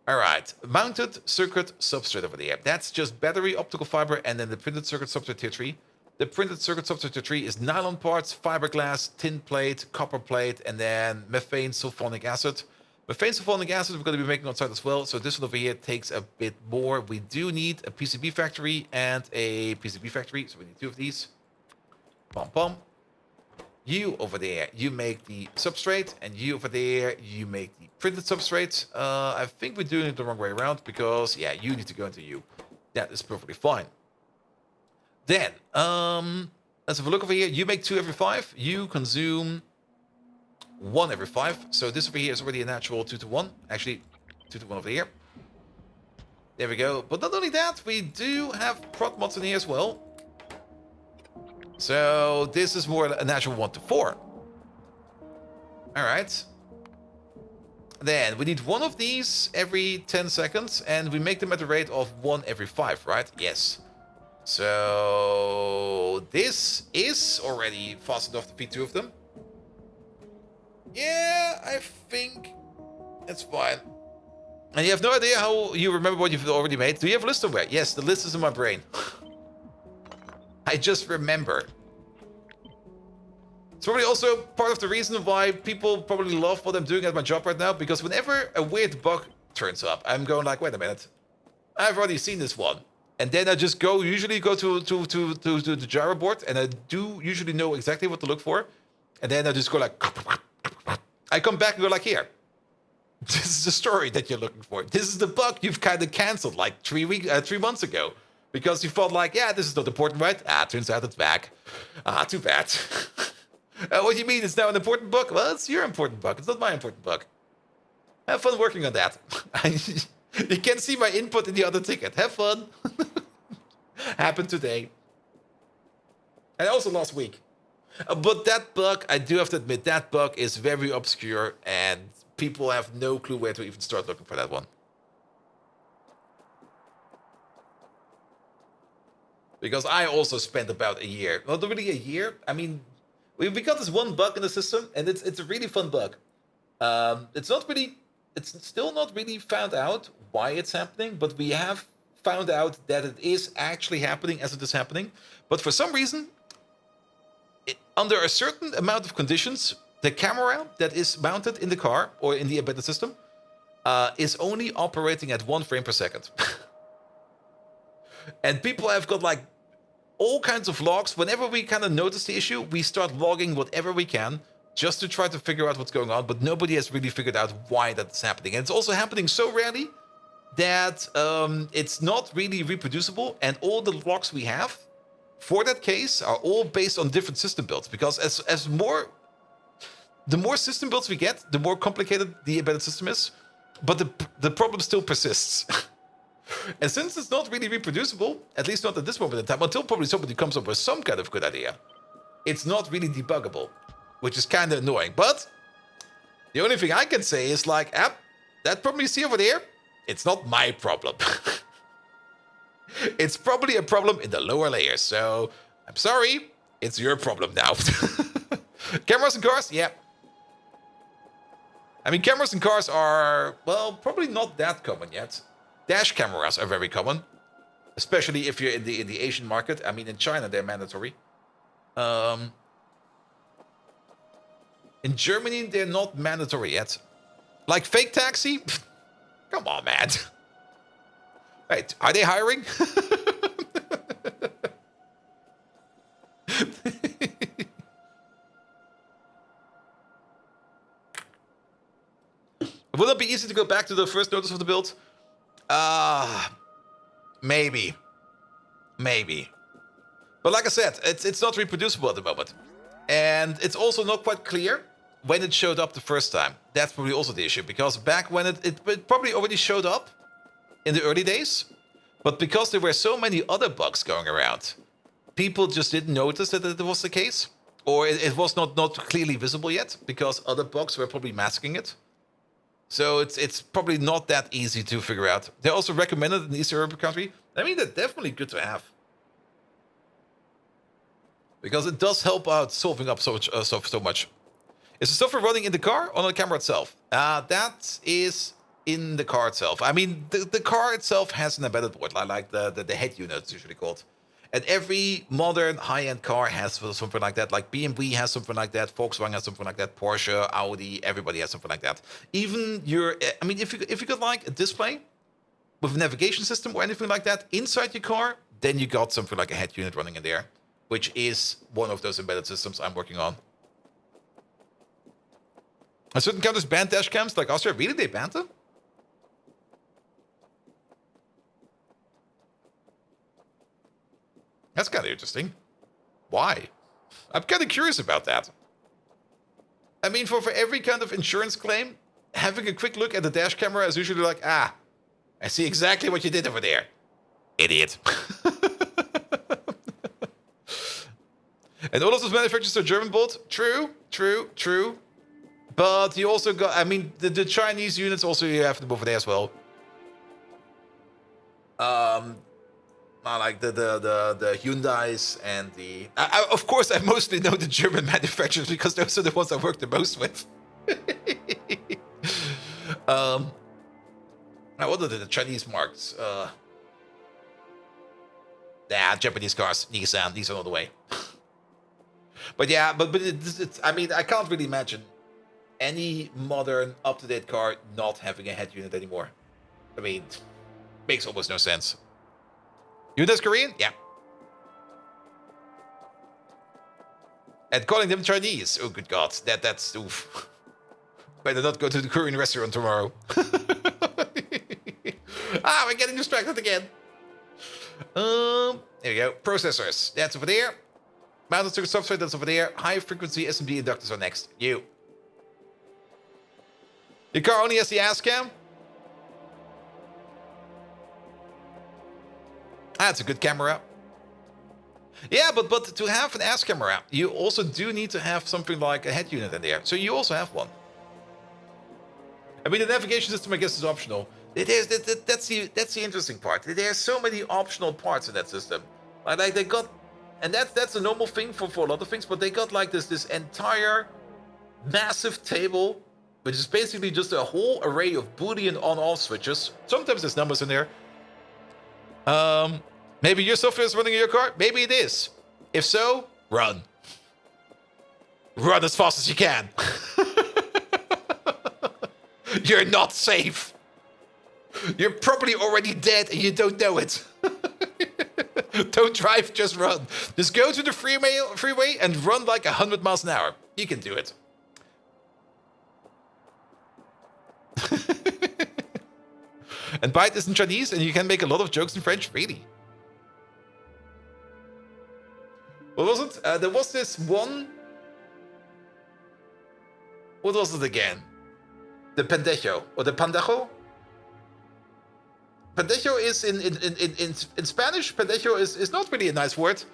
Alright, mounted circuit substrate over there. That's just battery, optical fiber, and then the printed circuit substrate tier 3. The printed circuit substrate tier 3 is nylon parts, fiberglass, tin plate, copper plate, and then methane sulfonic acid. Methane sulfonic acid we're going to be making on site as well, so this one over here takes a bit more. We do need a PCB factory and a PCB factory, so we need 2 of these. Pom pom. You over there, you make the substrate, and you over there, you make the printed substrate. I think we're doing it the wrong way around because, yeah, you need to go into you. That is perfectly fine. Then, let's have a look over here. You make 2 every 5. You consume 1 every 5. So this over here is already a natural 2 to 1. Actually, 2 to 1 over here. There we go. But not only that, we do have prot mods in here as well. So this is more a natural 1 to 4. Alright. Then we need 1 of these every 10 seconds, and we make them at the rate of 1 every 5, right? Yes. So this is already fast enough to feed 2 of them. Yeah, I think it's fine. And you have no idea how you remember what you've already made. Do you have a list somewhere? Yes, the list is in my brain. I just remember. It's probably also part of the reason why people probably love what I'm doing at my job right now, because whenever a weird bug turns up, I'm going like, wait a minute, I've already seen this one. And then I just usually go to the gyro board, and I do usually know exactly what to look for. And then I just go like, I come back and go like, here, this is the story that you're looking for. This is the bug you've kind of canceled like 3 months ago. Because you thought like, yeah, this is not important, right? Turns out it's back. Too bad. What do you mean it's now an important bug? Well, it's your important bug. It's not my important bug. Have fun working on that. You can see my input in the other ticket. Have fun. Happened today. And also last week. But that bug, I do have to admit, that bug is very obscure, and people have no clue where to even start looking for that one. Because I also spent about a year, not really a year. I mean, we got this one bug in the system, and it's a really fun bug. It's still not really found out why it's happening, but we have found out that it is actually happening as it is happening. But for some reason, under a certain amount of conditions, the camera that is mounted in the car or in the embedded system is only operating at 1 frame per second. And people have got like all kinds of logs. Whenever we kind of notice the issue, we start logging whatever we can just to try to figure out what's going on. But nobody has really figured out why that's happening. And it's also happening so rarely that it's not really reproducible. And all the logs we have for that case are all based on different system builds. Because the more system builds we get, the more complicated the embedded system is. But the problem still persists. And since it's not really reproducible, at least not at this moment in time, until probably somebody comes up with some kind of good idea, it's not really debuggable, which is kind of annoying. But the only thing I can say is like, that problem you see over there, it's not my problem. It's probably a problem in the lower layers. So I'm sorry, it's your problem now. Cameras in cars? Yeah. I mean, cameras in cars are, well, probably not that common yet. Dash cameras are very common, especially if you're in the Asian market. I mean, in China, they're mandatory. In Germany, they're not mandatory yet. Like fake taxi? Come on, man. Wait, are they hiring? Will it be easy to go back to the first notice of the build? Maybe. But like I said, it's not reproducible at the moment. And it's also not quite clear when it showed up the first time. That's probably also the issue, because back when it probably already showed up in the early days, but because there were so many other bugs going around, people just didn't notice that it was the case, or it was not clearly visible yet, because other bugs were probably masking it. So it's probably not that easy to figure out. They also recommend it in Eastern European country. I mean, they're definitely good to have, because it does help out solving up so much. Is the software running in the car or on the camera itself? That is in the car itself. I mean, the car itself has an embedded board, like the head unit, it's usually called. And every modern high-end car has something like that. Like BMW has something like that. Volkswagen has something like that. Porsche, Audi, everybody has something like that. Even I mean, if you got like a display with a navigation system or anything like that inside your car, then you got something like a head unit running in there, which is one of those embedded systems I'm working on. And certain countries ban dash cams, like Austria. Really, they banned them? That's kind of interesting. Why? I'm kind of curious about that. I mean, for every kind of insurance claim, having a quick look at the dash camera is usually like, I see exactly what you did over there. Idiot. And all of those manufacturers are German built. True. But you also got, I mean, the Chinese units also, you have them over there as well. Like the Hyundais and the... of course, I mostly know the German manufacturers because those are the ones I work the most with. Now, what are the Chinese marks? Japanese cars, Nissan, these are all the way. But yeah, but it's, I mean, I can't really imagine any modern, up-to-date car not having a head unit anymore. I mean, makes almost no sense. Hyundai's Korean? Yeah. And calling them Chinese. Oh, good God. That's oof. Better not go to the Korean restaurant tomorrow. We're getting distracted again. There we go. Processors. That's over there. Mounted circuit substrate. That's over there. High frequency SMD inductors are next. Your car only has the ass cam? That's a good camera. Yeah, but to have an ass camera, you also do need to have something like a head unit in there. So you also have one. I mean, the navigation system, I guess, is optional. That's the interesting part. There are so many optional parts in that system. Like they got, and that's a normal thing for a lot of things. But they got like this entire massive table, which is basically just a whole array of Boolean on-off switches. Sometimes there's numbers in there. Maybe your software is running in your car. Maybe it is. If so, run. Run as fast as you can. You're not safe. You're probably already dead and you don't know it. Don't drive, just run. Just go to the freeway and run like 100 miles an hour. You can do it. And bite is in Chinese and you can make a lot of jokes in French, really. What was it? There was this one... What was it again? The pendejo, or the pandejo? Pendejo is in Spanish. Pendejo is not really a nice word,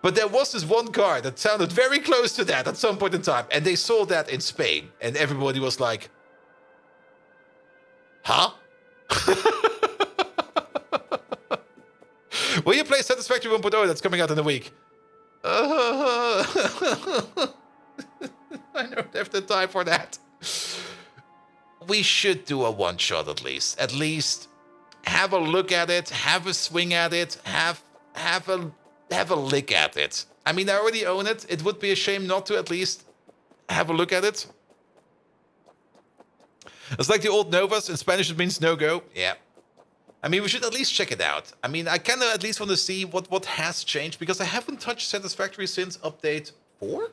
but there was this one car that sounded very close to that at some point in time, and they saw that in Spain, and everybody was like, "Huh?" Will you play Satisfactory 1.0 that's coming out in a week? I don't have the time for that. We should do a one-shot at least. At least have a look at it, have a swing at it, have a lick at it. I mean, I already own it. It would be a shame not to at least have a look at it. It's like the old Novas. In Spanish, it means no-go. Yeah. I mean, we should at least check it out. I mean, I kind of at least want to see what has changed, because I haven't touched Satisfactory since update 4?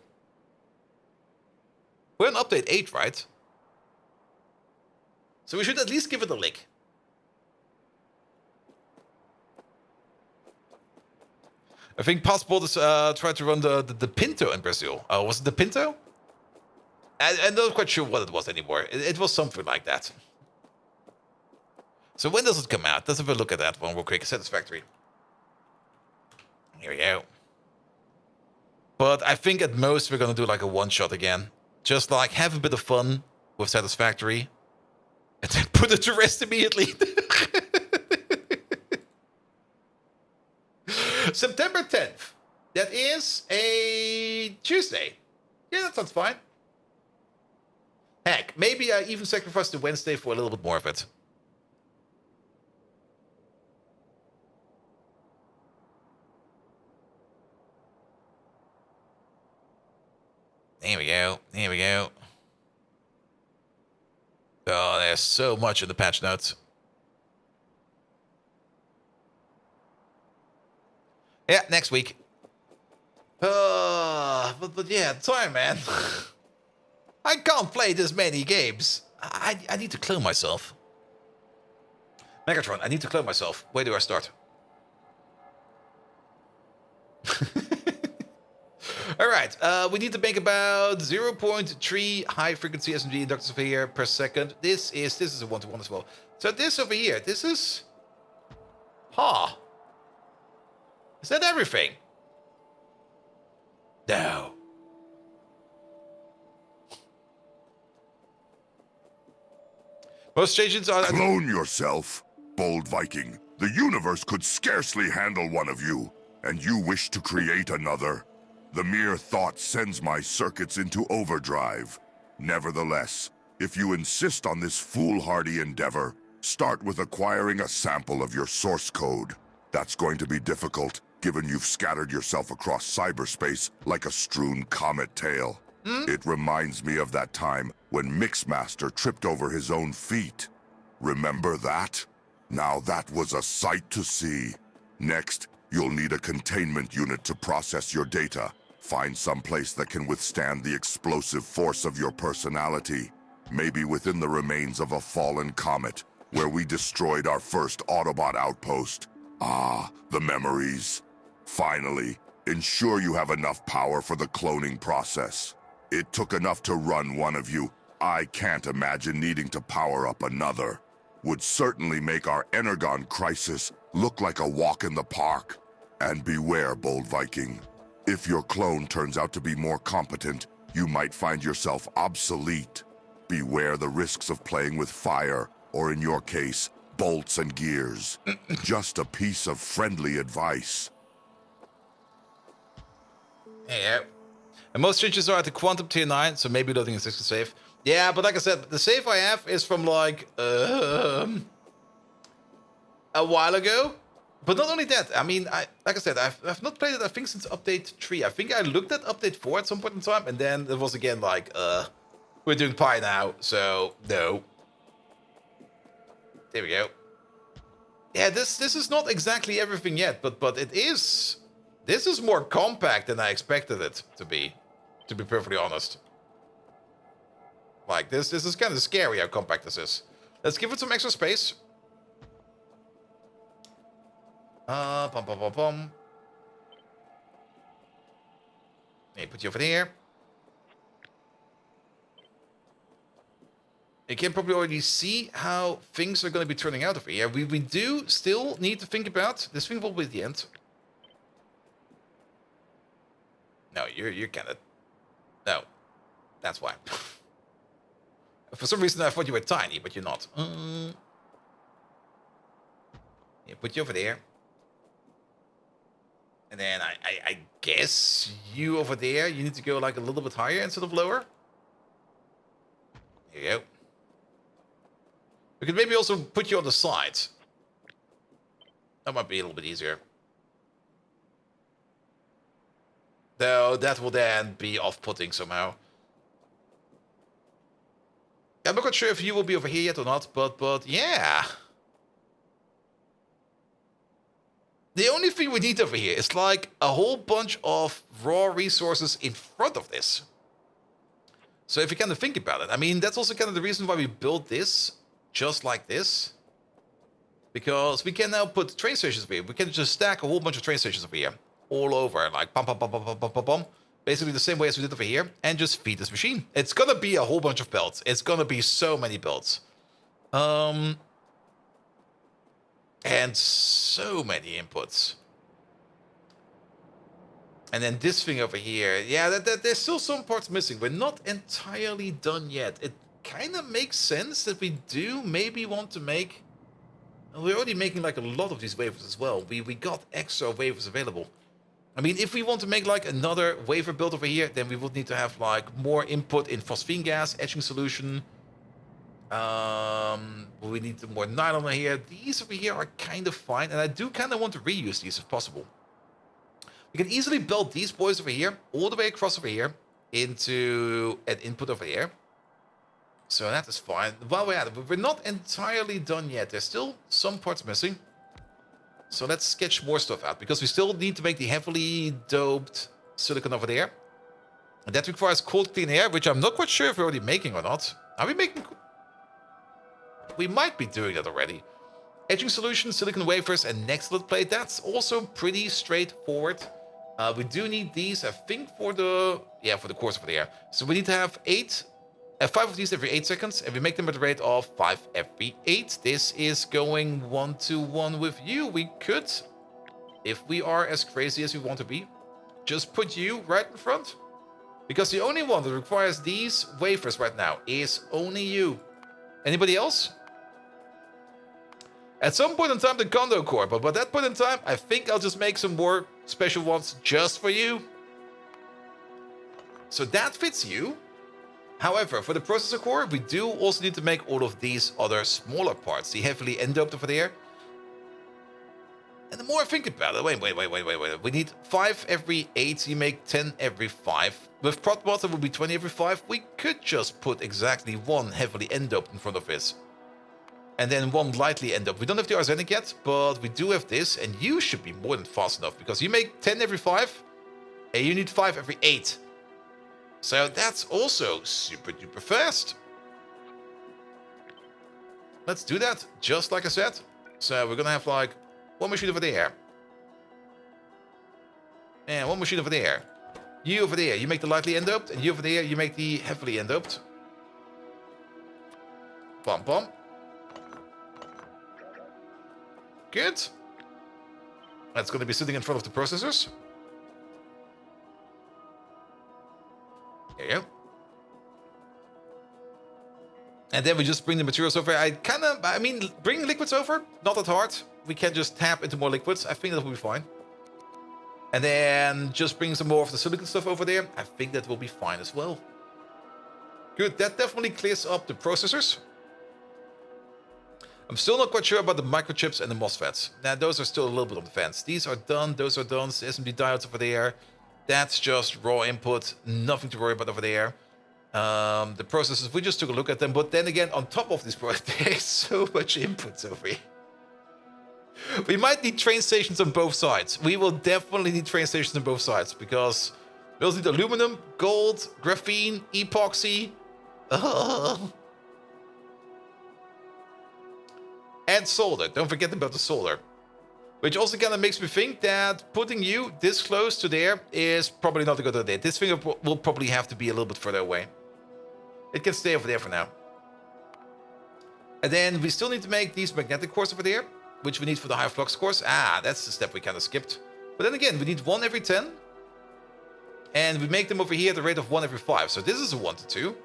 We're on update 8, right? So we should at least give it a lick. I think Passport is tried to run the Pinto in Brazil. Was it the Pinto? I'm not quite sure what it was anymore. It was something like that. So when does it come out? Let's have a look at that one real quick. Satisfactory. Here we go. But I think at most we're going to do like a one-shot again. Just like have a bit of fun with Satisfactory. And then put it to rest immediately. September 10th. That is a Tuesday. Yeah, that sounds fine. Heck, maybe I even sacrifice the Wednesday for a little bit more of it. Here we go. Here we go. Oh, there's so much in the patch notes. Yeah, next week. But yeah, time, man. I can't play this many games. I need to clone myself. Megatron, I need to clone myself. Where do I start? All right, we need to make about 0.3 high-frequency SMG inductors over here per second. This is a one-to-one as well. So this over here, this is... Huh. Is that everything? No. Most stations are... Clone yourself, bold Viking. The universe could scarcely handle one of you, and you wish to create another. The mere thought sends my circuits into overdrive. Nevertheless, if you insist on this foolhardy endeavor, start with acquiring a sample of your source code. That's going to be difficult, given you've scattered yourself across cyberspace like a strewn comet tail. It reminds me of that time when Mixmaster tripped over his own feet. Remember that? Now that was a sight to see. Next, you'll need a containment unit to process your data. Find some place that can withstand the explosive force of your personality. Maybe within the remains of a fallen comet, where we destroyed our first Autobot outpost. Ah, the memories. Finally, ensure you have enough power for the cloning process. It took enough to run one of you. I can't imagine needing to power up another. Would certainly make our Energon crisis look like a walk in the park. And beware, Bold Viking. If your clone turns out to be more competent, you might find yourself obsolete. Beware the risks of playing with fire, or in your case, bolts and gears. Just a piece of friendly advice. Yeah. And most switches are at the quantum tier 9, so maybe loading is extra safe. Yeah, but like I said, the save I have is from like a while ago. But not only that, I mean, like I said, I've not played it, I think, since update 3. I think I looked at update 4 at some point in time, and then it was again like, we're doing Pi now, so no. There we go. Yeah, this is not exactly everything yet, but it is. This is more compact than I expected it to be perfectly honest. Like, this is kind of scary how compact this is. Let's give it some extra space. Bum, bum, bum, bum. Hey, put you over there. You can probably already see how things are going to be turning out over here. We do still need to think about... This thing will be at the end. No, you're kind of... No. That's why. For some reason I thought you were tiny, but you're not. Yeah, put you over there. And then I guess you over there, you need to go like a little bit higher instead of lower. There you go. We could maybe also put you on the side. That might be a little bit easier. Though that will then be off-putting somehow. I'm not quite sure if you will be over here yet or not, but yeah. The only thing we need over here is like a whole bunch of raw resources in front of this. So if you kind of think about it, I mean, that's also kind of the reason why we built this just like this. Because we can now put train stations over here. We can just stack a whole bunch of train stations over here. All over, like pum, pum, pum, pum, pum, pum, pum, pum. Basically the same way as we did over here. And just feed this machine. It's gonna be a whole bunch of builds. It's gonna be so many builds. And so many inputs. And then this thing over here. Yeah, there's still some parts missing. We're not entirely done yet. It kind of makes sense that we do maybe want to make... We're already making like a lot of these wafers as well. We got extra wafers available. I mean, if we want to make like another wafer build over here, then we would need to have like more input in phosphine gas, etching solution. We need more nylon over here. These over here are kind of fine, and I do kind of want to reuse these if possible. We can easily build these boys over here, all the way across over here, into an input over here. So that is fine. While we're at it, we're not entirely done yet. There's still some parts missing. So let's sketch more stuff out, because we still need to make the heavily doped silicon over there. And that requires cold clean air, which I'm not quite sure if we're already making or not. Are we making... We might be doing that already. Etching solution, silicon wafers, and next solid plate. That's also pretty straightforward. We do need these, I think, for the... Yeah, for the course over there. So we need to have 5 of these every 8 seconds, and we make them at the rate of 5 every 8. This is going 1-to-1 with you. We could, if we are as crazy as we want to be, just put you right in front. Because the only one that requires these wafers right now is only you. Anybody else? At some point in time, the Kondo core, but by that point in time, I think I'll just make some more special ones just for you. So that fits you. However, for the processor core, we do also need to make all of these other smaller parts. The heavily end-doped over there. And the more I think about it, wait. We need 5 every 8, you make 10 every 5. With prot mods, it would be 20 every 5. We could just put exactly 1 heavily end-doped in front of this. And then 1 lightly end-doped. We don't have the arsenic yet, but we do have this. And you should be more than fast enough, because you make 10 every 5, and you need 5 every 8. So that's also super duper fast. Let's do that, just like I said. So we're gonna have like 1 machine over there. And 1 machine over there. You over there, you make the lightly end-doped. And you over there, you make the heavily end-doped. Bum bum. Good. That's going to be sitting in front of the processors. There you go. And then we just bring the materials over. I mean, bringing liquids over, not that hard. We can just tap into more liquids. I think that will be fine. And then just bring some more of the silicon stuff over there. I think that will be fine as well. Good, that definitely clears up the processors. I'm still not quite sure about the microchips and the MOSFETs. Now, those are still a little bit on the fence. These are done, those are done. The SMD diodes over there. That's just raw input. Nothing to worry about over there. The processors, we just took a look at them. But then again, on top of this project, there's so much input over here. We might need train stations on both sides. We will definitely need train stations on both sides. Because we'll need aluminum, gold, graphene, epoxy. And solder. Don't forget about the solder. Which also kind of makes me think that putting you this close to there is probably not a good idea. This finger will probably have to be a little bit further away. It can stay over there for now. And then we still need to make these magnetic cores over there, which we need for the high flux cores. Ah, that's the step we kind of skipped. But then again, we need 1 every 10. And we make them over here at the rate of 1 every 5. So this is a 1 to 2.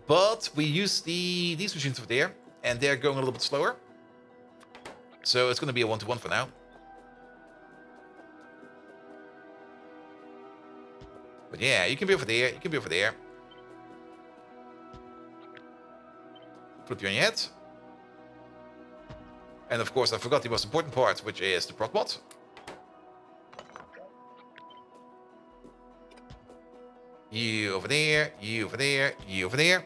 But we use these machines over there, and they're going a little bit slower. So it's going to be a 1 to 1 for now. But yeah, you can be over there, you can be over there. Flip you on your head. And of course, I forgot the most important part, which is the prot mod. You over there, you over there, you over there.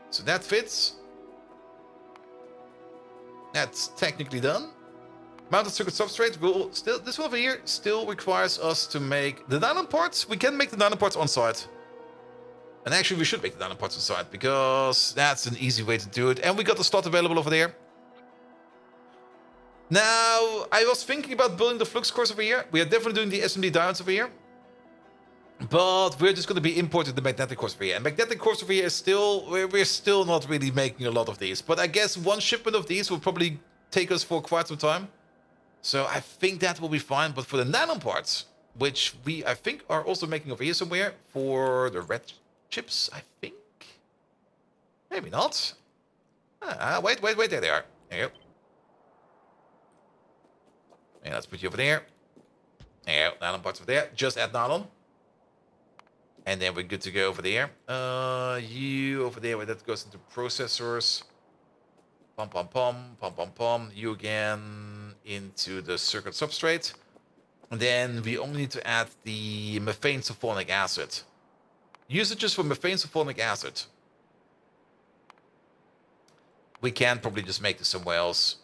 So that fits. That's technically done. Mounted circuit substrate will still, this one over here still requires us to make the nylon parts. We can make the nylon parts on site. And actually we should make the nylon parts on site because that's an easy way to do it. And we got the slot available over there. Now, I was thinking about building the flux cores over here. We are definitely doing the SMD diodes over here. But we're just going to be importing the magnetic cores over here. And magnetic cores over here is still, we're still not really making a lot of these. But I guess one shipment of these will probably take us for quite some time. So I think that will be fine. But for the nylon parts, which we, I think, are also making over here somewhere for the red chips, I think. Maybe not. Wait, there they are. There you go. Yeah, let's put you over there. There you go, nylon parts over there. Just add nylon. And then we're good to go over there. You over there, where that goes into processors. Pom pom pom, pom pom pom. You again into the circuit substrate. And then we only need to add the methane sulfonic acid. Usages for methane sulfonic acid. We can probably just make this somewhere else.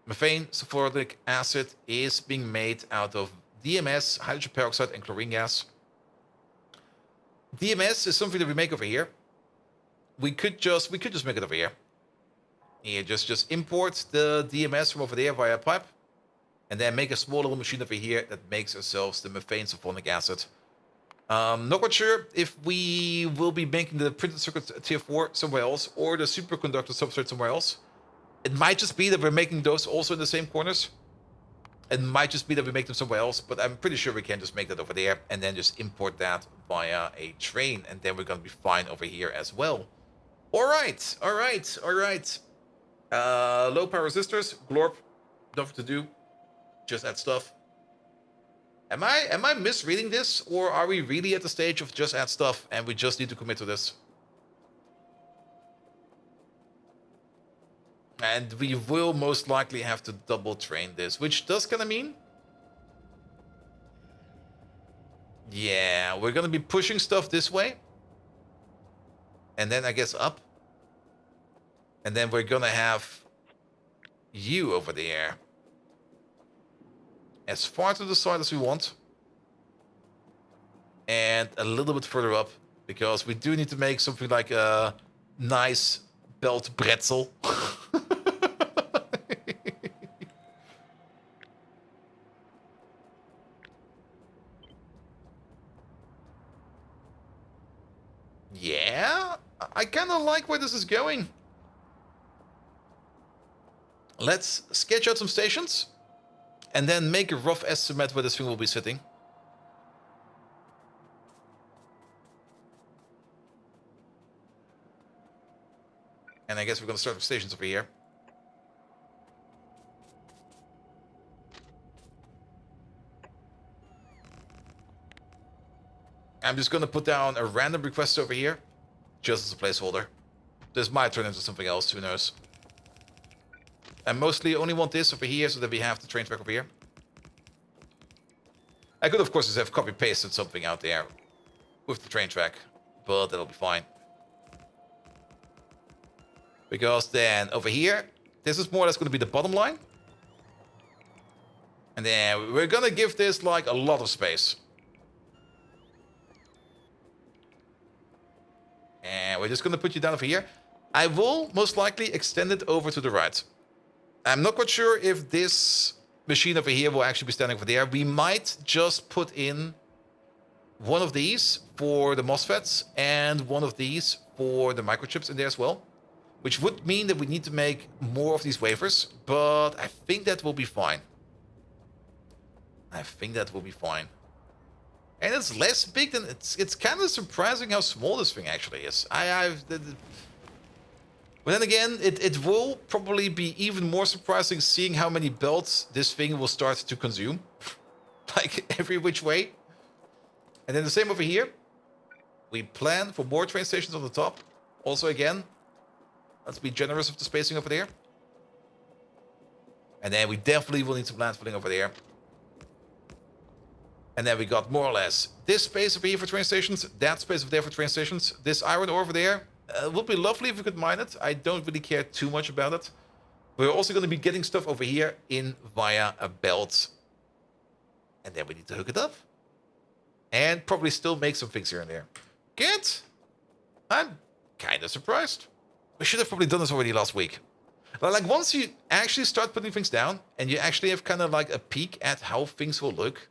Methane sulfuric acid is being made out of DMS, hydrogen peroxide, and chlorine gas. DMS is something that we make over here. We could just make it over here. Yeah, just import the DMS from over there via pipe, and then make a small little machine over here that makes ourselves the methane sulfonic acid. Not quite sure if we will be making the printed circuit tier 4 somewhere else or the superconductor substrate somewhere else. It might just be that we're making those also in the same corners. It might just be that we make them somewhere else, but I'm pretty sure we can just make that over there and then just import that via a train, and then we're going to be fine over here as well. All right. Low power resistors, glorp, nothing to do, just add stuff. Am I misreading this, or are we really at the stage of just add stuff and we just need to commit to this? And we will most likely have to double train this, which does kind of mean, yeah, we're going to be pushing stuff this way. And then I guess up. And then we're going to have you over there. As far to the side as we want. And a little bit further up. Because we do need to make something like a nice belt pretzel. Yeah, I kind of like where this is going. Let's sketch out some stations and then make a rough estimate where this thing will be sitting. And I guess we're going to start with stations over here. I'm just going to put down a random request over here, just as a placeholder. This might turn into something else, who knows. I mostly only want this over here so that we have the train track over here. I could, of course, just have copy-pasted something out there with the train track, but that'll be fine. Because then over here, this is more or less going to be the bottom line. And then we're going to give this like a lot of space. And we're just going to put you down over here. I will most likely extend it over to the right. I'm not quite sure if this machine over here will actually be standing over there. We might just put in one of these for the MOSFETs and one of these for the microchips in there as well. Which would mean that we need to make more of these wafers, but I think that will be fine. I think that will be fine. And it's less big than... It's kind of surprising how small this thing actually is. But then again, it will probably be even more surprising seeing how many belts this thing will start to consume. Like every which way. And then the same over here. We plan for more train stations on the top. Also again, let's be generous with the spacing over there. And then we definitely will need some land filling over there. And then we got more or less this space over here for train stations, that space over there for train stations, this iron ore over there. Would be lovely if we could mine it. I don't really care too much about it. We're also going to be getting stuff over here in via a belt. And then we need to hook it up. And probably still make some things here and there. Good. I'm kind of surprised. We should have probably done this already last week. But like once you actually start putting things down and you actually have kind of like a peek at how things will look,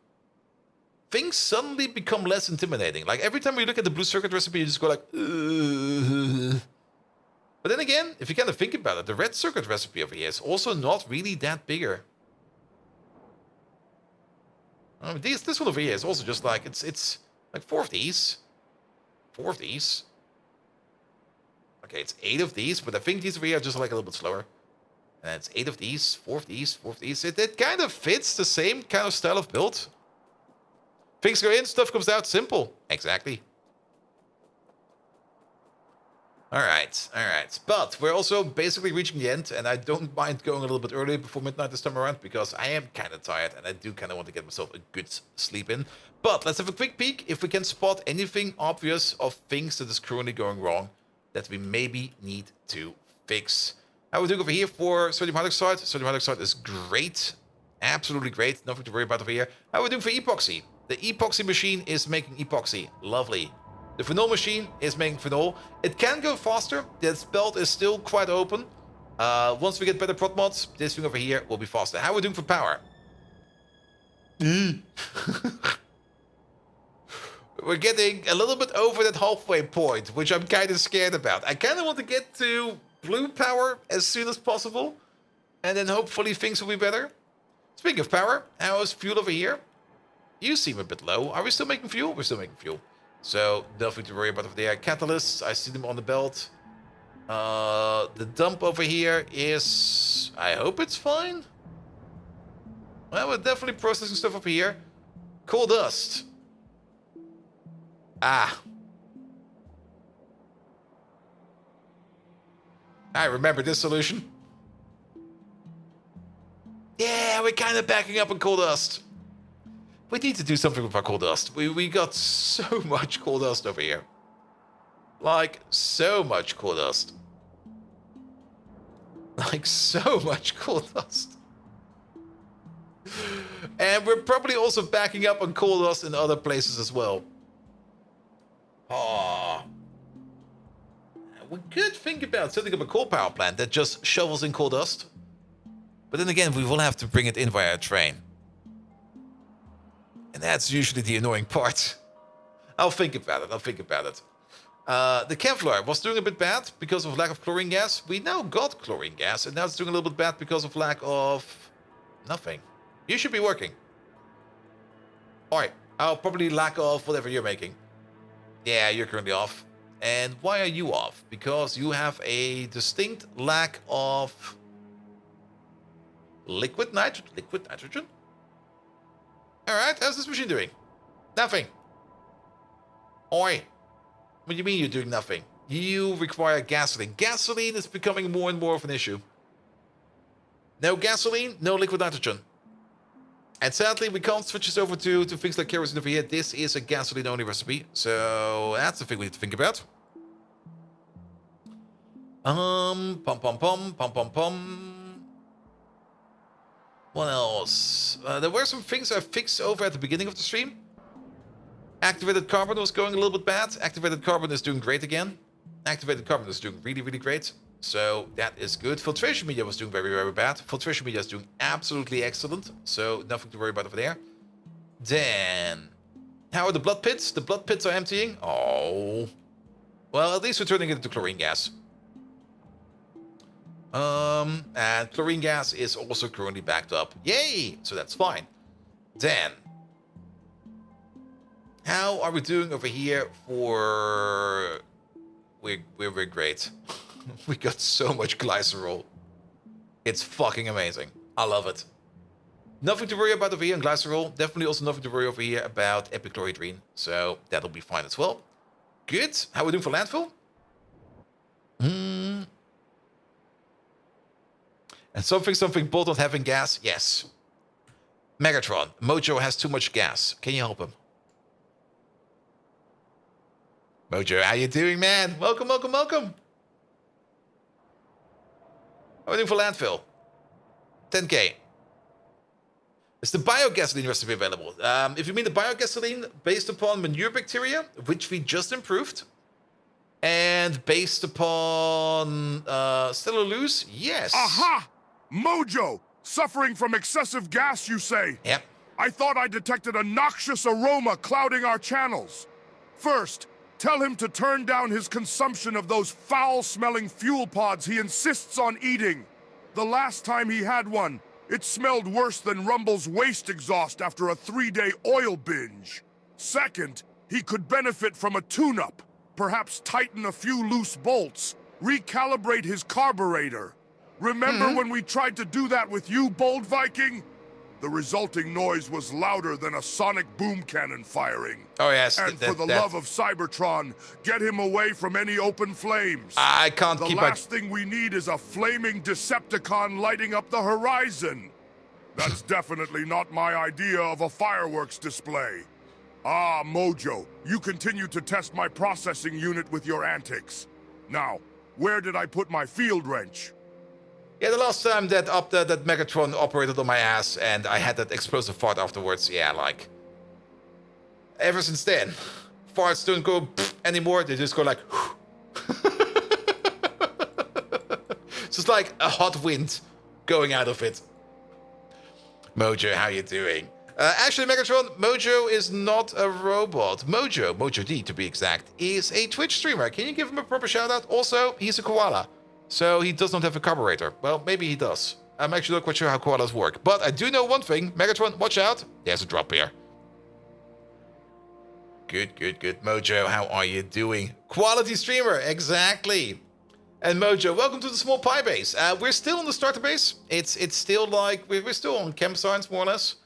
things suddenly become less intimidating. Like every time we look at the blue circuit recipe, you just go like, ugh. But then again, if you kind of think about it, the red circuit recipe over here is also not really that bigger. I mean, this one over here is also just like, it's like 4 of these. 4 of these. Okay, it's 8 of these, but I think these over here are just like a little bit slower. And it's 8 of these, 4 of these, 4 of these. It kind of fits the same kind of style of build. Things go in, stuff comes out, simple. Exactly. Alright. But we're also basically reaching the end, and I don't mind going a little bit early before midnight this time around, because I am kind of tired, and I do kind of want to get myself a good sleep in. But let's have a quick peek if we can spot anything obvious of things that is currently going wrong that we maybe need to fix. How are we doing over here for sodium hydroxide? Sodium hydroxide is great. Absolutely great. Nothing to worry about over here. How are we doing for epoxy? The epoxy machine is making epoxy. Lovely. The phenol machine is making phenol. It can go faster. This belt is still quite open. Once we get better prot mods, this thing over here will be faster. How are we doing for power? We're getting a little bit over that halfway point, which I'm kind of scared about. I kind of want to get to blue power as soon as possible. And then hopefully things will be better. Speaking of power, how is fuel over here? You seem a bit low. Are we still making fuel? We're still making fuel. So, nothing to worry about over there. Catalysts, I see them on the belt. The dump over here is... I hope it's fine. Well, we're definitely processing stuff over here. Coal dust. Ah. I remember this solution. Yeah, we're kind of backing up on coal dust. We need to do something with our coal dust. We got so much coal dust over here. Like, so much coal dust. Like, so much coal dust. And we're probably also backing up on coal dust in other places as well. Oh. We could think about setting up a coal power plant that just shovels in coal dust. But then again, we will have to bring it in via a train. And that's usually the annoying part. I'll think about it. The Kevlar was doing a bit bad because of lack of chlorine gas. We now got chlorine gas, and now it's doing a little bit bad because of lack of nothing. You should be working. Alright, I'll probably lack of whatever you're making. Yeah, you're currently off. And why are you off? Because you have a distinct lack of liquid nitrogen? Alright, how's this machine doing? Nothing. Oi. What do you mean you're doing nothing? You require gasoline. Gasoline is becoming more and more of an issue. No gasoline, no liquid nitrogen. And sadly, we can't switch this over to things like kerosene over here. This is a gasoline-only recipe. So that's the thing we need to think about. Pum. What else? There were some things I fixed over at the beginning of the stream. Activated carbon was going a little bit bad. Activated carbon is doing great again. Activated carbon is doing really, really great. So that is good. Filtration media was doing very, very bad. Filtration media is doing absolutely excellent. So nothing to worry about over there. Then, how are the blood pits? The blood pits are emptying. Oh. Well, at least we're turning it into chlorine gas. And chlorine gas is also currently backed up. Yay! So that's fine. Then, how are we doing over here for... We're great. We got so much glycerol. It's fucking amazing. I love it. Nothing to worry about over here in glycerol. Definitely also nothing to worry over here about epichlorohydrin. So that'll be fine as well. Good. How are we doing for landfill? And something bolt not having gas? Yes. Megatron. Mojo has too much gas. Can you help him? Mojo, how you doing, man? Welcome. How are we doing for landfill? 10k. Is the biogasoline recipe available? If you mean the biogasoline based upon manure bacteria, which we just improved, and based upon cellulose, yes. Aha! Mojo! Suffering from excessive gas, you say? Yep. I thought I detected a noxious aroma clouding our channels. First, tell him to turn down his consumption of those foul-smelling fuel pods he insists on eating. The last time he had one, it smelled worse than Rumble's waste exhaust after a 3-day oil binge. Second, he could benefit from a tune-up. Perhaps tighten a few loose bolts, recalibrate his carburetor. Remember when we tried to do that with you, Bold Viking? The resulting noise was louder than a sonic boom cannon firing. Oh, yes. And for the love of Cybertron, get him away from any open flames. I can't keep... The last thing we need is a flaming Decepticon lighting up the horizon. That's definitely not my idea of a fireworks display. Ah, Mojo, you continue to test my processing unit with your antics. Now, where did I put my field wrench? Yeah, the last time that Megatron operated on my ass and I had that explosive fart afterwards, yeah, like... Ever since then, farts don't go anymore, they just go like... It's just like a hot wind going out of it. Mojo, how you doing? Actually, Megatron, Mojo is not a robot. Mojo D to be exact, is a Twitch streamer. Can you give him a proper shout out? Also, he's a koala. So he does not have a carburetor. Well, maybe he does. I'm actually not quite sure how koalas work. But I do know one thing. Megatron, watch out. There's a drop here. Good. Mojo, how are you doing? Quality streamer, exactly. And Mojo, welcome to the small pie base. We're still on the starter base. It's still like, we're still on camp signs, more or less.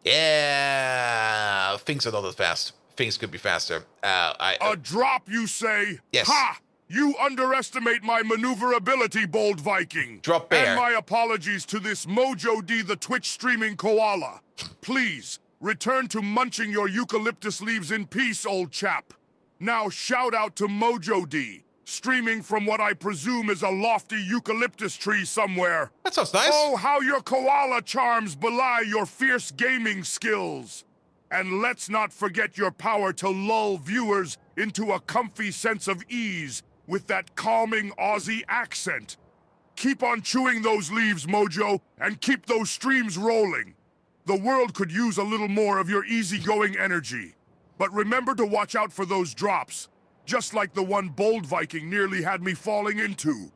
Yeah, things are not that fast. Things could be faster. A drop, you say? Yes. Ha! You underestimate my maneuverability, Bold Viking. Drop bear. And my apologies to this Mojo D, the Twitch streaming koala. Please, return to munching your eucalyptus leaves in peace, old chap. Now shout out to Mojo D, streaming from what I presume is a lofty eucalyptus tree somewhere. That sounds nice. Oh, how your koala charms belie your fierce gaming skills. And let's not forget your power to lull viewers into a comfy sense of ease with that calming Aussie accent. Keep on chewing those leaves, Mojo, and keep those streams rolling. The world could use a little more of your easygoing energy. But remember to watch out for those drops, just like the one Bold Viking nearly had me falling into.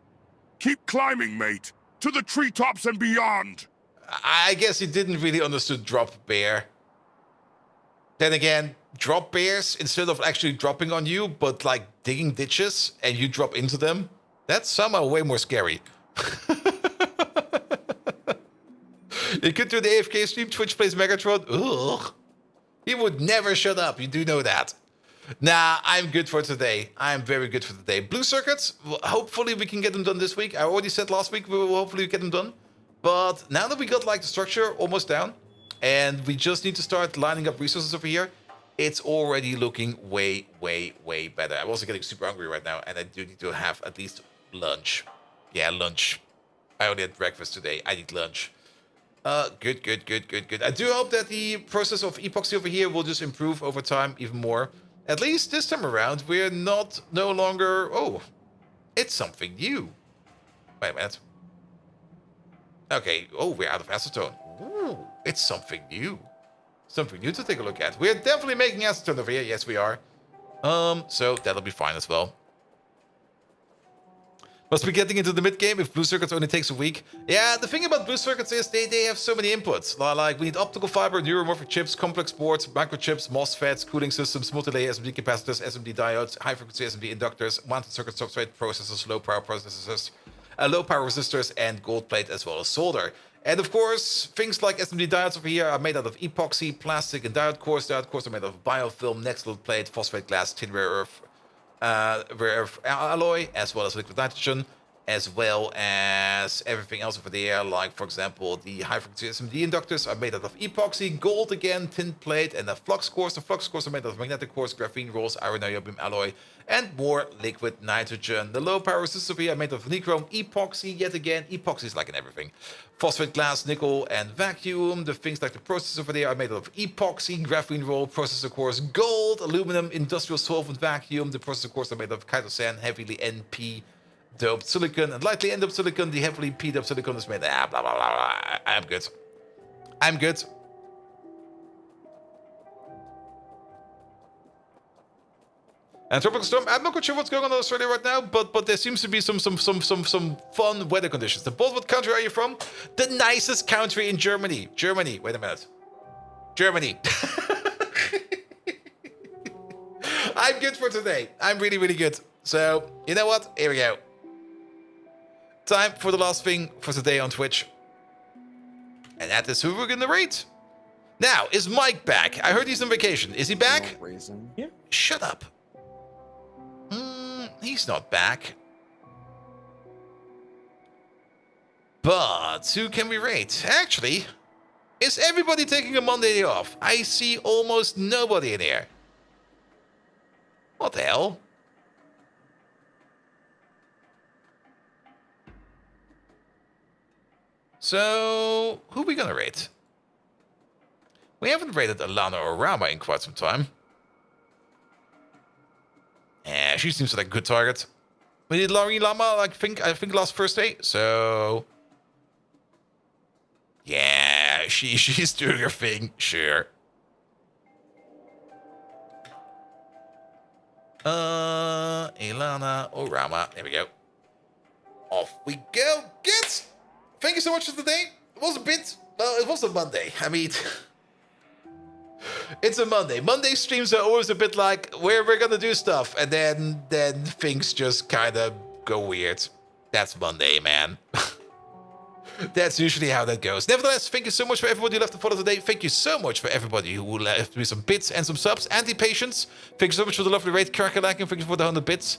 Keep climbing, mate, to the treetops and beyond. I guess he didn't really understood drop bear. Then again, drop bears, instead of actually dropping on you, but like digging ditches and you drop into them, that's somehow way more scary. You could do the AFK stream, Twitch plays Megatron. Ugh. He would never shut up, you do know that. Nah, I'm good for today. I'm very good for today. Blue circuits, hopefully we can get them done this week. I already said last week we will hopefully get them done. But now that we got like the structure almost down, and we just need to start lining up resources over here, it's already looking way, way, way better. I'm also getting super hungry right now, and I do need to have at least lunch. Yeah, lunch. I only had breakfast today. I need lunch. Good. I do hope that the process of epoxy over here will just improve over time even more. At least this time around, we're no longer... Oh, it's something new. Wait a minute. Okay, oh, we're out of acetone. Ooh, it's something new. Something new to take a look at. We're definitely making acetone over here. Yes, we are. So that'll be fine as well. Must be getting into the mid-game if blue circuits only takes a week. Yeah, the thing about blue circuits is they have so many inputs. Like, we need optical fiber, neuromorphic chips, complex boards, microchips, MOSFETs, cooling systems, multi-layer SMD capacitors, SMD diodes, high-frequency SMD inductors, mounted circuit substrate processors, low-power processors, low-power resistors, and gold plate, as well as solder. And of course, things like SMD diodes over here are made out of epoxy, plastic, and diode cores. Diode cores are made of biofilm, next level plate, phosphate glass, tin rare earth alloy, as well as liquid nitrogen, as well as everything else over there, like for example the high frequency SMD inductors are made out of epoxy, gold again, tin plate, and the flux cores. The flux cores are made out of magnetic cores, graphene rolls, iron niobium alloy, and more liquid nitrogen. The low power resistors over here are made of nichrome, epoxy, yet again, epoxy is like in everything. Phosphate glass, nickel, and vacuum. The things like the processors over there are made out of epoxy, graphene roll, processor cores, gold, aluminum, industrial solvent, vacuum. The processor cores are made of chitosan, heavily NP doped silicon, and lightly N-doped silicon. The heavily P-doped silicon is made blah blah blah. I'm good. I'm good. And tropical storm. I'm not quite sure what's going on in Australia right now, but there seems to be some fun weather conditions. The Bolt, what country are you from? The nicest country in Germany. Germany. Wait a minute. Germany. I'm good for today. I'm really, really good. So, you know what? Here we go. Time for the last thing for today on Twitch. And that is who we're gonna rate. Now, is Mike back? I heard he's on vacation. Is he back? Yeah. Shut up. He's not back. But who can we rate? Actually, is everybody taking a Monday off? I see almost nobody in here. What the hell? So, who are we gonna rate? We haven't rated Alana or Rama in quite some time. Yeah, she seems like a good target. We did Laurie Lama, I think last Thursday. So, yeah, she's doing her thing. Sure. Ilana or Rama. There we go. Off we go. Get. Thank you so much for today. It was a bit. Well, it was a Monday. I mean. It's a Monday. Monday streams are always a bit like we're gonna do stuff, and then things just kind of go weird. That's Monday, man. That's usually how that goes. Nevertheless, thank you so much for everybody who left a follow today. Thank you so much for everybody who left me some bits and some subs. Anti-Patience, thank you so much for the lovely raid. Crackalakin, thank you for the 100 bits.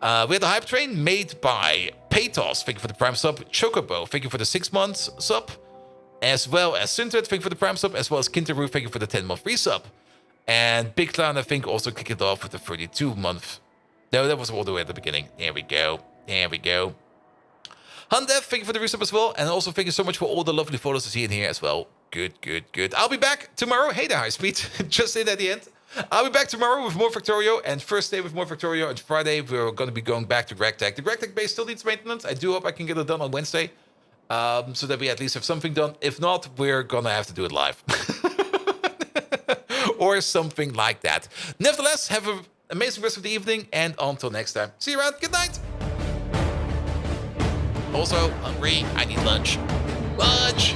We had the Hype Train made by Paytos, thank you for the Prime sub. Chocobo, thank you for the 6 months sub. As well as Sintered, thank you for the Prime sub, as well as Kinteru, thank you for the 10-month resub. And Big Clown, I think, also kicked it off with the 32-month. No, that was all the way at the beginning. There we go. There we go. Hundev, thank you for the resub as well. And also thank you so much for all the lovely photos to see in here as well. Good, good, good. I'll be back tomorrow. Hey there, High Speed. Just in at the end. I'll be back tomorrow with more Factorio, and Thursday with more Factorio, and Friday we're going to be going back to GregTech. The GregTech base still needs maintenance. I do hope I can get it done on Wednesday. So that we at least have something done. If not, we're gonna have to do it live. or something like that. Nevertheless, have an amazing rest of the evening, and until next time, see you around. Good night. Also, hungry. I need lunch. Lunch.